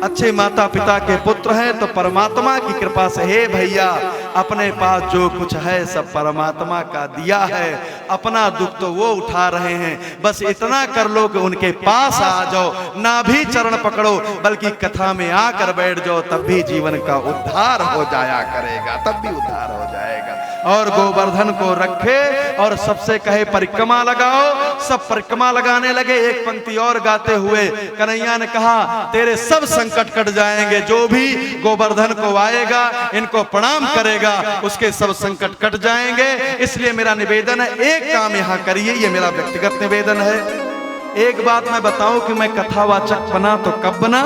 अच्छे माता पिता के पुत्र हैं तो परमात्मा की कृपा से। हे भैया अपने पास जो कुछ है सब परमात्मा का दिया है, अपना दुख तो वो उठा रहे हैं, बस इतना कर लो कि उनके पास आ जाओ, ना भी चरण पकड़ो बल्कि कथा में आकर बैठ जाओ, तब भी जीवन का उद्धार हो जाया करेगा, तब भी उद्धार हो जाएगा। और गोवर्धन को रखे और सबसे कहे परिक्रमा लगाओ, सब परिक्रमा लगाने लगे। एक पंक्ति और गाते हुए कन्हैया ने कहा तेरे सब संकट कट जाएंगे, जो भी गोवर्धन को आएगा इनको प्रणाम करेगा उसके सब संकट कट जाएंगे। इसलिए मेरा निवेदन है एक काम यहाँ करिए, ये मेरा व्यक्तिगत निवेदन है। एक बात मैं बताऊं कि मैं कथावाचक बना तो कब बना,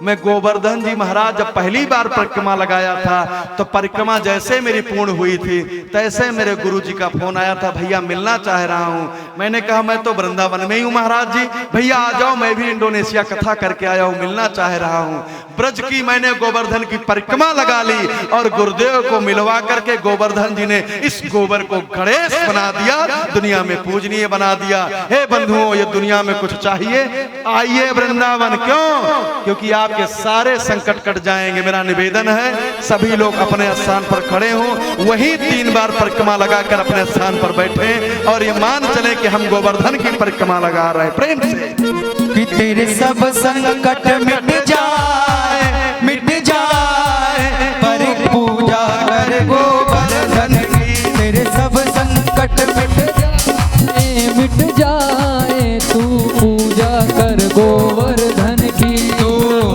मैं गोवर्धन जी महाराज जब पहली बार परिक्रमा लगाया था तो परिक्रमा जैसे मेरी पूर्ण हुई थी तैसे मेरे गुरुजी का फोन आया था, भैया मिलना चाह रहा हूँ। मैंने कहा मैं तो वृंदावन में ही हूँ महाराज जी, भैया आ जाओ, मैं भी इंडोनेशिया कथा करके आया हूँ, मिलना चाह रहा हूँ। ब्रज की मैंने गोवर्धन की परिक्रमा लगा ली और गुरुदेव को मिलवा करके गोवर्धन जी ने इस गोबर को गणेश बना दिया, दुनिया में पूजनीय बना दिया। हे बंधुओं ये दुनिया में कुछ चाहिए आइए वृंदावन, क्यों? क्योंकि आपके सारे संकट कट जाएंगे। मेरा निवेदन है सभी लोग अपने स्थान पर खड़े हों, वही 3 बार परिक्रमा लगाकर अपने स्थान पर बैठे और ये मान चले कि हम गोवर्धन की परिक्रमा लगा रहे हैं। प्रेम से कि तेरे सब संकट मिट जाए, मिट जाए, पर पूजा कर गोवर्धन की। तेरे सब संकट मिट जाए, तू पूजा कर गोवर्धन की। तू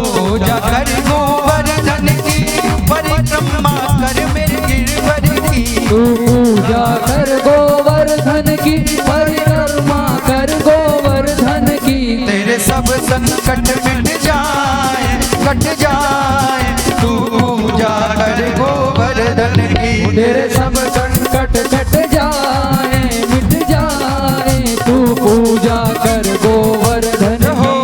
पूजा कर गोवर्धन की, परिक्रमा कर मेरे गिरवर की। तू पूजा कर गोवर्धन की, परिक्रमा कर गोवर्धन की। तेरे सब संकट मिट जाए, कट जाए, तू पूजा कर गोवर्धन की। तेरे सब संकट कट जाए, मिट जाए, तू पूजा कर गोवर्धन की।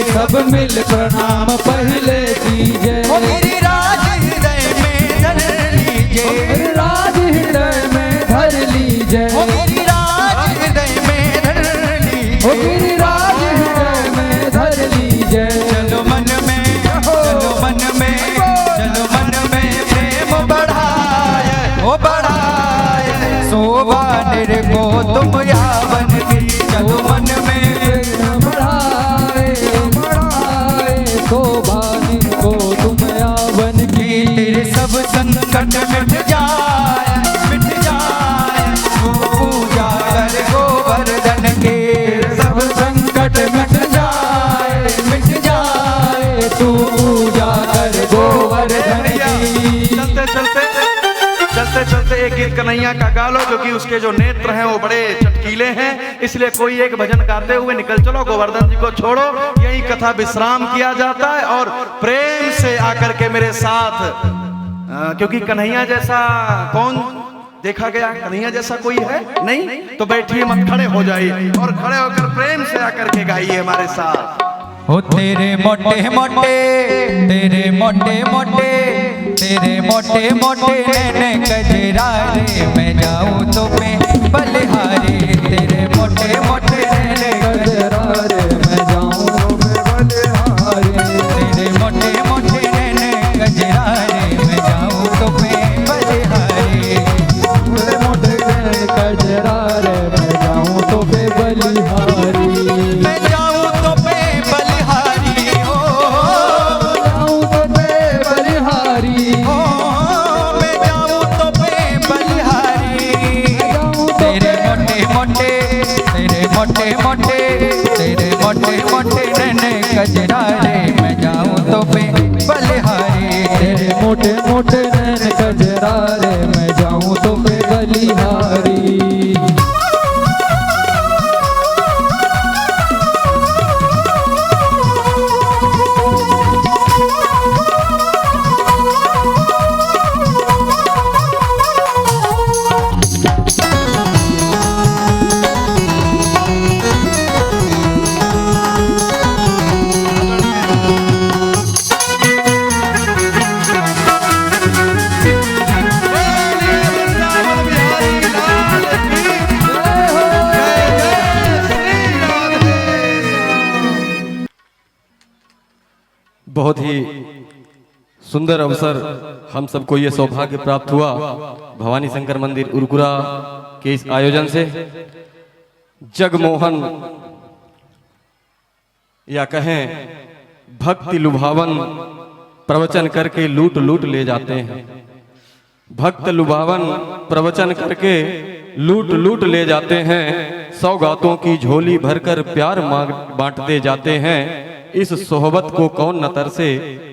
सब मिल प्रणाम पहले कीजिए। ओ गिरिराज हृदय में धर लीजिए। ओ गिरिराज हृदय में धर लीजिए। ओ गिरिराज हृदय में धर लीजिए। ओ गिरिराज हृदय में धर लीजिए। चलो मन में, चलो मन में, चलो मन में प्रेम बढ़ाए, ओ बढ़ाए। शोभा निर्गो तुम यावन की। चलो मन में एक गीत कन्हैया का गा लो, क्योंकि उसके जो नेत्र हैं वो बड़े चटकीले हैं, इसलिए कोई एक भजन गाते हुए निकल चलो। गोवर्धन जी को छोड़ो, यही कथा विश्राम किया जाता है और प्रेम से आकर के मेरे साथ, क्योंकि कन्हैया जैसा कौन देखा गया? कन्हैया जैसा कोई है नहीं, तो बैठिए मत, खड़े हो जाइए और खड़े होकर प्रेम से आकर के गाइए हमारे साथ। ओ तेरे मोटे मोटे, तेरे मोटे मोटे, तेरे मोटे मोटे नैने कजरा रे, मैं जाऊं तो मैं बलिहारी। तेरे मोटे मोटे नैने कजरा रे, मैं जाऊं तो मैं बलिहारी। तेरे मोटे मोटे नैने कजरा रे, मैं जाऊं तो मैं बलिहारी। मोटे मोटे नैन कजरा रे, मैं जाऊं तो मैं बलिहारी। मैं जाऊं तो मैं बलिहारी, जाऊं तो मैं बलिहारी, मैं जाऊं तो मैं बलिहारी। तेरे मोटे मोटे, तेरे मोटे मोटे, तेरे मोटे मोटे नैने कजरा रे, मैं जाऊं तो मैं बलिहारी। तेरे मोटे मोटे नैन कजरा रे, मैं जाऊं तो मैं बलिहारी। बहुत ही सुंदर अवसर हम सबको ये सौभाग्य प्राप्त हुआ भवानी शंकर मंदिर उरकुरा के इस आयोजन से। जगमोहन या कहें भक्ति लुभावन प्रवचन करके लूट लूट ले जाते हैं। भक्त लुभावन प्रवचन करके लूट लूट ले जाते हैं। सौगातों की झोली भरकर प्यार बांटते जाते हैं। इस सोहबत को कौन न तरसे,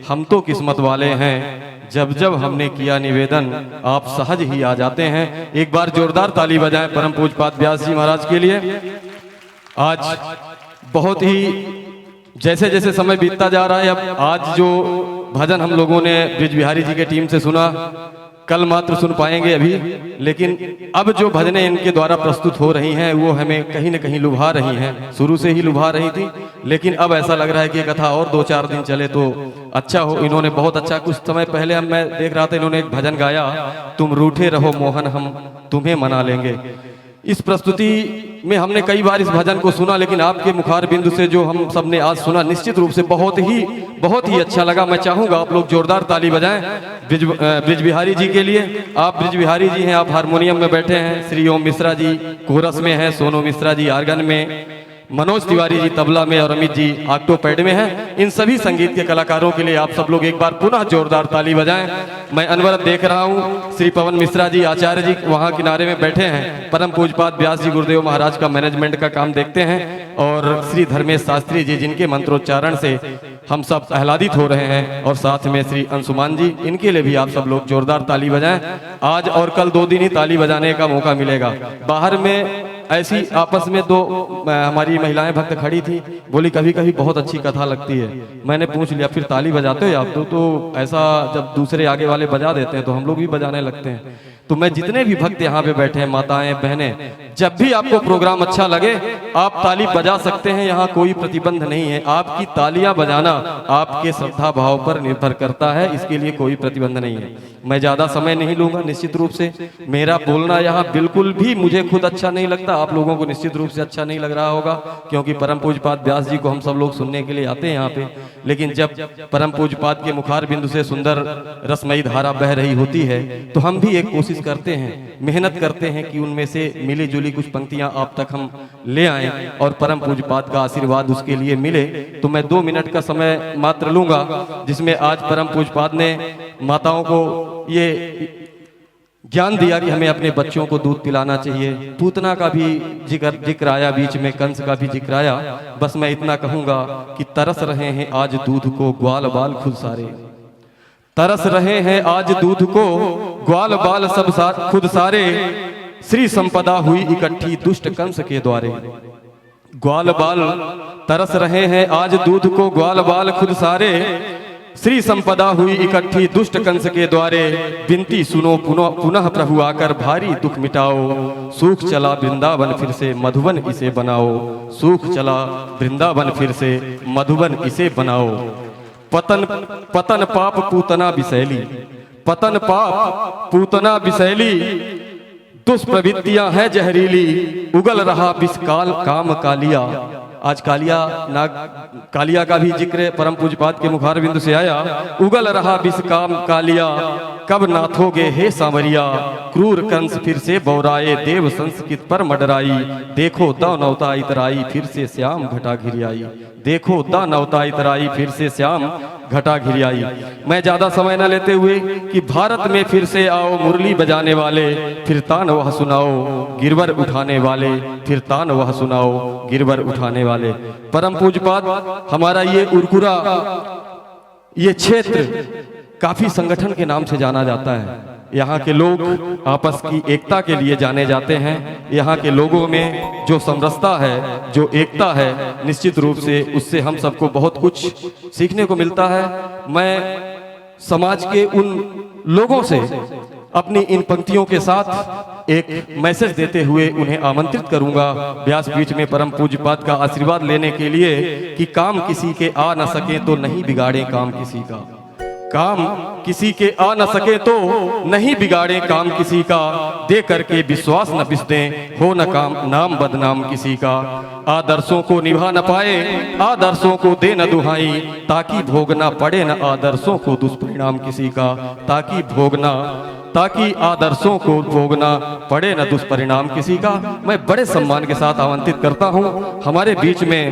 हम तो किस्मत वाले हैं। जब जब हमने किया निवेदन आप सहज ही आ जाते हैं। एक बार जोरदार ताली बजाएं परम पूज्यपाद व्यास जी महाराज के लिए। आज बहुत ही जैसे जैसे समय बीतता जा रहा है, अब आज जो भजन हम लोगों ने ब्रिज बिहारी जी के टीम से सुना, कल मात्र सुन पाएंगे अभी, लेकिन अब जो भजनें इनके द्वारा प्रस्तुत हो रही हैं वो हमें कहीं न कहीं लुभा रही हैं। शुरू से ही लुभा रही थी, लेकिन अब ऐसा लग रहा है कि ये कथा और 2-4 दिन चले तो अच्छा हो। इन्होंने बहुत अच्छा, कुछ समय पहले हम मैं देख रहा था, इन्होंने एक भजन गाया, तुम रूठे रहो मोहन हम तुम्हें मना लेंगे। इस प्रस्तुति में हमने कई बार इस भजन को सुना, लेकिन आपके मुखार बिंदु से जो हम सब ने आज सुना, निश्चित रूप से बहुत ही अच्छा लगा। मैं चाहूंगा आप लोग जोरदार ताली बजाएं ब्रिज बिहारी जी के लिए। आप ब्रिज बिहारी जी हैं, आप हारमोनियम में बैठे हैं, श्री ओम मिश्रा जी कोरस में हैं, सोनू मिश्रा जी आर्गन में, मनोज तिवारी जी तबला में और अमित जी ऑक्टोपैड में हैं। इन सभी संगीत के कलाकारों के लिए आप सब लोग एक बार पुनः जोरदार ताली बजाएं। मैं अनवरत देख रहा हूं श्री पवन मिश्रा जी आचार्य जी वहां किनारे में बैठे हैं, परम पूज्यपाद व्यास जी गुरुदेव महाराज का मैनेजमेंट का काम देखते हैं, और श्री धर्मेश शास्त्री जी जिनके मंत्रोच्चारण से हम सब आह्लादित हो रहे हैं, और साथ में श्री अंशुमान जी, इनके लिए भी आप सब लोग जोरदार ताली बजाएं। आज और कल 2 दिन ही ताली बजाने का मौका मिलेगा। बाहर में ऐसी आपस में 2 हमारी महिलाएं भक्त खड़ी थी, बोली कभी कभी बहुत अच्छी कथा लगती है। मैंने पूछ लिया फिर ताली बजाते हो आप? तो ऐसा जब दूसरे आगे वाले बजा देते हैं तो हम लोग भी बजाने लगते हैं। तो मैं जितने भी भक्त यहाँ पे बैठे हैं, माताएं बहनें, जब भी आपको प्रोग्राम अच्छा लगे आप ताली बजा सकते हैं, यहाँ कोई प्रतिबंध नहीं है। आपकी तालियां बजाना आपके श्रद्धा भाव पर निर्भर करता है, इसके लिए कोई प्रतिबंध नहीं है। मैं ज्यादा समय नहीं लूंगा, निश्चित रूप से मेरा बोलना यहाँ बिल्कुल भी मुझे खुद अच्छा नहीं लगता, आप लोगों को निश्चित रूप से अच्छा नहीं लग रहा होगा, क्योंकि परम पूज्यपाद व्यास जी को हम सब लोग सुनने के लिए आते हैं यहाँ पे। लेकिन जब परम पूज्यपाद के मुखार बिंदु से सुंदर रसमयी धारा बह रही होती है तो हम भी एक कोशिश करते हैं, मेहनत करते हैं कि उनमें से मिली जुली कुछ पंक्तियां आप तक हम ले आएं और परम पूज्यपाद का आशीर्वाद उसके लिए मिले। तो मैं 2 मिनट का समय मात्र लूंगा, जिसमें आज परम पूज्यपाद ने माताओं को ये ज्ञान दिया कि हमें अपने बच्चों को दूध पिलाना चाहिए। पूतना का भी जिक्र आया, बीच में कंस का भी जिक्र आया। बस मैं इतना कहूंगा कि तरस रहे हैं आज दूध को ग्वाल बाल खुद सारे, तरस रहे हैं आज दूध को, ग्वाल बाल सब खुद सारे, श्री संपदा हुई इकट्ठी दुष्ट कंस के द्वारे। ग्वाल बाल तरस रहे हैं आज दूध को, ग्वाल बाल खुद सारे, श्री संपदा हुई इकट्ठी दुष्ट कंस के द्वारे। विनती सुनो पुनः प्रभु आकर भारी दुख मिटाओ, सूख चला वृंदावन फिर से मधुबन इसे बनाओ, सूख चला वृंदावन फिर से मधुबन इसे बनाओ। पतन पाप पूतना बिसैली, पतन पाप पूतना बिसैली, दुष्प्रवृत्तियां हैं जहरीली, उगल रहा विष काल काम कालिया। आज कालिया का भी जिक्र परम पूज्यपाद के मुखार बिंदु से आया। उगल रहा विष काम कालिया, कब नाथोगे हे सांवरिया, क्रूर कंस फिर से बौराए, देव संस्कृत पर मडराई, देखो दानवता इतराई फिर से श्याम घटा घिरियाई, देखो दानवता इतराई फिर से श्याम घटा घिरियाई। मैं ज्यादा समय न लेते हुए कि भारत में फिर से आओ मुरली बजाने वाले, फिर तान वह सुनाओ गिरवर उठाने वाले, फिर तान वह सुनाओ गिरवर उठाने वाले। परम पूज्यपाद हमारा ये उरकुरा, ये क्षेत्र काफी संगठन के नाम से जाना जाता है। यहाँ के लोग आपस की एकता के लिए जाने जाते हैं। यहाँ के लोगों में जो समरसता है, जो एकता है, निश्चित रूप से उससे हम सबको बहुत कुछ सीखने को मिलता है। मैं समाज के उन लोगों से अपनी इन पंक्तियों के साथ एक मैसेज देते हुए उन्हें आमंत्रित करूंगा व्यासपीठ में परम पूज्यपाद का आशीर्वाद लेने के लिए कि काम किसी के आ न सके तो नहीं बिगाड़े काम किसी का, काम किसी के आ न सके तो नहीं बिगाड़े काम किसी का, दे करके विश्वास न बिसदें हो न काम नाम बदनाम किसी का। आदर्शों को निभा न पाए आदर्शों को दे न दुहाई, ताकि भोगना पड़े न आदर्शों को दुष्परिणाम किसी का, ताकि आदर्शों को भोगना पड़े न दुष्परिणाम किसी का। मैं बड़े सम्मान के साथ आमंत्रित करता हूं हमारे बीच में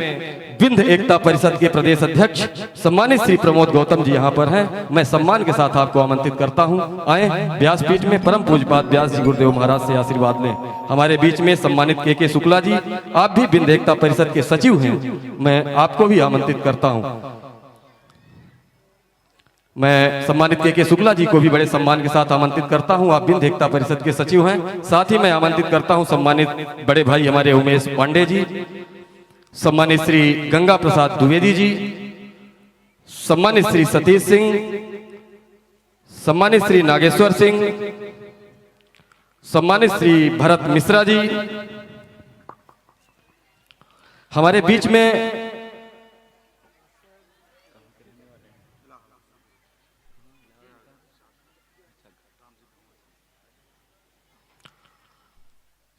विंध्य एकता परिषद के प्रदेश अध्यक्ष सम्मानित श्री प्रमोद गौतम जी यहाँ पर हैं। मैं सम्मान के साथ आपको आमंत्रित करता हूँ, आए व्यासपीठ में परम पूज्यपाद व्यास जी गुरुदेव महाराज से आशीर्वाद लें। हमारे बीच में सम्मानित के शुक्ला जी, आप भी विंध्य एकता परिषद के सचिव हैं, मैं आपको भी आमंत्रित करता हूँ। मैं सम्मानित के शुक्ला जी को भी बड़े सम्मान के साथ आमंत्रित करता हूं, आप विंध्य एकता परिषद के सचिव हैं। साथ ही मैं आमंत्रित करता हूं सम्मानित बड़े भाई हमारे उमेश पांडे जी, सम्मानित श्री गंगा प्रसाद द्विवेदी जी, सम्मानित श्री सतीश सिंह, सम्मानित श्री नागेश्वर सिंह, सम्मानित श्री भरत मिश्रा जी। हमारे बीच में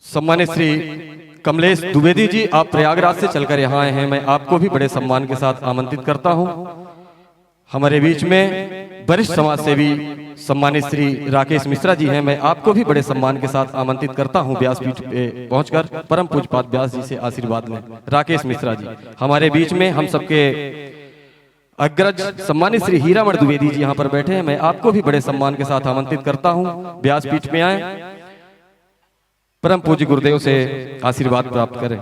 सम्मानित श्री कमलेश द्विवेदी जी, आप प्रयागराज से चलकर यहाँ आए हैं, मैं आपको भी बड़े सम्मान के साथ आमंत्रित करता हूँ। हमारे बीच में वरिष्ठ समाज सेवी सम्मानित श्री राकेश मिश्रा जी हैं, मैं आपको भी बड़े सम्मान के साथ आमंत्रित करता हूँ व्यासपीठ पे पहुंचकर परम पूज्यपाद व्यास जी से आशीर्वाद लें। राकेश मिश्रा जी हमारे बीच में, हम सबके अग्रज सम्मानित श्री हीरामण द्विवेदी जी यहाँ पर बैठे हैं, मैं आपको भी बड़े सम्मान के साथ आमंत्रित करता हूँ व्यासपीठ में आए, परम पूज्य गुरुदेव से आशीर्वाद प्राप्त करें।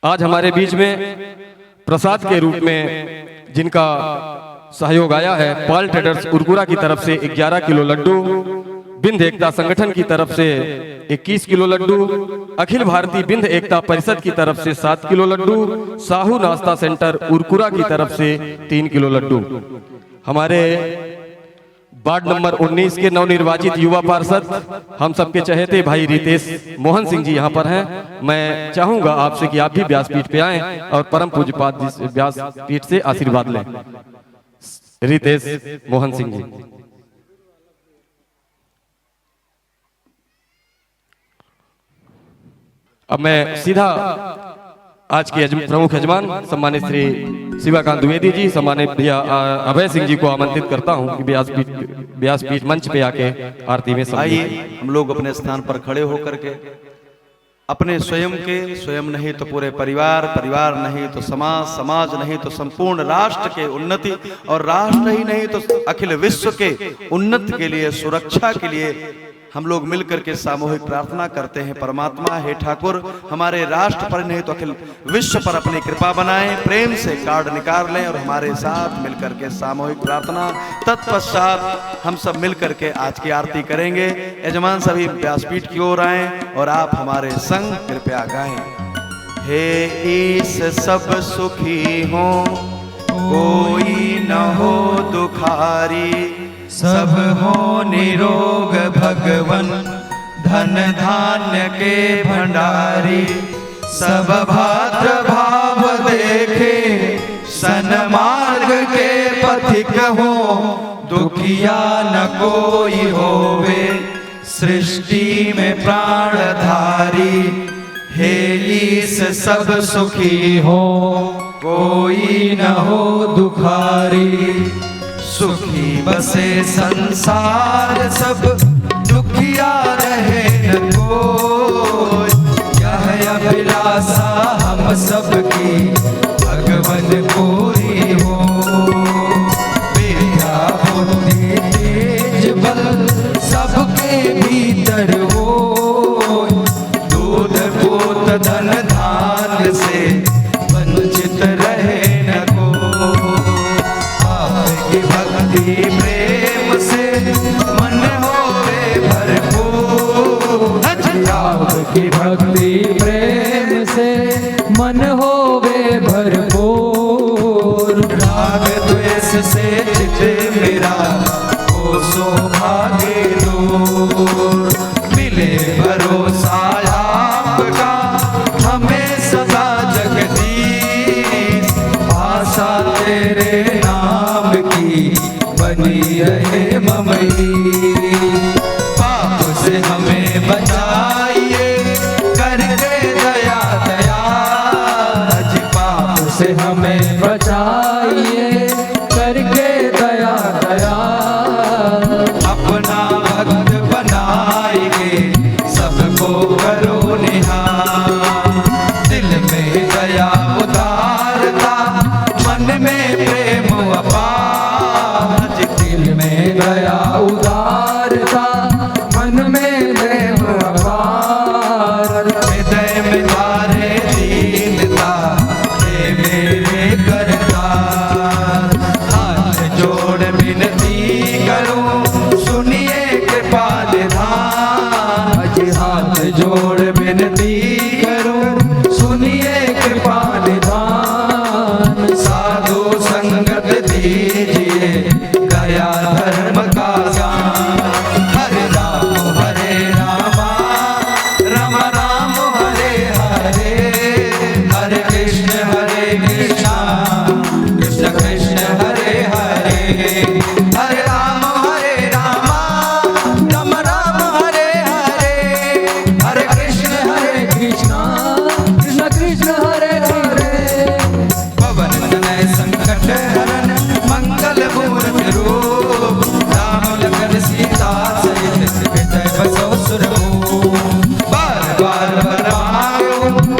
आज हमारे बीच में प्रसाद के रूप में जिनका सहयोग आया है, पाल ट्रेडर्स उरकुरा की तरफ से 11 किलो लड्डू, विंध्य एकता संगठन की तरफ से 21 किलो लड्डू, अखिल भारतीय विंध्य एकता परिषद की तरफ से 7 किलो लड्डू, साहू नाश्ता सेंटर उरकुरा की तरफ से 3 किलो लड्डू। हमारे वार्ड नंबर 19 के नवनिर्वाचित युवा पार्षद हम सबके चहेते भाई रितेश मोहन सिंह जी यहाँ पर हैं। मैं चाहूंगा आपसे कि आप भी व्यासपीठ पे आएं और परम पूज्यपाद जी से व्यासपीठ से आशीर्वाद लें। रितेश मोहन सिंह जी। अब मैं सीधा आज के प्रमुख यजमान सम्मानित श्री शिवाकांत द्विवेदी जी, सम्मानित भैया अभय सिंह जी को आमंत्रित करता हूं कि व्यासपीठ मंच पे आके आरती में आइए हम लोग अपने स्थान पर खड़े होकर के अपने स्वयं नहीं तो पूरे परिवार, परिवार नहीं तो समाज, समाज नहीं तो संपूर्ण राष्ट्र के उन्नति, और राष्ट्र ही नहीं तो अखिल विश्व के उन्नति के लिए, सुरक्षा के लिए हम लोग मिलकर के सामूहिक प्रार्थना करते हैं। परमात्मा हे ठाकुर, हमारे राष्ट्र पर नहीं तो अखिल विश्व पर अपनी कृपा बनाएं। प्रेम से कार्ड निकाल लें और हमारे साथ मिलकर के सामूहिक प्रार्थना। तत्पश्चात हम सब मिलकर के आज की आरती करेंगे। यजमान सभी व्यासपीठ की ओर आए और आप हमारे संग कृपया गाएं। हे ईश सब सुखी हो, कोई न हो दुखारी, सब हो निरोग भगवन, धन धान्य के भंडारी। सब भाद्र भाव देखे, सन्मार्ग के पथिक हो, दुखिया न कोई होवे, सृष्टि में प्राणधारी। हे ईश सब सुखी हो, कोई न हो दुखारी। सुखी बसे संसार सब, दुखिया रहे न कोई। यह अभिलाषा हम सबकी भगवन पूरी हो। विद्या बुद्धि तेज बल सबके भीतर हो, दूध पूत धन धान से वंचित रहे न को। आपकी भक्ति प्रेम से मन होवे भरपूर। आपकी भक्ति प्रेम से मन होवे भरपूर। राग द्वेष से चित मेरा हो सौभाग्य दूर। मिले भरोसा आपका हमें सदा जगदीश। आशा तेरे नाम की बनी रहे ममई। पाप से हमें बचाइए करके दया दया। अज पाप से हमें बचाइए करके दया दया। अपना भक्त बनाएंगे सबको करो निहार। दिल में दया उतारता, मन में प्रेम अपार। दिल में दया उदारता, मन में प्रेम अपार। हृदय में तारे दीनता, हे मेरे करतार। हाथ जोड़ विनती करूं, सुनिए कृपा निधान। हाथ जोड़ विनती करूं, सुनिए कृपा निधान। साधु संगत दीजिए, दया धर्म का ज्ञान। हरे रामा, राम राम हरे हरे। हरे कृष्ण कृष्ण कृष्ण हरे हरे। हरे राम राम राम हरे हरे। हरे कृष्ण कृष्ण कृष्ण हरे हरे। पवन तनय संकट हरन, मंगल मूर्ति रूप। राम लखन सीता सहित सिमटै बसो सुरभूप। बार बार बरमायो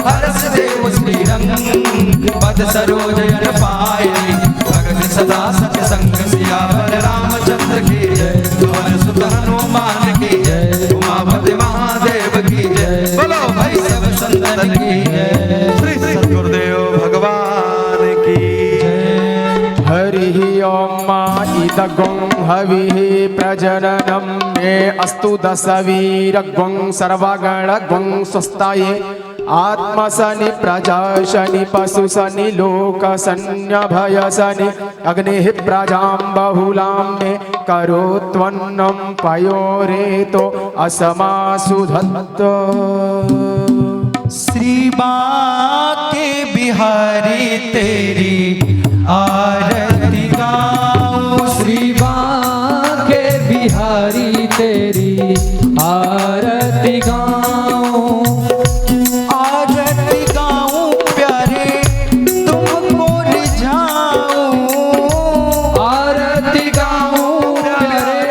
हरस देव श्री रंग। पद सरोज अन पायनि, भगत सदा सत संग। सियावर रामचंद्र की जय, पवन सुत हनुमान की जय। उमापति महादेव की जय, बोलो भाई सब संतन की जय। श्री सद्गुरुदेव भगवान की जय। हरि ओम इदगं हविः प्रजननं मे अस्तु दशवीरगं सर्वगणगं स्वस्ताये। आत्मसनि प्रजाशनि पशुसनि लोकसन्यभयसनि। अग्निः प्रजां बहुलां मे करोत्वन्नं पयोरेतो असमासु धत्त। श्री बांके बिहारी तेरी आरती गाऊं। श्री बांके बिहारी तेरी आरती गाऊं। आरती गाऊं प्यारे तुमको रिझाऊं। आरती गाऊं प्यारे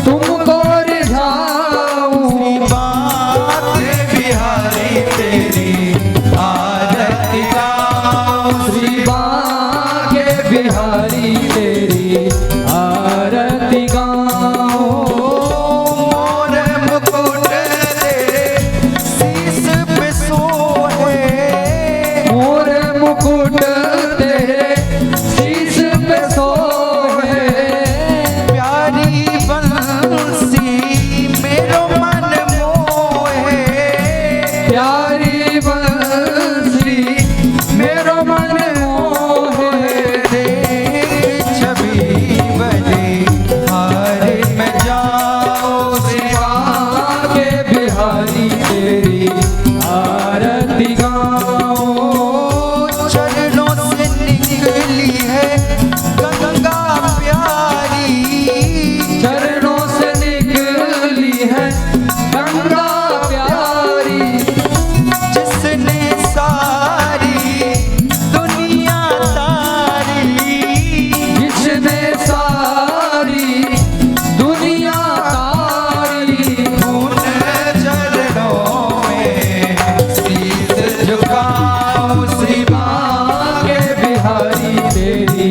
तुमको रिझाऊं। श्री बांके बिहारी तेरी आरती गाऊं। श्री बांके प्यारी बंसी मेरो मन मोहे रे छवि बने हार में जाओ शिवा के बिहारी तेरी आरती गाओ। चरणों से निकली है गंगा प्यारी, चरणों से निकली है गंगा प्यारी, जिसने सारी दुनिया तारी, जिसने सारी दुनिया तारी। उन चरणों में शीश झुकाओ शिवा के बिहारी तेरी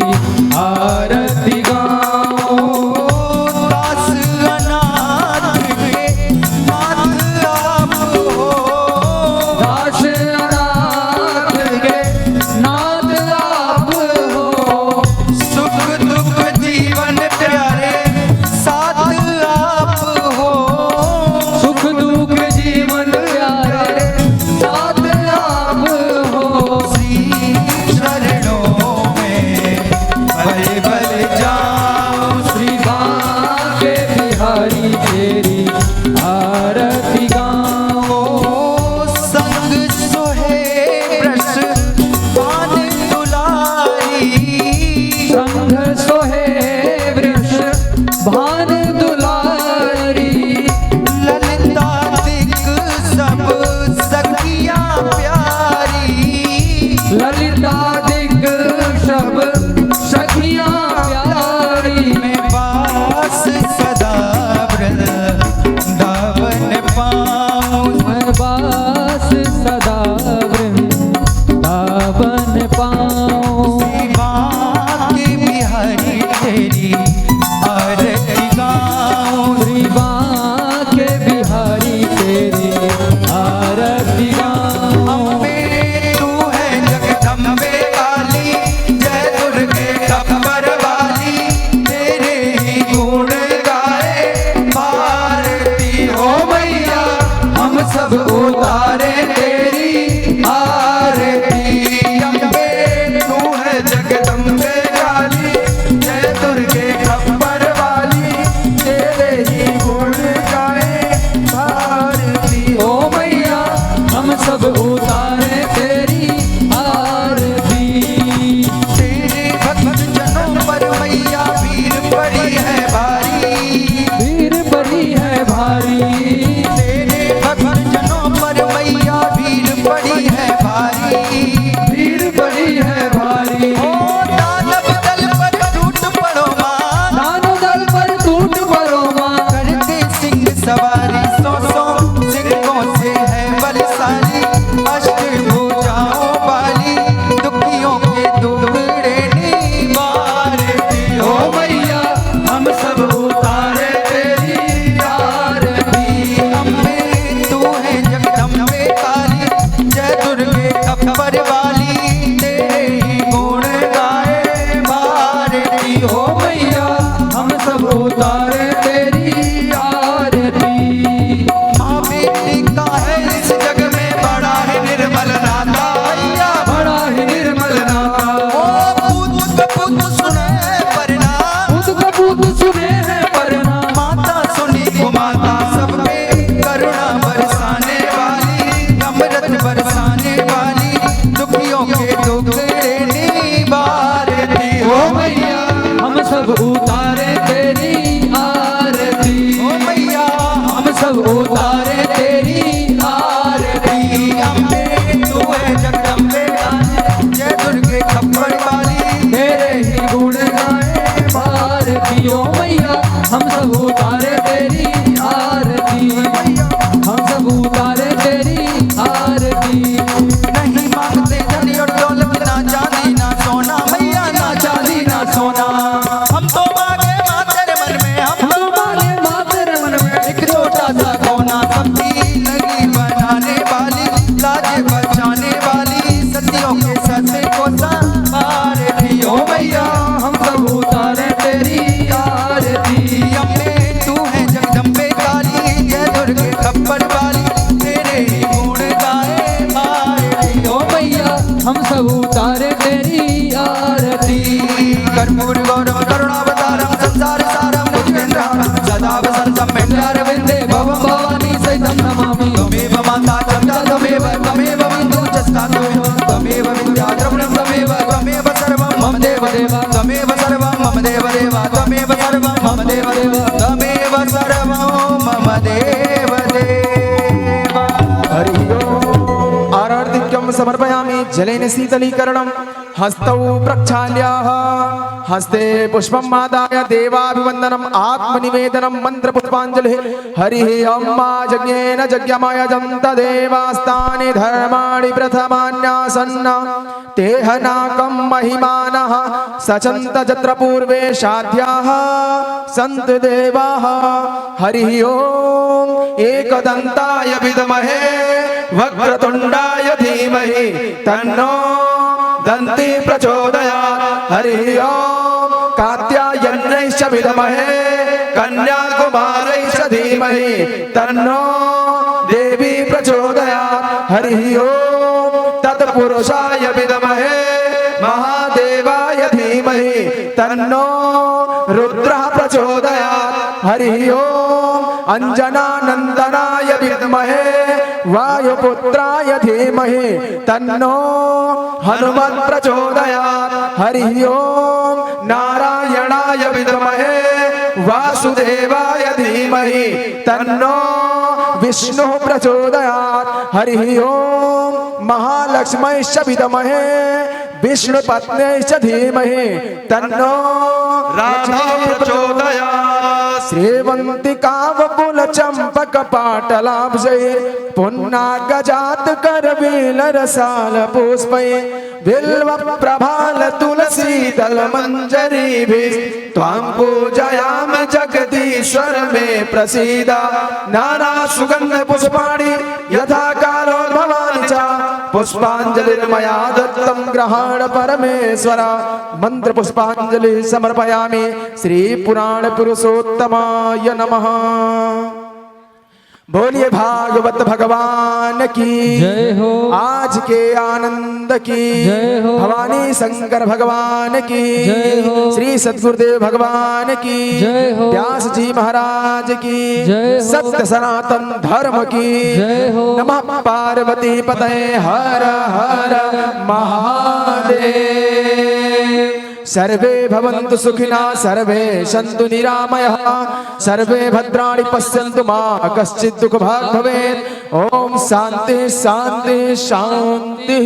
आरती गाओ। दास अनाथ के नाथ आप हो, दास अनाथ के नाथ आप हो, सुख दुख जीवन प्यारे साथ आप हो, सुख दुख जीवन प्यारे साथ आप हो। श्री चरणों में भल भल जाओ शिवा के बिहारी तेरी आरती गाओ। संग सोहे वृष पान दुलारी, संघ सोहे वृष भान दुलारी, ललिता दिक सब सखियां प्यारी, ललिता दिग सब सखियां प्यारी। में वास सदा वृंदावन पाऊं, मैं बास सदा वृंदावन पाऊं। शिवा के बिहारी तेरी आरती गाऊं, शिवा के बिहारी तेरी आरती गाऊं। अम्बे तू है जगदम्बे काली, जय दुर्गे अकबर वाली, तेरे ही गुण गाए भारती हो मैया, हम सब उतारे तेरी आरती। अम्बे तू है जगदम्बे काली, जय दुर्गे अकबर वाली, तेरे ही गुण गाए भारती ओ मैया हम सब उतारे तेरी आरती। तेरे भक्त जनों पर मैया वीर पड़ी है भारी, वीर बड़ी है भारी, तेरे भक्त जनों पर मैया वीर हम सब उतारे तेरी आरती। कर्पूर गौरम करुणावतारम संसार सारम भुजगेन्द्रम सदा वसंतम अरविंदे भवम भवानी सहितं नमामि। त्वमेव माता चंदा त्वमेव त्वमेव बिंदु चस्ता त्वमेव विद्याद्रविणं त्वमेव सर्वं मम देव देव त्वमेव सर्वं मम देव देव त्वमेव सर्वं मम देव देव त्वमेव सर्वं मम देव देव। हरि ओम। आरतिक्यं समर्पयामि जलेन शीतलीकरणं हस्तौ प्रक्षाल्यः हस्ते पुष्पम् आदाय देवाभिवन्दनम् आत्मनिवेदनं मन्त्रपुष्पाञ्जलिः। हरिः अम्मा यज्ञेन यज्ञमयजन्त देवास्तानि धर्माणि प्रथमान्यासन्न तेहनाकं महिमानः सचन्त यत्र पूर्वे साध्याः सन्तु देवाः। हरिः ओम। एकदन्ताय विद्महे वक्रतुण्डाय धीमहि तन्नो दन्ती प्रचोदयात्। हरिः ओम। कात्यायन्यैश्च विद्महे कन्याकुमारैश्च धीमहि तन्नो देवी प्रचोदयात्। हरिः ओम। तत्पुरुषाय विद्महे महादेवाय धीमहि तन्नो रुद्रः प्रचोदयात्। हरिः ओम। अंजनानंदनाय विद्महे वायुपुत्राय धीमहि तन्नो हनुमत् प्रचोदयात्। हरिः ओम। नारायणाय विद्महे वासुदेवाय धीमहि तन्नो विष्णुः प्रचोदयात्। हरिः ओम। महालक्ष्मीश्च विद्महे विष्णुपत्न्यैश्च धीमहि तन्नो राधा प्रचोदयात्। श्रीवन्तिकावकुल चंपक पाटलाब्जै पुन्नागजात करवीलरसाल पुष्पै बिल्व प्रभाल तुलसी दल मंजरीभिः त्वां पूजयाम जगदीश्वर मे प्रसीद। नाना सुगंध पुष्पाणि यथा कालोद्भवानि च पुष्पाञ्जलिर्मया दत्तं ग्रहण परमेश्वर। मंत्र पुष्पाञ्जलि समर्पयामि श्री पुराण पुरुषोत्तमाय नमः। बोलिए भागवत भगवान की जय हो। आज के आनंद की जय हो। भवानी शंकर भगवान की जय हो। श्री सद्गुरुदेव भगवान की जय हो। व्यास जी महाराज की जय हो। सत्य सनातन धर्म की जय हो। नमः पार्वती पतये हर हर महादेव। सर्वे भवन्तु सुखिनः सर्वे सन्तु निरामयः सर्वे भद्राणि पश्यन्तु मा कश्चित् दुःखभाग् भवेत्। ओम शांति शांति शांति।